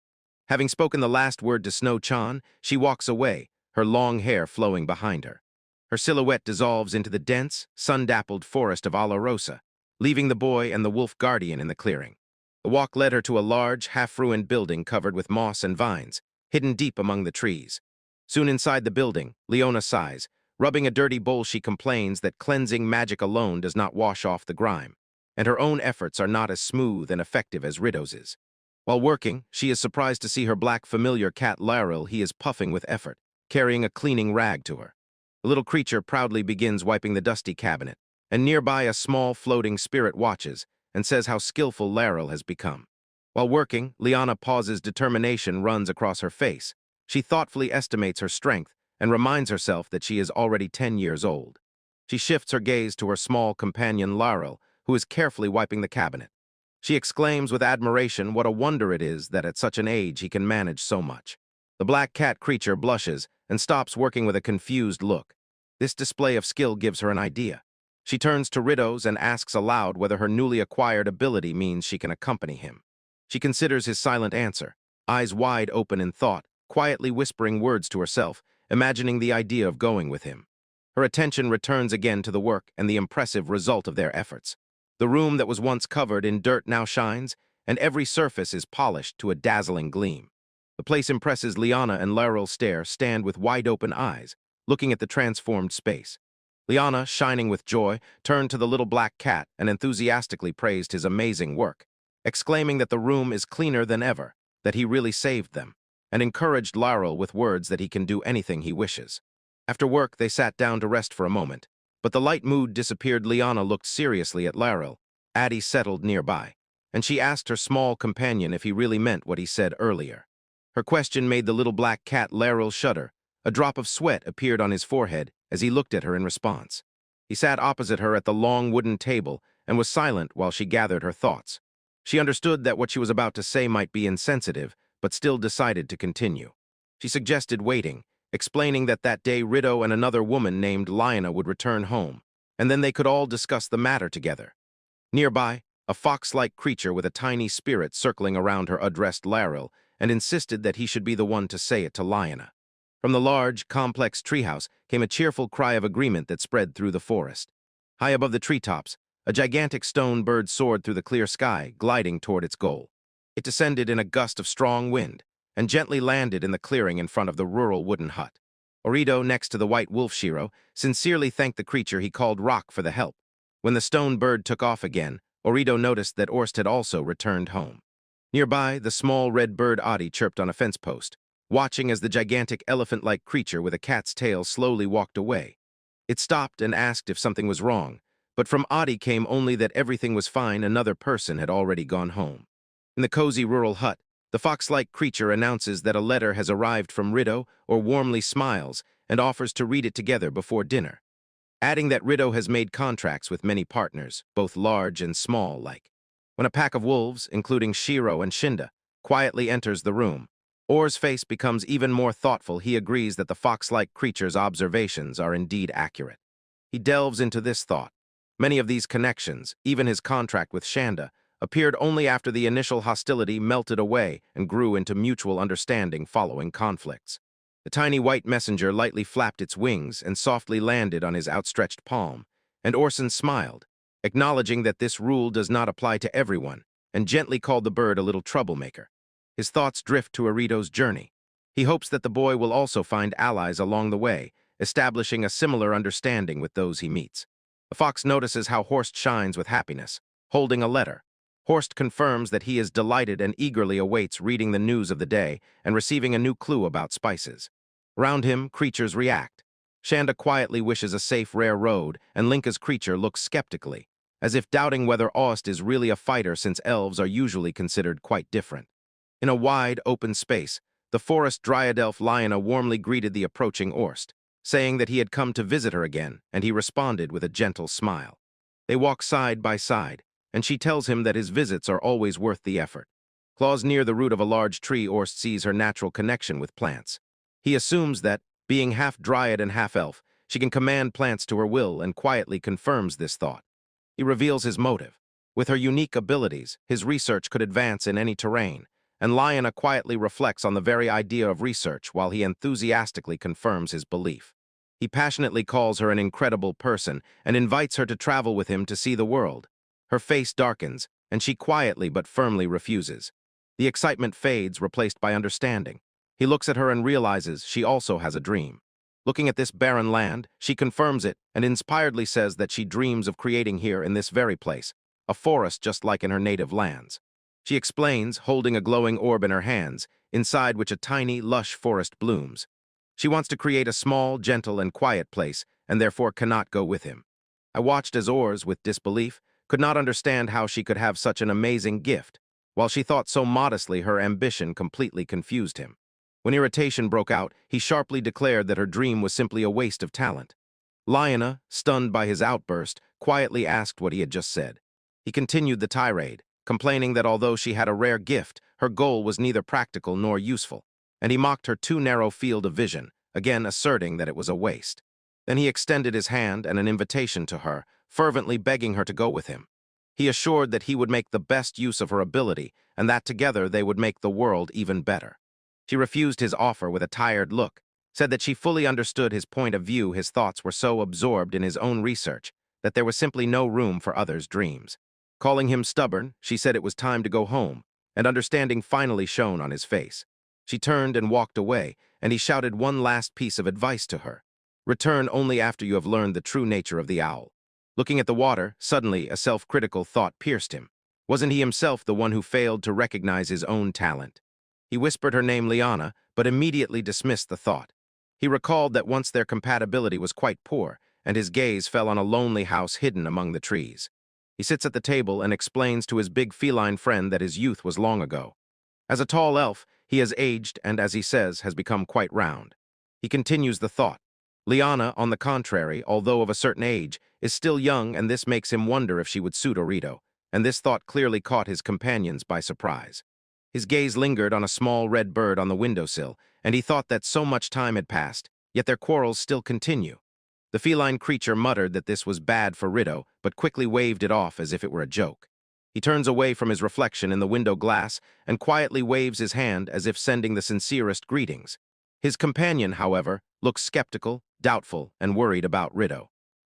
Having spoken the last word to Snow-chan, she walks away, her long hair flowing behind her. Her silhouette dissolves into the dense, sun-dappled forest of Ala Rosa, leaving the boy and the wolf guardian in the clearing. The walk led her to a large, half-ruined building covered with moss and vines, hidden deep among the trees. Soon inside the building, Leona sighs. Rubbing a dirty bowl, she complains that cleansing magic alone does not wash off the grime, and her own efforts are not as smooth and effective as Rido's is. While working, she is surprised to see her black familiar cat Laryl. He is puffing with effort, carrying a cleaning rag to her. The little creature proudly begins wiping the dusty cabinet, and nearby a small floating spirit watches and says how skillful Laryl has become. While working, Liana pauses. Determination runs across her face. She thoughtfully estimates her strength and reminds herself that she is already 10 years old. She shifts her gaze to her small companion Laryl, who is carefully wiping the cabinet. She exclaims with admiration what a wonder it is that at such an age he can manage so much. The black cat creature blushes and stops working with a confused look. This display of skill gives her an idea. She turns to Rido's and asks aloud whether her newly acquired ability means she can accompany him. She considers his silent answer, eyes wide open in thought, quietly whispering words to herself, imagining the idea of going with him. Her attention returns again to the work and the impressive result of their efforts. The room that was once covered in dirt now shines, and every surface is polished to a dazzling gleam. The place impresses. Liana and Laryl stand with wide-open eyes, looking at the transformed space. Liana, shining with joy, turned to the little black cat and enthusiastically praised his amazing work, exclaiming that the room is cleaner than ever, that he really saved them, and encouraged Laryl with words that he can do anything he wishes. After work, they sat down to rest for a moment, but the light mood disappeared. Liana looked seriously at Laryl. Addie settled nearby, and she asked her small companion if he really meant what he said earlier. Her question made the little black cat Laryl shudder. A drop of sweat appeared on his forehead as he looked at her in response. He sat opposite her at the long wooden table and was silent while she gathered her thoughts. She understood that what she was about to say might be insensitive, but still decided to continue. She suggested waiting, explaining that day Rido and another woman named Liana would return home, and then they could all discuss the matter together. Nearby, a fox-like creature with a tiny spirit circling around her addressed Laryl and insisted that he should be the one to say it to Liana. From the large, complex treehouse came a cheerful cry of agreement that spread through the forest. High above the treetops, a gigantic stone bird soared through the clear sky, gliding toward its goal. It descended in a gust of strong wind and gently landed in the clearing in front of the rural wooden hut. Orido, next to the white wolf Shiro, sincerely thanked the creature he called Rock for the help. When the stone bird took off again, Orido noticed that Orst had also returned home. Nearby, the small red bird Adi chirped on a fence post, watching as the gigantic elephant-like creature with a cat's tail slowly walked away. It stopped and asked if something was wrong, but from Adi came only that everything was fine. Another person had already gone home. In the cozy rural hut, the fox-like creature announces that a letter has arrived from Rido, or warmly smiles and offers to read it together before dinner, adding that Rido has made contracts with many partners, both large and small alike. When a pack of wolves, including Shiro and Shinda, quietly enters the room, Or's face becomes even more thoughtful. He agrees that the fox-like creature's observations are indeed accurate. He delves into this thought. Many of these connections, even his contract with Shanda, appeared only after the initial hostility melted away and grew into mutual understanding following conflicts. The tiny white messenger lightly flapped its wings and softly landed on his outstretched palm, and Orson smiled, acknowledging that this rule does not apply to everyone, and gently called the bird a little troublemaker. His thoughts drift to Orido's journey. He hopes that the boy will also find allies along the way, establishing a similar understanding with those he meets. The fox notices how Horst shines with happiness, holding a letter. Horst confirms that he is delighted and eagerly awaits reading the news of the day and receiving a new clue about spices. Around him, creatures react. Shanda quietly wishes a safe, rare road, and Linka's creature looks skeptically, as if doubting whether Ost is really a fighter since elves are usually considered quite different. In a wide, open space, the forest dryadelf Liana warmly greeted the approaching Orst. saying that he had come to visit her again, and he responded with a gentle smile. They walk side by side, and she tells him that his visits are always worth the effort. Claws near the root of a large tree, Orst sees her natural connection with plants. He assumes that, being half dryad and half elf, she can command plants to her will and quietly confirms this thought. He reveals his motive. With her unique abilities, his research could advance in any terrain, and Liana quietly reflects on the very idea of research while he enthusiastically confirms his belief. He passionately calls her an incredible person and invites her to travel with him to see the world. Her face darkens, and she quietly but firmly refuses. The excitement fades, replaced by understanding. He looks at her and realizes she also has a dream. Looking at this barren land, she confirms it and inspiredly says that she dreams of creating here in this very place, a forest just like in her native lands. She explains, holding a glowing orb in her hands, inside which a tiny, lush forest blooms. She wants to create a small, gentle, and quiet place, and therefore cannot go with him. I watched as Ors, with disbelief, could not understand how she could have such an amazing gift. While she thought so modestly, her ambition completely confused him. When irritation broke out, he sharply declared that her dream was simply a waste of talent. Liana, stunned by his outburst, quietly asked what he had just said. He continued the tirade, complaining that although she had a rare gift, her goal was neither practical nor useful, and he mocked her too narrow field of vision, again asserting that it was a waste. Then he extended his hand and an invitation to her, fervently begging her to go with him. He assured that he would make the best use of her ability, and that together they would make the world even better. She refused his offer with a tired look, said that she fully understood his point of view. His thoughts were so absorbed in his own research that there was simply no room for others' dreams. Calling him stubborn, she said it was time to go home, and understanding finally shone on his face. She turned and walked away, and he shouted one last piece of advice to her. Return only after you have learned the true nature of the owl. Looking at the water, suddenly a self-critical thought pierced him. Wasn't he himself the one who failed to recognize his own talent? He whispered her name Liana, but immediately dismissed the thought. He recalled that once their compatibility was quite poor, and his gaze fell on a lonely house hidden among the trees. He sits at the table and explains to his big feline friend that his youth was long ago. As a tall elf, he has aged and, as he says, has become quite round. He continues the thought. Liana, on the contrary, although of a certain age, is still young, and this makes him wonder if she would suit Orito, and this thought clearly caught his companions by surprise. His gaze lingered on a small red bird on the windowsill, and he thought that so much time had passed, yet their quarrels still continue. The feline creature muttered that this was bad for Rido, but quickly waved it off as if it were a joke. He turns away from his reflection in the window glass and quietly waves his hand as if sending the sincerest greetings. His companion, however, looks skeptical, doubtful, and worried about Rido.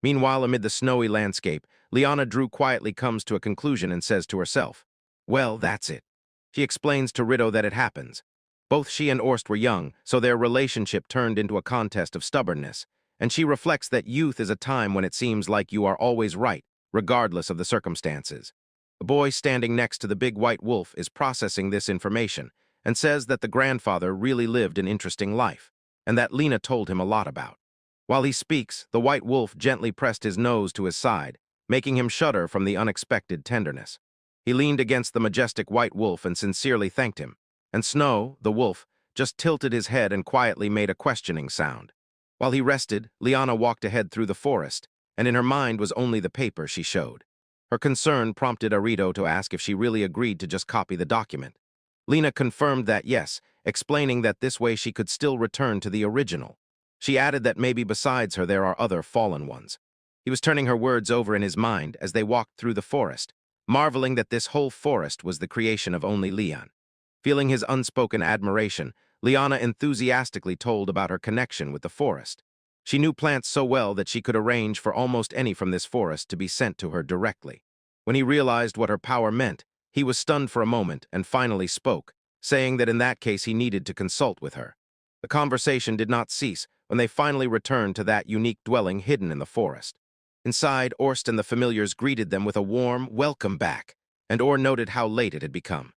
Meanwhile, amid the snowy landscape, Liana Drew quietly comes to a conclusion and says to herself, "Well, that's it." She explains to Rido that it happens. Both she and Orst were young, so their relationship turned into a contest of stubbornness, and she reflects that youth is a time when it seems like you are always right, regardless of the circumstances. The boy standing next to the big white wolf is processing this information and says that the grandfather really lived an interesting life, and that Lena told him a lot about. While he speaks, the white wolf gently pressed his nose to his side, making him shudder from the unexpected tenderness. He leaned against the majestic white wolf and sincerely thanked him, and Snow, the wolf, just tilted his head and quietly made a questioning sound. While he rested, Liana walked ahead through the forest, and in her mind was only the paper she showed. Her concern prompted Arito to ask if she really agreed to just copy the document. Lena confirmed that yes, explaining that this way she could still return to the original. She added that maybe besides her there are other fallen ones. He was turning her words over in his mind as they walked through the forest, marveling that this whole forest was the creation of only Leon. Feeling his unspoken admiration, Liana enthusiastically told about her connection with the forest. She knew plants so well that she could arrange for almost any from this forest to be sent to her directly. When he realized what her power meant, he was stunned for a moment and finally spoke, saying that in that case he needed to consult with her. The conversation did not cease when they finally returned to that unique dwelling hidden in the forest. Inside, Orst and the familiars greeted them with a warm welcome back, and Orr noted how late it had become.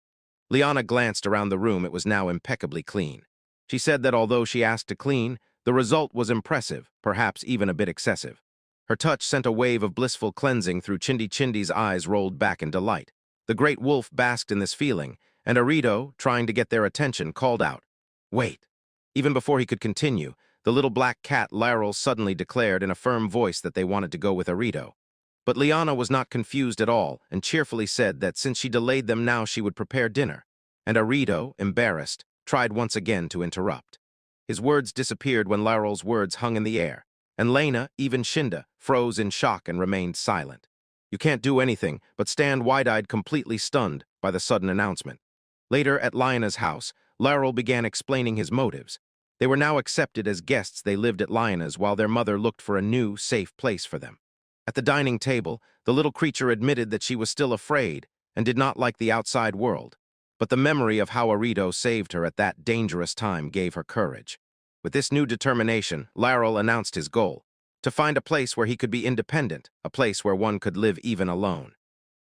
Liana glanced around the room. It was now impeccably clean. She said that although she asked to clean, the result was impressive, perhaps even a bit excessive. Her touch sent a wave of blissful cleansing through Chindi Chindi's eyes rolled back in delight. The great wolf basked in this feeling, and Arito, trying to get their attention, called out, "Wait!" Even before he could continue, The little black cat Laurel suddenly declared in a firm voice that they wanted to go with Arito. But Liana was not confused at all and cheerfully said that since she delayed them now she would prepare dinner. And Arito, embarrassed, tried once again to interrupt. His words disappeared when Laurel's words hung in the air, and Lena, even Shinda, froze in shock and remained silent. You can't do anything but stand wide-eyed, completely stunned by the sudden announcement. Later, at Liona's house, Laurel began explaining his motives. They were now accepted as guests. They lived at Liona's while their mother looked for a new, safe place for them. At the dining table, the little creature admitted that she was still afraid and did not like the outside world. But the memory of how Arito saved her at that dangerous time gave her courage. With this new determination, Laurel announced his goal: to find a place where he could be independent, a place where one could live even alone.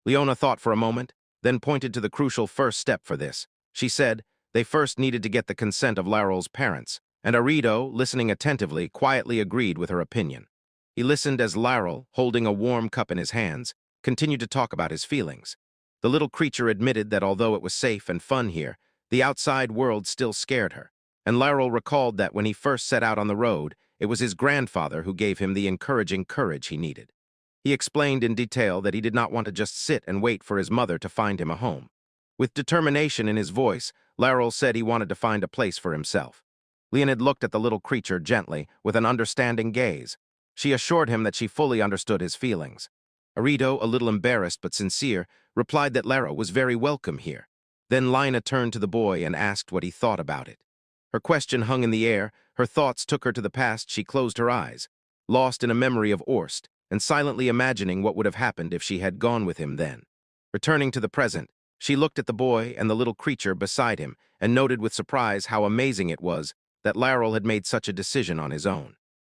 Leona thought for a moment, then pointed to the crucial first step for this. She said they first needed to get the consent of Laurel's parents, and Arito, listening attentively, quietly agreed with her opinion. He listened as Laurel, holding a warm cup in his hands, continued to talk about his feelings. The little creature admitted that although it was safe and fun here, the outside world still scared her, and Laurel recalled that when he first set out on the road, it was his grandfather who gave him the encouraging courage he needed. He explained in detail that he did not want to just sit and wait for his mother to find him a home. With determination in his voice, Laurel said he wanted to find a place for himself. Leonid looked at the little creature gently, with an understanding gaze. She assured him that she fully understood his feelings. Arito, a little embarrassed but sincere, replied that Laurel was very welcome here. Then Lina turned to the boy and asked what he thought about it. Her question hung in the air. Her thoughts took her to the past. She closed her eyes, lost in a memory of Orst, and silently imagining what would have happened if she had gone with him then. Returning to the present, she looked at the boy and the little creature beside him and noted with surprise how amazing it was that Laurel had made such a decision on his own.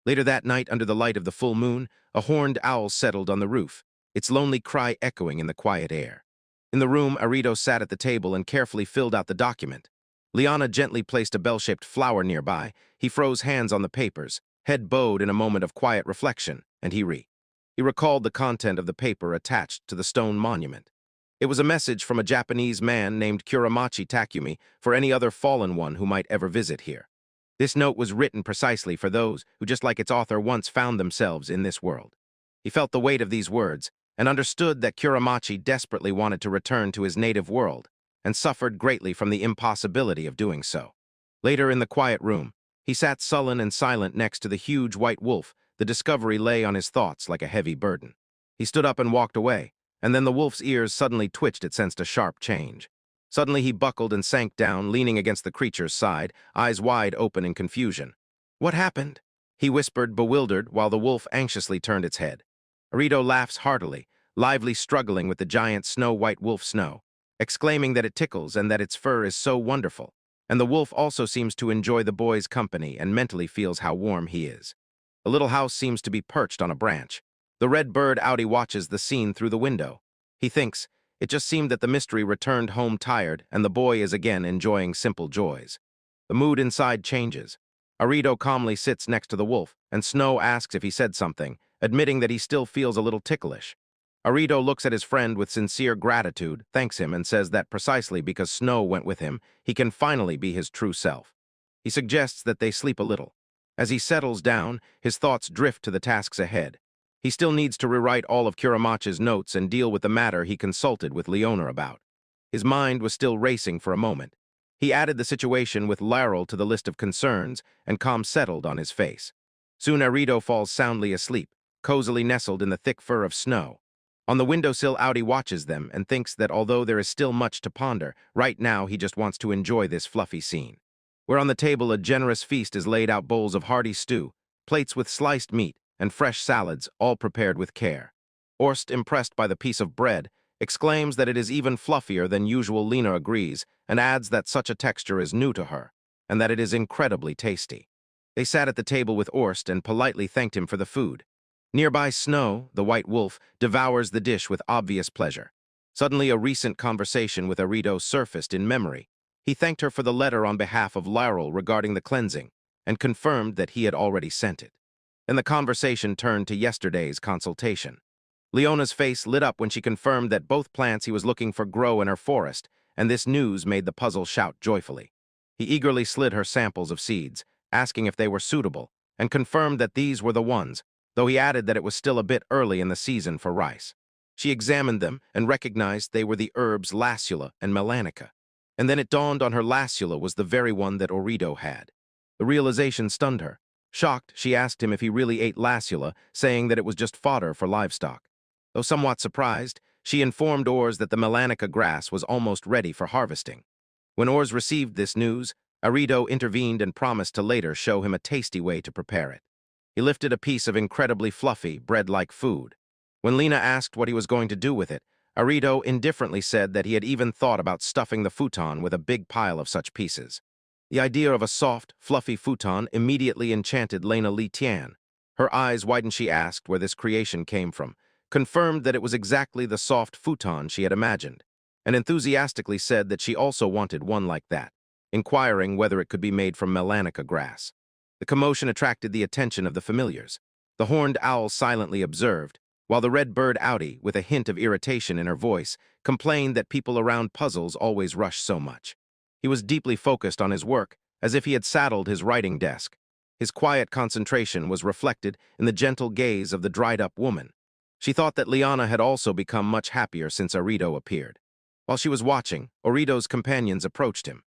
Later that night, under the light of the full moon, a horned owl settled on the roof, its lonely cry echoing in the quiet air. In the room, Arito sat at the table and carefully filled out the document. Liana gently placed a bell-shaped flower nearby. He froze hands on the papers, head bowed in a moment of quiet reflection, and he recalled the content of the paper attached to the stone monument. It was a message from a Japanese man named Kuramachi Takumi for any other fallen one who might ever visit here. This note was written precisely for those who, just like its author, once found themselves in this world. He felt the weight of these words and understood that Kuramachi desperately wanted to return to his native world and suffered greatly from the impossibility of doing so. Later, in the quiet room, he sat sullen and silent next to the huge white wolf. The discovery lay on his thoughts like a heavy burden. He stood up and walked away, and then the wolf's ears suddenly twitched. It sensed a sharp change. Suddenly he buckled and sank down, leaning against the creature's side, eyes wide open in confusion. "What happened?" he whispered, bewildered, while the wolf anxiously turned its head. Arito laughs heartily, lively struggling with the giant snow-white wolf Snow, exclaiming that it tickles and that its fur is so wonderful. And the wolf also seems to enjoy the boy's company and mentally feels how warm he is. The little house seems to be perched on a branch. The red bird Audi watches the scene through the window. He thinks, it just seemed that the mystery returned home tired, and the boy is again enjoying simple joys. The mood inside changes. Arito calmly sits next to the wolf, and Snow asks if he said something, admitting that he still feels a little ticklish. Arito looks at his friend with sincere gratitude, thanks him, and says that precisely because Snow went with him, he can finally be his true self. He suggests that they sleep a little. As he settles down, his thoughts drift to the tasks ahead. He still needs to rewrite all of Kuramachi's notes and deal with the matter he consulted with Leona about. His mind was still racing for a moment. He added the situation with Laurel to the list of concerns, and calm settled on his face. Soon Arito falls soundly asleep, cozily nestled in the thick fur of Snow. On the windowsill, Audi watches them and thinks that although there is still much to ponder, right now he just wants to enjoy this fluffy scene. Where on the table a generous feast is laid out: bowls of hearty stew, plates with sliced meat, and fresh salads, all prepared with care. Orst, impressed by the piece of bread, exclaims that it is even fluffier than usual. Lena agrees, and adds that such a texture is new to her, and that it is incredibly tasty. They sat at the table with Orst and politely thanked him for the food. Nearby, Snow, the white wolf, devours the dish with obvious pleasure. Suddenly, a recent conversation with Arito surfaced in memory. He thanked her for the letter on behalf of Laurel regarding the cleansing, and confirmed that he had already sent it. Then the conversation turned to yesterday's consultation. Leona's face lit up when she confirmed that both plants he was looking for grow in her forest, and this news made the puzzle shout joyfully. He eagerly slid her samples of seeds, asking if they were suitable, and confirmed that these were the ones, though he added that it was still a bit early in the season for rice. She examined them and recognized they were the herbs lacula and melanica. And then it dawned on her lacula was the very one that Orito had. The realization stunned her. Shocked, she asked him if he really ate lacula, saying that it was just fodder for livestock. Though somewhat surprised, she informed Ors that the melanica grass was almost ready for harvesting. When Ors received this news, Orito intervened and promised to later show him a tasty way to prepare it. He lifted a piece of incredibly fluffy, bread-like food. When Lena asked what he was going to do with it, Orito indifferently said that he had even thought about stuffing the futon with a big pile of such pieces. The idea of a soft, fluffy futon immediately enchanted Lena Li Tian. Her eyes widened. She asked where this creation came from, confirmed that it was exactly the soft futon she had imagined, and enthusiastically said that she also wanted one like that, inquiring whether it could be made from melanica grass. The commotion attracted the attention of the familiars. The horned owl silently observed, while the red-bird Audi, with a hint of irritation in her voice, complained that people around puzzles always rush so much. He was deeply focused on his work, as if he had saddled his writing desk. His quiet concentration was reflected in the gentle gaze of the dried-up woman. She thought that Liana had also become much happier since Orito appeared. While she was watching, Orito's companions approached him.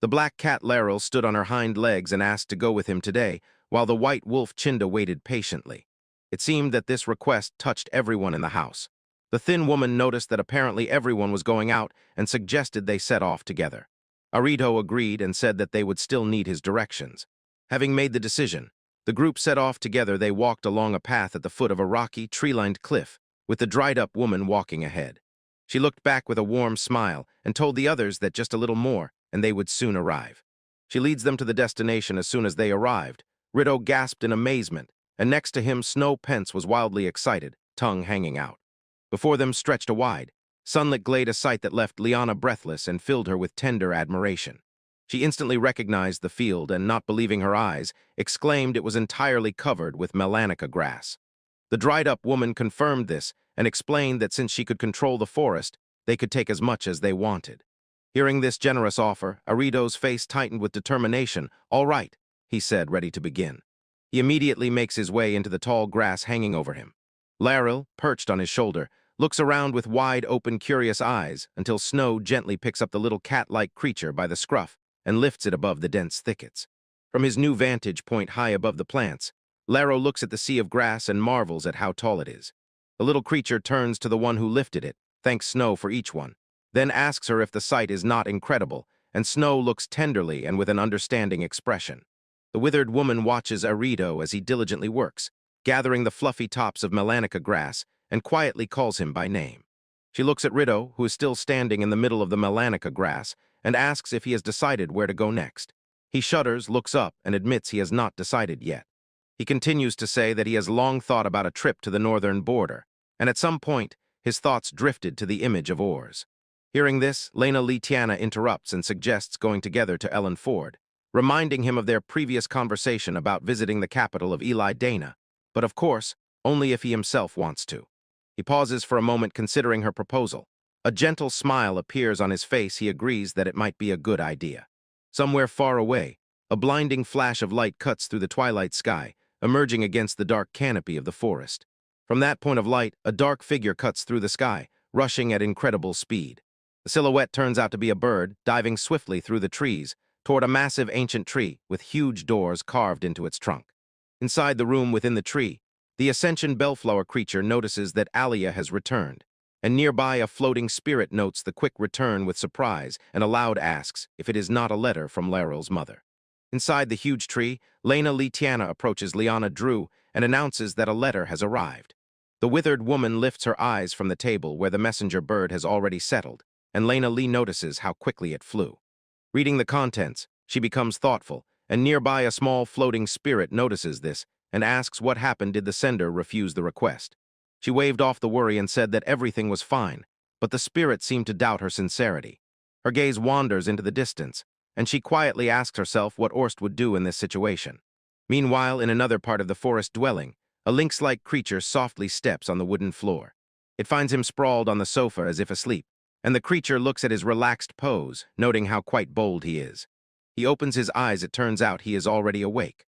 The black cat Laryl stood on her hind legs and asked to go with him today, while the white wolf Chinda waited patiently. It seemed that this request touched everyone in the house. The thin woman noticed that apparently everyone was going out and suggested they set off together. Orito agreed and said that they would still need his directions. Having made the decision, the group set off together. They walked along a path at the foot of a rocky, tree-lined cliff, with the dried-up woman walking ahead. She looked back with a warm smile and told the others that just a little more, and they would soon arrive. She leads them to the destination as soon as they arrived. Rito gasped in amazement, and next to him Snow Pence was wildly excited, tongue hanging out. Before them stretched a wide, sunlit glade, a sight that left Liana breathless and filled her with tender admiration. She instantly recognized the field and, not believing her eyes, exclaimed it was entirely covered with melanica grass. The dried-up woman confirmed this and explained that since she could control the forest, they could take as much as they wanted. Hearing this generous offer, Orito's face tightened with determination. "All right," he said, ready to begin. He immediately makes his way into the tall grass hanging over him. Laryl, perched on his shoulder, looks around with wide-open, curious eyes until Snow gently picks up the little cat-like creature by the scruff and lifts it above the dense thickets. From his new vantage point high above the plants, Laryl looks at the sea of grass and marvels at how tall it is. The little creature turns to the one who lifted it, thanks Snow for each one, then asks her if the sight is not incredible, and Snow looks tenderly and with an understanding expression. The withered woman watches Orito as he diligently works, gathering the fluffy tops of melanica grass, and quietly calls him by name. She looks at Rito, who is still standing in the middle of the melanica grass, and asks if he has decided where to go next. He shudders, looks up, and admits he has not decided yet. He continues to say that he has long thought about a trip to the northern border, and at some point, his thoughts drifted to the image of Ors. Hearing this, Lena Li Tiana interrupts and suggests going together to Ellen Ford, reminding him of their previous conversation about visiting the capital of Eli Dana, but of course, only if he himself wants to. He pauses for a moment considering her proposal. A gentle smile appears on his face. He agrees that it might be a good idea. Somewhere far away, a blinding flash of light cuts through the twilight sky, emerging against the dark canopy of the forest. From that point of light, a dark figure cuts through the sky, rushing at incredible speed. The silhouette turns out to be a bird, diving swiftly through the trees, toward a massive ancient tree with huge doors carved into its trunk. Inside the room within the tree, the Ascension Bellflower creature notices that Alia has returned, and nearby a floating spirit notes the quick return with surprise and aloud asks if it is not a letter from Laryl's mother. Inside the huge tree, Lena Li Tiana approaches Liana Drew and announces that a letter has arrived. The withered woman lifts her eyes from the table where the messenger bird has already settled, and Lena Li notices how quickly it flew. Reading the contents, she becomes thoughtful, and nearby a small floating spirit notices this and asks what happened. Did the sender refuse the request? She waved off the worry and said that everything was fine, but the spirit seemed to doubt her sincerity. Her gaze wanders into the distance, and she quietly asks herself what Orst would do in this situation. Meanwhile, in another part of the forest dwelling, a lynx-like creature softly steps on the wooden floor. It finds him sprawled on the sofa as if asleep, and the creature looks at his relaxed pose, noting how quite bold he is. He opens his eyes. It turns out he is already awake.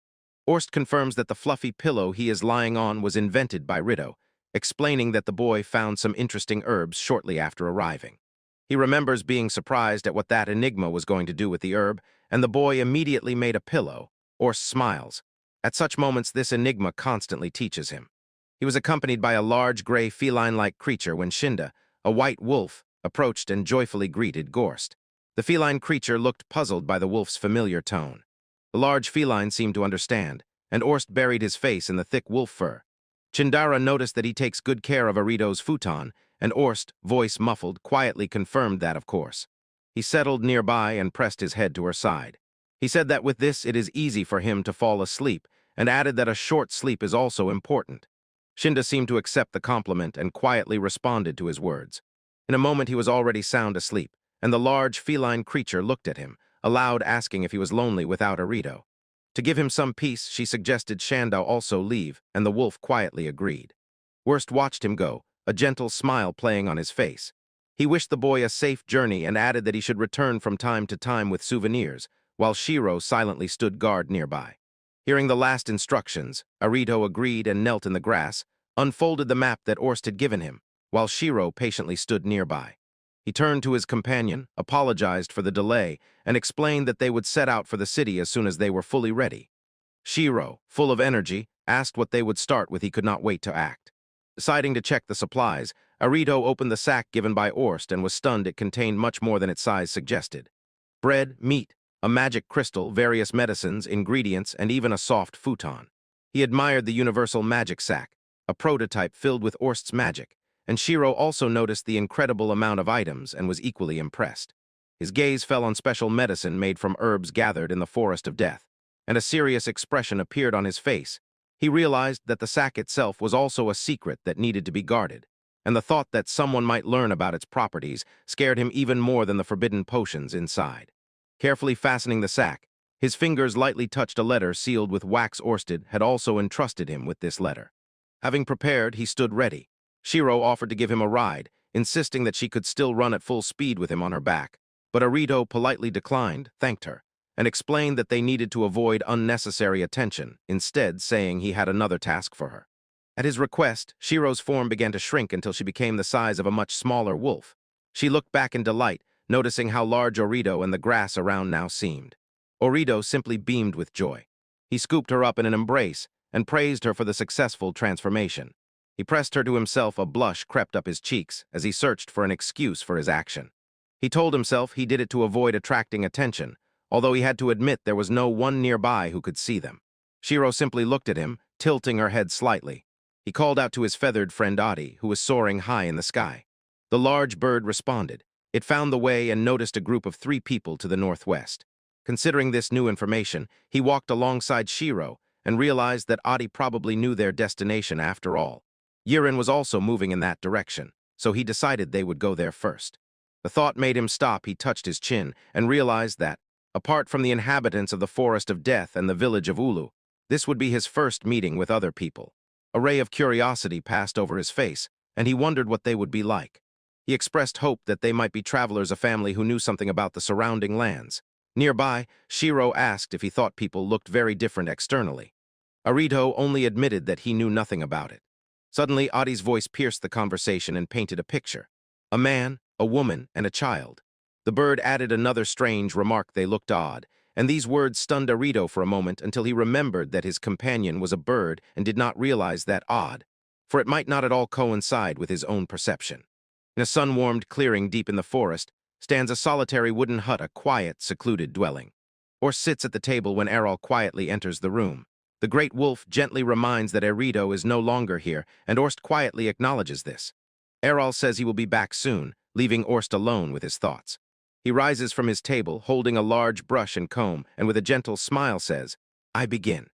Orst confirms that the fluffy pillow he is lying on was invented by Rido, explaining that the boy found some interesting herbs shortly after arriving. He remembers being surprised at what that enigma was going to do with the herb, and the boy immediately made a pillow. Orst smiles. At such moments, this enigma constantly teaches him. He was accompanied by a large gray feline-like creature when Shinda, a white wolf, approached and joyfully greeted Gorst. The feline creature looked puzzled by the wolf's familiar tone. The large feline seemed to understand, and Orst buried his face in the thick wolf fur. Chindara noticed that he takes good care of Arito's futon, and Orst, voice muffled, quietly confirmed that, of course. He settled nearby and pressed his head to her side. He said that with this it is easy for him to fall asleep, and added that a short sleep is also important. Shinda seemed to accept the compliment and quietly responded to his words. In a moment he was already sound asleep, and the large feline creature looked at him, aloud asking if he was lonely without Arito. To give him some peace, she suggested Shandao also leave, and the wolf quietly agreed. Worst watched him go, a gentle smile playing on his face. He wished the boy a safe journey and added that he should return from time to time with souvenirs, while Shiro silently stood guard nearby. Hearing the last instructions, Arito agreed and knelt in the grass, unfolded the map that Orst had given him, while Shiro patiently stood nearby. He turned to his companion, apologized for the delay, and explained that they would set out for the city as soon as they were fully ready. Shiro, full of energy, asked what they would start with. He could not wait to act. Deciding to check the supplies, Arito opened the sack given by Orst and was stunned it contained much more than its size suggested. Bread, meat, a magic crystal, various medicines, ingredients, and even a soft futon. He admired the universal magic sack, a prototype filled with Orst's magic, and Shiro also noticed the incredible amount of items and was equally impressed. His gaze fell on special medicine made from herbs gathered in the forest of death, and a serious expression appeared on his face. He realized that the sack itself was also a secret that needed to be guarded, and the thought that someone might learn about its properties scared him even more than the forbidden potions inside. Carefully fastening the sack, his fingers lightly touched a letter sealed with wax. Orsted had also entrusted him with this letter. Having prepared, he stood ready. Shiro offered to give him a ride, insisting that she could still run at full speed with him on her back, but Arito politely declined, thanked her, and explained that they needed to avoid unnecessary attention, instead saying he had another task for her. At his request, Shiro's form began to shrink until she became the size of a much smaller wolf. She looked back in delight, noticing how large Orito and the grass around now seemed. Orito simply beamed with joy. He scooped her up in an embrace and praised her for the successful transformation. He pressed her to himself. A blush crept up his cheeks as he searched for an excuse for his action. He told himself he did it to avoid attracting attention, although he had to admit there was no one nearby who could see them. Shiro simply looked at him, tilting her head slightly. He called out to his feathered friend Adi, who was soaring high in the sky. The large bird responded. It found the way and noticed a group of 3 people to the northwest. Considering this new information, he walked alongside Shiro and realized that Adi probably knew their destination after all. Yiren was also moving in that direction, so he decided they would go there first. The thought made him stop. He touched his chin and realized that, apart from the inhabitants of the Forest of Death and the village of Ulu, this would be his first meeting with other people. A ray of curiosity passed over his face, and he wondered what they would be like. He expressed hope that they might be travelers, a family who knew something about the surrounding lands. Nearby, Shiro asked if he thought people looked very different externally. Arito only admitted that he knew nothing about it. Suddenly, Adi's voice pierced the conversation and painted a picture. A man, a woman, and a child. The bird added another strange remark. They looked odd, and these words stunned Arito for a moment until he remembered that his companion was a bird and did not realize that odd, for it might not at all coincide with his own perception. In a sun-warmed clearing deep in the forest stands a solitary wooden hut, a quiet, secluded dwelling. Orst sits at the table when Errol quietly enters the room. The great wolf gently reminds that Arito is no longer here, and Orst quietly acknowledges this. Errol says he will be back soon, leaving Orst alone with his thoughts. He rises from his table, holding a large brush and comb, and with a gentle smile says, "I begin."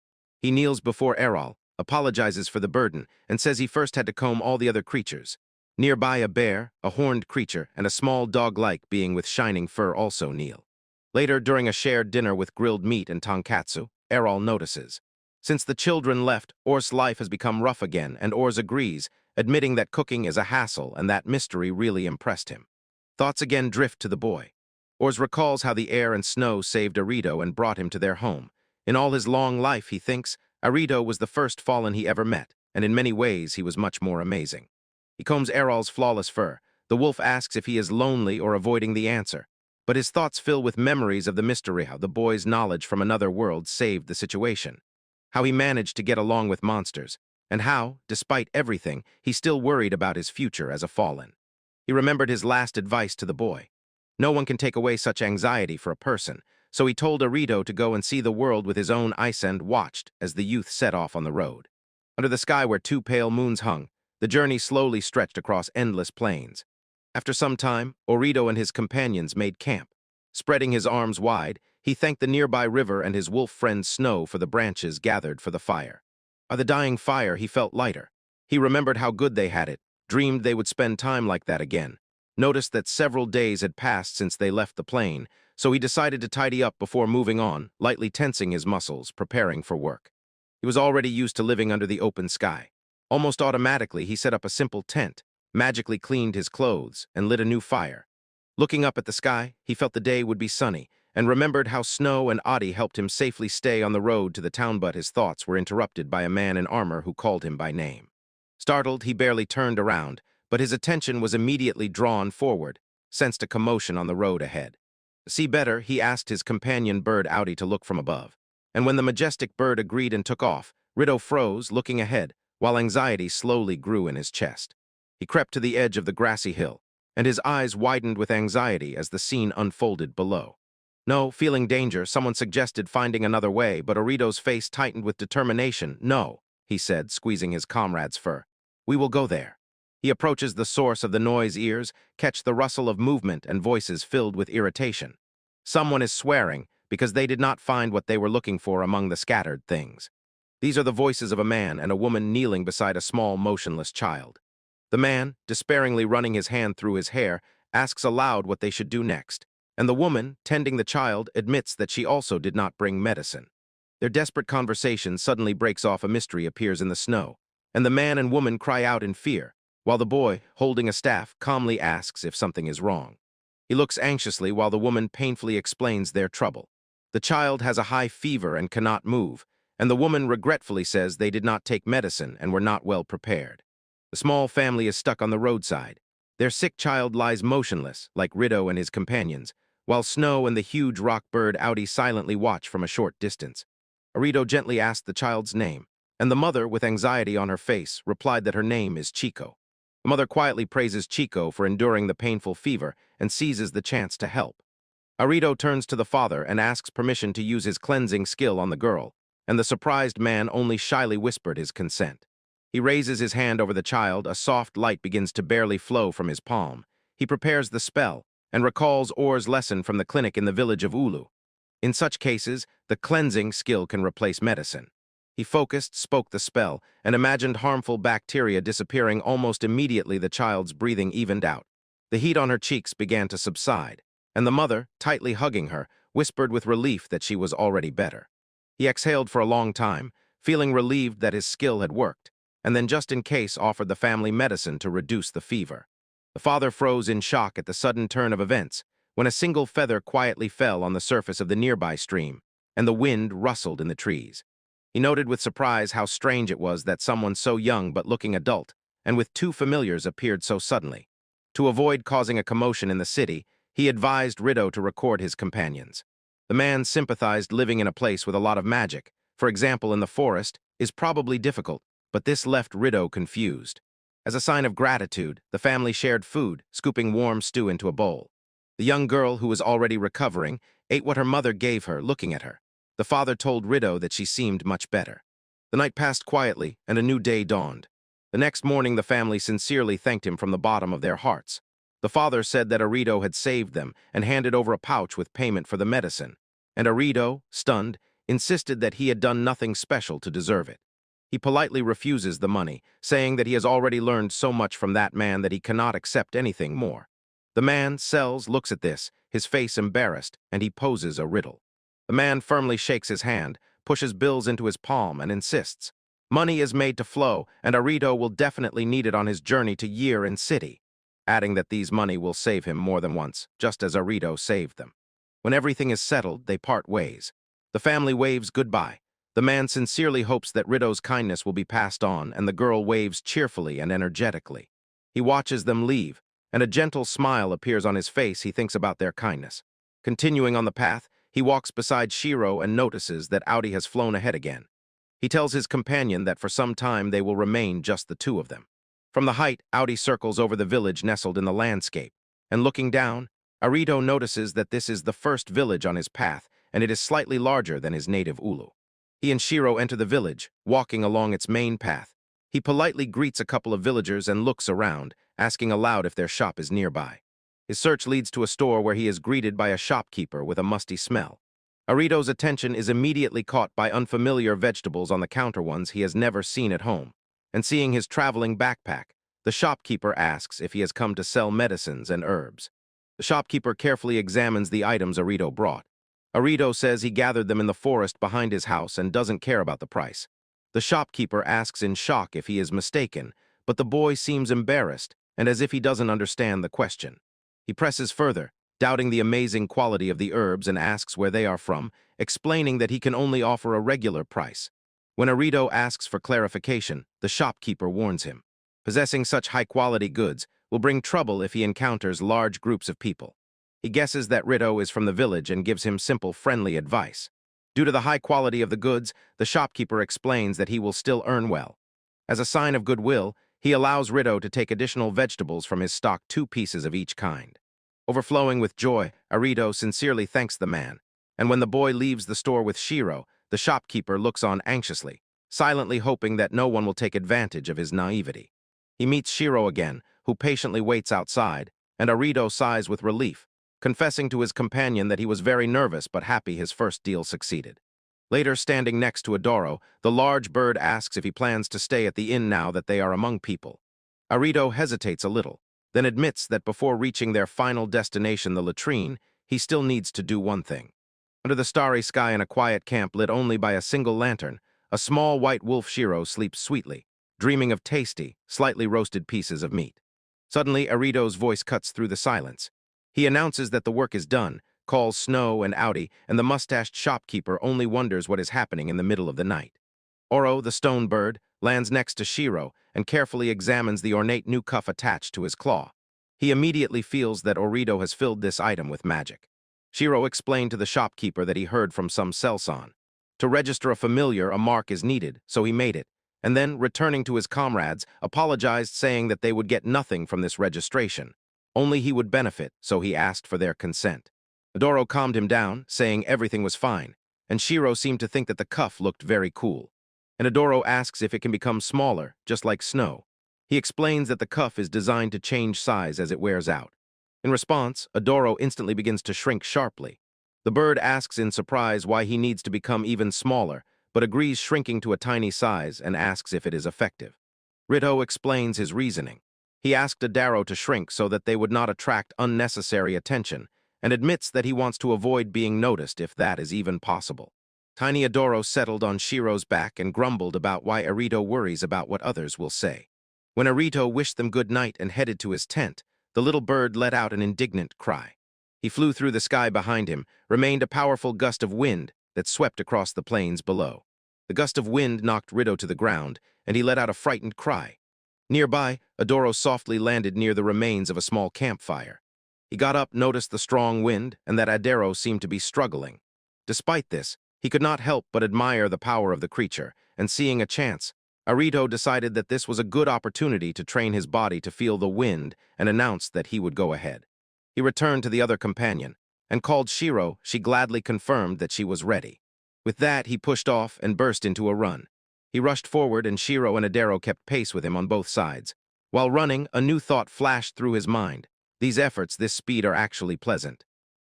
He kneels before Errol, apologizes for the burden, and says he first had to comb all the other creatures. Nearby, a bear, a horned creature, and a small dog-like being with shining fur also kneel. Later, during a shared dinner with grilled meat and tonkatsu, Errol notices. Since the children left, Or's life has become rough again, and Ors agrees, admitting that cooking is a hassle and that mystery really impressed him. Thoughts again drift to the boy. Ors recalls how the air and snow saved Arito and brought him to their home, In all his long life, he thinks, Arito was the first fallen he ever met, and in many ways he was much more amazing. He combs Errol's flawless fur. The wolf asks if he is lonely or avoiding the answer, but his thoughts fill with memories of the mystery how the boy's knowledge from another world saved the situation, how he managed to get along with monsters, and how, despite everything, he still worried about his future as a fallen. He remembered his last advice to the boy. No one can take away such anxiety for a person, so he told Arito to go and see the world with his own eyes and watched as the youth set off on the road. Under the sky where two pale moons hung, the journey slowly stretched across endless plains. After some time, Arito and his companions made camp. Spreading his arms wide, he thanked the nearby river and his wolf friend Snow for the branches gathered for the fire. By the dying fire, he felt lighter. He remembered how good they had it, dreamed they would spend time like that again. Noticed that several days had passed since they left the plain, so he decided to tidy up before moving on, lightly tensing his muscles, preparing for work. He was already used to living under the open sky. Almost automatically, he set up a simple tent, magically cleaned his clothes, and lit a new fire. Looking up at the sky, he felt the day would be sunny, and remembered how Snow and Adi helped him safely stay on the road to the town, but his thoughts were interrupted by a man in armor who called him by name. Startled, he barely turned around, but his attention was immediately drawn forward, sensed a commotion on the road ahead. To see better, he asked his companion bird Audi to look from above. And when the majestic bird agreed and took off, Rito froze, looking ahead, while anxiety slowly grew in his chest. He crept to the edge of the grassy hill, and his eyes widened with anxiety as the scene unfolded below. No, feeling danger, someone suggested finding another way, but Arito's face tightened with determination. No, he said, squeezing his comrade's fur. We will go there. He approaches the source of the noise ears, catch the rustle of movement and voices filled with irritation. Someone is swearing because they did not find what they were looking for among the scattered things. These are the voices of a man and a woman kneeling beside a small, motionless child. The man, despairingly running his hand through his hair, asks aloud what they should do next, and the woman, tending the child, admits that she also did not bring medicine. Their desperate conversation suddenly breaks off. A mystery appears in the snow, and the man and woman cry out in fear, while the boy, holding a staff, calmly asks if something is wrong. He looks anxiously while the woman painfully explains their trouble. The child has a high fever and cannot move, and the woman regretfully says they did not take medicine and were not well prepared. The small family is stuck on the roadside. Their sick child lies motionless, like Rito and his companions, while Snow and the huge rock bird Audi silently watch from a short distance. Arito gently asked the child's name, and the mother, with anxiety on her face, replied that her name is Chico. The mother quietly praises Chico for enduring the painful fever and seizes the chance to help. Arito turns to the father and asks permission to use his cleansing skill on the girl, and the surprised man only shyly whispered his consent. He raises his hand over the child. A soft light begins to barely flow from his palm. He prepares the spell and recalls Or's lesson from the clinic in the village of Ulu. In such cases, the cleansing skill can replace medicine. He focused, spoke the spell, and imagined harmful bacteria disappearing almost immediately. The child's breathing evened out. The heat on her cheeks began to subside, and the mother, tightly hugging her, whispered with relief that she was already better. He exhaled for a long time, feeling relieved that his skill had worked, and then just in case offered the family medicine to reduce the fever. The father froze in shock at the sudden turn of events, when a single feather quietly fell on the surface of the nearby stream, and the wind rustled in the trees. He noted with surprise how strange it was that someone so young but looking adult, and with two familiars, appeared so suddenly. To avoid causing a commotion in the city, he advised Rito to record his companions. The man sympathized. Living in a place with a lot of magic, for example in the forest, is probably difficult, but this left Rito confused. As a sign of gratitude, the family shared food, scooping warm stew into a bowl. The young girl, who was already recovering, ate what her mother gave her, looking at her. The father told Rito that she seemed much better. The night passed quietly, and a new day dawned. The next morning, the family sincerely thanked him from the bottom of their hearts. The father said that Arito had saved them and handed over a pouch with payment for the medicine, and Arito, stunned, insisted that he had done nothing special to deserve it. He politely refuses the money, saying that he has already learned so much from that man that he cannot accept anything more. The man, Sells, looks at this, his face embarrassed, and he poses a riddle. The man firmly shakes his hand, pushes bills into his palm, and insists. Money is made to flow, and Arito will definitely need it on his journey to Year and City, adding that these money will save him more than once, just as Arito saved them. When everything is settled, they part ways. The family waves goodbye. The man sincerely hopes that Rido's kindness will be passed on, and the girl waves cheerfully and energetically. He watches them leave, and a gentle smile appears on his face. He thinks about their kindness. Continuing on the path, he walks beside Shiro and notices that Audi has flown ahead again. He tells his companion that for some time they will remain just the two of them. From the height, Audi circles over the village nestled in the landscape, and looking down, Arito notices that this is the first village on his path, and it is slightly larger than his native Ulu. He and Shiro enter the village, walking along its main path. He politely greets a couple of villagers and looks around, asking aloud if their shop is nearby. His search leads to a store where he is greeted by a shopkeeper with a musty smell. Arito's attention is immediately caught by unfamiliar vegetables on the counter, ones he has never seen at home. And seeing his traveling backpack, the shopkeeper asks if he has come to sell medicines and herbs. The shopkeeper carefully examines the items Arito brought. Arito says he gathered them in the forest behind his house and doesn't care about the price. The shopkeeper asks in shock if he is mistaken, but the boy seems embarrassed and as if he doesn't understand the question. He presses further, doubting the amazing quality of the herbs, and asks where they are from, explaining that he can only offer a regular price. When Arito asks for clarification, the shopkeeper warns him. Possessing such high-quality goods will bring trouble if he encounters large groups of people. He guesses that Rito is from the village and gives him simple, friendly advice. Due to the high quality of the goods, the shopkeeper explains that he will still earn well. As a sign of goodwill, he allows Rito to take additional vegetables from his stock, 2 pieces of each kind. Overflowing with joy, Arito sincerely thanks the man, and when the boy leaves the store with Shiro, the shopkeeper looks on anxiously, silently hoping that no one will take advantage of his naivety. He meets Shiro again, who patiently waits outside, and Arito sighs with relief, confessing to his companion that he was very nervous but happy his first deal succeeded. Later, standing next to Adoro, the large bird asks if he plans to stay at the inn now that they are among people. Arito hesitates a little, then admits that before reaching their final destination, the latrine, he still needs to do one thing. Under the starry sky in a quiet camp lit only by a single lantern, a small white wolf Shiro sleeps sweetly, dreaming of tasty, slightly roasted pieces of meat. Suddenly, Arito's voice cuts through the silence. He announces that the work is done, calls Snow and Audi, and the mustached shopkeeper only wonders what is happening in the middle of the night. Oro, the stone bird, lands next to Shiro and carefully examines the ornate new cuff attached to his claw. He immediately feels that Orito has filled this item with magic. Shiro explained to the shopkeeper that he heard from some Selson. To register a familiar, a mark is needed, so he made it, and then, returning to his comrades, apologized, saying that they would get nothing from this registration. Only he would benefit, so he asked for their consent. Adoro calmed him down, saying everything was fine, and Shiro seemed to think that the cuff looked very cool. And Adoro asks if it can become smaller, just like Snow. He explains that the cuff is designed to change size as it wears out. In response, Adoro instantly begins to shrink sharply. The bird asks in surprise why he needs to become even smaller, but agrees shrinking to a tiny size and asks if it is effective. Rito explains his reasoning. He asked Adaro to shrink so that they would not attract unnecessary attention, and admits that he wants to avoid being noticed if that is even possible. Tiny Adoro settled on Shiro's back and grumbled about why Arito worries about what others will say. When Arito wished them good night and headed to his tent, the little bird let out an indignant cry. He flew through the sky behind him, remained a powerful gust of wind that swept across the plains below. The gust of wind knocked Rito to the ground, and he let out a frightened cry. Nearby, Adoro softly landed near the remains of a small campfire. He got up, noticed the strong wind, and that Adaro seemed to be struggling. Despite this, he could not help but admire the power of the creature, and seeing a chance, Arito decided that this was a good opportunity to train his body to feel the wind and announced that he would go ahead. He returned to the other companion, and called Shiro. She gladly confirmed that she was ready. With that, he pushed off and burst into a run. He rushed forward, and Shiro and Adaro kept pace with him on both sides. While running, a new thought flashed through his mind. These efforts, this speed, are actually pleasant.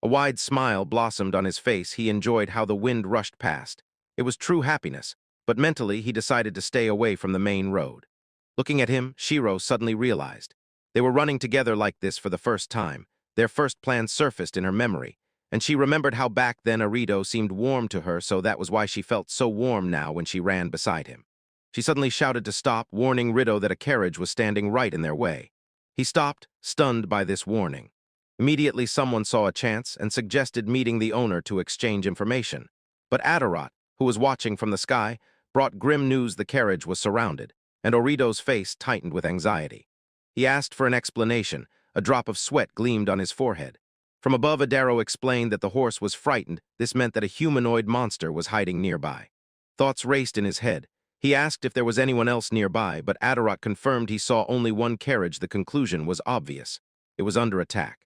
A wide smile blossomed on his face. He enjoyed how the wind rushed past. It was true happiness, but mentally he decided to stay away from the main road. Looking at him, Shiro suddenly realized. They were running together like this for the first time. Their first plan surfaced in her memory, and she remembered how back then Arito seemed warm to her, so that was why she felt so warm now when she ran beside him. She suddenly shouted to stop, warning Rito that a carriage was standing right in their way. He stopped, stunned by this warning. Immediately someone saw a chance and suggested meeting the owner to exchange information. But Adarot, who was watching from the sky, brought grim news the carriage was surrounded, and Orido's face tightened with anxiety. He asked for an explanation. A drop of sweat gleamed on his forehead. From above, Adaro explained that the horse was frightened. This meant that a humanoid monster was hiding nearby. Thoughts raced in his head. He asked if there was anyone else nearby, but Adarot confirmed he saw only one carriage. The conclusion was obvious. It was under attack.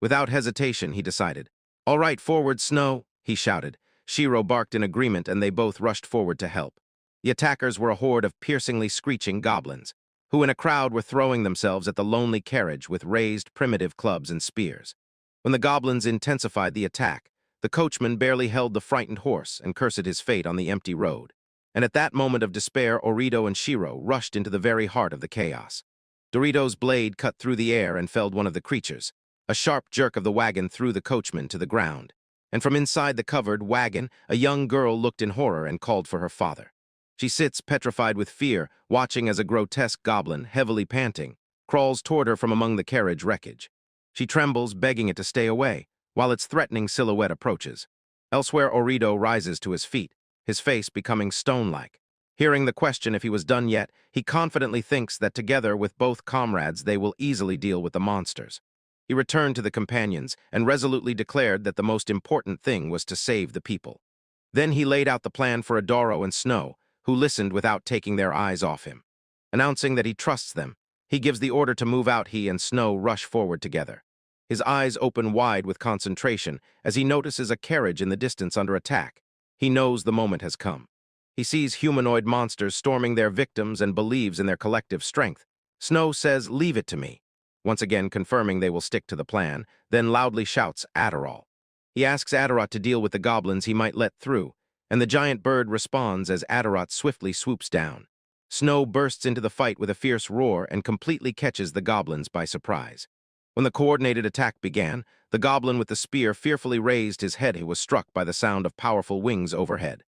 Without hesitation, he decided. "All right, forward, Snow," he shouted. Shiro barked in agreement, and they both rushed forward to help. The attackers were a horde of piercingly screeching goblins, who in a crowd were throwing themselves at the lonely carriage with raised primitive clubs and spears. When the goblins intensified the attack, the coachman barely held the frightened horse and cursed his fate on the empty road. And at that moment of despair, Orido and Shiro rushed into the very heart of the chaos. Dorito's blade cut through the air and felled one of the creatures. A sharp jerk of the wagon threw the coachman to the ground. And from inside the covered wagon, a young girl looked in horror and called for her father. She sits petrified with fear, watching as a grotesque goblin, heavily panting, crawls toward her from among the carriage wreckage. She trembles, begging it to stay away, while its threatening silhouette approaches. Elsewhere, Orido rises to his feet, his face becoming stone-like. Hearing the question if he was done yet, he confidently thinks that together with both comrades they will easily deal with the monsters. He returned to the companions and resolutely declared that the most important thing was to save the people. Then he laid out the plan for Adaro and Snow, who listened without taking their eyes off him. Announcing that he trusts them, he gives the order to move out. He and Snow rush forward together. His eyes open wide with concentration as he notices a carriage in the distance under attack. He knows the moment has come. He sees humanoid monsters storming their victims and believes in their collective strength. Snow says, "Leave it to me," once again confirming they will stick to the plan, then loudly shouts, "Adderall." He asks Adderot to deal with the goblins he might let through, and the giant bird responds as Adderot swiftly swoops down. Snow bursts into the fight with a fierce roar and completely catches the goblins by surprise. When the coordinated attack began, the goblin with the spear fearfully raised his head. He was struck by the sound of powerful wings overhead.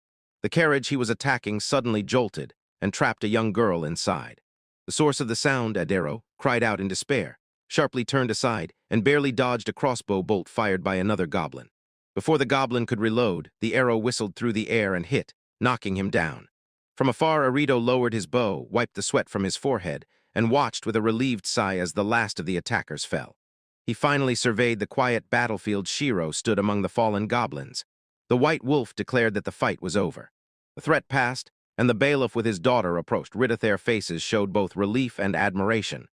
The carriage he was attacking suddenly jolted and trapped a young girl inside. The source of the sound, Adaro, cried out in despair, sharply turned aside, and barely dodged a crossbow bolt fired by another goblin. Before the goblin could reload, the arrow whistled through the air and hit, knocking him down. From afar, Orido lowered his bow, wiped the sweat from his forehead, and watched with a relieved sigh as the last of the attackers fell. He finally surveyed the quiet battlefield. Shiro stood among the fallen goblins. The White Wolf declared that the fight was over. The threat passed, and the bailiff with his daughter approached. Their faces showed both relief and admiration.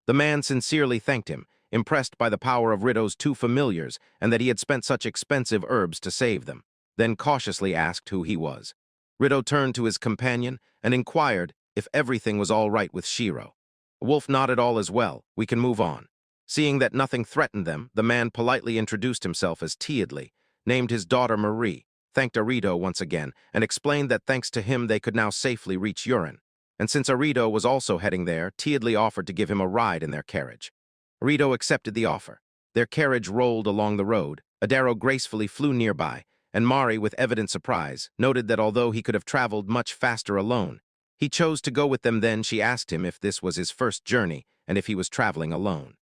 The man sincerely thanked him, impressed by the power of Rido's two familiars and that he had spent such expensive herbs to save them, then cautiously asked who he was. Rido turned to his companion and inquired if everything was all right with Shiro. Wolf nodded. "All as well. We can move on." Seeing that nothing threatened them, the man politely introduced himself as Teadley, named his daughter Marie, thanked Arido once again, and explained that thanks to him they could now safely reach Urin. And since Arido was also heading there, Teadley offered to give him a ride in their carriage. Arido accepted the offer. Their carriage rolled along the road. Adaro gracefully flew nearby, and Mari, with evident surprise, noted that although he could have traveled much faster alone, he chose to go with them. Then she asked him if this was his first journey and if he was traveling alone.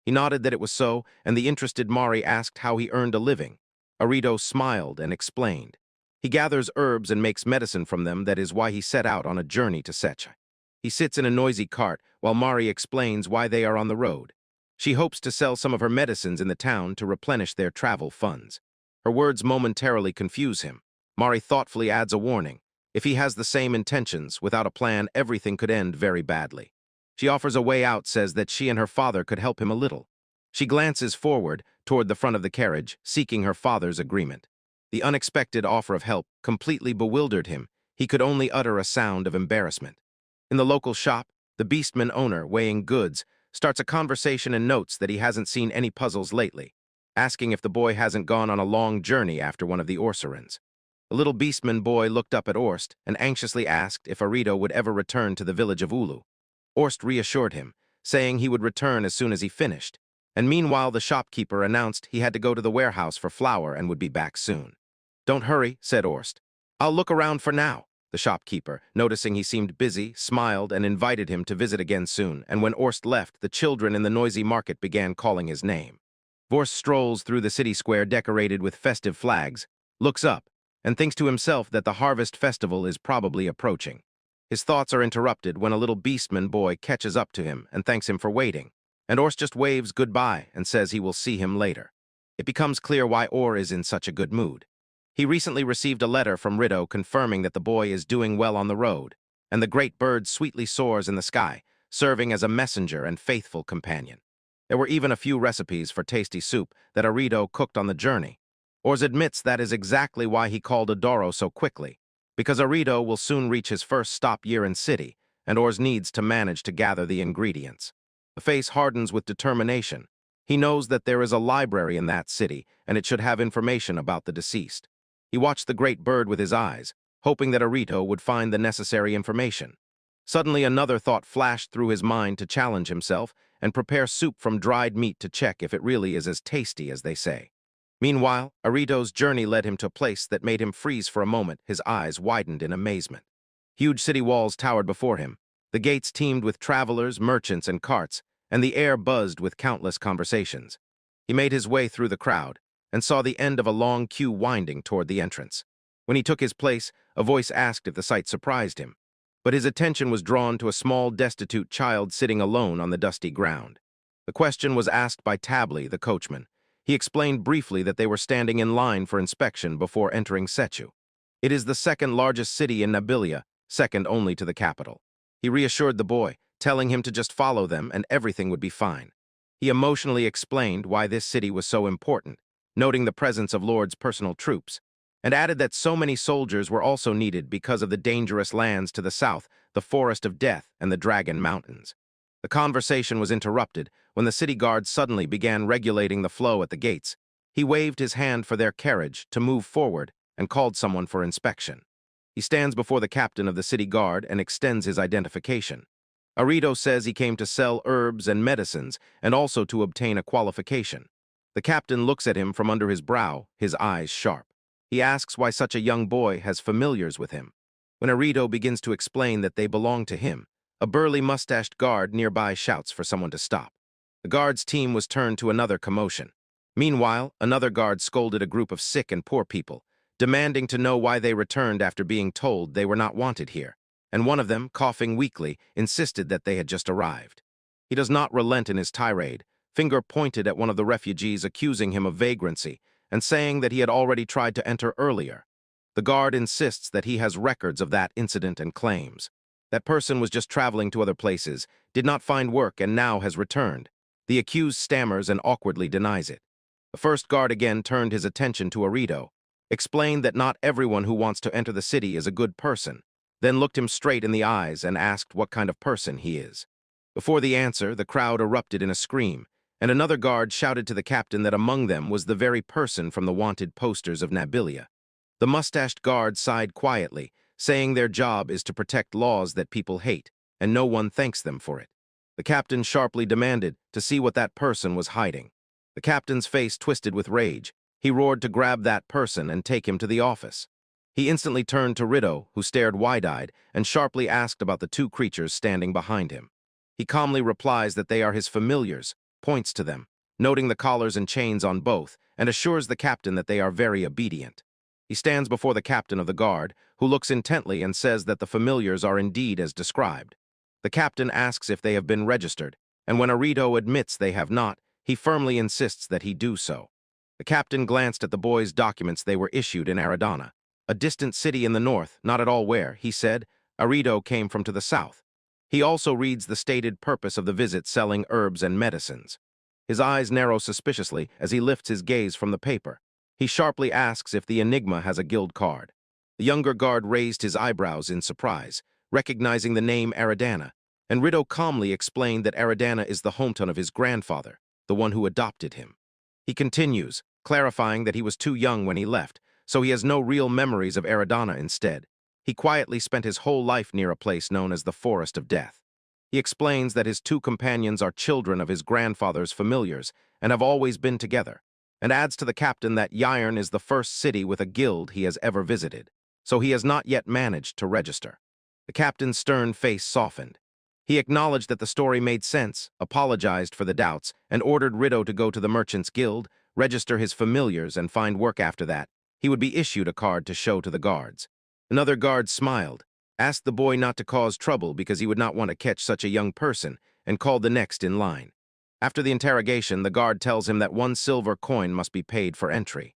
He nodded that it was so, and the interested Mari asked how he earned a living. Arido smiled and explained. He gathers herbs and makes medicine from them. That is why he set out on a journey to Secha. He sits in a noisy cart while Mari explains why they are on the road. She hopes to sell some of her medicines in the town to replenish their travel funds. Her words momentarily confuse him. Mari thoughtfully adds a warning. If he has the same intentions, without a plan, everything could end very badly. She offers a way out, says that she and her father could help him a little. She glances forward toward the front of the carriage, seeking her father's agreement. The unexpected offer of help completely bewildered him. He could only utter a sound of embarrassment. In the local shop, the Beastman owner, weighing goods, starts a conversation and notes that he hasn't seen any puzzles lately, asking if the boy hasn't gone on a long journey after one of the Orserans. The little Beastman boy looked up at Orst and anxiously asked if Arido would ever return to the village of Ulu. Orst reassured him, saying he would return as soon as he finished, and meanwhile the shopkeeper announced he had to go to the warehouse for flour and would be back soon. "Don't hurry," said Orst. "I'll look around for now." The shopkeeper, noticing he seemed busy, smiled and invited him to visit again soon, and when Orst left, the children in the noisy market began calling his name. Vorst strolls through the city square decorated with festive flags, looks up, and thinks to himself that the harvest festival is probably approaching. His thoughts are interrupted when a little beastman boy catches up to him and thanks him for waiting, and Ors just waves goodbye and says he will see him later. It becomes clear why Or is in such a good mood. He recently received a letter from Rido confirming that the boy is doing well on the road, and the great bird sweetly soars in the sky, serving as a messenger and faithful companion. There were even a few recipes for tasty soup that Arido cooked on the journey. Ors admits that is exactly why he called Adoro so quickly, because Arido will soon reach his first stop year in city, and Ors needs to manage to gather the ingredients. The face hardens with determination. He knows that there is a library in that city, and it should have information about the deceased. He watched the great bird with his eyes, hoping that Arito would find the necessary information. Suddenly another thought flashed through his mind to challenge himself and prepare soup from dried meat to check if it really is as tasty as they say. Meanwhile, Arito's journey led him to a place that made him freeze for a moment, his eyes widened in amazement. Huge city walls towered before him. The gates teemed with travelers, merchants, and carts, and the air buzzed with countless conversations. He made his way through the crowd and saw the end of a long queue winding toward the entrance. When he took his place, a voice asked if the sight surprised him, but his attention was drawn to a small, destitute child sitting alone on the dusty ground. The question was asked by Tabli, the coachman. He explained briefly that they were standing in line for inspection before entering Sechu. It is the second largest city in Nabilia, second only to the capital. He reassured the boy, telling him to just follow them and everything would be fine. He emotionally explained why this city was so important, noting the presence of Lord's personal troops, and added that so many soldiers were also needed because of the dangerous lands to the south, the Forest of Death and the Dragon Mountains. The conversation was interrupted when the city guards suddenly began regulating the flow at the gates. He waved his hand for their carriage to move forward and called someone for inspection. He stands before the captain of the city guard and extends his identification. Arito says he came to sell herbs and medicines and also to obtain a qualification. The captain looks at him from under his brow, his eyes sharp. He asks why such a young boy has familiars with him. When Arito begins to explain that they belong to him, a burly mustached guard nearby shouts for someone to stop. The guard's team was turned to another commotion. Meanwhile, another guard scolded a group of sick and poor people, demanding to know why they returned after being told they were not wanted here, and one of them, coughing weakly, insisted that they had just arrived. He does not relent in his tirade, finger pointed at one of the refugees accusing him of vagrancy and saying that he had already tried to enter earlier. The guard insists that he has records of that incident and claims. That person was just traveling to other places, did not find work, and now has returned. The accused stammers and awkwardly denies it. The first guard again turned his attention to Arito, explained that not everyone who wants to enter the city is a good person, then looked him straight in the eyes and asked what kind of person he is. Before the answer, the crowd erupted in a scream, and another guard shouted to the captain that among them was the very person from the wanted posters of Nabilia. The mustached guard sighed quietly, saying their job is to protect laws that people hate, and no one thanks them for it. The captain sharply demanded to see what that person was hiding. The captain's face twisted with rage. He roared to grab that person and take him to the office. He instantly turned to Rido, who stared wide-eyed, and sharply asked about the two creatures standing behind him. He calmly replies that they are his familiars, points to them, noting the collars and chains on both, and assures the captain that they are very obedient. He stands before the captain of the guard, who looks intently and says that the familiars are indeed as described. The captain asks if they have been registered, and when Arito admits they have not, he firmly insists that he do so. The captain glanced at the boys' documents. They were issued in Aradana, a distant city in the north, not at all where, he said, Arito came from to the south. He also reads the stated purpose of the visit, selling herbs and medicines. His eyes narrow suspiciously as he lifts his gaze from the paper. He sharply asks if the enigma has a guild card. The younger guard raised his eyebrows in surprise, recognizing the name Aradana, and Rido calmly explained that Aradana is the hometown of his grandfather, the one who adopted him. He continues, clarifying that he was too young when he left, so he has no real memories of Aradana instead. He quietly spent his whole life near a place known as the Forest of Death. He explains that his two companions are children of his grandfather's familiars and have always been together, and adds to the captain that Yirn is the first city with a guild he has ever visited, so he has not yet managed to register. The captain's stern face softened. He acknowledged that the story made sense, apologized for the doubts, and ordered Rido to go to the Merchants' Guild, register his familiars, and find work after that. he would be issued a card to show to the guards. Another guard smiled, asked the boy not to cause trouble because he would not want to catch such a young person, and called the next in line. After the interrogation, the guard tells him that 1 silver coin must be paid for entry.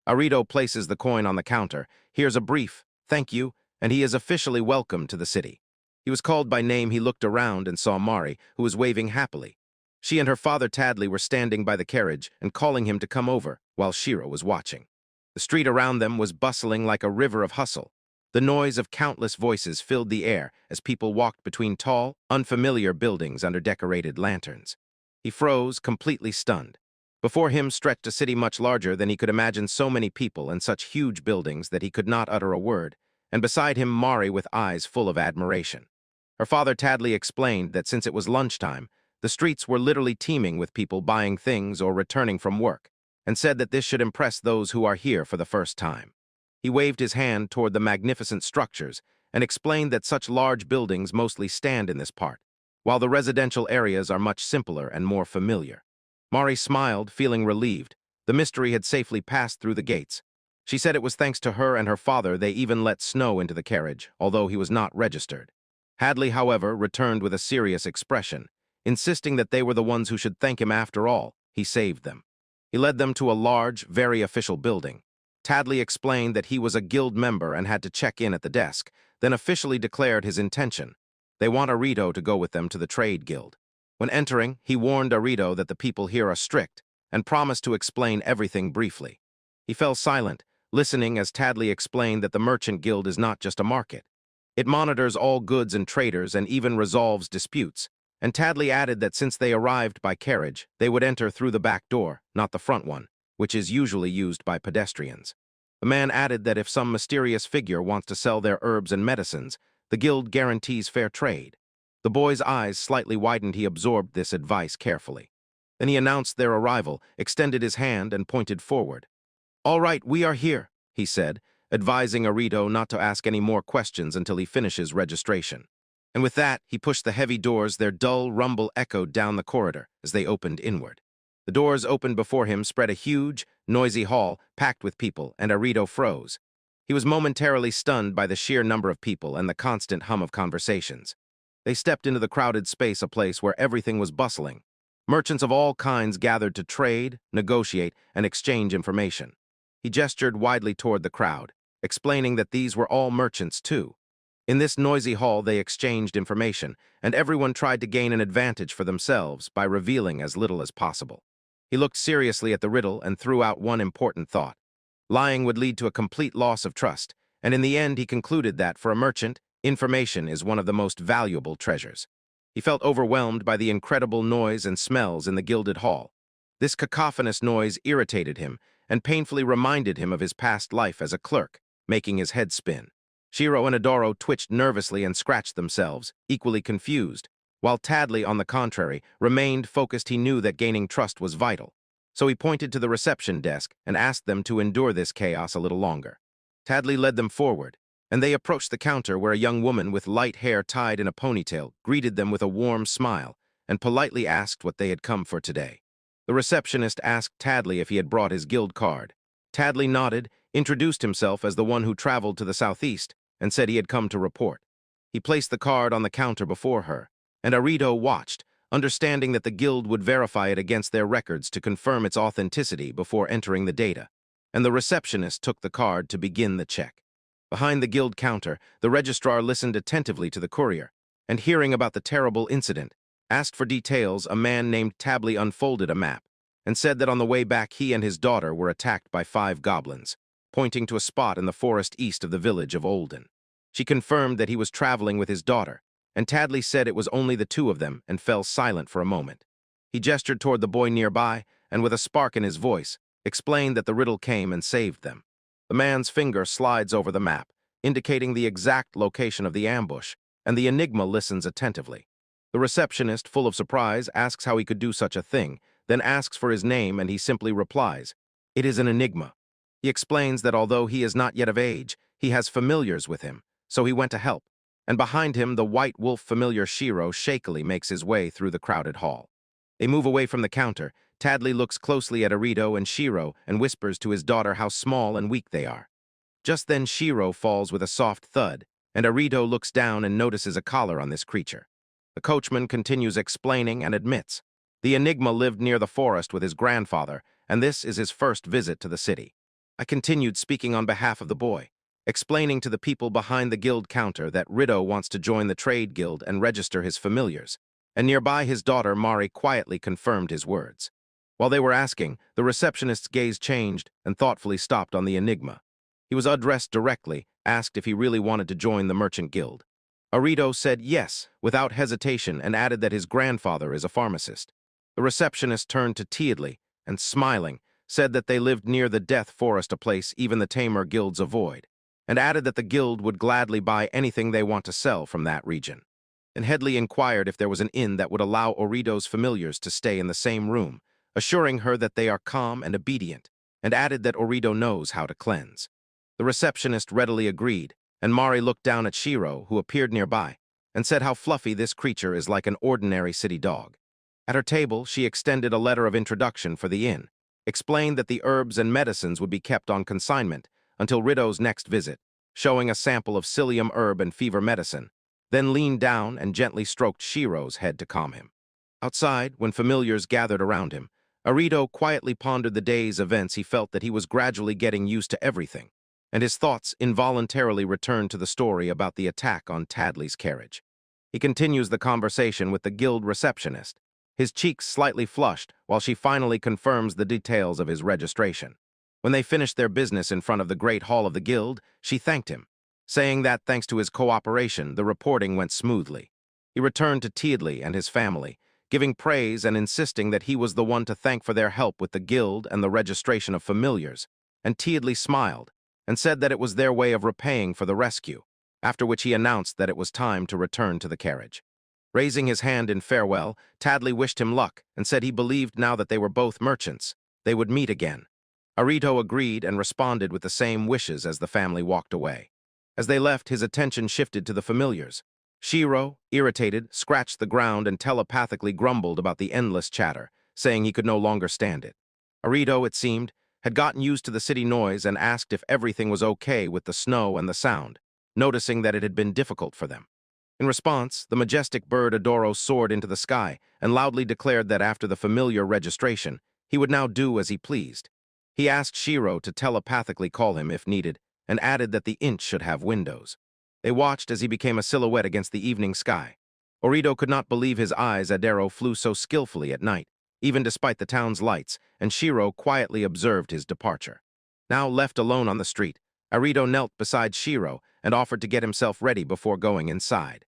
Arito places the coin on the counter, hears a brief, "Thank you," and he is officially welcomed to the city. He was called by name. He looked around and saw Mari, who was waving happily. She and her father Tadley were standing by the carriage and calling him to come over, while Shiro was watching. The street around them was bustling like a river of hustle. The noise of countless voices filled the air as people walked between tall, unfamiliar buildings under decorated lanterns. He froze, completely stunned. Before him stretched a city much larger than he could imagine, so many people and such huge buildings that he could not utter a word, and beside him Mari with eyes full of admiration. Her father Tadley explained that since it was lunchtime, the streets were literally teeming with people buying things or returning from work, and said that this should impress those who are here for the first time. He waved his hand toward the magnificent structures and explained that such large buildings mostly stand in this part, while the residential areas are much simpler and more familiar. Mari smiled, feeling relieved. The mystery had safely passed through the gates. She said it was thanks to her and her father they even let snow into the carriage, although he was not registered. Hadley, however, returned with a serious expression, insisting that they were the ones who should thank him after all. He saved them. He led them to a large, very official building. Tadley explained that he was a guild member and had to check in at the desk, then officially declared his intention. They want Arito to go with them to the trade guild. When entering, he warned Arito that the people here are strict and promised to explain everything briefly. He fell silent, listening as Tadley explained that the merchant guild is not just a market. It monitors all goods and traders and even resolves disputes. And Tadley added that since they arrived by carriage, they would enter through the back door, not the front one, which is usually used by pedestrians. The man added that if some mysterious figure wants to sell their herbs and medicines, the guild guarantees fair trade. The boy's eyes slightly widened. He absorbed this advice carefully. Then he announced their arrival, extended his hand, and pointed forward. "All right, we are here," he said, advising Arito not to ask any more questions until he finishes registration. And with that, he pushed the heavy doors. Their dull rumble echoed down the corridor as they opened inward. The doors opened before him, spread a huge, noisy hall packed with people, and Arito froze. He was momentarily stunned by the sheer number of people and the constant hum of conversations. They stepped into the crowded space, a place where everything was bustling. Merchants of all kinds gathered to trade, negotiate, and exchange information. He gestured widely toward the crowd, explaining that these were all merchants too. In this noisy hall they exchanged information, and everyone tried to gain an advantage for themselves by revealing as little as possible. He looked seriously at the riddle and threw out one important thought. Lying would lead to a complete loss of trust, and in the end he concluded that, for a merchant, information is one of the most valuable treasures. He felt overwhelmed by the incredible noise and smells in the gilded hall. This cacophonous noise irritated him and painfully reminded him of his past life as a clerk, making his head spin. Shiro and Adoro twitched nervously and scratched themselves, equally confused, while Tadley, on the contrary, remained focused. He knew that gaining trust was vital, so he pointed to the reception desk and asked them to endure this chaos a little longer. Tadley led them forward, and they approached the counter where a young woman with light hair tied in a ponytail greeted them with a warm smile and politely asked what they had come for today. The receptionist asked Tadley if he had brought his guild card. Tadley nodded, introduced himself as the one who traveled to the southeast, and said he had come to report. He placed the card on the counter before her, and Arito watched, understanding that the guild would verify it against their records to confirm its authenticity before entering the data, and the receptionist took the card to begin the check. Behind the guild counter, the registrar listened attentively to the courier, and hearing about the terrible incident, asked for details. A man named Tadley unfolded a map, and said that on the way back he and his daughter were attacked by 5 goblins, pointing to a spot in the forest east of the village of Olden. She confirmed that he was traveling with his daughter, and Tadley said it was only the 2 of them and fell silent for a moment. He gestured toward the boy nearby, and with a spark in his voice, explained that the riddle came and saved them. The man's finger slides over the map, indicating the exact location of the ambush, and the enigma listens attentively. The receptionist, full of surprise, asks how he could do such a thing, then asks for his name, and he simply replies, "It is an enigma." He explains that although he is not yet of age, he has familiars with him, so he went to help, and behind him the white wolf familiar Shiro shakily makes his way through the crowded hall. They move away from the counter, Tadley looks closely at Arito and Shiro and whispers to his daughter how small and weak they are. Just then Shiro falls with a soft thud, and Arito looks down and notices a collar on this creature. The coachman continues explaining and admits. The Enigma lived near the forest with his grandfather, and this is his first visit to the city. I continued speaking on behalf of the boy, explaining to the people behind the guild counter that Rito wants to join the trade guild and register his familiars, and nearby his daughter Mari quietly confirmed his words. While they were asking, the receptionist's gaze changed and thoughtfully stopped on the Enigma. He was addressed directly, asked if he really wanted to join the merchant guild. Arito said yes, without hesitation, and added that his grandfather is a pharmacist. The receptionist turned to Teadley and, smiling, said that they lived near the Death Forest, a place even the tamer guilds avoid, and added that the guild would gladly buy anything they want to sell from that region. And Headley inquired if there was an inn that would allow Orito's familiars to stay in the same room, assuring her that they are calm and obedient, and added that Orito knows how to cleanse. The receptionist readily agreed, and Mari looked down at Shiro, who appeared nearby, and said how fluffy this creature is, like an ordinary city dog. At her table, she extended a letter of introduction for the inn, explained that the herbs and medicines would be kept on consignment until Rito's next visit, showing a sample of psyllium herb and fever medicine, then leaned down and gently stroked Shiro's head to calm him. Outside, when familiars gathered around him, Arito quietly pondered the day's events. He felt that he was gradually getting used to everything, and his thoughts involuntarily returned to the story about the attack on Tadley's carriage. He continues the conversation with the guild receptionist, his cheeks slightly flushed while she finally confirms the details of his registration. When they finished their business in front of the great hall of the guild, she thanked him, saying that thanks to his cooperation, the reporting went smoothly. He returned to Teadley and his family, giving praise and insisting that he was the one to thank for their help with the guild and the registration of familiars, and Teadley smiled and said that it was their way of repaying for the rescue, after which he announced that it was time to return to the carriage. Raising his hand in farewell, Tadley wished him luck and said he believed now that they were both merchants, they would meet again. Arito agreed and responded with the same wishes as the family walked away. As they left, his attention shifted to the familiars. Shiro, irritated, scratched the ground and telepathically grumbled about the endless chatter, saying he could no longer stand it. Arito, it seemed, had gotten used to the city noise and asked if everything was okay with the snow and the sound, noticing that it had been difficult for them. In response, the majestic bird Adoro soared into the sky and loudly declared that after the familiar registration, he would now do as he pleased. He asked Shiro to telepathically call him if needed, and added that the inch should have windows. They watched as he became a silhouette against the evening sky. Orito could not believe his eyes. Adoro flew so skillfully at night, even despite the town's lights, and Shiro quietly observed his departure. Now left alone on the street, Arito knelt beside Shiro and offered to get himself ready before going inside.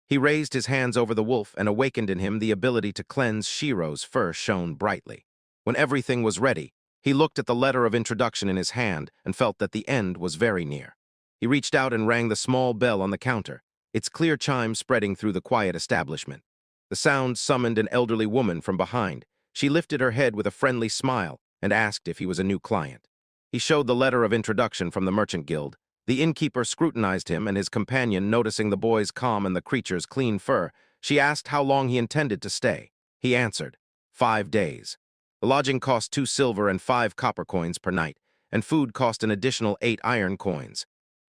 He raised his hands over the wolf and awakened in him the ability to cleanse. Shiro's fur shone brightly. When everything was ready, he looked at the letter of introduction in his hand and felt that the end was very near. He reached out and rang the small bell on the counter, its clear chime spreading through the quiet establishment. The sound summoned an elderly woman from behind. She lifted her head with a friendly smile and asked if he was a new client. He showed the letter of introduction from the Merchant Guild. The innkeeper scrutinized him and his companion, noticing the boy's calm and the creature's clean fur. She asked how long he intended to stay. He answered, 5 days. The lodging cost 2 silver and 5 copper coins per night, and food cost an additional 8 iron coins.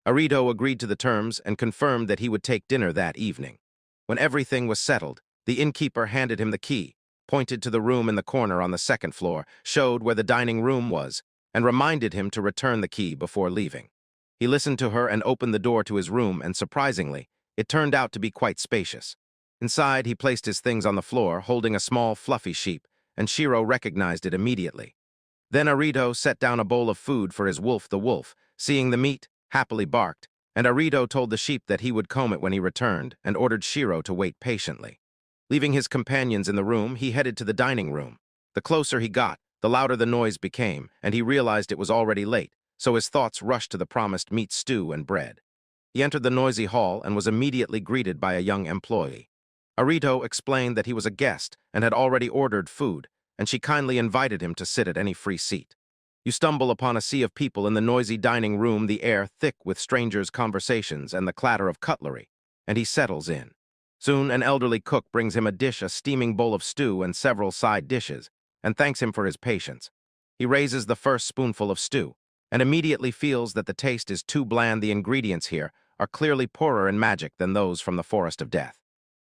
Arito agreed to the terms and confirmed that he would take dinner that evening. When everything was settled, the innkeeper handed him the key, pointed to the room in the corner on the second floor, showed where the dining room was, and reminded him to return the key before leaving. He listened to her and opened the door to his room, and surprisingly, it turned out to be quite spacious. Inside, he placed his things on the floor, holding a small, fluffy sheep, and Shiro recognized it immediately. Then Arito set down a bowl of food for his wolf. The wolf, seeing the meat, happily barked, and Arito told the sheep that he would comb it when he returned and ordered Shiro to wait patiently. Leaving his companions in the room, he headed to the dining room. The closer he got, the louder the noise became, and he realized it was already late, so his thoughts rushed to the promised meat stew and bread. He entered the noisy hall and was immediately greeted by a young employee. Arito explained that he was a guest and had already ordered food, and she kindly invited him to sit at any free seat. You stumble upon a sea of people in the noisy dining room, the air thick with strangers' conversations and the clatter of cutlery, and he settles in. Soon, an elderly cook brings him a dish, a steaming bowl of stew and several side dishes, and thanks him for his patience. He raises the first spoonful of stew, and immediately feels that the taste is too bland. The ingredients here are clearly poorer in magic than those from the Forest of Death.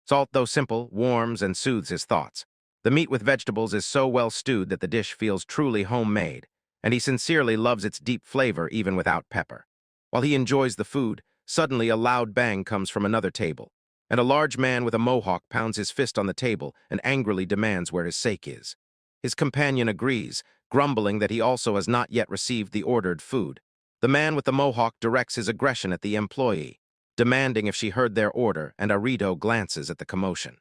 Salt, though simple, warms and soothes his thoughts. The meat with vegetables is so well stewed that the dish feels truly homemade, and he sincerely loves its deep flavor even without pepper. While he enjoys the food, suddenly a loud bang comes from another table, and a large man with a mohawk pounds his fist on the table and angrily demands where his sake is. His companion agrees, grumbling that he also has not yet received the ordered food. The man with the mohawk directs his aggression at the employee, demanding if she heard their order, and Arito glances at the commotion.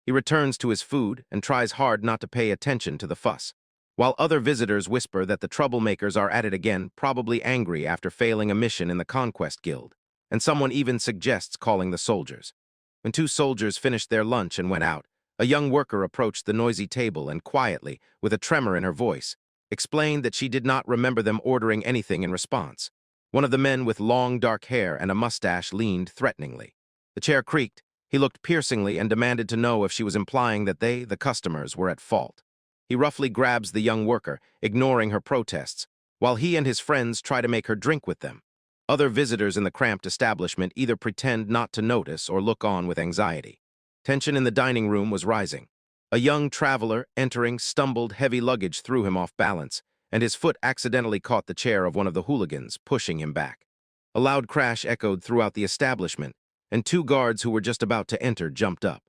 He returns to his food and tries hard not to pay attention to the fuss, while other visitors whisper that the troublemakers are at it again, probably angry after failing a mission in the Conquest Guild, and someone even suggests calling the soldiers. When two soldiers finished their lunch and went out, a young worker approached the noisy table and quietly, with a tremor in her voice, explained that she did not remember them ordering anything in response. One of the men with long dark hair and a mustache leaned threateningly. The chair creaked. He looked piercingly and demanded to know if she was implying that they, the customers, were at fault. He roughly grabs the young worker, ignoring her protests, while he and his friends try to make her drink with them. Other visitors in the cramped establishment either pretend not to notice or look on with anxiety. Tension in the dining room was rising. A young traveler, entering, stumbled heavy luggage threw him off balance, and his foot accidentally caught the chair of one of the hooligans, pushing him back. A loud crash echoed throughout the establishment, and two guards who were just about to enter jumped up.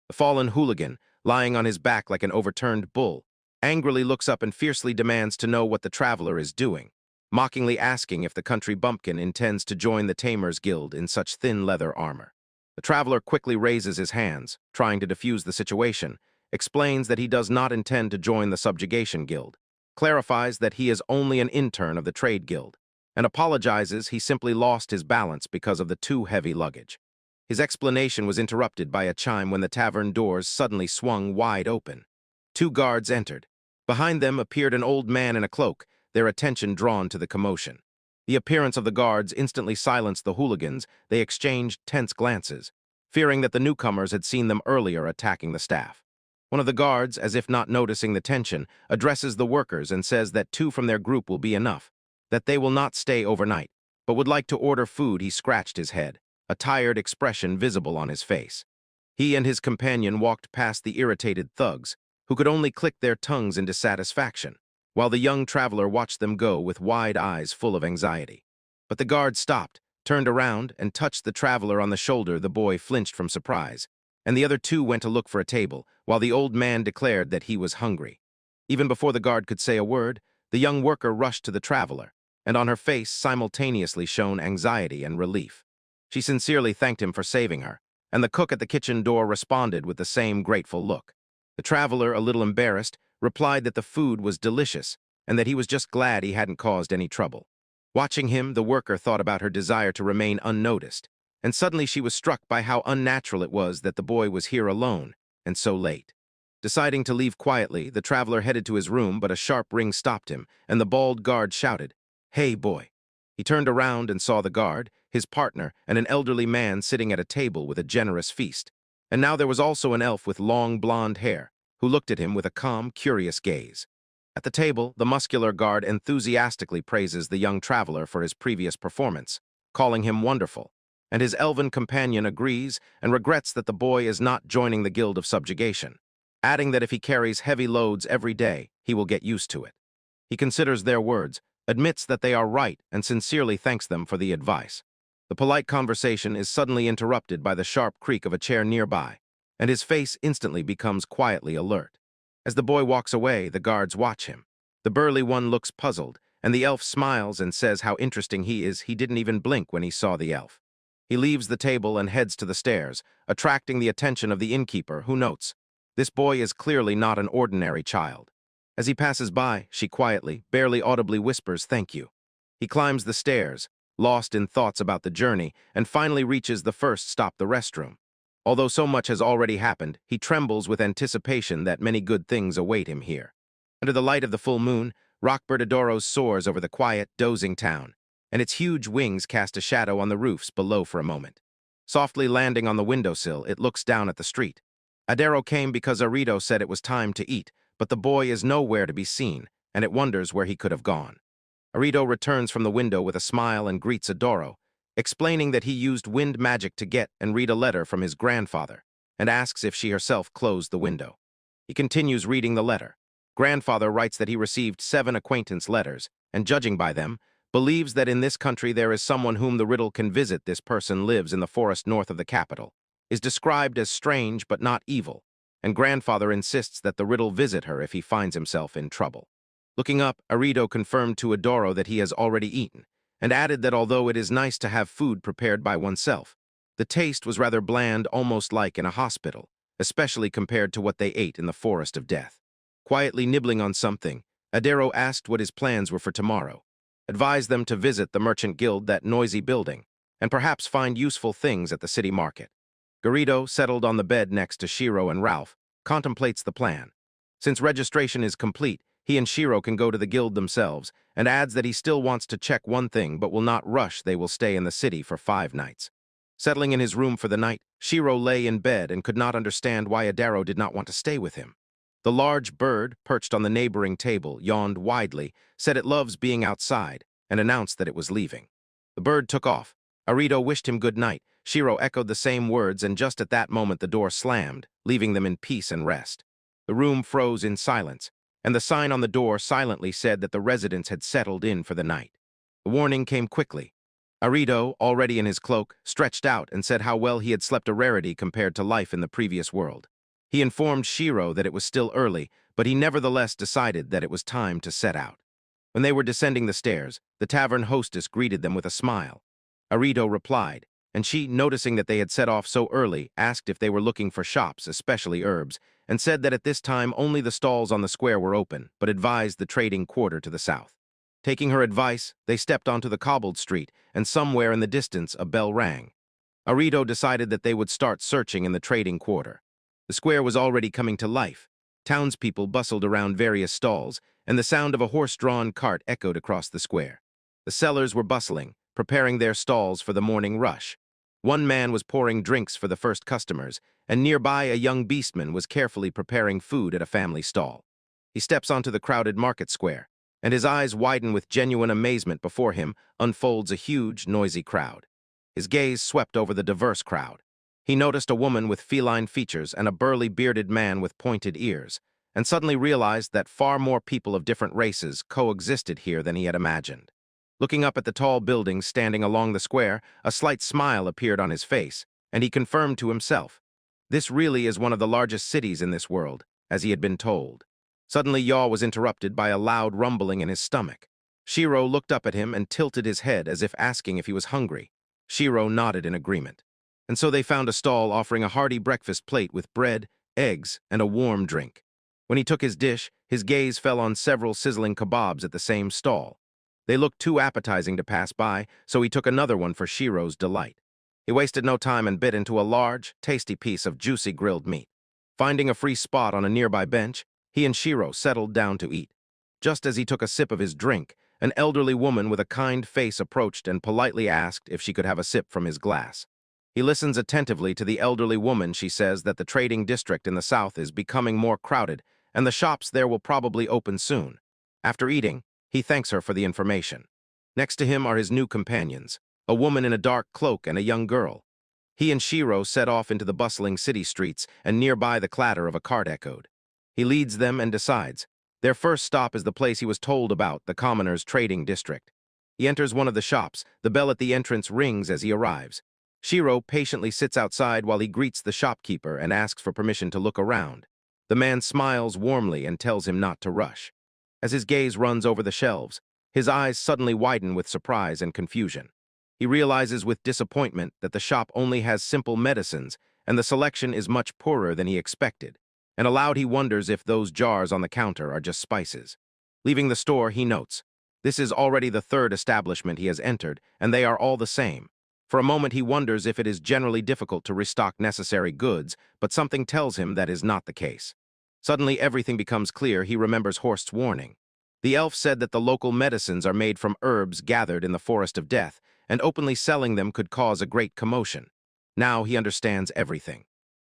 The fallen hooligan, lying on his back like an overturned bull, angrily looks up and fiercely demands to know what the traveler is doing, mockingly asking if the country bumpkin intends to join the Tamers Guild in such thin leather armor. The traveler quickly raises his hands, trying to defuse the situation, explains that he does not intend to join the Subjugation Guild, clarifies that he is only an intern of the Trade Guild, and apologizes he simply lost his balance because of the too heavy luggage. His explanation was interrupted by a chime when the tavern doors suddenly swung wide open. Two guards entered. Behind them appeared an old man in a cloak, their attention drawn to the commotion. The appearance of the guards instantly silenced the hooligans. They exchanged tense glances, fearing that the newcomers had seen them earlier attacking the staff. One of the guards, as if not noticing the tension, addresses the workers and says that two from their group will be enough, that they will not stay overnight, but would like to order food. He scratched his head, a tired expression visible on his face. He and his companion walked past the irritated thugs, who could only click their tongues in dissatisfaction, while the young traveler watched them go with wide eyes full of anxiety. But the guard stopped, turned around, and touched the traveler on the shoulder. The boy flinched from surprise, and the other two went to look for a table, while the old man declared that he was hungry. Even before the guard could say a word, the young worker rushed to the traveler, and on her face simultaneously shone anxiety and relief. She sincerely thanked him for saving her, and the cook at the kitchen door responded with the same grateful look. The traveler, a little embarrassed, replied that the food was delicious and that he was just glad he hadn't caused any trouble. Watching him, the worker thought about her desire to remain unnoticed, and suddenly she was struck by how unnatural it was that the boy was here alone and so late. Deciding to leave quietly, the traveler headed to his room, but a sharp ring stopped him, and the bald guard shouted, "Hey, boy." He turned around and saw the guard, his partner, and an elderly man sitting at a table with a generous feast. And now there was also an elf with long blonde hair, who looked at him with a calm, curious gaze. At the table, the muscular guard enthusiastically praises the young traveler for his previous performance, calling him wonderful, and his elven companion agrees and regrets that the boy is not joining the Guild of Subjugation, adding that if he carries heavy loads every day, he will get used to it. He considers their words, admits that they are right, and sincerely thanks them for the advice. The polite conversation is suddenly interrupted by the sharp creak of a chair nearby, and his face instantly becomes quietly alert. As the boy walks away, the guards watch him. The burly one looks puzzled, and the elf smiles and says how interesting he is. He didn't even blink when he saw the elf. He leaves the table and heads to the stairs, attracting the attention of the innkeeper, who notes, "This boy is clearly not an ordinary child." As he passes by, she quietly, barely audibly whispers, "Thank you." He climbs the stairs, lost in thoughts about the journey, and finally reaches the first stop, the restroom. Although so much has already happened, he trembles with anticipation that many good things await him here. Under the light of the full moon, Rock Bertadoros soars over the quiet, dozing town, and its huge wings cast a shadow on the roofs below for a moment. Softly landing on the windowsill, it looks down at the street. Adero came because Arito said it was time to eat, but the boy is nowhere to be seen, and it wonders where he could have gone. Arito returns from the window with a smile and greets Adoro, explaining that he used wind magic to get and read a letter from his grandfather, and asks if she herself closed the window. He continues reading the letter. Grandfather writes that he received 7 acquaintance letters, and judging by them, believes that in this country there is someone whom the riddle can visit. This person lives in the forest north of the capital, is described as strange but not evil, and grandfather insists that the riddle visit her if he finds himself in trouble. Looking up, Arito confirmed to Adoro that he has already eaten, and added that although it is nice to have food prepared by oneself, the taste was rather bland, almost like in a hospital, especially compared to what they ate in the forest of death. Quietly nibbling on something, Adoro asked what his plans were for tomorrow, advised them to visit the merchant guild, that noisy building, and perhaps find useful things at the city market. Garrido, settled on the bed next to Shiro and Ralph, contemplates the plan. Since registration is complete, he and Shiro can go to the guild themselves, and adds that he still wants to check one thing but will not rush. They will stay in the city for 5 nights. Settling in his room for the night, Shiro lay in bed and could not understand why Adoro did not want to stay with him. The large bird, perched on the neighboring table, yawned widely, said it loves being outside, and announced that it was leaving. The bird took off. Arito wished him good night. Shiro echoed the same words, and just at that moment the door slammed, leaving them in peace and rest. The room froze in silence, and the sign on the door silently said that the residents had settled in for the night. The warning came quickly. Arito, already in his cloak, stretched out and said how well he had slept, a rarity compared to life in the previous world. He informed Shiro that it was still early, but he nevertheless decided that it was time to set out. When they were descending the stairs, the tavern hostess greeted them with a smile. Arito replied, and she, noticing that they had set off so early, asked if they were looking for shops, especially herbs, and said that at this time only the stalls on the square were open, but advised the trading quarter to the south. Taking her advice, they stepped onto the cobbled street, and somewhere in the distance a bell rang. Arito decided that they would start searching in the trading quarter. The square was already coming to life. Townspeople bustled around various stalls, and the sound of a horse-drawn cart echoed across the square. The sellers were bustling, preparing their stalls for the morning rush. One man was pouring drinks for the first customers, and nearby a young beastman was carefully preparing food at a family stall. He steps onto the crowded market square, and his eyes widen with genuine amazement. Before him unfolds a huge, noisy crowd. His gaze swept over the diverse crowd. He noticed a woman with feline features and a burly bearded man with pointed ears, and suddenly realized that far more people of different races coexisted here than he had imagined. Looking up at the tall buildings standing along the square, a slight smile appeared on his face, and he confirmed to himself, this really is one of the largest cities in this world, as he had been told. Suddenly Yaw was interrupted by a loud rumbling in his stomach. Shiro looked up at him and tilted his head as if asking if he was hungry. Shiro nodded in agreement. And so they found a stall offering a hearty breakfast plate with bread, eggs, and a warm drink. When he took his dish, his gaze fell on several sizzling kebabs at the same stall. They looked too appetizing to pass by, so he took another one for Shiro's delight. He wasted no time and bit into a large, tasty piece of juicy grilled meat. Finding a free spot on a nearby bench, he and Shiro settled down to eat. Just as he took a sip of his drink, an elderly woman with a kind face approached and politely asked if she could have a sip from his glass. He listens attentively to the elderly woman. She says that the trading district in the south is becoming more crowded, and the shops there will probably open soon. After eating, he thanks her for the information. Next to him are his new companions, a woman in a dark cloak and a young girl. He and Shiro set off into the bustling city streets, and nearby the clatter of a cart echoed. He leads them and decides. Their first stop is the place he was told about, the commoners' trading district. He enters one of the shops. The bell at the entrance rings as he arrives. Shiro patiently sits outside while he greets the shopkeeper and asks for permission to look around. The man smiles warmly and tells him not to rush. As his gaze runs over the shelves, his eyes suddenly widen with surprise and confusion. He realizes with disappointment that the shop only has simple medicines, and the selection is much poorer than he expected. And aloud he wonders if those jars on the counter are just spices. Leaving the store, he notes, this is already the 3rd establishment he has entered, and they are all the same. For a moment he wonders if it is generally difficult to restock necessary goods, but something tells him that is not the case. Suddenly everything becomes clear. He remembers Horst's warning. The elf said that the local medicines are made from herbs gathered in the forest of death, and openly selling them could cause a great commotion. Now he understands everything.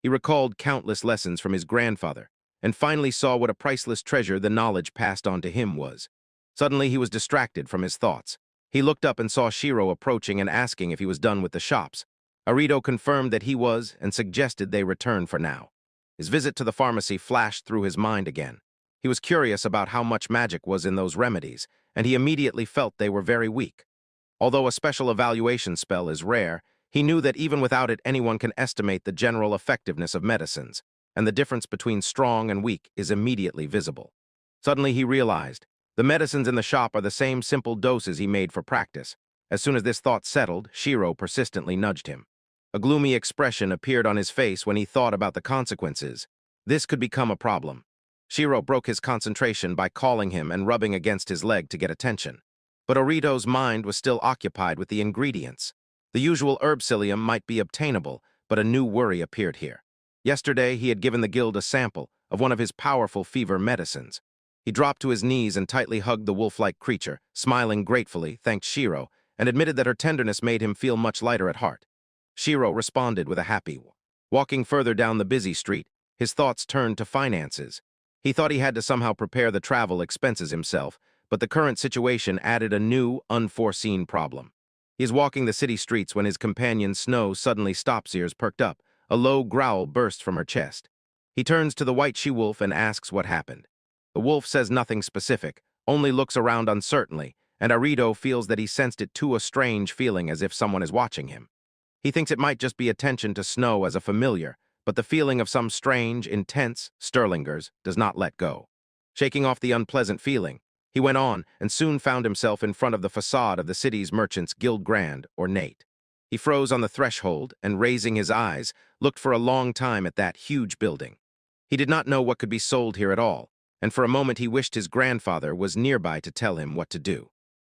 He recalled countless lessons from his grandfather, and finally saw what a priceless treasure the knowledge passed on to him was. Suddenly, he was distracted from his thoughts. He looked up and saw Shiro approaching and asking if he was done with the shops. Arito confirmed that he was and suggested they return for now. His visit to the pharmacy flashed through his mind again. He was curious about how much magic was in those remedies, and he immediately felt they were very weak. Although a special evaluation spell is rare, he knew that even without it anyone can estimate the general effectiveness of medicines, and the difference between strong and weak is immediately visible. Suddenly he realized, the medicines in the shop are the same simple doses he made for practice. As soon as this thought settled, Shiro persistently nudged him. A gloomy expression appeared on his face when he thought about the consequences. This could become a problem. Shiro broke his concentration by calling him and rubbing against his leg to get attention. But Orito's mind was still occupied with the ingredients. The usual herb psyllium might be obtainable, but a new worry appeared here. Yesterday, he had given the guild a sample of one of his powerful fever medicines. He dropped to his knees and tightly hugged the wolf-like creature, smiling gratefully, thanked Shiro, and admitted that her tenderness made him feel much lighter at heart. Shiro responded with a happy. Walking further down the busy street, his thoughts turned to finances. He thought he had to somehow prepare the travel expenses himself, but the current situation added a new, unforeseen problem. He is walking the city streets when his companion Snow suddenly stops, ears perked up. A low growl bursts from her chest. He turns to the white she-wolf and asks what happened. The wolf says nothing specific, only looks around uncertainly, and Arito feels that he sensed it too, a strange feeling as if someone is watching him. He thinks it might just be attention to Snow as a familiar, but the feeling of some strange, intense Sterlingers does not let go. Shaking off the unpleasant feeling, he went on and soon found himself in front of the facade of the city's Merchants Guild Grand, or Nate. He froze on the threshold and, raising his eyes, looked for a long time at that huge building. He did not know what could be sold here at all, and for a moment he wished his grandfather was nearby to tell him what to do.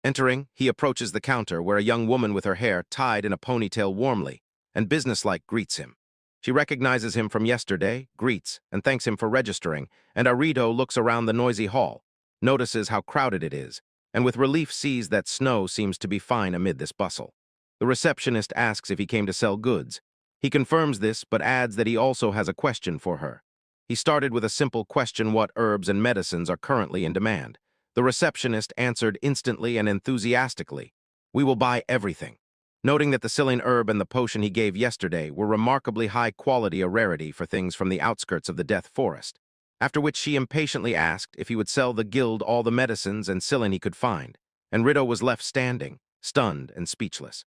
Entering, he approaches the counter where a young woman with her hair tied in a ponytail warmly and businesslike greets him. She recognizes him from yesterday, greets, and thanks him for registering, and Arito looks around the noisy hall, notices how crowded it is, and with relief sees that Snow seems to be fine amid this bustle. The receptionist asks if he came to sell goods. He confirms this, but adds that he also has a question for her. He started with a simple question: what herbs and medicines are currently in demand? The receptionist answered instantly and enthusiastically, "We will buy everything," noting that the psyllium herb and the potion he gave yesterday were remarkably high quality, a rarity for things from the outskirts of the Death Forest. After which she impatiently asked if he would sell the guild all the medicines and psyllium he could find, and Rito was left standing, stunned and speechless.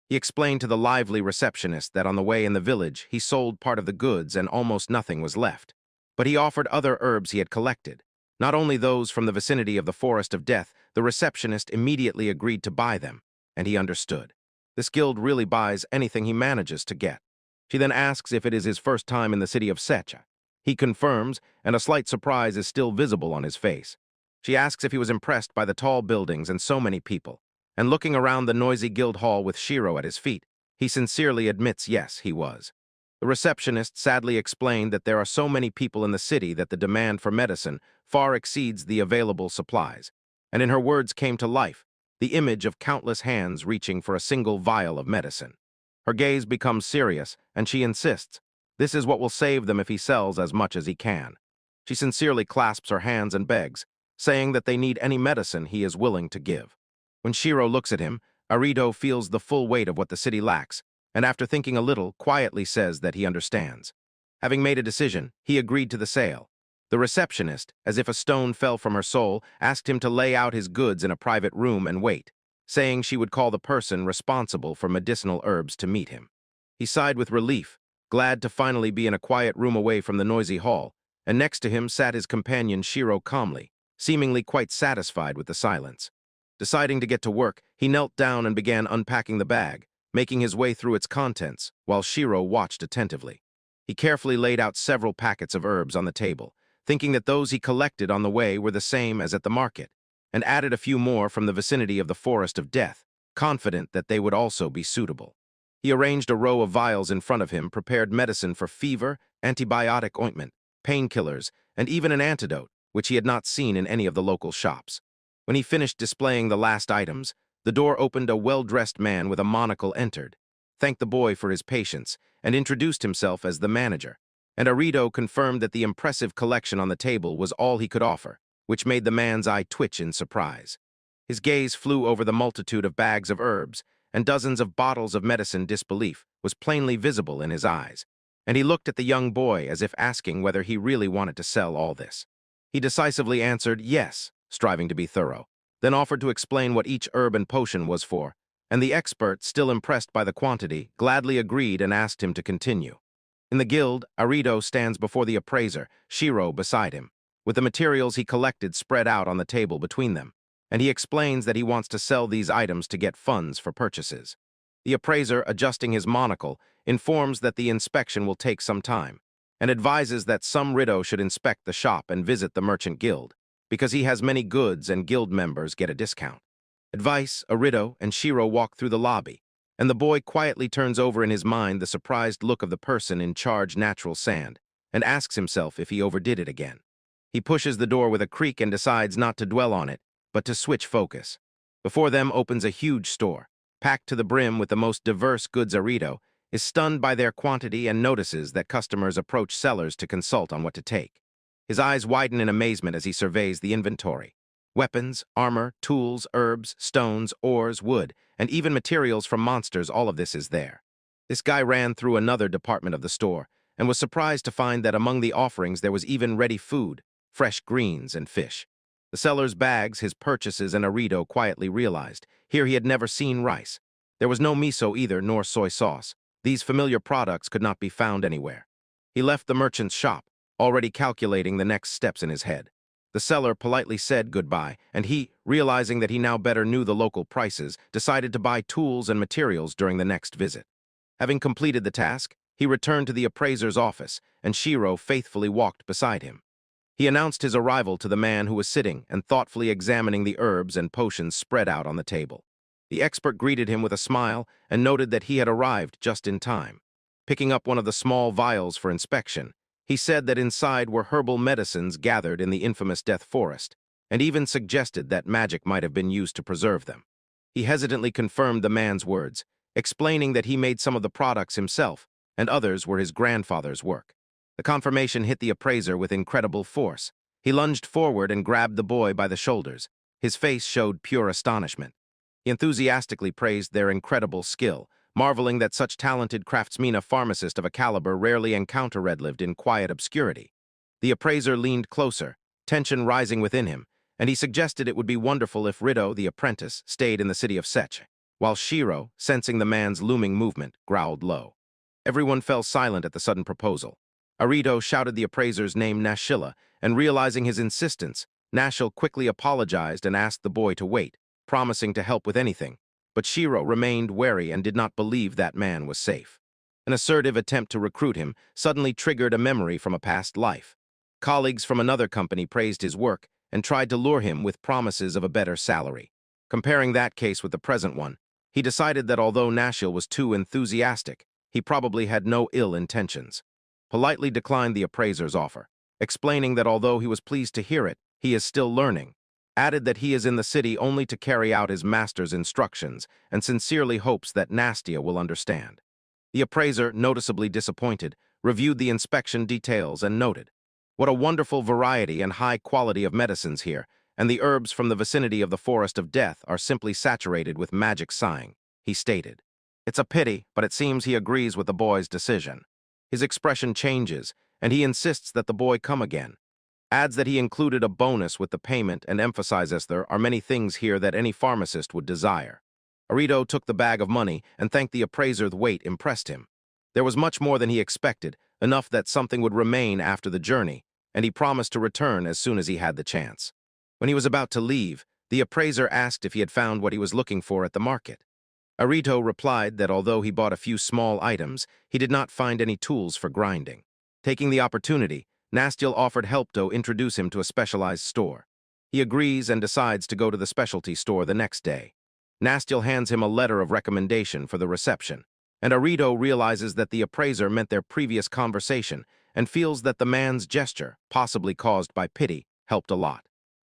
He explained to the lively receptionist that on the way in the village he sold part of the goods and almost nothing was left. But he offered other herbs he had collected, not only those from the vicinity of the Forest of Death. The receptionist immediately agreed to buy them, and he understood. This guild really buys anything he manages to get. She then asks if it is his first time in the city of Secha. He confirms, and a slight surprise is still visible on his face. She asks if he was impressed by the tall buildings and so many people, and looking around the noisy guild hall with Shiro at his feet, he sincerely admits yes, he was. The receptionist sadly explained that there are so many people in the city that the demand for medicine far exceeds the available supplies, and in her words came to life the image of countless hands reaching for a single vial of medicine. Her gaze becomes serious, and she insists, this is what will save them if he sells as much as he can. She sincerely clasps her hands and begs, saying that they need any medicine he is willing to give. When Shiro looks at him, Arito feels the full weight of what the city lacks, and after thinking a little, quietly says that he understands. Having made a decision, he agreed to the sale. The receptionist, as if a stone fell from her soul, asked him to lay out his goods in a private room and wait, saying she would call the person responsible for medicinal herbs to meet him. He sighed with relief, glad to finally be in a quiet room away from the noisy hall, and next to him sat his companion Shiro calmly, seemingly quite satisfied with the silence. Deciding to get to work, he knelt down and began unpacking the bag, making his way through its contents, while Shiro watched attentively. He carefully laid out several packets of herbs on the table, thinking that those he collected on the way were the same as at the market, and added a few more from the vicinity of the Forest of Death, confident that they would also be suitable. He arranged a row of vials in front of him, prepared medicine for fever, antibiotic ointment, painkillers, and even an antidote, which he had not seen in any of the local shops. When he finished displaying the last items, the door opened. A well-dressed man with a monocle entered, thanked the boy for his patience, and introduced himself as the manager. and Arito confirmed that the impressive collection on the table was all he could offer, which made the man's eye twitch in surprise. His gaze flew over the multitude of bags of herbs and dozens of bottles of medicine. Disbelief was plainly visible in his eyes, and he looked at the young boy as if asking whether he really wanted to sell all this. He decisively answered yes, striving to be thorough, then offered to explain what each herb and potion was for, and the expert, still impressed by the quantity, gladly agreed and asked him to continue. In the guild, Arito stands before the appraiser, Shiro beside him, with the materials he collected spread out on the table between them, and he explains that he wants to sell these items to get funds for purchases. The appraiser, adjusting his monocle, informs that the inspection will take some time, and advises that some Rito should inspect the shop and visit the merchant guild, because he has many goods and guild members get a discount. Advice, Arito and Shiro walk through the lobby, and the boy quietly turns over in his mind the surprised look of the person in charge natural sand, and asks himself if he overdid it again. He pushes the door with a creak and decides not to dwell on it, but to switch focus. Before them opens a huge store, packed to the brim with the most diverse goods. Arito is stunned by their quantity and notices that customers approach sellers to consult on what to take. His eyes widen in amazement as he surveys the inventory. Weapons, armor, tools, herbs, stones, ores, wood, and even materials from monsters, all of this is there. This guy ran through another department of the store and was surprised to find that among the offerings there was even ready food, fresh greens, and fish. The seller's bags, his purchases, and Arito quietly realized. Here he had never seen rice. There was no miso either, nor soy sauce. These familiar products could not be found anywhere. He left the merchant's shop, already calculating the next steps in his head. The seller politely said goodbye, and he, realizing that he now better knew the local prices, decided to buy tools and materials during the next visit. Having completed the task, he returned to the appraiser's office, and Shiro faithfully walked beside him. He announced his arrival to the man who was sitting and thoughtfully examining the herbs and potions spread out on the table. The expert greeted him with a smile and noted that he had arrived just in time. Picking up one of the small vials for inspection, he said that inside were herbal medicines gathered in the infamous Death Forest, and even suggested that magic might have been used to preserve them. He hesitantly confirmed the man's words, explaining that he made some of the products himself, and others were his grandfather's work. The confirmation hit the appraiser with incredible force. He lunged forward and grabbed the boy by the shoulders. His face showed pure astonishment. He enthusiastically praised their incredible skill, marveling that such talented craftsmen, a pharmacist of a caliber rarely encounter, lived in quiet obscurity. The appraiser leaned closer, tension rising within him, and he suggested it would be wonderful if Rito, the apprentice, stayed in the city of Sech, while Shiro, sensing the man's looming movement, growled low. Everyone fell silent at the sudden proposal. Arito shouted the appraiser's name, Nashilla, and realizing his insistence, Nashil quickly apologized and asked the boy to wait, promising to help with anything. But Shiro remained wary and did not believe that man was safe. An assertive attempt to recruit him suddenly triggered a memory from a past life. Colleagues from another company praised his work and tried to lure him with promises of a better salary. Comparing that case with the present one, he decided that although Nashil was too enthusiastic, he probably had no ill intentions. Politely declined the appraiser's offer, explaining that although he was pleased to hear it, he is still learning. Added that he is in the city only to carry out his master's instructions and sincerely hopes that Nastia will understand. The appraiser, noticeably disappointed, reviewed the inspection details and noted, "What a wonderful variety and high quality of medicines here, and the herbs from the vicinity of the Forest of Death are simply saturated with magic sighing," he stated. It's a pity, but it seems he agrees with the boy's decision. His expression changes, and he insists that the boy come again. Adds that he included a bonus with the payment and emphasizes there are many things here that any pharmacist would desire. Arito took the bag of money and thanked the appraiser. The weight impressed him. There was much more than he expected, enough that something would remain after the journey, and he promised to return as soon as he had the chance. When he was about to leave, the appraiser asked if he had found what he was looking for at the market. Arito replied that although he bought a few small items, he did not find any tools for grinding. Taking the opportunity, Nastil offered help to introduce him to a specialized store. He agrees and decides to go to the specialty store the next day. Nastil hands him a letter of recommendation for the reception, and Arito realizes that the appraiser meant their previous conversation and feels that the man's gesture, possibly caused by pity, helped a lot.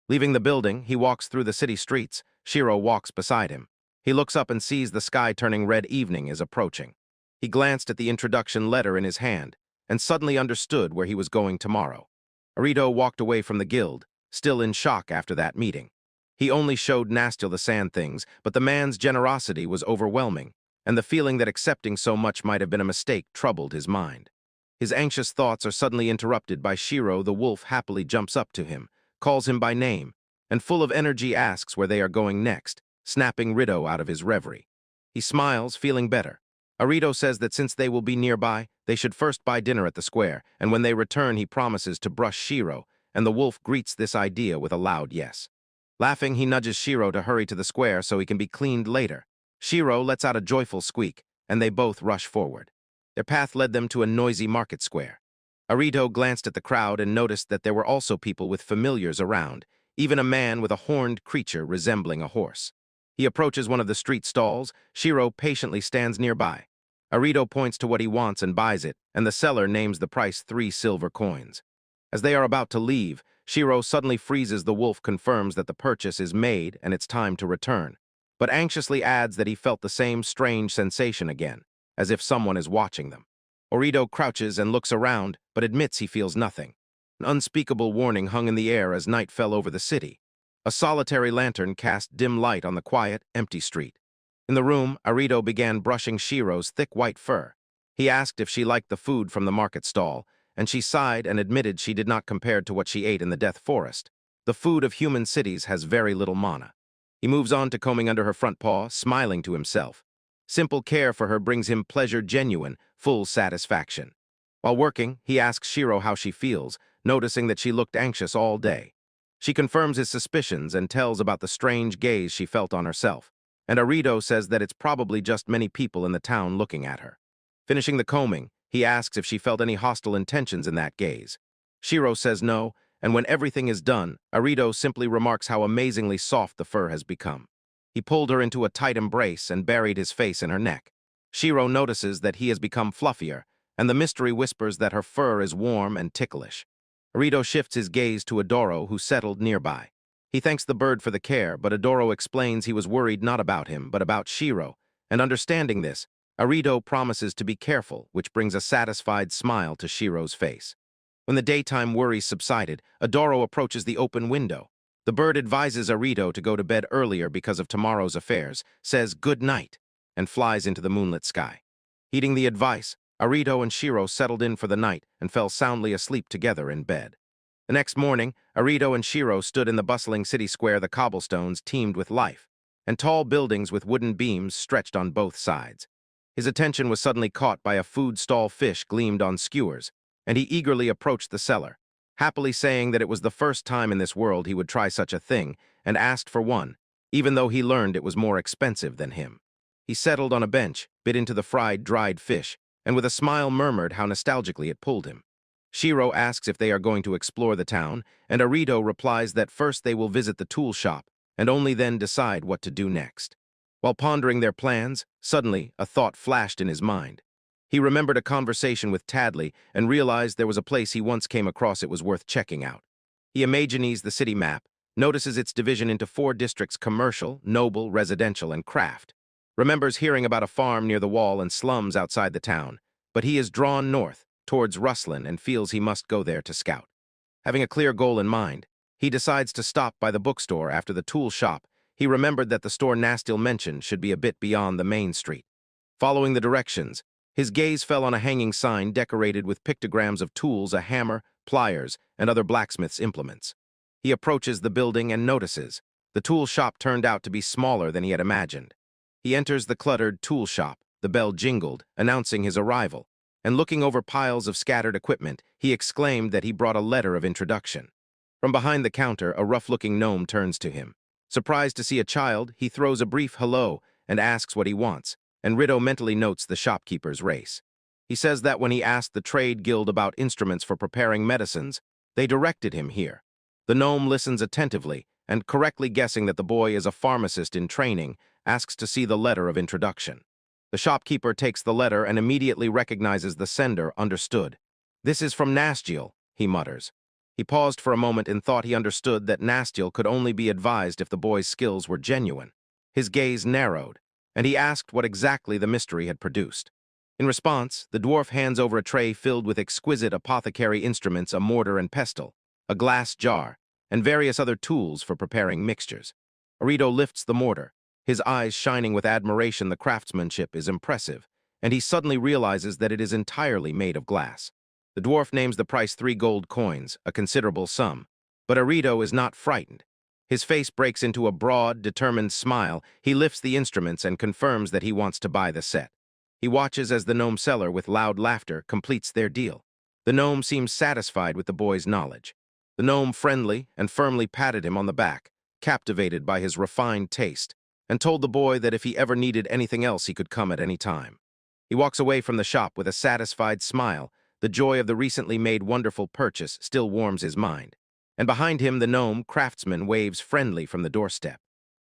Leaving the building, he walks through the city streets. Shiro walks beside him. He looks up and sees the sky turning red. Evening is approaching. He glanced at the introduction letter in his hand and suddenly understood where he was going tomorrow. Arito walked away from the guild, still in shock after that meeting. He only showed Nastil the sand things, but the man's generosity was overwhelming, and the feeling that accepting so much might have been a mistake troubled his mind. His anxious thoughts are suddenly interrupted by Shiro. The wolf happily jumps up to him, calls him by name, and full of energy asks where they are going next, snapping Rito out of his reverie. He smiles, feeling better. Arito says that since they will be nearby, they should first buy dinner at the square, and when they return he promises to brush Shiro, and the wolf greets this idea with a loud yes. Laughing, he nudges Shiro to hurry to the square so he can be cleaned later. Shiro lets out a joyful squeak, and they both rush forward. Their path led them to a noisy market square. Arito glanced at the crowd and noticed that there were also people with familiars around, even a man with a horned creature resembling a horse. He approaches one of the street stalls. Shiro patiently stands nearby. Arito points to what he wants and buys it, and the seller names the price 3 silver coins. As they are about to leave, Shiro suddenly freezes. The wolf confirms that the purchase is made and it's time to return, but anxiously adds that he felt the same strange sensation again, as if someone is watching them. Arito crouches and looks around, but admits he feels nothing. An unspeakable warning hung in the air as night fell over the city. A solitary lantern cast dim light on the quiet, empty street. In the room, Arito began brushing Shiro's thick white fur. He asked if she liked the food from the market stall, and she sighed and admitted she did not compare to what she ate in the Death Forest. The food of human cities has very little mana. He moves on to combing under her front paw, smiling to himself. Simple care for her brings him pleasure, genuine, full satisfaction. While working, he asks Shiro how she feels, noticing that she looked anxious all day. She confirms his suspicions and tells about the strange gaze she felt on herself, and Arito says that it's probably just many people in the town looking at her. Finishing the combing, he asks if she felt any hostile intentions in that gaze. Shiro says no, and when everything is done, Arito simply remarks how amazingly soft the fur has become. He pulled her into a tight embrace and buried his face in her neck. Shiro notices that he has become fluffier, and the mystery whispers that her fur is warm and ticklish. Arito shifts his gaze to Adoro, who settled nearby. He thanks the bird for the care, but Adoro explains he was worried not about him, but about Shiro, and understanding this, Arito promises to be careful, which brings a satisfied smile to Shiro's face. When the daytime worries subsided, Adoro approaches the open window. The bird advises Arito to go to bed earlier because of tomorrow's affairs, says good night, and flies into the moonlit sky. Heeding the advice, Arito and Shiro settled in for the night and fell soundly asleep together in bed. The next morning, Arito and Shiro stood in the bustling city square. The cobblestones teemed with life, and tall buildings with wooden beams stretched on both sides. His attention was suddenly caught by a food stall. Fish gleamed on skewers, and he eagerly approached the seller, happily saying that it was the first time in this world he would try such a thing, and asked for one, even though he learned it was more expensive than him. He settled on a bench, bit into the fried, dried fish, and with a smile murmured how nostalgically it pulled him. Shiro asks if they are going to explore the town, and Arito replies that first they will visit the tool shop, and only then decide what to do next. While pondering their plans, suddenly a thought flashed in his mind. He remembered a conversation with Tadley and realized there was a place he once came across it was worth checking out. He imagines the city map, notices its division into 4 districts: commercial, noble, residential, and craft. Remembers hearing about a farm near the wall and slums outside the town, but he is drawn north, towards Ruslan, and feels he must go there to scout. Having a clear goal in mind, he decides to stop by the bookstore after the tool shop. He remembered that the store Nastil mentioned should be a bit beyond the main street. Following the directions, his gaze fell on a hanging sign decorated with pictograms of tools, a hammer, pliers, and other blacksmith's implements. He approaches the building and notices the tool shop turned out to be smaller than he had imagined. He enters the cluttered tool shop. The bell jingled, announcing his arrival, and looking over piles of scattered equipment, he exclaimed that he brought a letter of introduction. From behind the counter, a rough-looking gnome turns to him. Surprised to see a child, he throws a brief hello and asks what he wants, and Rito mentally notes the shopkeeper's race. He says that when he asked the trade guild about instruments for preparing medicines, they directed him here. The gnome listens attentively, and correctly guessing that the boy is a pharmacist in training, asks to see the letter of introduction. The shopkeeper takes the letter and immediately recognizes the sender. Understood. This is from Nastil, he mutters. He paused for a moment and thought he understood that Nastil could only be advised if the boy's skills were genuine. His gaze narrowed, and he asked what exactly the mystery had produced. In response, the dwarf hands over a tray filled with exquisite apothecary instruments, a mortar and pestle, a glass jar, and various other tools for preparing mixtures. Arito lifts the mortar, his eyes shining with admiration. The craftsmanship is impressive, and he suddenly realizes that it is entirely made of glass. The dwarf names the price 3 gold coins, a considerable sum, but Arito is not frightened. His face breaks into a broad, determined smile. He lifts the instruments and confirms that he wants to buy the set. He watches as the gnome seller, with loud laughter, completes their deal. The gnome seems satisfied with the boy's knowledge. The gnome friendly and firmly patted him on the back, captivated by his refined taste, and told the boy that if he ever needed anything else, he could come at any time. He walks away from the shop with a satisfied smile. The joy of the recently made wonderful purchase still warms his mind. And behind him, the gnome craftsman waves friendly from the doorstep.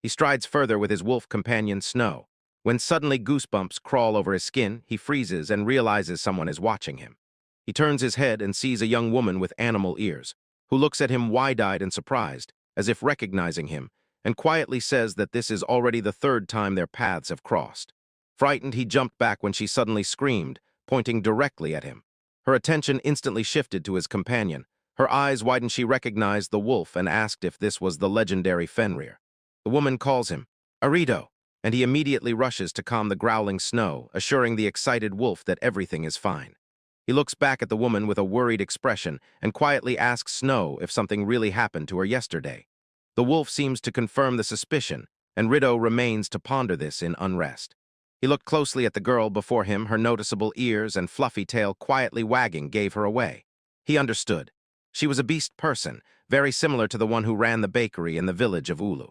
He strides further with his wolf companion, Snow. When suddenly goosebumps crawl over his skin, he freezes and realizes someone is watching him. He turns his head and sees a young woman with animal ears, who looks at him wide-eyed and surprised, as if recognizing him, and quietly says that this is already the 3rd time their paths have crossed. Frightened, he jumped back when she suddenly screamed, pointing directly at him. Her attention instantly shifted to his companion. Her eyes widened. She recognized the wolf and asked if this was the legendary Fenrir. The woman calls him Arito, and he immediately rushes to calm the growling Snow, assuring the excited wolf that everything is fine. He looks back at the woman with a worried expression and quietly asks Snow if something really happened to her yesterday. The wolf seems to confirm the suspicion, and Rito remains to ponder this in unrest. He looked closely at the girl before him. Her noticeable ears and fluffy tail quietly wagging gave her away. He understood. She was a beast person, very similar to the one who ran the bakery in the village of Ulu.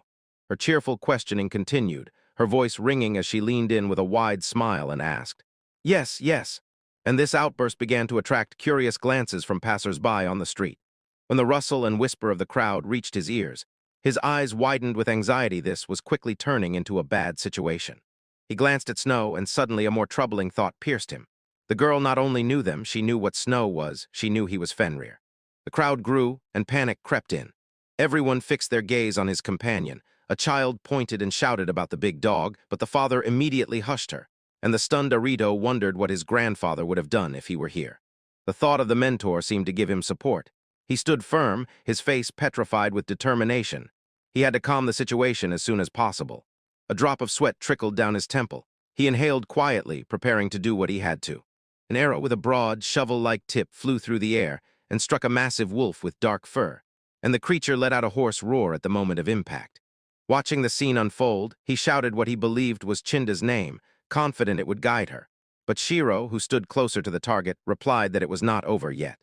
Her cheerful questioning continued, her voice ringing as she leaned in with a wide smile and asked, "Yes, yes." And this outburst began to attract curious glances from passers-by on the street. When the rustle and whisper of the crowd reached his ears, his eyes widened with anxiety. This was quickly turning into a bad situation. He glanced at Snow, and suddenly a more troubling thought pierced him. The girl not only knew them, she knew what Snow was. She knew he was Fenrir. The crowd grew, and panic crept in. Everyone fixed their gaze on his companion. A child pointed and shouted about the big dog, but the father immediately hushed her, and the stunned Arito wondered what his grandfather would have done if he were here. The thought of the mentor seemed to give him support. He stood firm, his face petrified with determination. He had to calm the situation as soon as possible. A drop of sweat trickled down his temple. He inhaled quietly, preparing to do what he had to. An arrow with a broad, shovel-like tip flew through the air and struck a massive wolf with dark fur, and the creature let out a hoarse roar at the moment of impact. Watching the scene unfold, he shouted what he believed was Chinda's name, confident it would guide her. But Shiro, who stood closer to the target, replied that it was not over yet.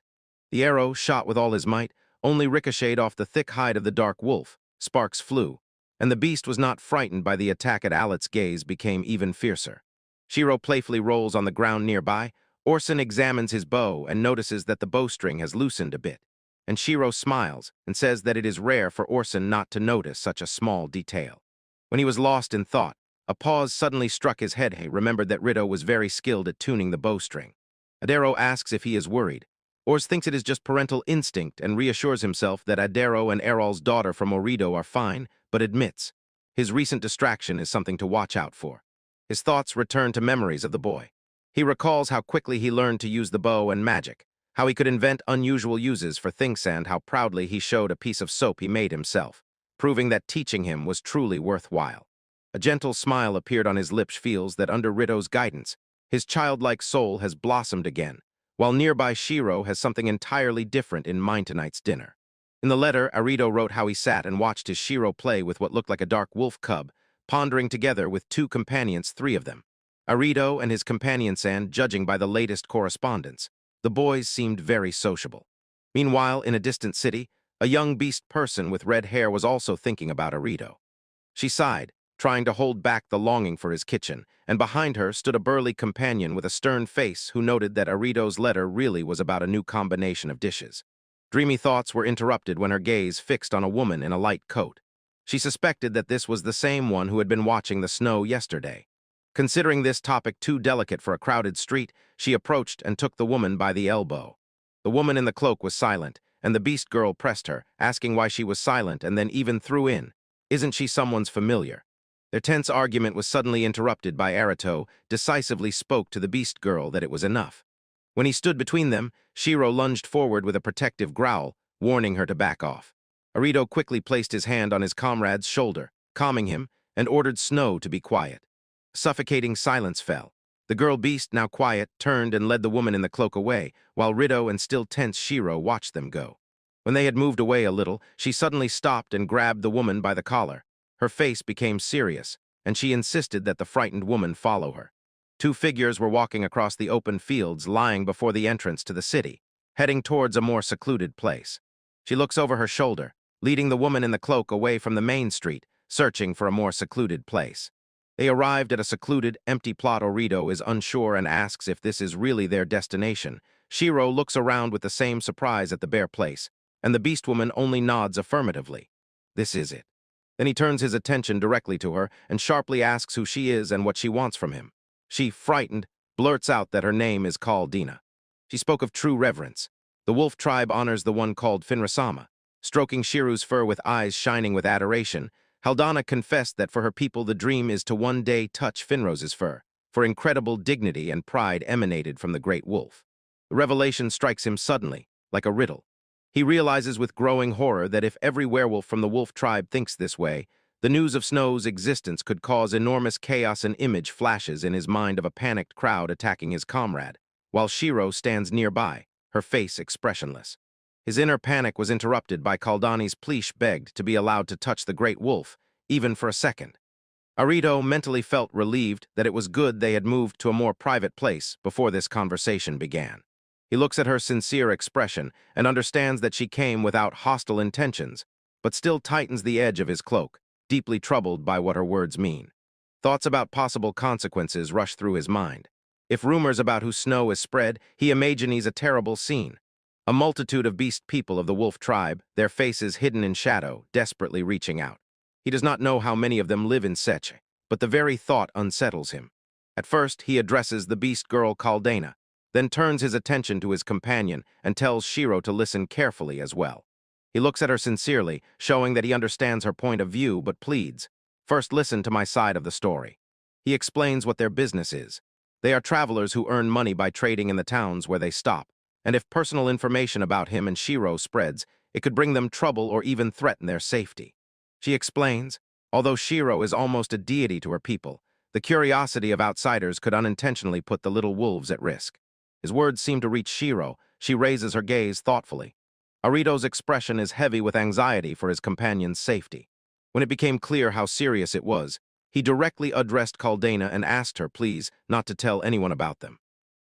The arrow, shot with all his might, only ricocheted off the thick hide of the dark wolf. Sparks flew, and the beast was not frightened by the attack. Its gaze became even fiercer. Shiro playfully rolls on the ground nearby. Orson examines his bow and notices that the bowstring has loosened a bit. And Shiro smiles and says that it is rare for Orson not to notice such a small detail. When he was lost in thought, a pause suddenly struck his head. He remembered that Rito was very skilled at tuning the bowstring. Adero asks if he is worried. Ors thinks it is just parental instinct and reassures himself that Adero and Erol's daughter from Orido are fine, but admits his recent distraction is something to watch out for. His thoughts return to memories of the boy. He recalls how quickly he learned to use the bow and magic, how he could invent unusual uses for things, and how proudly he showed a piece of soap he made himself, proving that teaching him was truly worthwhile. A gentle smile appeared on his lips. Feels that under Rito's guidance, his childlike soul has blossomed again, while nearby Shiro has something entirely different in mind tonight's dinner. In the letter, Arito wrote how he sat and watched his Shiro play with what looked like a dark wolf cub, pondering together with 2 companions, 3 of them. Arito and his companion San, judging by the latest correspondence. The boys seemed very sociable. Meanwhile, in a distant city, a young beast person with red hair was also thinking about Arito. She sighed, trying to hold back the longing for his kitchen, and behind her stood a burly companion with a stern face who noted that Arito's letter really was about a new combination of dishes. Dreamy thoughts were interrupted when her gaze fixed on a woman in a light coat. She suspected that this was the same one who had been watching the snow yesterday. Considering this topic too delicate for a crowded street, she approached and took the woman by the elbow. The woman in the cloak was silent, and the beast girl pressed her, asking why she was silent, and then even threw in, "Isn't she someone's familiar?" Their tense argument was suddenly interrupted by Arito decisively spoke to the beast girl that it was enough. When he stood between them, Shiro lunged forward with a protective growl, warning her to back off. Arito quickly placed his hand on his comrade's shoulder, calming him, and ordered Snow to be quiet. Suffocating silence fell. The girl beast, now quiet, turned and led the woman in the cloak away, while Rito and still tense Shiro watched them go. When they had moved away a little, she suddenly stopped and grabbed the woman by the collar. Her face became serious, and she insisted that the frightened woman follow her. Two figures were walking across the open fields lying before the entrance to the city, heading towards a more secluded place. She looks over her shoulder, leading the woman in the cloak away from the main street, searching for a more secluded place. They arrived at a secluded, empty plot. Orito is unsure and asks if this is really their destination. Shiro looks around with the same surprise at the bare place, and the beast woman only nods affirmatively. This is it. Then he turns his attention directly to her and sharply asks who she is and what she wants from him. She, frightened, blurts out that her name is called Dina. She spoke of true reverence. The wolf tribe honors the one called Finrasama. Stroking Shiro's fur with eyes shining with adoration, Haldana confessed that for her people the dream is to one day touch Finros's fur, for incredible dignity and pride emanated from the great wolf. The revelation strikes him suddenly, like a riddle. He realizes with growing horror that if every werewolf from the wolf tribe thinks this way, the news of Snow's existence could cause enormous chaos. An image flashes in his mind of a panicked crowd attacking his comrade, while Shiro stands nearby, her face expressionless. His inner panic was interrupted by Kaldani's plea. Begged to be allowed to touch the great wolf, even for a second. Arito mentally felt relieved that it was good they had moved to a more private place before this conversation began. He looks at her sincere expression and understands that she came without hostile intentions, but still tightens the edge of his cloak, deeply troubled by what her words mean. Thoughts about possible consequences rush through his mind. If rumors about who Snow is spread, he imagines a terrible scene. A multitude of beast people of the wolf tribe, their faces hidden in shadow, desperately reaching out. He does not know how many of them live in Seche, but the very thought unsettles him. At first, he addresses the beast girl Caldana, then turns his attention to his companion and tells Shiro to listen carefully as well. He looks at her sincerely, showing that he understands her point of view, but pleads, "First listen to my side of the story." He explains what their business is. They are travelers who earn money by trading in the towns where they stop, and if personal information about him and Shiro spreads, it could bring them trouble or even threaten their safety. She explains, although Shiro is almost a deity to her people, the curiosity of outsiders could unintentionally put the little wolves at risk. His words seem to reach Shiro. She raises her gaze thoughtfully. Arito's expression is heavy with anxiety for his companion's safety. When it became clear how serious it was, he directly addressed Caldana and asked her, please, not to tell anyone about them.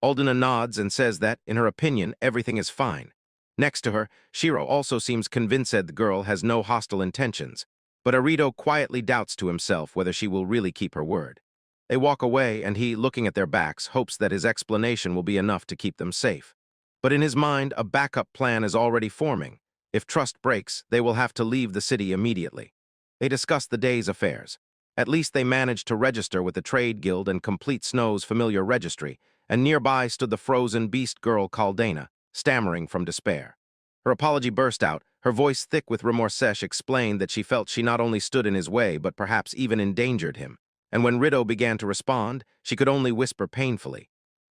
Aldana nods and says that, in her opinion, everything is fine. Next to her, Shiro also seems convinced that the girl has no hostile intentions, but Arito quietly doubts to himself whether she will really keep her word. They walk away, and he, looking at their backs, hopes that his explanation will be enough to keep them safe. But in his mind, a backup plan is already forming. If trust breaks, they will have to leave the city immediately. They discuss the day's affairs. At least they managed to register with the trade guild and complete Snow's familiar registry, and nearby stood the frozen beast girl Caldana, stammering from despair. Her apology burst out, her voice thick with remorse. Explained that she felt she not only stood in his way but perhaps even endangered him, and when Rito began to respond, she could only whisper painfully,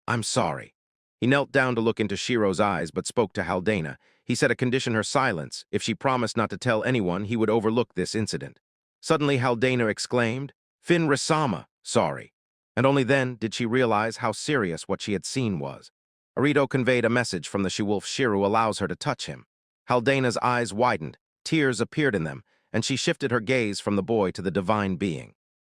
"I'm sorry." He knelt down to look into Shiro's eyes but spoke to Haldana. He said a condition her silence. If she promised not to tell anyone, he would overlook this incident. Suddenly Haldana exclaimed, "Finrasama, sorry." And only then did she realize how serious what she had seen was. Arito conveyed a message from the she-wolf. Shiro allows her to touch him. Haldana's eyes widened, tears appeared in them, and she shifted her gaze from the boy to the divine being.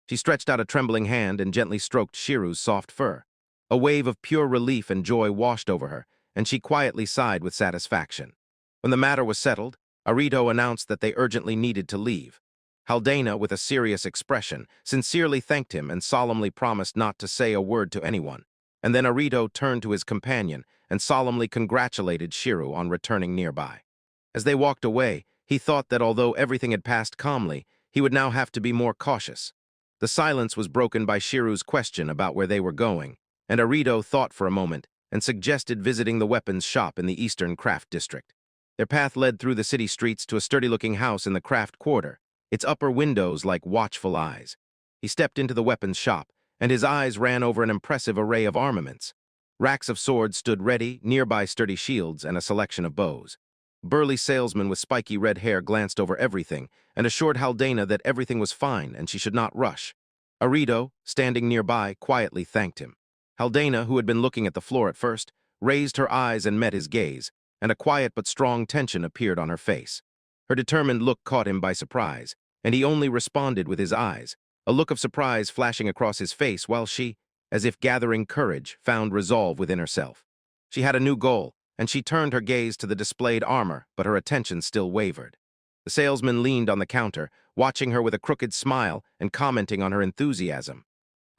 She stretched out a trembling hand and gently stroked Shiro's soft fur. A wave of pure relief and joy washed over her, and she quietly sighed with satisfaction. When the matter was settled, Arito announced that they urgently needed to leave. Haldana, with a serious expression, sincerely thanked him and solemnly promised not to say a word to anyone. And then Arito turned to his companion and solemnly congratulated Shiro on returning nearby. As they walked away, he thought that although everything had passed calmly, he would now have to be more cautious. The silence was broken by Shiro's question about where they were going, and Arito thought for a moment and suggested visiting the weapons shop in the Eastern Craft District. Their path led through the city streets to a sturdy-looking house in the craft quarter, its upper windows like watchful eyes. He stepped into the weapons shop, and his eyes ran over an impressive array of armaments. Racks of swords stood ready, nearby sturdy shields and a selection of bows. A burly salesman with spiky red hair glanced over everything and assured Haldana that everything was fine and she should not rush. Arito, standing nearby, quietly thanked him. Haldana, who had been looking at the floor at first, raised her eyes and met his gaze, and a quiet but strong tension appeared on her face. Her determined look caught him by surprise, and he only responded with his eyes, a look of surprise flashing across his face while she, as if gathering courage, found resolve within herself. She had a new goal, and she turned her gaze to the displayed armor, but her attention still wavered. The salesman leaned on the counter, watching her with a crooked smile and commenting on her enthusiasm.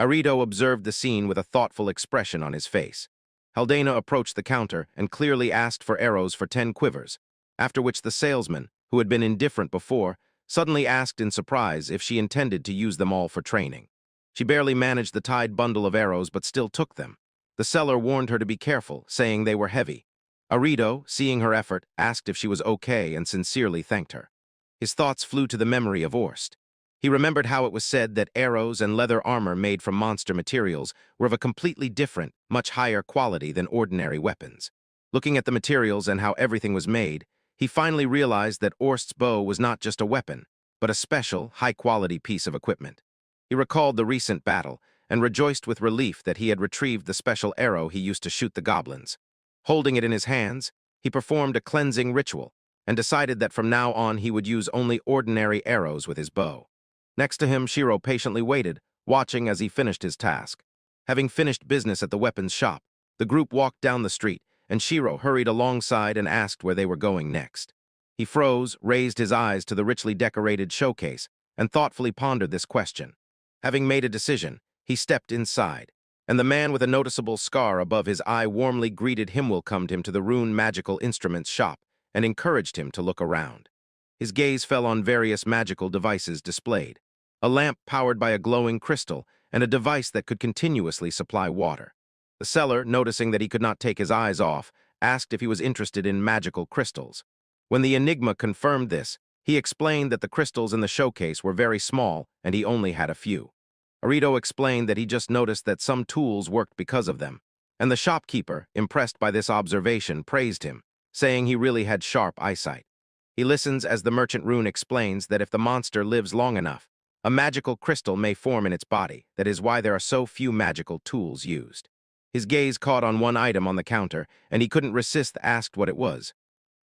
Arito observed the scene with a thoughtful expression on his face. Haldana approached the counter and clearly asked for arrows for 10 quivers, after which the salesman, who had been indifferent before, suddenly asked in surprise if she intended to use them all for training. She barely managed the tied bundle of arrows but still took them. The seller warned her to be careful, saying they were heavy. Arito, seeing her effort, asked if she was okay and sincerely thanked her. His thoughts flew to the memory of Orst. He remembered how it was said that arrows and leather armor made from monster materials were of a completely different, much higher quality than ordinary weapons. Looking at the materials and how everything was made, he finally realized that Orst's bow was not just a weapon, but a special, high-quality piece of equipment. He recalled the recent battle and rejoiced with relief that he had retrieved the special arrow he used to shoot the goblins. Holding it in his hands, he performed a cleansing ritual and decided that from now on he would use only ordinary arrows with his bow. Next to him, Shiro patiently waited, watching as he finished his task. Having finished business at the weapons shop, the group walked down the street, and Shiro hurried alongside and asked where they were going next. He froze, raised his eyes to the richly decorated showcase, and thoughtfully pondered this question. Having made a decision, he stepped inside, and the man with a noticeable scar above his eye warmly greeted him, welcomed him to the Rune Magical Instruments shop, and encouraged him to look around. His gaze fell on various magical devices displayed, a lamp powered by a glowing crystal, and a device that could continuously supply water. The seller, noticing that he could not take his eyes off, asked if he was interested in magical crystals. When the Enigma confirmed this, he explained that the crystals in the showcase were very small and he only had a few. Arito explained that he just noticed that some tools worked because of them, and the shopkeeper, impressed by this observation, praised him, saying he really had sharp eyesight. He listens as the merchant Rune explains that if the monster lives long enough, a magical crystal may form in its body. That is why there are so few magical tools used. His gaze caught on one item on the counter, and he couldn't resist asked what it was.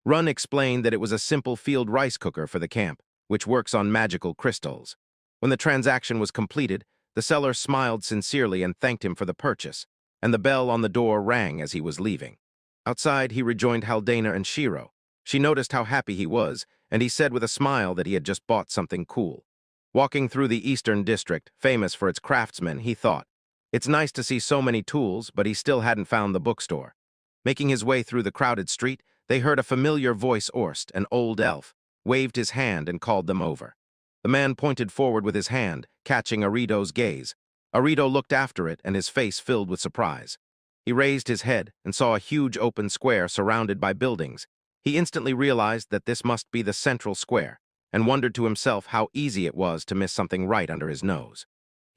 Run explained that it was a simple field rice cooker for the camp, which works on magical crystals. When the transaction was completed, the seller smiled sincerely and thanked him for the purchase, and the bell on the door rang as he was leaving. Outside, he rejoined Haldana and Shiro. She noticed how happy he was, and he said with a smile that he had just bought something cool. Walking through the Eastern District, famous for its craftsmen, he thought, it's nice to see so many tools, but he still hadn't found the bookstore. Making his way through the crowded street, they heard a familiar voice. Orst, an old elf, waved his hand and called them over. The man pointed forward with his hand, catching Arito's gaze. Arito looked after it, and his face filled with surprise. He raised his head and saw a huge open square surrounded by buildings. He instantly realized that this must be the central square, and wondered to himself how easy it was to miss something right under his nose.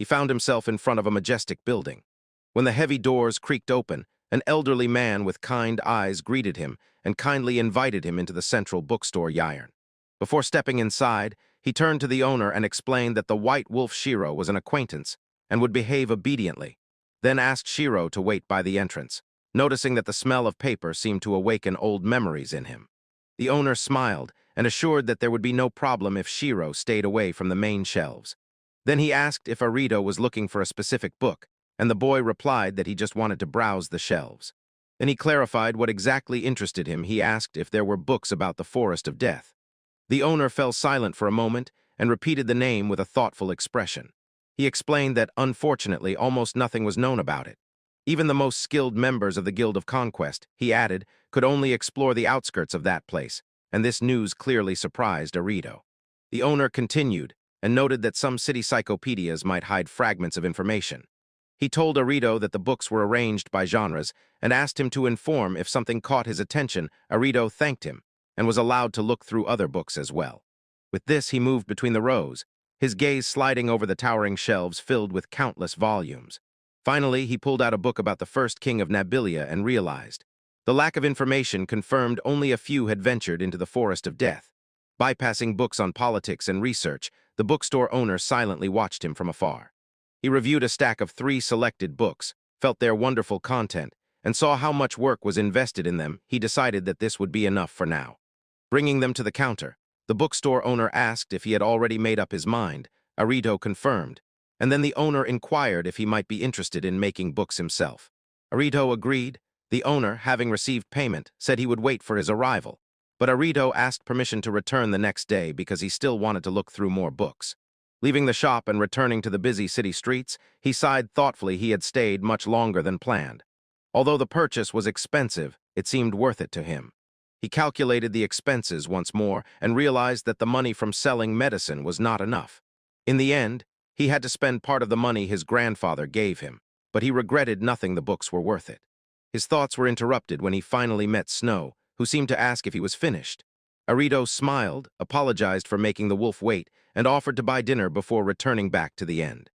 He found himself in front of a majestic building. When the heavy doors creaked open, an elderly man with kind eyes greeted him and kindly invited him into the central bookstore Yarn. Before stepping inside, he turned to the owner and explained that the White Wolf Shiro was an acquaintance and would behave obediently, then asked Shiro to wait by the entrance, noticing that the smell of paper seemed to awaken old memories in him. The owner smiled and assured that there would be no problem if Shiro stayed away from the main shelves. Then he asked if Arito was looking for a specific book, and the boy replied that he just wanted to browse the shelves. Then he clarified what exactly interested him. He asked if there were books about the Forest of Death. The owner fell silent for a moment and repeated the name with a thoughtful expression. He explained that, unfortunately, almost nothing was known about it. Even the most skilled members of the Guild of Conquest, he added, could only explore the outskirts of that place, and this news clearly surprised Arito. The owner continued and noted that some city cyclopedias might hide fragments of information. He told Arito that the books were arranged by genres and asked him to inform if something caught his attention. Arito thanked him and was allowed to look through other books as well. With this, he moved between the rows, his gaze sliding over the towering shelves filled with countless volumes. Finally, he pulled out a book about the first king of Nabilia and realized the lack of information confirmed only a few had ventured into the forest of death. Bypassing books on politics and research, the bookstore owner silently watched him from afar. He reviewed a stack of 3 selected books, felt their wonderful content, and saw how much work was invested in them. He decided that this would be enough for now. Bringing them to the counter, the bookstore owner asked if he had already made up his mind. Arito confirmed, and then the owner inquired if he might be interested in making books himself. Arito agreed. The owner, having received payment, said he would wait for his arrival, but Arito asked permission to return the next day because he still wanted to look through more books. Leaving the shop and returning to the busy city streets, he sighed thoughtfully. He had stayed much longer than planned. Although the purchase was expensive, it seemed worth it to him. He calculated the expenses once more and realized that the money from selling medicine was not enough. In the end, he had to spend part of the money his grandfather gave him, but he regretted nothing. The books were worth it. His thoughts were interrupted when he finally met Snow, who seemed to ask if he was finished. Arito smiled, apologized for making the wolf wait, and offered to buy dinner before returning back to the end.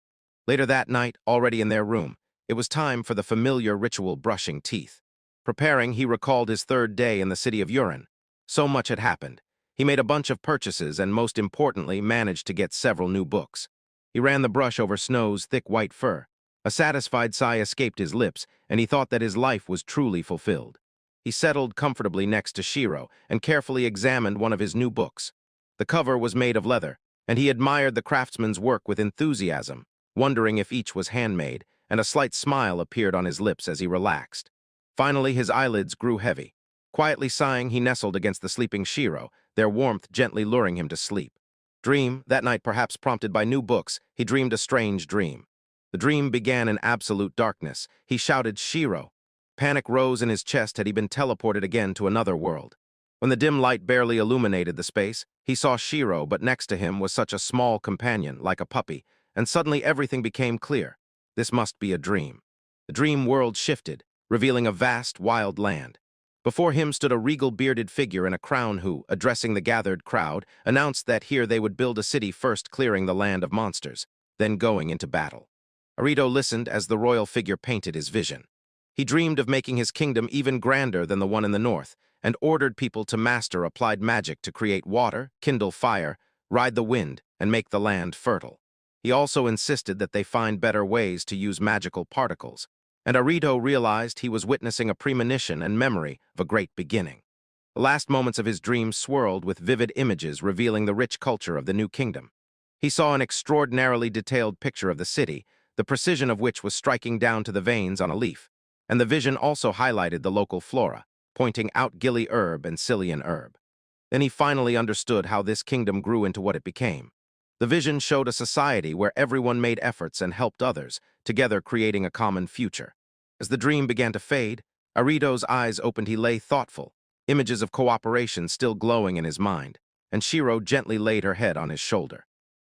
Later that night, already in their room, it was time for the familiar ritual brushing teeth. Preparing, he recalled his 3rd day in the city of Urine. So much had happened. He made a bunch of purchases and, most importantly, managed to get several new books. He ran the brush over Snow's thick white fur. A satisfied sigh escaped his lips, and he thought that his life was truly fulfilled. He settled comfortably next to Shiro and carefully examined one of his new books. The cover was made of leather, and he admired the craftsman's work with enthusiasm, wondering if each was handmade, and a slight smile appeared on his lips as he relaxed. Finally, his eyelids grew heavy. Quietly sighing, he nestled against the sleeping Shiro, their warmth gently luring him to sleep. That night perhaps prompted by new books, he dreamed a strange dream. The dream began in absolute darkness. He shouted, "Shiro!" Panic rose in his chest. Had he been teleported again to another world? When the dim light barely illuminated the space, he saw Shiro, but next to him was such a small companion, like a puppy, and suddenly everything became clear. This must be a dream. The dream world shifted, revealing a vast, wild land. Before him stood a regal bearded figure in a crown who, addressing the gathered crowd, announced that here they would build a city, first clearing the land of monsters, then going into battle. Arito listened as the royal figure painted his vision. He dreamed of making his kingdom even grander than the one in the north, and ordered people to master applied magic to create water, kindle fire, ride the wind, and make the land fertile. He also insisted that they find better ways to use magical particles, and Arito realized he was witnessing a premonition and memory of a great beginning. The last moments of his dream swirled with vivid images revealing the rich culture of the new kingdom. He saw an extraordinarily detailed picture of the city, the precision of which was striking down to the veins on a leaf, and the vision also highlighted the local flora, pointing out gilly herb and Cillian herb. Then he finally understood how this kingdom grew into what it became. The vision showed a society where everyone made efforts and helped others, together creating a common future. As the dream began to fade, Arito's eyes opened. He lay thoughtful, images of cooperation still glowing in his mind, and Shiro gently laid her head on his shoulder.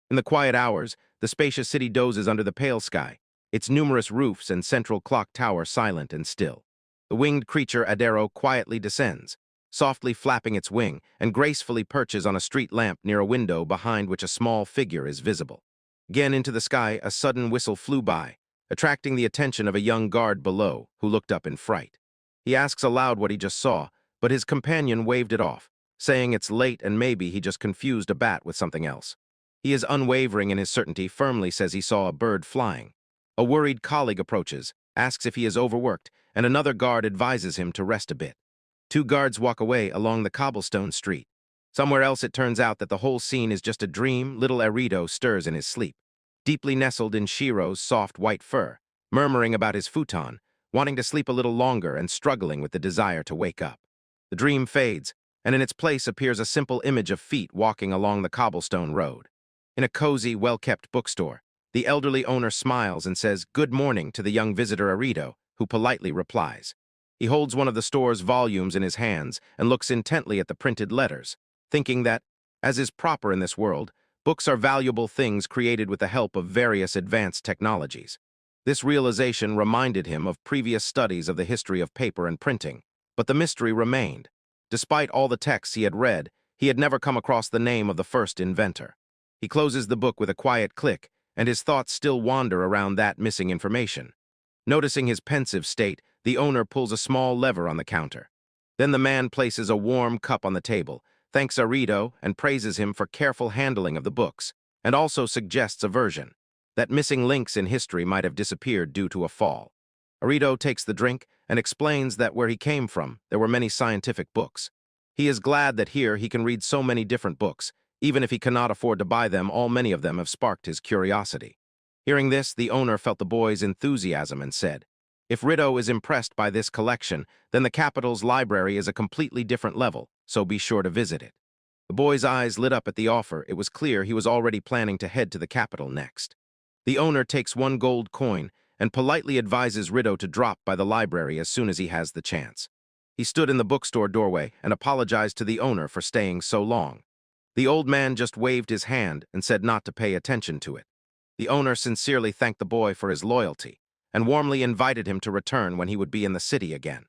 In the quiet hours, the spacious city dozes under the pale sky, its numerous roofs and central clock tower silent and still. The winged creature Adero quietly descends, softly flapping its wing, and gracefully perches on a street lamp near a window behind which a small figure is visible. Again into the sky, a sudden whistle flew by, attracting the attention of a young guard below, who looked up in fright. He asks aloud what he just saw, but his companion waved it off, saying it's late and maybe he just confused a bat with something else. He is unwavering in his certainty, firmly says he saw a bird flying. A worried colleague approaches, asks if he is overworked, and another guard advises him to rest a bit. 2 guards walk away along the cobblestone street. Somewhere else it turns out that the whole scene is just a dream. Little Arito stirs in his sleep, deeply nestled in Shiro's soft white fur, murmuring about his futon, wanting to sleep a little longer and struggling with the desire to wake up. The dream fades, and in its place appears a simple image of feet walking along the cobblestone road. In a cozy, well-kept bookstore, the elderly owner smiles and says good morning to the young visitor Arito, who politely replies. He holds one of the store's volumes in his hands and looks intently at the printed letters, thinking that, as is proper in this world, books are valuable things created with the help of various advanced technologies. This realization reminded him of previous studies of the history of paper and printing, but the mystery remained. Despite all the texts he had read, he had never come across the name of the first inventor. He closes the book with a quiet click, and his thoughts still wander around that missing information. Noticing his pensive state, the owner pulls a small lever on the counter. Then the man places a warm cup on the table, thanks Arito and praises him for careful handling of the books, and also suggests a version that missing links in history might have disappeared due to a fall. Arito takes the drink and explains that where he came from, there were many scientific books. He is glad that here he can read so many different books. Even if he cannot afford to buy them, many of them have sparked his curiosity. Hearing this, the owner felt the boy's enthusiasm and said, "If Rito is impressed by this collection, then the capital's library is a completely different level, so be sure to visit it." The boy's eyes lit up at the offer. It was clear he was already planning to head to the capital next. The owner takes one gold coin and politely advises Rito to drop by the library as soon as he has the chance. He stood in the bookstore doorway and apologized to the owner for staying so long. The old man just waved his hand and said not to pay attention to it. The owner sincerely thanked the boy for his loyalty and warmly invited him to return when he would be in the city again.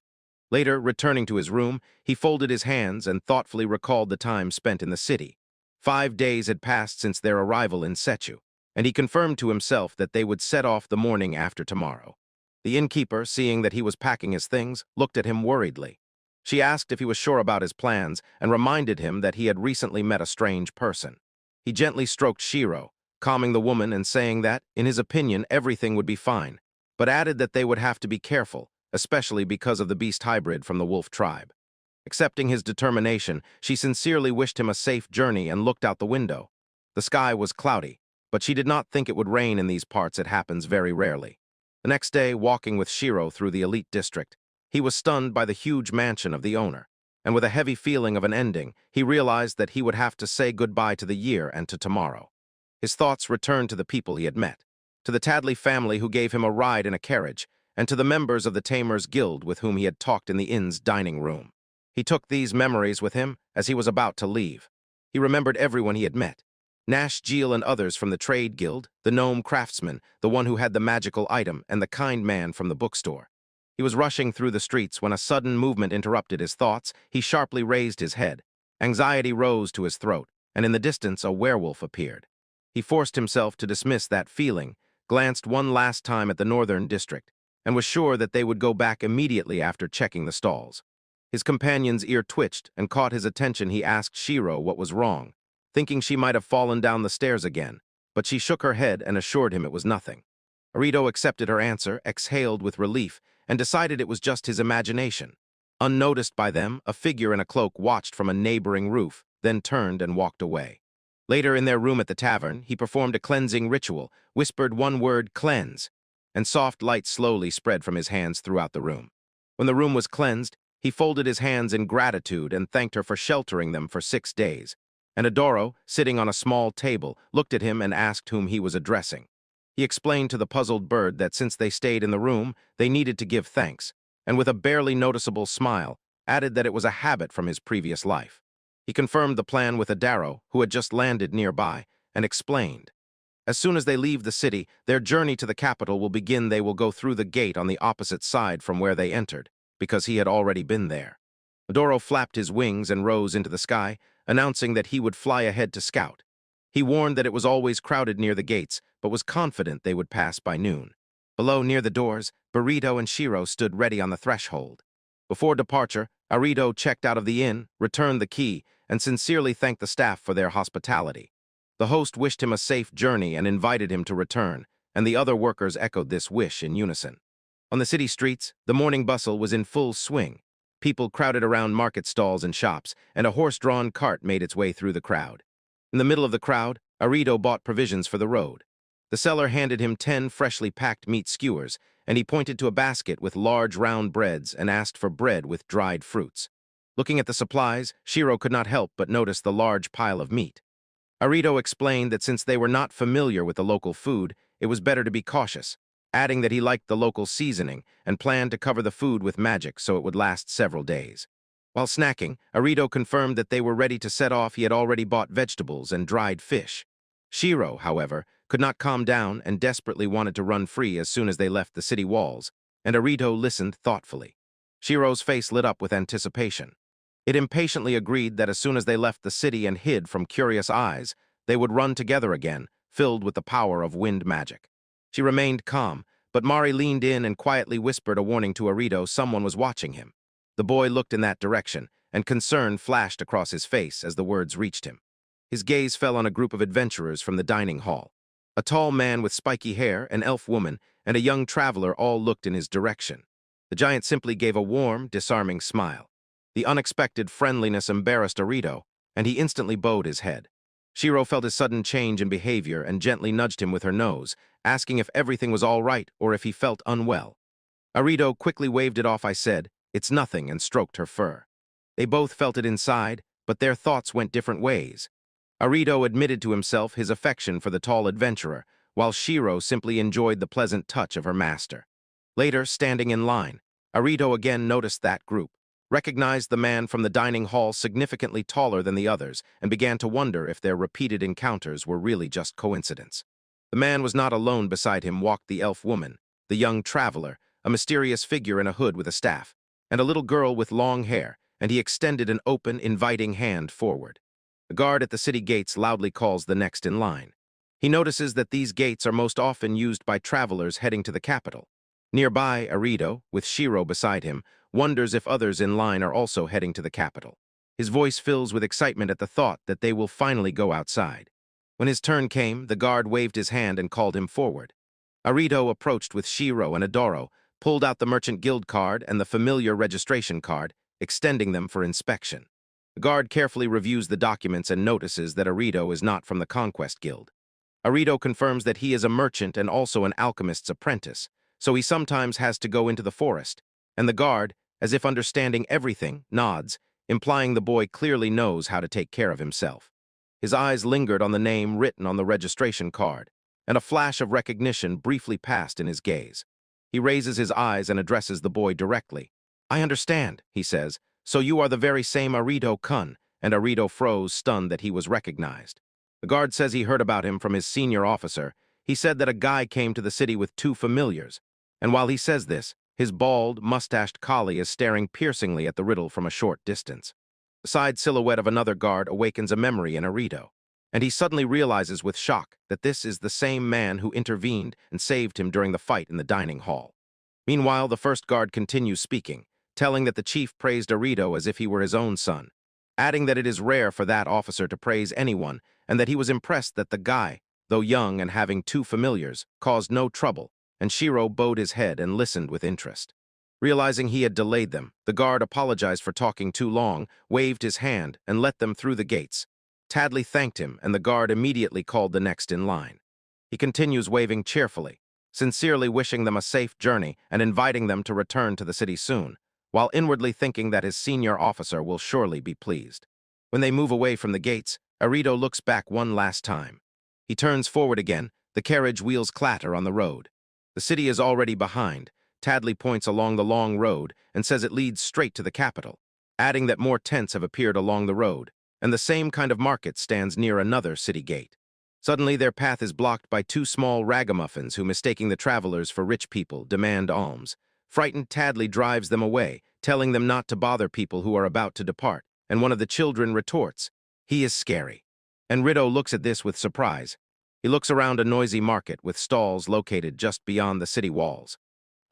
Later, returning to his room, he folded his hands and thoughtfully recalled the time spent in the city. 5 days had passed since their arrival in Sechu, and he confirmed to himself that they would set off the morning after tomorrow. The innkeeper, seeing that he was packing his things, looked at him worriedly. She asked if he was sure about his plans and reminded him that he had recently met a strange person. He gently stroked Shiro, calming the woman and saying that, in his opinion, everything would be fine, but added that they would have to be careful, especially because of the beast hybrid from the wolf tribe. Accepting his determination, she sincerely wished him a safe journey and looked out the window. The sky was cloudy, but she did not think it would rain in these parts. It happens very rarely. The next day, walking with Shiro through the elite district, he was stunned by the huge mansion of the owner, and with a heavy feeling of an ending, he realized that he would have to say goodbye to the year and to tomorrow. His thoughts returned to the people he had met, to the Tadley family who gave him a ride in a carriage, and to the members of the Tamers Guild with whom he had talked in the inn's dining room. He took these memories with him as he was about to leave. He remembered everyone he had met: Nash, Geel, and others from the trade guild, the gnome craftsman, the one who had the magical item, and the kind man from the bookstore. He was rushing through the streets when a sudden movement interrupted his thoughts. He sharply raised his head. Anxiety rose to his throat, and in the distance a werewolf appeared. He forced himself to dismiss that feeling, glanced one last time at the northern district, and was sure that they would go back immediately after checking the stalls. His companion's ear twitched and caught his attention. He asked Shiro what was wrong, thinking she might have fallen down the stairs again, but she shook her head and assured him it was nothing. Arito accepted her answer, exhaled with relief, and decided it was just his imagination. Unnoticed by them, a figure in a cloak watched from a neighboring roof, then turned and walked away. Later, in their room at the tavern, he performed a cleansing ritual, whispered one word, "cleanse," and soft light slowly spread from his hands throughout the room. When the room was cleansed, he folded his hands in gratitude and thanked her for sheltering them for 6 days. And Adoro, sitting on a small table, looked at him and asked whom he was addressing. He explained to the puzzled bird that since they stayed in the room, they needed to give thanks, and with a barely noticeable smile, added that it was a habit from his previous life. He confirmed the plan with Adaro, who had just landed nearby, and explained. As soon as they leave the city, their journey to the capital will begin. They will go through the gate on the opposite side from where they entered, because he had already been there. Adoro flapped his wings and rose into the sky, announcing that he would fly ahead to scout. He warned that it was always crowded near the gates, but was confident they would pass by noon. Below, near the doors, Burrito and Shiro stood ready on the threshold. Before departure, Arito checked out of the inn, returned the key, and sincerely thanked the staff for their hospitality. The host wished him a safe journey and invited him to return, and the other workers echoed this wish in unison. On the city streets, the morning bustle was in full swing. People crowded around market stalls and shops, and a horse-drawn cart made its way through the crowd. In the middle of the crowd, Arito bought provisions for the road. The seller handed him 10 freshly packed meat skewers, and he pointed to a basket with large round breads and asked for bread with dried fruits. Looking at the supplies, Shiro could not help but notice the large pile of meat. Arito explained that since they were not familiar with the local food, it was better to be cautious, adding that he liked the local seasoning and planned to cover the food with magic so it would last several days. While snacking, Arito confirmed that they were ready to set off. He had already bought vegetables and dried fish. Shiro, however, could not calm down and desperately wanted to run free as soon as they left the city walls, and Arito listened thoughtfully. Shiro's face lit up with anticipation. It impatiently agreed that as soon as they left the city and hid from curious eyes, they would run together again, filled with the power of wind magic. She remained calm, but Mari leaned in and quietly whispered a warning to Arito someone was watching him. The boy looked in that direction, and concern flashed across his face as the words reached him. His gaze fell on a group of adventurers from the dining hall. A tall man with spiky hair, an elf woman, and a young traveler all looked in his direction. The giant simply gave a warm, disarming smile. The unexpected friendliness embarrassed Arito, and he instantly bowed his head. Shiro felt his sudden change in behavior and gently nudged him with her nose, asking if everything was all right or if he felt unwell. Arito quickly waved it off. I said, "It's nothing," and stroked her fur. They both felt it inside, but their thoughts went different ways. Arito admitted to himself his affection for the tall adventurer, while Shiro simply enjoyed the pleasant touch of her master. Later, standing in line, Arito again noticed that group, recognized the man from the dining hall significantly taller than the others, and began to wonder if their repeated encounters were really just coincidence. The man was not alone. Beside him walked the elf woman, the young traveler, a mysterious figure in a hood with a staff, and a little girl with long hair, and he extended an open, inviting hand forward. The guard at the city gates loudly calls the next in line. He notices that these gates are most often used by travelers heading to the capital. Nearby, Arito, with Shiro beside him, wonders if others in line are also heading to the capital. His voice fills with excitement at the thought that they will finally go outside. When his turn came, the guard waved his hand and called him forward. Arito approached with Shiro and Adoro, pulled out the Merchant Guild card and the familiar registration card, extending them for inspection. The guard carefully reviews the documents and notices that Arito is not from the Conquest Guild. Arito confirms that he is a merchant and also an alchemist's apprentice, so he sometimes has to go into the forest, and the guard, as if understanding everything, nods, implying the boy clearly knows how to take care of himself. His eyes lingered on the name written on the registration card, and a flash of recognition briefly passed in his gaze. He raises his eyes and addresses the boy directly. "I understand," he says, "so you are the very same Arito-kun," and Arito froze, stunned that he was recognized. The guard says he heard about him from his senior officer. He said that a guy came to the city with two familiars, and while he says this, his bald, mustached collie is staring piercingly at the riddle from a short distance. The side silhouette of another guard awakens a memory in Arito, and he suddenly realizes with shock that this is the same man who intervened and saved him during the fight in the dining hall. Meanwhile, the first guard continues speaking, telling that the chief praised Arito as if he were his own son, adding that it is rare for that officer to praise anyone and that he was impressed that the guy, though young and having two familiars, caused no trouble, and Shiro bowed his head and listened with interest. Realizing he had delayed them, the guard apologized for talking too long, waved his hand, and let them through the gates. Tadley thanked him, and the guard immediately called the next in line. He continues waving cheerfully, sincerely wishing them a safe journey and inviting them to return to the city soon, while inwardly thinking that his senior officer will surely be pleased. When they move away from the gates, Arito looks back one last time. He turns forward again, the carriage wheels clatter on the road. The city is already behind. Tadley points along the long road and says it leads straight to the capital, adding that more tents have appeared along the road, and the same kind of market stands near another city gate. Suddenly, their path is blocked by two small ragamuffins who, mistaking the travelers for rich people, demand alms. Frightened, Tadley drives them away, telling them not to bother people who are about to depart, and one of the children retorts, "He is scary." Enrido looks at this with surprise. He looks around a noisy market with stalls located just beyond the city walls.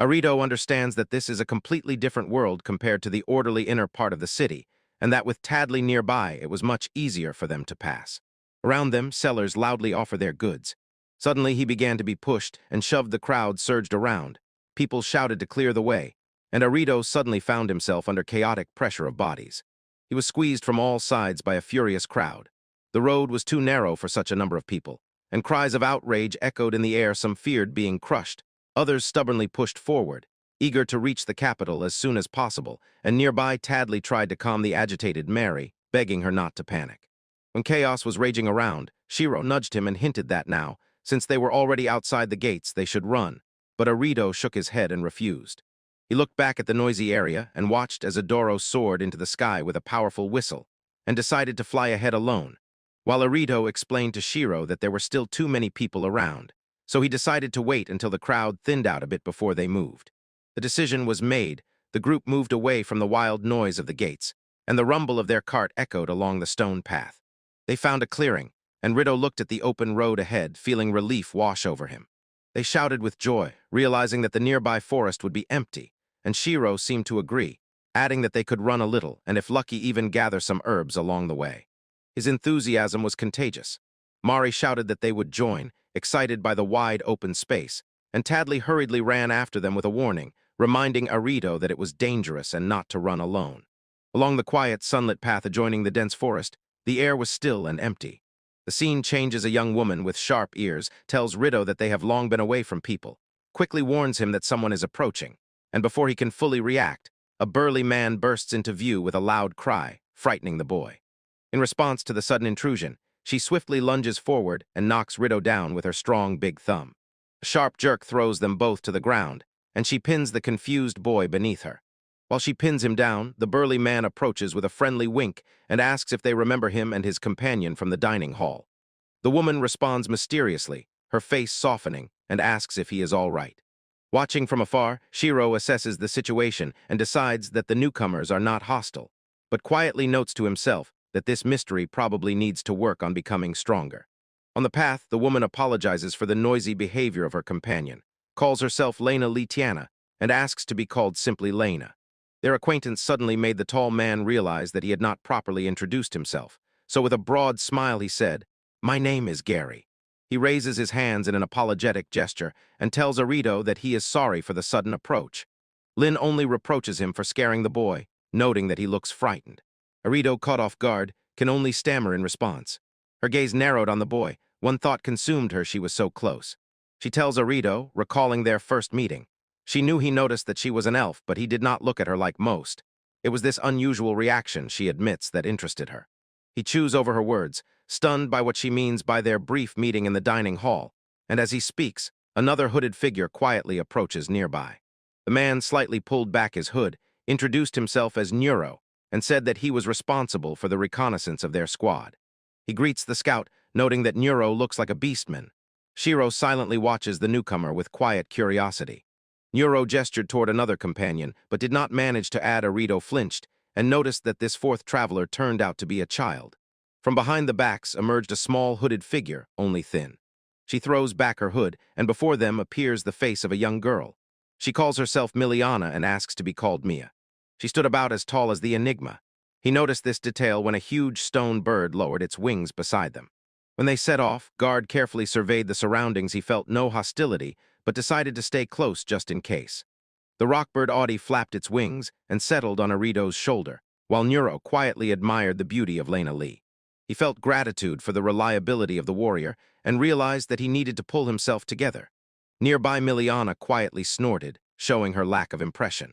Arito understands that this is a completely different world compared to the orderly inner part of the city, and that with Tadley nearby, it was much easier for them to pass. Around them, sellers loudly offer their goods. Suddenly, he began to be pushed and shoved. The crowd surged around. People shouted to clear the way, and Arito suddenly found himself under chaotic pressure of bodies. He was squeezed from all sides by a furious crowd. The road was too narrow for such a number of people, and cries of outrage echoed in the air. Some feared being crushed. Others stubbornly pushed forward, eager to reach the capital as soon as possible, and nearby Tadley tried to calm the agitated Mary, begging her not to panic. When chaos was raging around, Shiro nudged him and hinted that now, since they were already outside the gates, they should run, but Arito shook his head and refused. He looked back at the noisy area and watched as Adoro soared into the sky with a powerful whistle, and decided to fly ahead alone, while Arito explained to Shiro that there were still too many people around. So he decided to wait until the crowd thinned out a bit before they moved. The decision was made. The group moved away from the wild noise of the gates, and the rumble of their cart echoed along the stone path. They found a clearing, and Rito looked at the open road ahead, feeling relief wash over him. They shouted with joy, realizing that the nearby forest would be empty, and Shiro seemed to agree, adding that they could run a little and if lucky even gather some herbs along the way. His enthusiasm was contagious. Mari shouted that they would join, excited by the wide open space, and Tadley hurriedly ran after them with a warning, reminding Arito that it was dangerous and not to run alone. Along the quiet, sunlit path adjoining the dense forest, the air was still and empty. The scene changes. A young woman with sharp ears tells Rito that they have long been away from people, quickly warns him that someone is approaching, and before he can fully react, a burly man bursts into view with a loud cry, frightening the boy. In response to the sudden intrusion, she swiftly lunges forward and knocks Rito down with her strong big thumb. A sharp jerk throws them both to the ground, and she pins the confused boy beneath her. While she pins him down, the burly man approaches with a friendly wink and asks if they remember him and his companion from the dining hall. The woman responds mysteriously, her face softening, and asks if he is all right. Watching from afar, Shiro assesses the situation and decides that the newcomers are not hostile, but quietly notes to himself that this mystery probably needs to work on becoming stronger. On the path, the woman apologizes for the noisy behavior of her companion, calls herself Lena Litiana, and asks to be called simply Lena. Their acquaintance suddenly made the tall man realize that he had not properly introduced himself, so with a broad smile he said, "My name is Gary." He raises his hands in an apologetic gesture and tells Arito that he is sorry for the sudden approach. Lin only reproaches him for scaring the boy, noting that he looks frightened. Arito, caught off guard, can only stammer in response. Her gaze narrowed on the boy. One thought consumed her. She was so close. She tells Arito, recalling their first meeting. She knew he noticed that she was an elf, but he did not look at her like most. It was this unusual reaction, she admits, that interested her. He chews over her words, stunned by what she means by their brief meeting in the dining hall, and as he speaks, another hooded figure quietly approaches nearby. The man slightly pulled back his hood, introduced himself as Neuro, and said that he was responsible for the reconnaissance of their squad. He greets the scout, noting that Neuro looks like a beastman. Shiro silently watches the newcomer with quiet curiosity. Neuro gestured toward another companion, but did not manage to add. Arito flinched and noticed that this fourth traveler turned out to be a child. From behind the backs emerged a small hooded figure, only thin. She throws back her hood, and before them appears the face of a young girl. She calls herself Miliana and asks to be called Mia. She stood about as tall as the Enigma. He noticed this detail when a huge stone bird lowered its wings beside them. When they set off, Guard carefully surveyed the surroundings. He felt no hostility, but decided to stay close just in case. The rockbird Audi flapped its wings and settled on Arito's shoulder, while Neuro quietly admired the beauty of Lena Lee. He felt gratitude for the reliability of the warrior and realized that he needed to pull himself together. Nearby, Miliana quietly snorted, showing her lack of impression.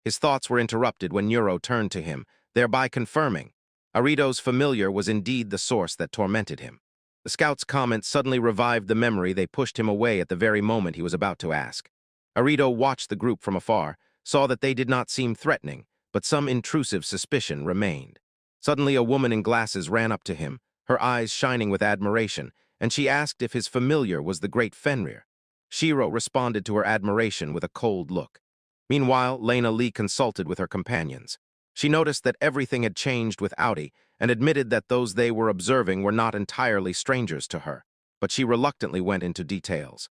His thoughts were interrupted when Neuro turned to him, thereby confirming Arito's familiar was indeed the source that tormented him. The scout's comment suddenly revived the memory. They pushed him away at the very moment he was about to ask. Arito watched the group from afar, saw that they did not seem threatening, but some intrusive suspicion remained. Suddenly, a woman in glasses ran up to him, her eyes shining with admiration, and she asked if his familiar was the great Fenrir. Shiro responded to her admiration with a cold look. Meanwhile, Lena Lee consulted with her companions. She noticed that everything had changed with Audi and admitted that those they were observing were not entirely strangers to her, but she reluctantly went into details.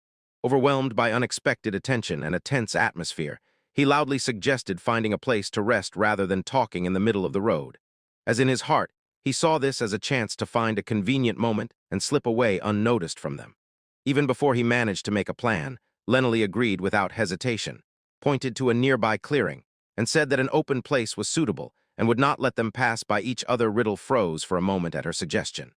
Overwhelmed by unexpected attention and a tense atmosphere, he loudly suggested finding a place to rest rather than talking in the middle of the road. As in his heart, he saw this as a chance to find a convenient moment and slip away unnoticed from them. Even before he managed to make a plan, Lena Lee agreed without hesitation, pointed to a nearby clearing, and said that an open place was suitable and would not let them pass by each other. Riddle froze for a moment at her suggestion.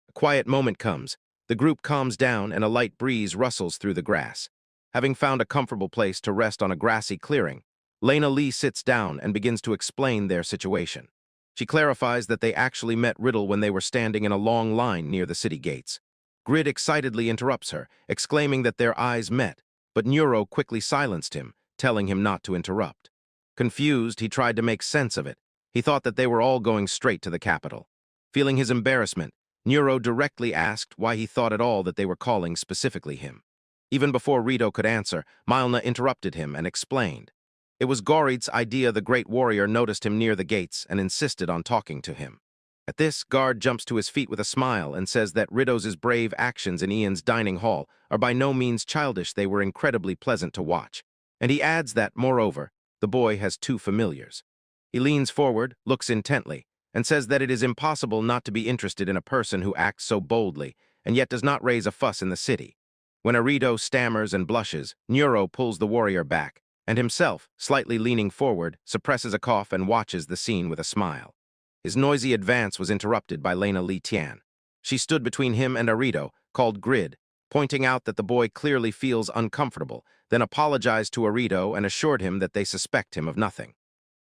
A quiet moment comes, the group calms down and a light breeze rustles through the grass. Having found a comfortable place to rest on a grassy clearing, Lena Lee sits down and begins to explain their situation. She clarifies that they actually met Riddle when they were standing in a long line near the city gates. Grid excitedly interrupts her, exclaiming that their eyes met, but Neuro quickly silenced him, telling him not to interrupt. Confused, he tried to make sense of it. He thought that they were all going straight to the capital. Feeling his embarrassment, Neuro directly asked why he thought at all that they were calling specifically him. Even before Rito could answer, Milna interrupted him and explained. It was Gorid's idea. The great warrior noticed him near the gates and insisted on talking to him. At this, Guard jumps to his feet with a smile and says that Riddow's brave actions in Ian's dining hall are by no means childish, they were incredibly pleasant to watch. And he adds that, moreover, the boy has two familiars. He leans forward, looks intently, and says that it is impossible not to be interested in a person who acts so boldly and yet does not raise a fuss in the city. When Arito stammers and blushes, Nero pulls the warrior back, and himself, slightly leaning forward, suppresses a cough and watches the scene with a smile. His noisy advance was interrupted by Lena Li Tian. She stood between him and Arito, called Grid, pointing out that the boy clearly feels uncomfortable, then apologized to Arito and assured him that they suspect him of nothing.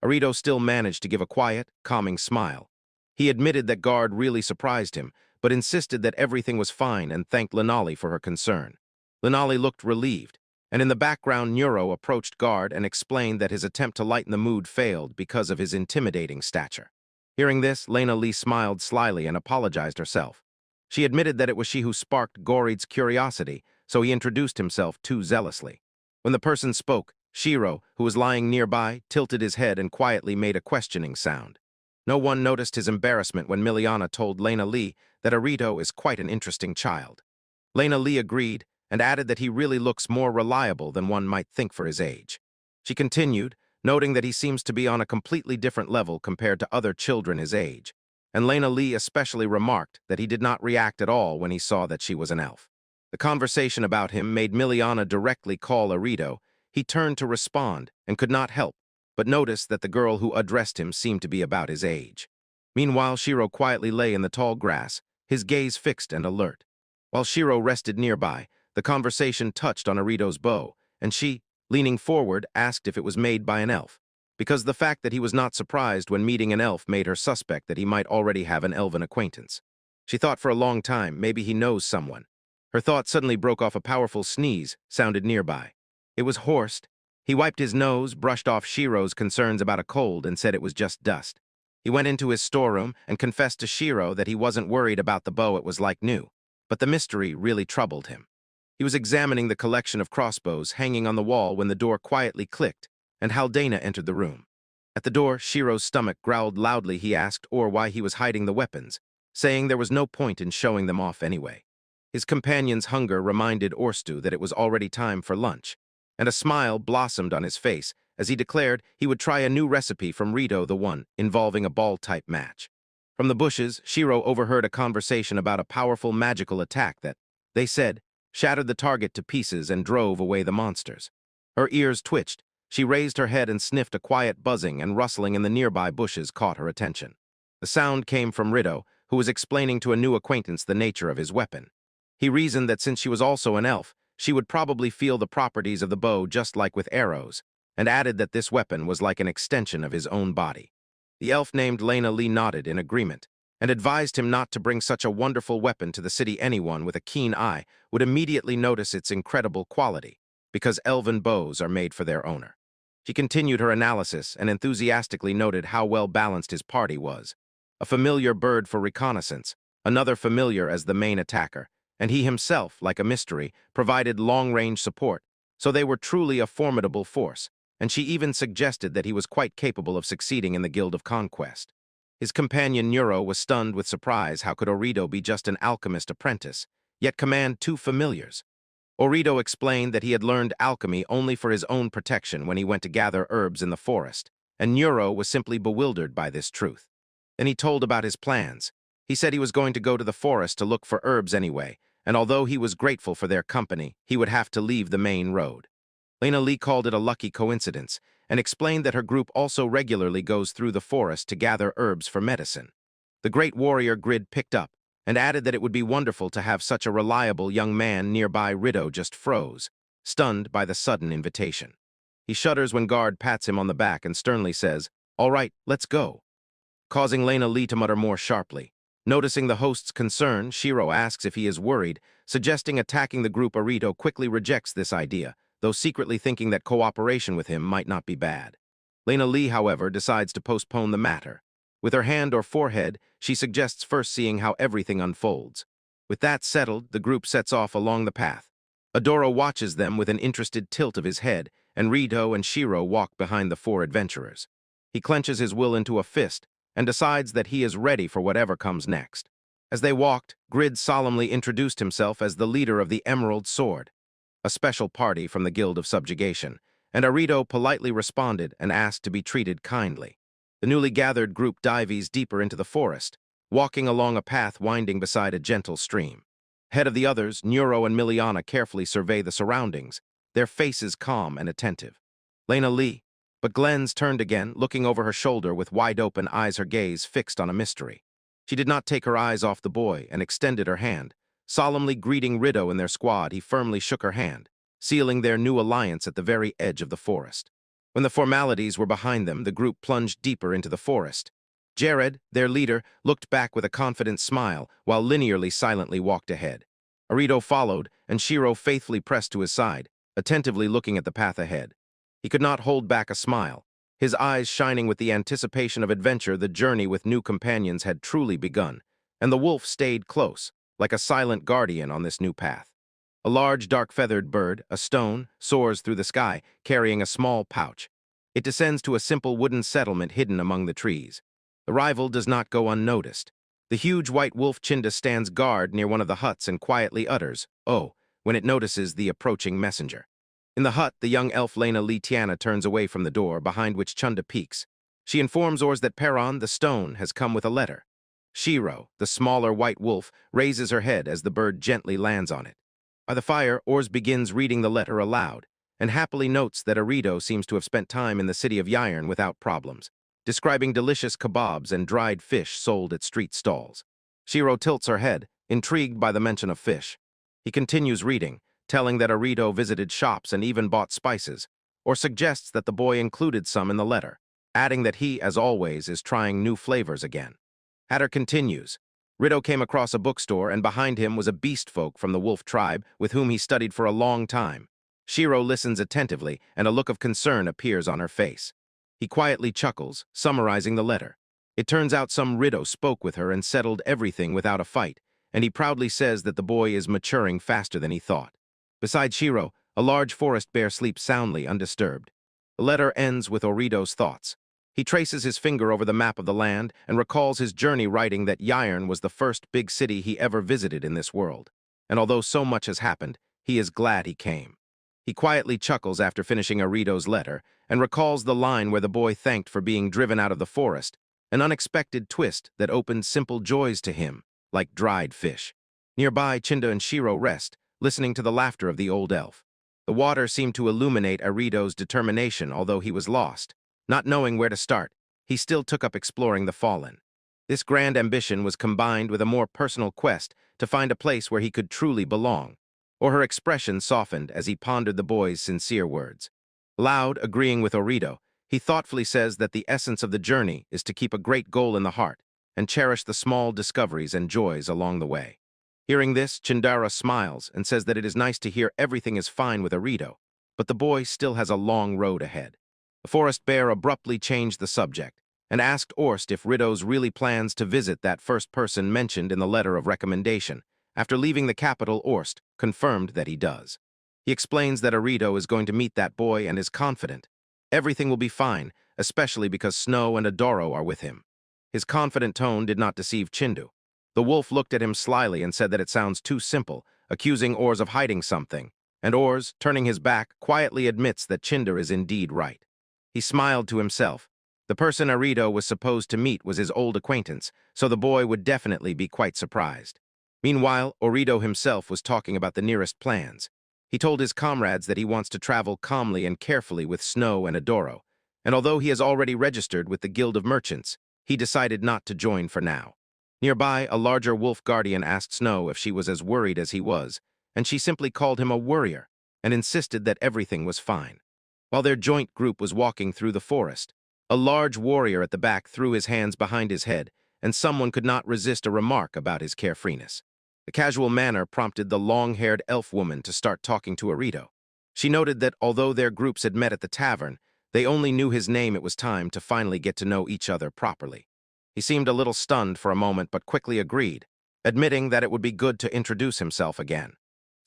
Arito still managed to give a quiet, calming smile. He admitted that Guard really surprised him, but insisted that everything was fine and thanked Lenali for her concern. Lenali looked relieved, and in the background Nero approached Guard and explained that his attempt to lighten the mood failed because of his intimidating stature. Hearing this, Lena Li smiled slyly and apologized herself. She admitted that it was she who sparked Gorid's curiosity, so he introduced himself too zealously. When the person spoke, Shiro, who was lying nearby, tilted his head and quietly made a questioning sound. No one noticed his embarrassment when Miliana told Lena Li that Arito is quite an interesting child. Lena Li agreed and added that he really looks more reliable than one might think for his age. She continued, noting that he seems to be on a completely different level compared to other children his age, and Lena Li especially remarked that he did not react at all when he saw that she was an elf. The conversation about him made Miliana directly call Arito. He turned to respond and could not help but notice that the girl who addressed him seemed to be about his age. Meanwhile, Shiro quietly lay in the tall grass, his gaze fixed and alert. While Shiro rested nearby, the conversation touched on Arito's bow, and she, leaning forward, asked if it was made by an elf, because the fact that he was not surprised when meeting an elf made her suspect that he might already have an elven acquaintance. She thought for a long time maybe he knows someone. Her thought suddenly broke off a powerful sneeze, sounded nearby. It was Horst. He wiped his nose, brushed off Shiro's concerns about a cold, and said it was just dust. He went into his storeroom and confessed to Shiro that he wasn't worried about the bow, it was like new. But the mystery really troubled him. He was examining the collection of crossbows hanging on the wall when the door quietly clicked, and Haldana entered the room. At the door, Shiro's stomach growled loudly. He asked why he was hiding the weapons, saying there was no point in showing them off anyway. His companion's hunger reminded Orstu that it was already time for lunch, and a smile blossomed on his face as he declared he would try a new recipe from Rito, the one involving a ball-type match. From the bushes, Shiro overheard a conversation about a powerful magical attack that, they said, shattered the target to pieces and drove away the monsters. Her ears twitched. She raised her head and sniffed. A quiet buzzing and rustling in the nearby bushes caught her attention. The sound came from Rito, who was explaining to a new acquaintance the nature of his weapon. He reasoned that since she was also an elf, she would probably feel the properties of the bow just like with arrows, and added that this weapon was like an extension of his own body. The elf named Lena Li nodded in agreement, and advised him not to bring such a wonderful weapon to the city. Anyone with a keen eye would immediately notice its incredible quality, because elven bows are made for their owner. She continued her analysis and enthusiastically noted how well balanced his party was. A familiar bird for reconnaissance, another familiar as the main attacker, and he himself, like a mystery, provided long-range support, so they were truly a formidable force, and she even suggested that he was quite capable of succeeding in the Guild of Conquest. His companion Nero was stunned with surprise. How could Orito be just an alchemist apprentice, yet command two familiars? Orito explained that he had learned alchemy only for his own protection when he went to gather herbs in the forest, and Nero was simply bewildered by this truth. Then he told about his plans. He said he was going to go to the forest to look for herbs anyway, and although he was grateful for their company, he would have to leave the main road. Lena Li called it a lucky coincidence, and explained that her group also regularly goes through the forest to gather herbs for medicine. The great warrior Grid picked up, and added that it would be wonderful to have such a reliable young man nearby. Rito just froze, stunned by the sudden invitation. He shudders when Guard pats him on the back and sternly says, "All right, let's go," causing Lena Li to mutter more sharply. Noticing the host's concern, Shiro asks if he is worried, suggesting attacking the group. Arito quickly rejects this idea, though secretly thinking that cooperation with him might not be bad. Lena Li, however, decides to postpone the matter. With her hand or forehead, she suggests first seeing how everything unfolds. With that settled, the group sets off along the path. Adoro watches them with an interested tilt of his head, and Rito and Shiro walk behind the four adventurers. He clenches his will into a fist and decides that he is ready for whatever comes next. As they walked, Grid solemnly introduced himself as the leader of the Emerald Sword, a special party from the Guild of Subjugation, and Arito politely responded and asked to be treated kindly. The newly gathered group dives deeper into the forest, walking along a path winding beside a gentle stream. Ahead of the others, Nero and Miliana carefully survey the surroundings, their faces calm and attentive. Lena Lee, but Glenn's turned again, looking over her shoulder with wide-open eyes, her gaze fixed on a mystery. She did not take her eyes off the boy and extended her hand. Solemnly greeting Rido and their squad, he firmly shook her hand, sealing their new alliance at the very edge of the forest. When the formalities were behind them, the group plunged deeper into the forest. Jared, their leader, looked back with a confident smile, while linearly silently walked ahead. Arito followed, and Shiro faithfully pressed to his side, attentively looking at the path ahead. He could not hold back a smile, his eyes shining with the anticipation of adventure. The journey with new companions had truly begun, and the wolf stayed close, like a silent guardian on this new path. A large, dark-feathered bird, a stone, soars through the sky, carrying a small pouch. It descends to a simple wooden settlement hidden among the trees. The rival does not go unnoticed. The huge white wolf Chinda stands guard near one of the huts and quietly utters, "Oh," when it notices the approaching messenger. In the hut, the young elf Lena Lee Tiana turns away from the door, behind which Chunda peeks. She informs Ors that Peron, the stone, has come with a letter. Shiro, the smaller white wolf, raises her head as the bird gently lands on it. By the fire, Ors begins reading the letter aloud, and happily notes that Arito seems to have spent time in the city of Yiron without problems, describing delicious kebabs and dried fish sold at street stalls. Shiro tilts her head, intrigued by the mention of fish. He continues reading, telling that Arito visited shops and even bought spices, or suggests that the boy included some in the letter, adding that he, as always, is trying new flavors again. Hatter continues. Rido came across a bookstore, and behind him was a beast folk from the wolf tribe with whom he studied for a long time. Shiro listens attentively, and a look of concern appears on her face. He quietly chuckles, summarizing the letter. It turns out some Rido spoke with her and settled everything without a fight, and he proudly says that the boy is maturing faster than he thought. Beside Shiro, a large forest bear sleeps soundly, undisturbed. The letter ends with Orito's thoughts. He traces his finger over the map of the land and recalls his journey, writing that Yiron was the first big city he ever visited in this world. And although so much has happened, he is glad he came. He quietly chuckles after finishing Arito's letter and recalls the line where the boy thanked for being driven out of the forest, an unexpected twist that opened simple joys to him, like dried fish. Nearby, Chinda and Shiro rest, listening to the laughter of the old elf. The water seemed to illuminate Arito's determination, although he was lost. Not knowing where to start, he still took up exploring the fallen. This grand ambition was combined with a more personal quest to find a place where he could truly belong, or her expression softened as he pondered the boy's sincere words. Loud, agreeing with Orito, he thoughtfully says that the essence of the journey is to keep a great goal in the heart and cherish the small discoveries and joys along the way. Hearing this, Chindara smiles and says that it is nice to hear everything is fine with Arito, but the boy still has a long road ahead. The forest bear abruptly changed the subject and asked Orst if Rido's really plans to visit that first person mentioned in the letter of recommendation. After leaving the capital, Orst confirmed that he does. He explains that Arito is going to meet that boy and is confident. Everything will be fine, especially because Snow and Adoro are with him. His confident tone did not deceive Chindu. The wolf looked at him slyly and said that it sounds too simple, accusing Ors of hiding something, and Ors, turning his back, quietly admits that Chindu is indeed right. He smiled to himself. The person Arito was supposed to meet was his old acquaintance, so the boy would definitely be quite surprised. Meanwhile, Orito himself was talking about the nearest plans. He told his comrades that he wants to travel calmly and carefully with Snow and Adoro, and although he has already registered with the Guild of Merchants, he decided not to join for now. Nearby, a larger wolf guardian asked Snow if she was as worried as he was, and she simply called him a worrier and insisted that everything was fine. While their joint group was walking through the forest, a large warrior at the back threw his hands behind his head, and someone could not resist a remark about his carefreeness. The casual manner prompted the long-haired elf woman to start talking to Arito. She noted that although their groups had met at the tavern, they only knew his name. It was time to finally get to know each other properly. He seemed a little stunned for a moment, but quickly agreed, admitting that it would be good to introduce himself again.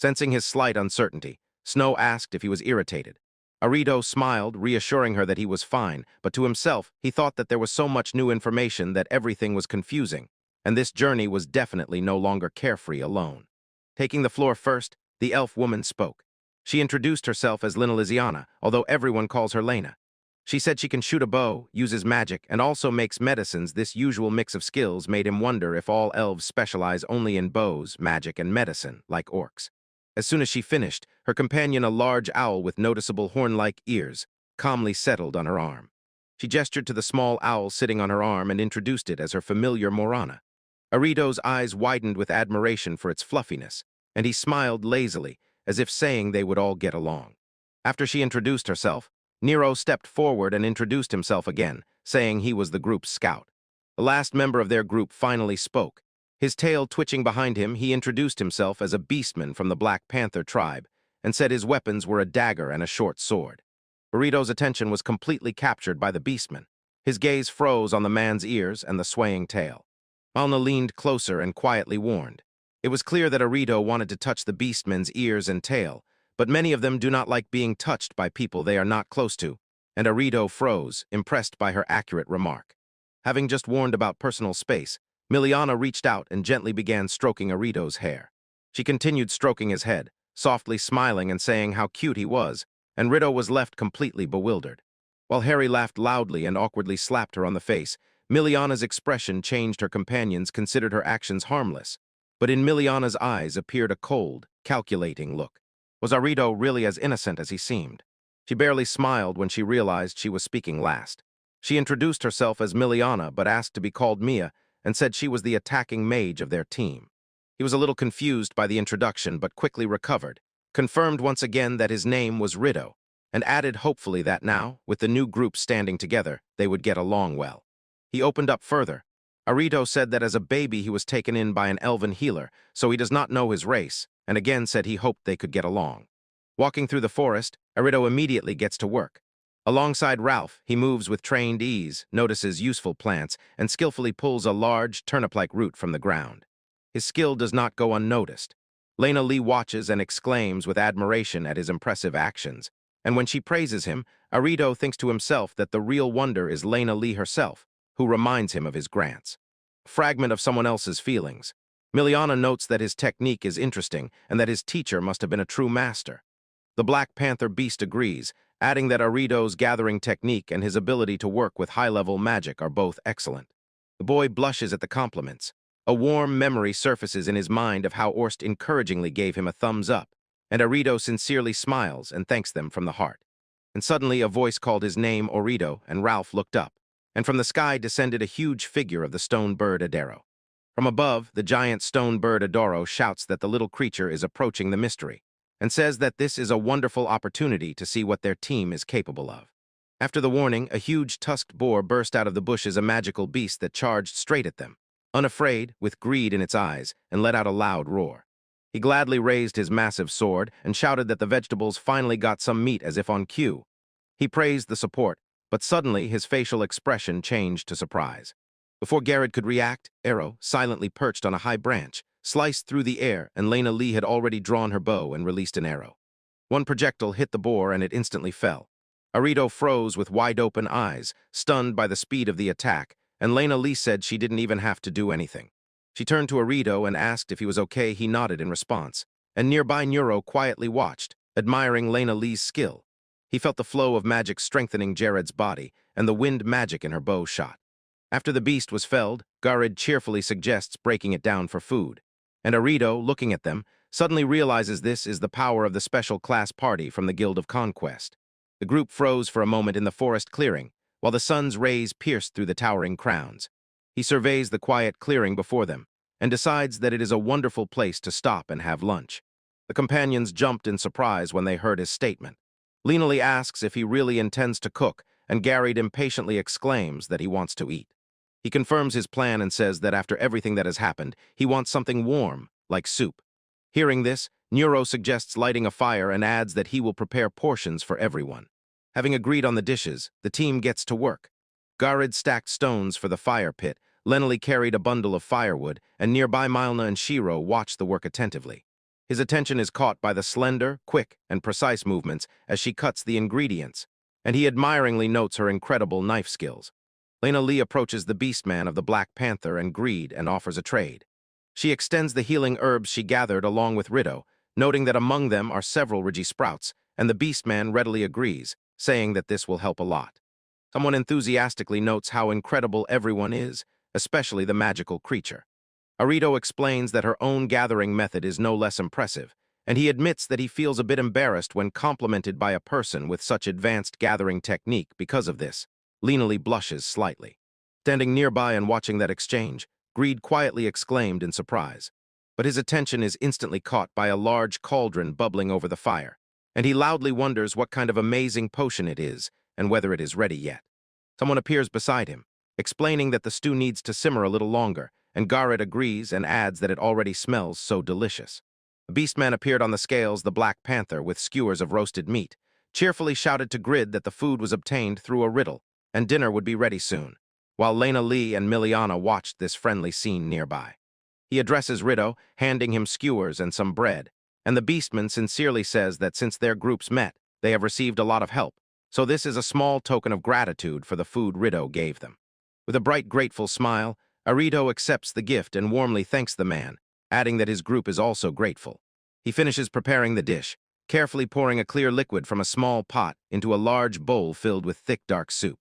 Sensing his slight uncertainty, Snow asked if he was irritated. Arito smiled, reassuring her that he was fine, but to himself, he thought that there was so much new information that everything was confusing, and this journey was definitely no longer carefree alone. Taking the floor first, the elf woman spoke. She introduced herself as Lina Liziana, although everyone calls her Lena. She said she can shoot a bow, uses magic, and also makes medicines. This usual mix of skills made him wonder if all elves specialize only in bows, magic, and medicine, like orcs. As soon as she finished, her companion, a large owl with noticeable horn-like ears, calmly settled on her arm. She gestured to the small owl sitting on her arm and introduced it as her familiar Morana. Arito's eyes widened with admiration for its fluffiness, and he smiled lazily, as if saying they would all get along. After she introduced herself, Nero stepped forward and introduced himself again, saying he was the group's scout. The last member of their group finally spoke. His tail twitching behind him, he introduced himself as a beastman from the Black Panther tribe, and said his weapons were a dagger and a short sword. Burrito's attention was completely captured by the beastman. His gaze froze on the man's ears and the swaying tail. Malna leaned closer and quietly warned. It was clear that Arito wanted to touch the beastman's ears and tail, but many of them do not like being touched by people they are not close to, and Arito froze, impressed by her accurate remark. Having just warned about personal space, Miliana reached out and gently began stroking Arito's hair. She continued stroking his head, softly smiling and saying how cute he was, and Rito was left completely bewildered. While Harry laughed loudly and awkwardly slapped her on the face, Miliana's expression changed. Her companions considered her actions harmless, but in Miliana's eyes appeared a cold, calculating look. Was Arito really as innocent as he seemed? She barely smiled when she realized she was speaking last. She introduced herself as Miliana but asked to be called Mia, and said she was the attacking mage of their team. He was a little confused by the introduction but quickly recovered, confirmed once again that his name was Rito, and added hopefully that now, with the new group standing together, they would get along well. He opened up further. Arito said that as a baby he was taken in by an elven healer, so he does not know his race, and again said he hoped they could get along. Walking through the forest, Arito immediately gets to work. Alongside Ralph, he moves with trained ease, notices useful plants, and skillfully pulls a large, turnip-like root from the ground. His skill does not go unnoticed. Lena Lee watches and exclaims with admiration at his impressive actions, and when she praises him, Arito thinks to himself that the real wonder is Lena Lee herself, who reminds him of his grants. A fragment of someone else's feelings. Miliana notes that his technique is interesting and that his teacher must have been a true master. The Black Panther beast agrees, adding that Arito's gathering technique and his ability to work with high-level magic are both excellent. The boy blushes at the compliments. A warm memory surfaces in his mind of how Orst encouragingly gave him a thumbs up, and Arito sincerely smiles and thanks them from the heart. And suddenly a voice called his name, Orito, and Ralph looked up, and from the sky descended a huge figure of the stone bird Adaro. From above, the giant stone bird Adoro shouts that the little creature is approaching the mystery, and says that this is a wonderful opportunity to see what their team is capable of. After the warning, a huge tusked boar burst out of the bushes, a magical beast that charged straight at them, unafraid, with greed in its eyes, and let out a loud roar. He gladly raised his massive sword and shouted that the vegetables finally got some meat as if on cue. He praised the support, but suddenly his facial expression changed to surprise. Before Garrett could react, Arrow, silently perched on a high branch, sliced through the air, and Lena Lee had already drawn her bow and released an arrow. One projectile hit the boar and it instantly fell. Arito froze with wide-open eyes, stunned by the speed of the attack, and Lena Lee said she didn't even have to do anything. She turned to Arito and asked if he was okay. He nodded in response, and nearby Neuro quietly watched, admiring Lena Lee's skill. He felt the flow of magic strengthening Jared's body and the wind magic in her bow shot. After the beast was felled, Garid cheerfully suggests breaking it down for food, and Arito, looking at them, suddenly realizes this is the power of the special class party from the Guild of Conquest. The group froze for a moment in the forest clearing, while the sun's rays pierced through the towering crowns. He surveys the quiet clearing before them, and decides that it is a wonderful place to stop and have lunch. The companions jumped in surprise when they heard his statement. Lena Lee asks if he really intends to cook, and Garid impatiently exclaims that he wants to eat. He confirms his plan and says that after everything that has happened, he wants something warm, like soup. Hearing this, Neuro suggests lighting a fire and adds that he will prepare portions for everyone. Having agreed on the dishes, the team gets to work. Garid stacked stones for the fire pit, Lena Lee carried a bundle of firewood, and nearby Milna and Shiro watched the work attentively. His attention is caught by the slender, quick, and precise movements as she cuts the ingredients, and he admiringly notes her incredible knife skills. Lena Lee approaches the Beastman of the Black Panther and Greed and offers a trade. She extends the healing herbs she gathered along with Rido, noting that among them are several Rigi sprouts, and the Beastman readily agrees, saying that this will help a lot. Someone enthusiastically notes how incredible everyone is, especially the magical creature. Arito explains that her own gathering method is no less impressive, and he admits that he feels a bit embarrassed when complimented by a person with such advanced gathering technique because of this. Lena Lee blushes slightly. Standing nearby and watching that exchange, Greed quietly exclaimed in surprise. But his attention is instantly caught by a large cauldron bubbling over the fire, and he loudly wonders what kind of amazing potion it is and whether it is ready yet. Someone appears beside him, explaining that the stew needs to simmer a little longer, and Garrett agrees and adds that it already smells so delicious. The Beastman appeared on the scales, the Black Panther, with skewers of roasted meat, cheerfully shouted to Grid that the food was obtained through a riddle, and dinner would be ready soon, while Lena Lee and Miliana watched this friendly scene nearby. He addresses Rido, handing him skewers and some bread, and the Beastman sincerely says that since their groups met, they have received a lot of help, so this is a small token of gratitude for the food Rido gave them. With a bright, grateful smile, Arito accepts the gift and warmly thanks the man, adding that his group is also grateful. He finishes preparing the dish, carefully pouring a clear liquid from a small pot into a large bowl filled with thick, dark soup.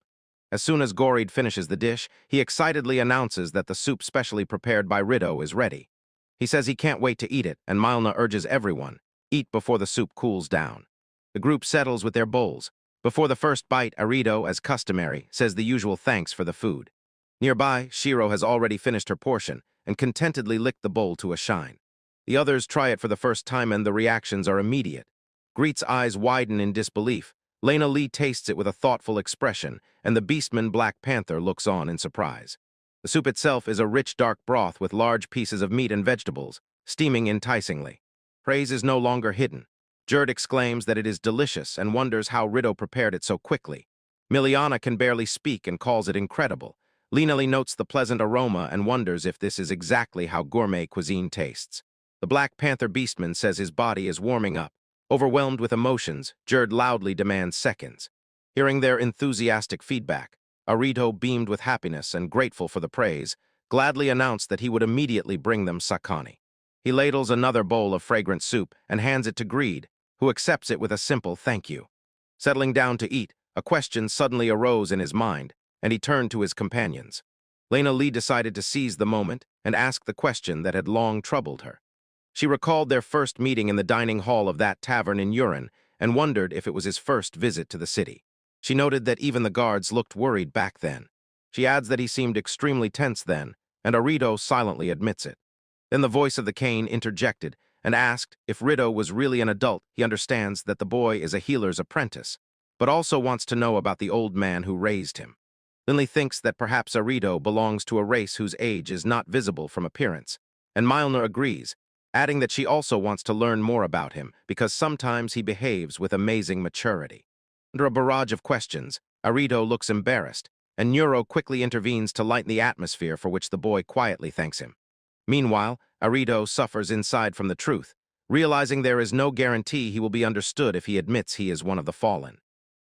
As soon as Gorid finishes the dish, he excitedly announces that the soup specially prepared by Rido is ready. He says he can't wait to eat it, and Milna urges everyone, eat before the soup cools down. The group settles with their bowls. Before the first bite, Arito, as customary, says the usual thanks for the food. Nearby, Shiro has already finished her portion and contentedly licked the bowl to a shine. The others try it for the first time and the reactions are immediate. Greet's eyes widen in disbelief. Lena Lee tastes it with a thoughtful expression, and the Beastman Black Panther looks on in surprise. The soup itself is a rich dark broth with large pieces of meat and vegetables, steaming enticingly. Praise is no longer hidden. Jerd exclaims that it is delicious and wonders how Rido prepared it so quickly. Miliana can barely speak and calls it incredible. Lena Lee notes the pleasant aroma and wonders if this is exactly how gourmet cuisine tastes. The Black Panther Beastman says his body is warming up. Overwhelmed with emotions, Jerd loudly demands seconds. Hearing their enthusiastic feedback, Arito, beamed with happiness and grateful for the praise, gladly announced that he would immediately bring them sakani. He ladles another bowl of fragrant soup and hands it to Greed, who accepts it with a simple thank you. Settling down to eat, a question suddenly arose in his mind, and he turned to his companions. Lena Lee decided to seize the moment and ask the question that had long troubled her. She recalled their first meeting in the dining hall of that tavern in Urin and wondered if it was his first visit to the city. She noted that even the guards looked worried back then. She adds that he seemed extremely tense then, and Arito silently admits it. Then the voice of the cane interjected and asked if Rido was really an adult. He understands that the boy is a healer's apprentice, but also wants to know about the old man who raised him. Lindley thinks that perhaps Arito belongs to a race whose age is not visible from appearance, and Milner agrees, adding that she also wants to learn more about him because sometimes he behaves with amazing maturity. Under a barrage of questions, Arito looks embarrassed, and Neuro quickly intervenes to lighten the atmosphere, for which the boy quietly thanks him. Meanwhile, Arito suffers inside from the truth, realizing there is no guarantee he will be understood if he admits he is one of the fallen.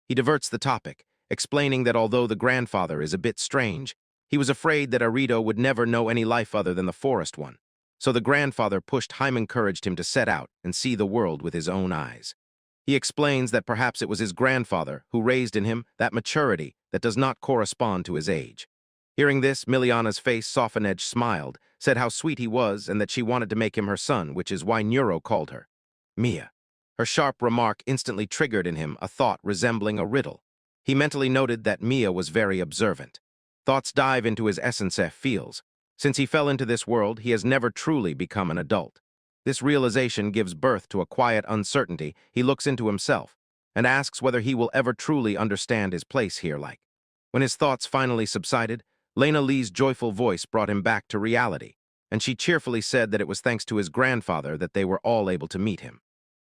He diverts the topic, explaining that although the grandfather is a bit strange, he was afraid that Arito would never know any life other than the forest one. So the grandfather encouraged him to set out and see the world with his own eyes. He explains that perhaps it was his grandfather who raised in him that maturity that does not correspond to his age. Hearing this, Miliana's face, softened, smiled, said how sweet he was and that she wanted to make him her son, which is why Neuro called her Mia. Her sharp remark instantly triggered in him a thought resembling a riddle. He mentally noted that Mia was very observant. Thoughts dive into his essence feels. Since he fell into this world, he has never truly become an adult. This realization gives birth to a quiet uncertainty. He looks into himself and asks whether he will ever truly understand his place here. When his thoughts finally subsided, Lena Lee's joyful voice brought him back to reality, and she cheerfully said that it was thanks to his grandfather that they were all able to meet him.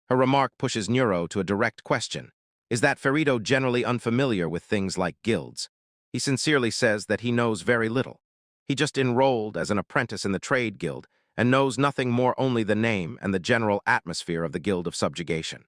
Her remark pushes Neuro to a direct question. Is that Ferrito generally unfamiliar with things like guilds? He sincerely says that he knows very little. He just enrolled as an apprentice in the trade guild and knows nothing more only the name and the general atmosphere of the Guild of Subjugation.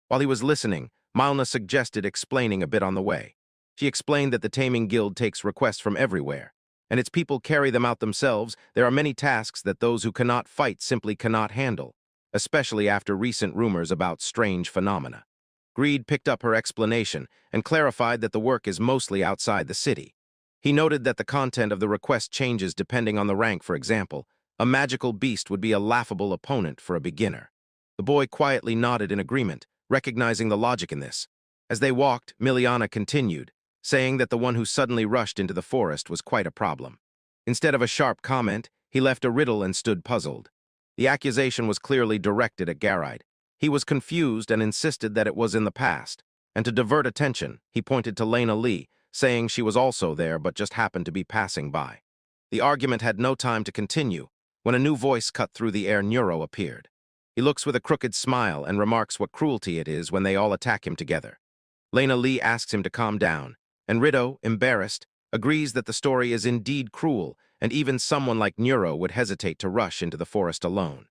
While he was listening, Milna suggested explaining a bit on the way. She explained that the Taming Guild takes requests from everywhere, and its people carry them out themselves. There are many tasks that those who cannot fight simply cannot handle, especially after recent rumors about strange phenomena. Greed picked up her explanation and clarified that the work is mostly outside the city. He noted that the content of the request changes depending on the rank. For example, a magical beast would be a laughable opponent for a beginner. The boy quietly nodded in agreement, recognizing the logic in this. As they walked, Miliana continued, saying that the one who suddenly rushed into the forest was quite a problem. Instead of a sharp comment, he left a riddle and stood puzzled. The accusation was clearly directed at Garide. He was confused and insisted that it was in the past, and to divert attention, he pointed to Lena Lee, saying she was also there but just happened to be passing by. The argument had no time to continue when a new voice cut through the air. Enro appeared. He looks with a crooked smile and remarks what cruelty it is when they all attack him together. Lena Lee asks him to calm down, and Rido, embarrassed, agrees that the story is indeed cruel, and even someone like Nero would hesitate to rush into the forest alone.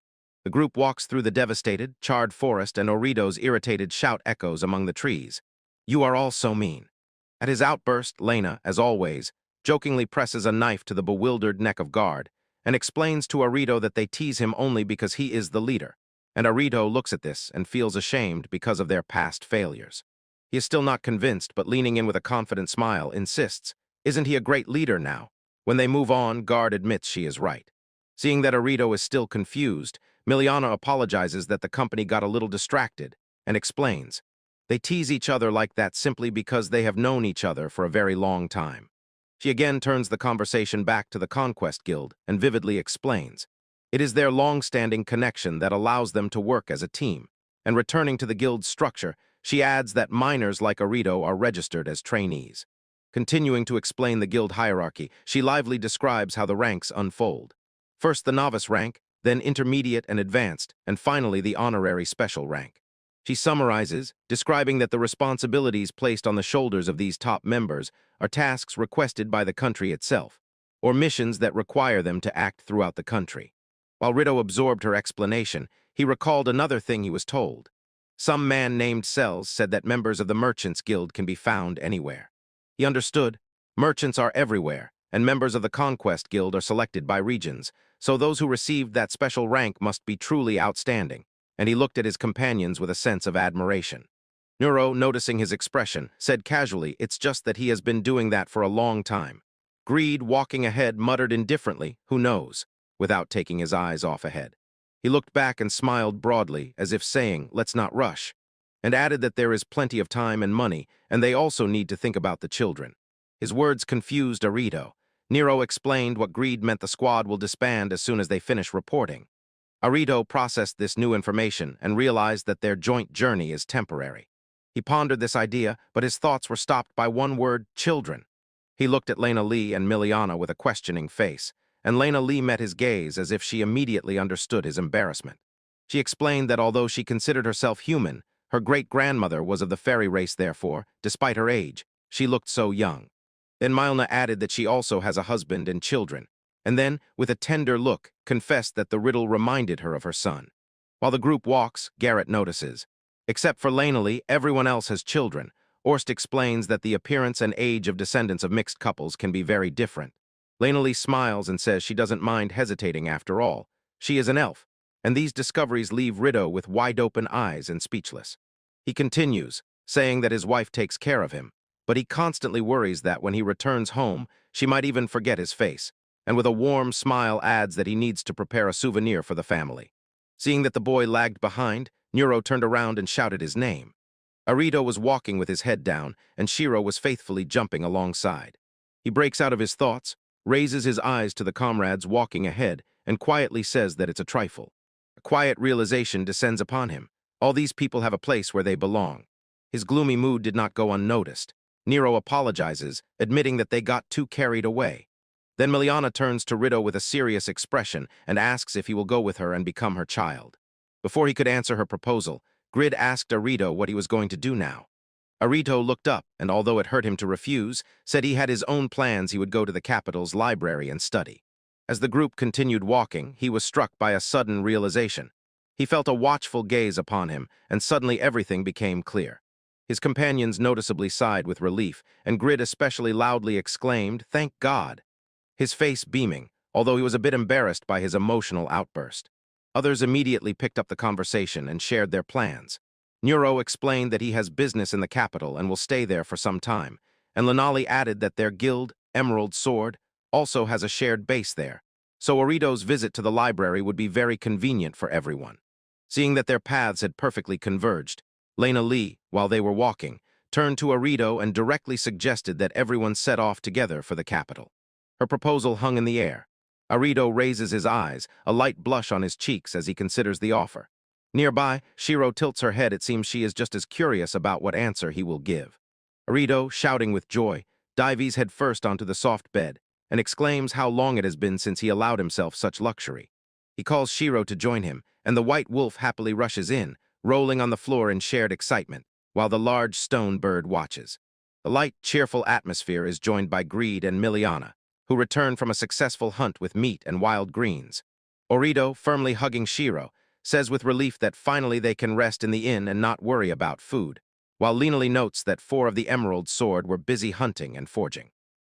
The group walks through the devastated, charred forest, and Orido's irritated shout echoes among the trees. "You are all so mean." At his outburst, Lena, as always, jokingly presses a knife to the bewildered neck of Guard and explains to Orido that they tease him only because he is the leader, and Orido looks at this and feels ashamed because of their past failures. He is still not convinced, but leaning in with a confident smile, insists, "Isn't he a great leader now?" When they move on, Guard admits she is right. Seeing that Orido is still confused, Miliana apologizes that the company got a little distracted and explains, "They tease each other like that simply because they have known each other for a very long time." She again turns the conversation back to the Conquest Guild and vividly explains, "It is their long-standing connection that allows them to work as a team." And returning to the guild's structure, she adds that minors like Orido are registered as trainees. Continuing to explain the guild hierarchy, she lively describes how the ranks unfold. First the novice rank, then intermediate and advanced, and finally the honorary special rank. She summarizes, describing that the responsibilities placed on the shoulders of these top members are tasks requested by the country itself, or missions that require them to act throughout the country. While Rido absorbed her explanation, he recalled another thing he was told. Some man named Cells said that members of the Merchants Guild can be found anywhere. He understood. Merchants are everywhere, and members of the Conquest Guild are selected by regions, so those who received that special rank must be truly outstanding, and he looked at his companions with a sense of admiration. Nero, noticing his expression, said casually, "It's just that he has been doing that for a long time." Greed, walking ahead, muttered indifferently, "Who knows?" without taking his eyes off ahead. He looked back and smiled broadly, as if saying, "Let's not rush," and added that there is plenty of time and money, and they also need to think about the children. His words confused Orido. Nero explained what Greed meant: the squad will disband as soon as they finish reporting. Orido processed this new information and realized that their joint journey is temporary. He pondered this idea, but his thoughts were stopped by one word: children. He looked at Lena Lee and Miliana with a questioning face, and Lena Lee met his gaze as if she immediately understood his embarrassment. She explained that although she considered herself human, her great-grandmother was of the fairy race. Therefore, despite her age, she looked so young. Then Milna added that she also has a husband and children, and then, with a tender look, confessed that the riddle reminded her of her son. While the group walks, Garrett notices, except for Lena Lee, everyone else has children. Orst explains that the appearance and age of descendants of mixed couples can be very different. Lena Lee smiles and says she doesn't mind hesitating after all. She is an elf, and these discoveries leave Rido with wide-open eyes and speechless. He continues, saying that his wife takes care of him, but he constantly worries that when he returns home, she might even forget his face, and with a warm smile adds that he needs to prepare a souvenir for the family. Seeing that the boy lagged behind, Nero turned around and shouted his name. Orido was walking with his head down, and Shiro was faithfully jumping alongside. He breaks out of his thoughts, raises his eyes to the comrades walking ahead, and quietly says that it's a trifle. A quiet realization descends upon him. All these people have a place where they belong. His gloomy mood did not go unnoticed. Nero apologizes, admitting that they got too carried away. Then Miliana turns to Rido with a serious expression and asks if he will go with her and become her child. Before he could answer her proposal, Grid asked Arido what he was going to do now. Arito looked up, and although it hurt him to refuse, said he had his own plans. He would go to the capital's library and study. As the group continued walking, he was struck by a sudden realization. He felt a watchful gaze upon him, and suddenly everything became clear. His companions noticeably sighed with relief, and Grid especially loudly exclaimed, "Thank God!" His face beaming, although he was a bit embarrassed by his emotional outburst. Others immediately picked up the conversation and shared their plans. Nero explained that he has business in the capital and will stay there for some time, and Lanali added that their guild, Emerald Sword, also has a shared base there, so Orito's visit to the library would be very convenient for everyone. Seeing that their paths had perfectly converged, Lena Lee, while they were walking, turned to Orito and directly suggested that everyone set off together for the capital. Her proposal hung in the air. Orito raises his eyes, a light blush on his cheeks as he considers the offer. Nearby, Shiro tilts her head. It seems she is just as curious about what answer he will give. Orito, shouting with joy, dives headfirst onto the soft bed and exclaims how long it has been since he allowed himself such luxury. He calls Shiro to join him, and the white wolf happily rushes in, rolling on the floor in shared excitement, while the large stone bird watches. The light, cheerful atmosphere is joined by Greed and Miliana, who return from a successful hunt with meat and wild greens. Orito, firmly hugging Shiro, says with relief that finally they can rest in the inn and not worry about food, while Linali notes that 4 of the Emerald Sword were busy hunting and forging.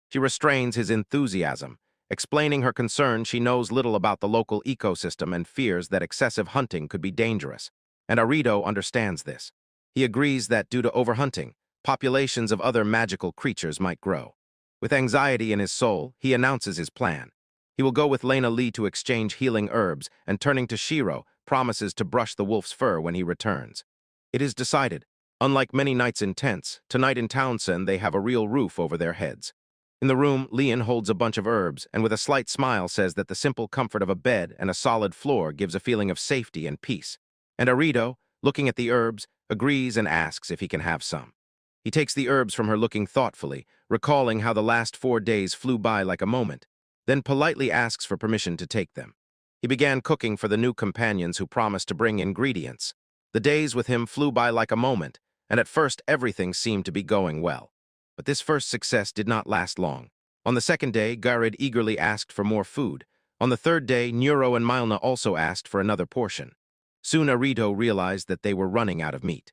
She restrains his enthusiasm, explaining her concern she knows little about the local ecosystem and fears that excessive hunting could be dangerous, and Orito understands this. He agrees that due to overhunting, populations of other magical creatures might grow. With anxiety in his soul, he announces his plan. He will go with Lena Lee to exchange healing herbs, and turning to Shiro, promises to brush the wolf's fur when he returns. It is decided. Unlike many nights in tents, tonight in Townsend they have a real roof over their heads. In the room, Leon holds a bunch of herbs and with a slight smile says that the simple comfort of a bed and a solid floor gives a feeling of safety and peace. And Orito, looking at the herbs, agrees and asks if he can have some. He takes the herbs from her looking thoughtfully, recalling how the last 4 days flew by like a moment, then politely asks for permission to take them. He began cooking for the new companions who promised to bring ingredients. The days with him flew by like a moment, and at first everything seemed to be going well. But this first success did not last long. On the second day, Garid eagerly asked for more food. On the third day, Nero and Milna also asked for another portion. Soon Orito realized that they were running out of meat.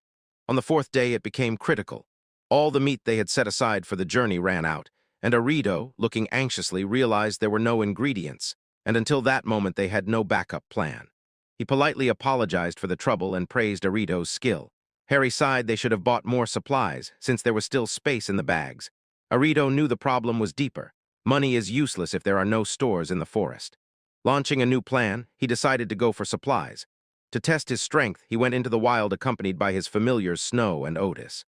On the fourth day, it became critical. All the meat they had set aside for the journey ran out, and Orito, looking anxiously, realized there were no ingredients, and until that moment they had no backup plan. He politely apologized for the trouble and praised Orito's skill. Harry sighed they should have bought more supplies, since there was still space in the bags. Orito knew the problem was deeper. Money is useless if there are no stores in the forest. Launching a new plan, he decided to go for supplies. To test his strength, he went into the wild accompanied by his familiars Snow and Otis.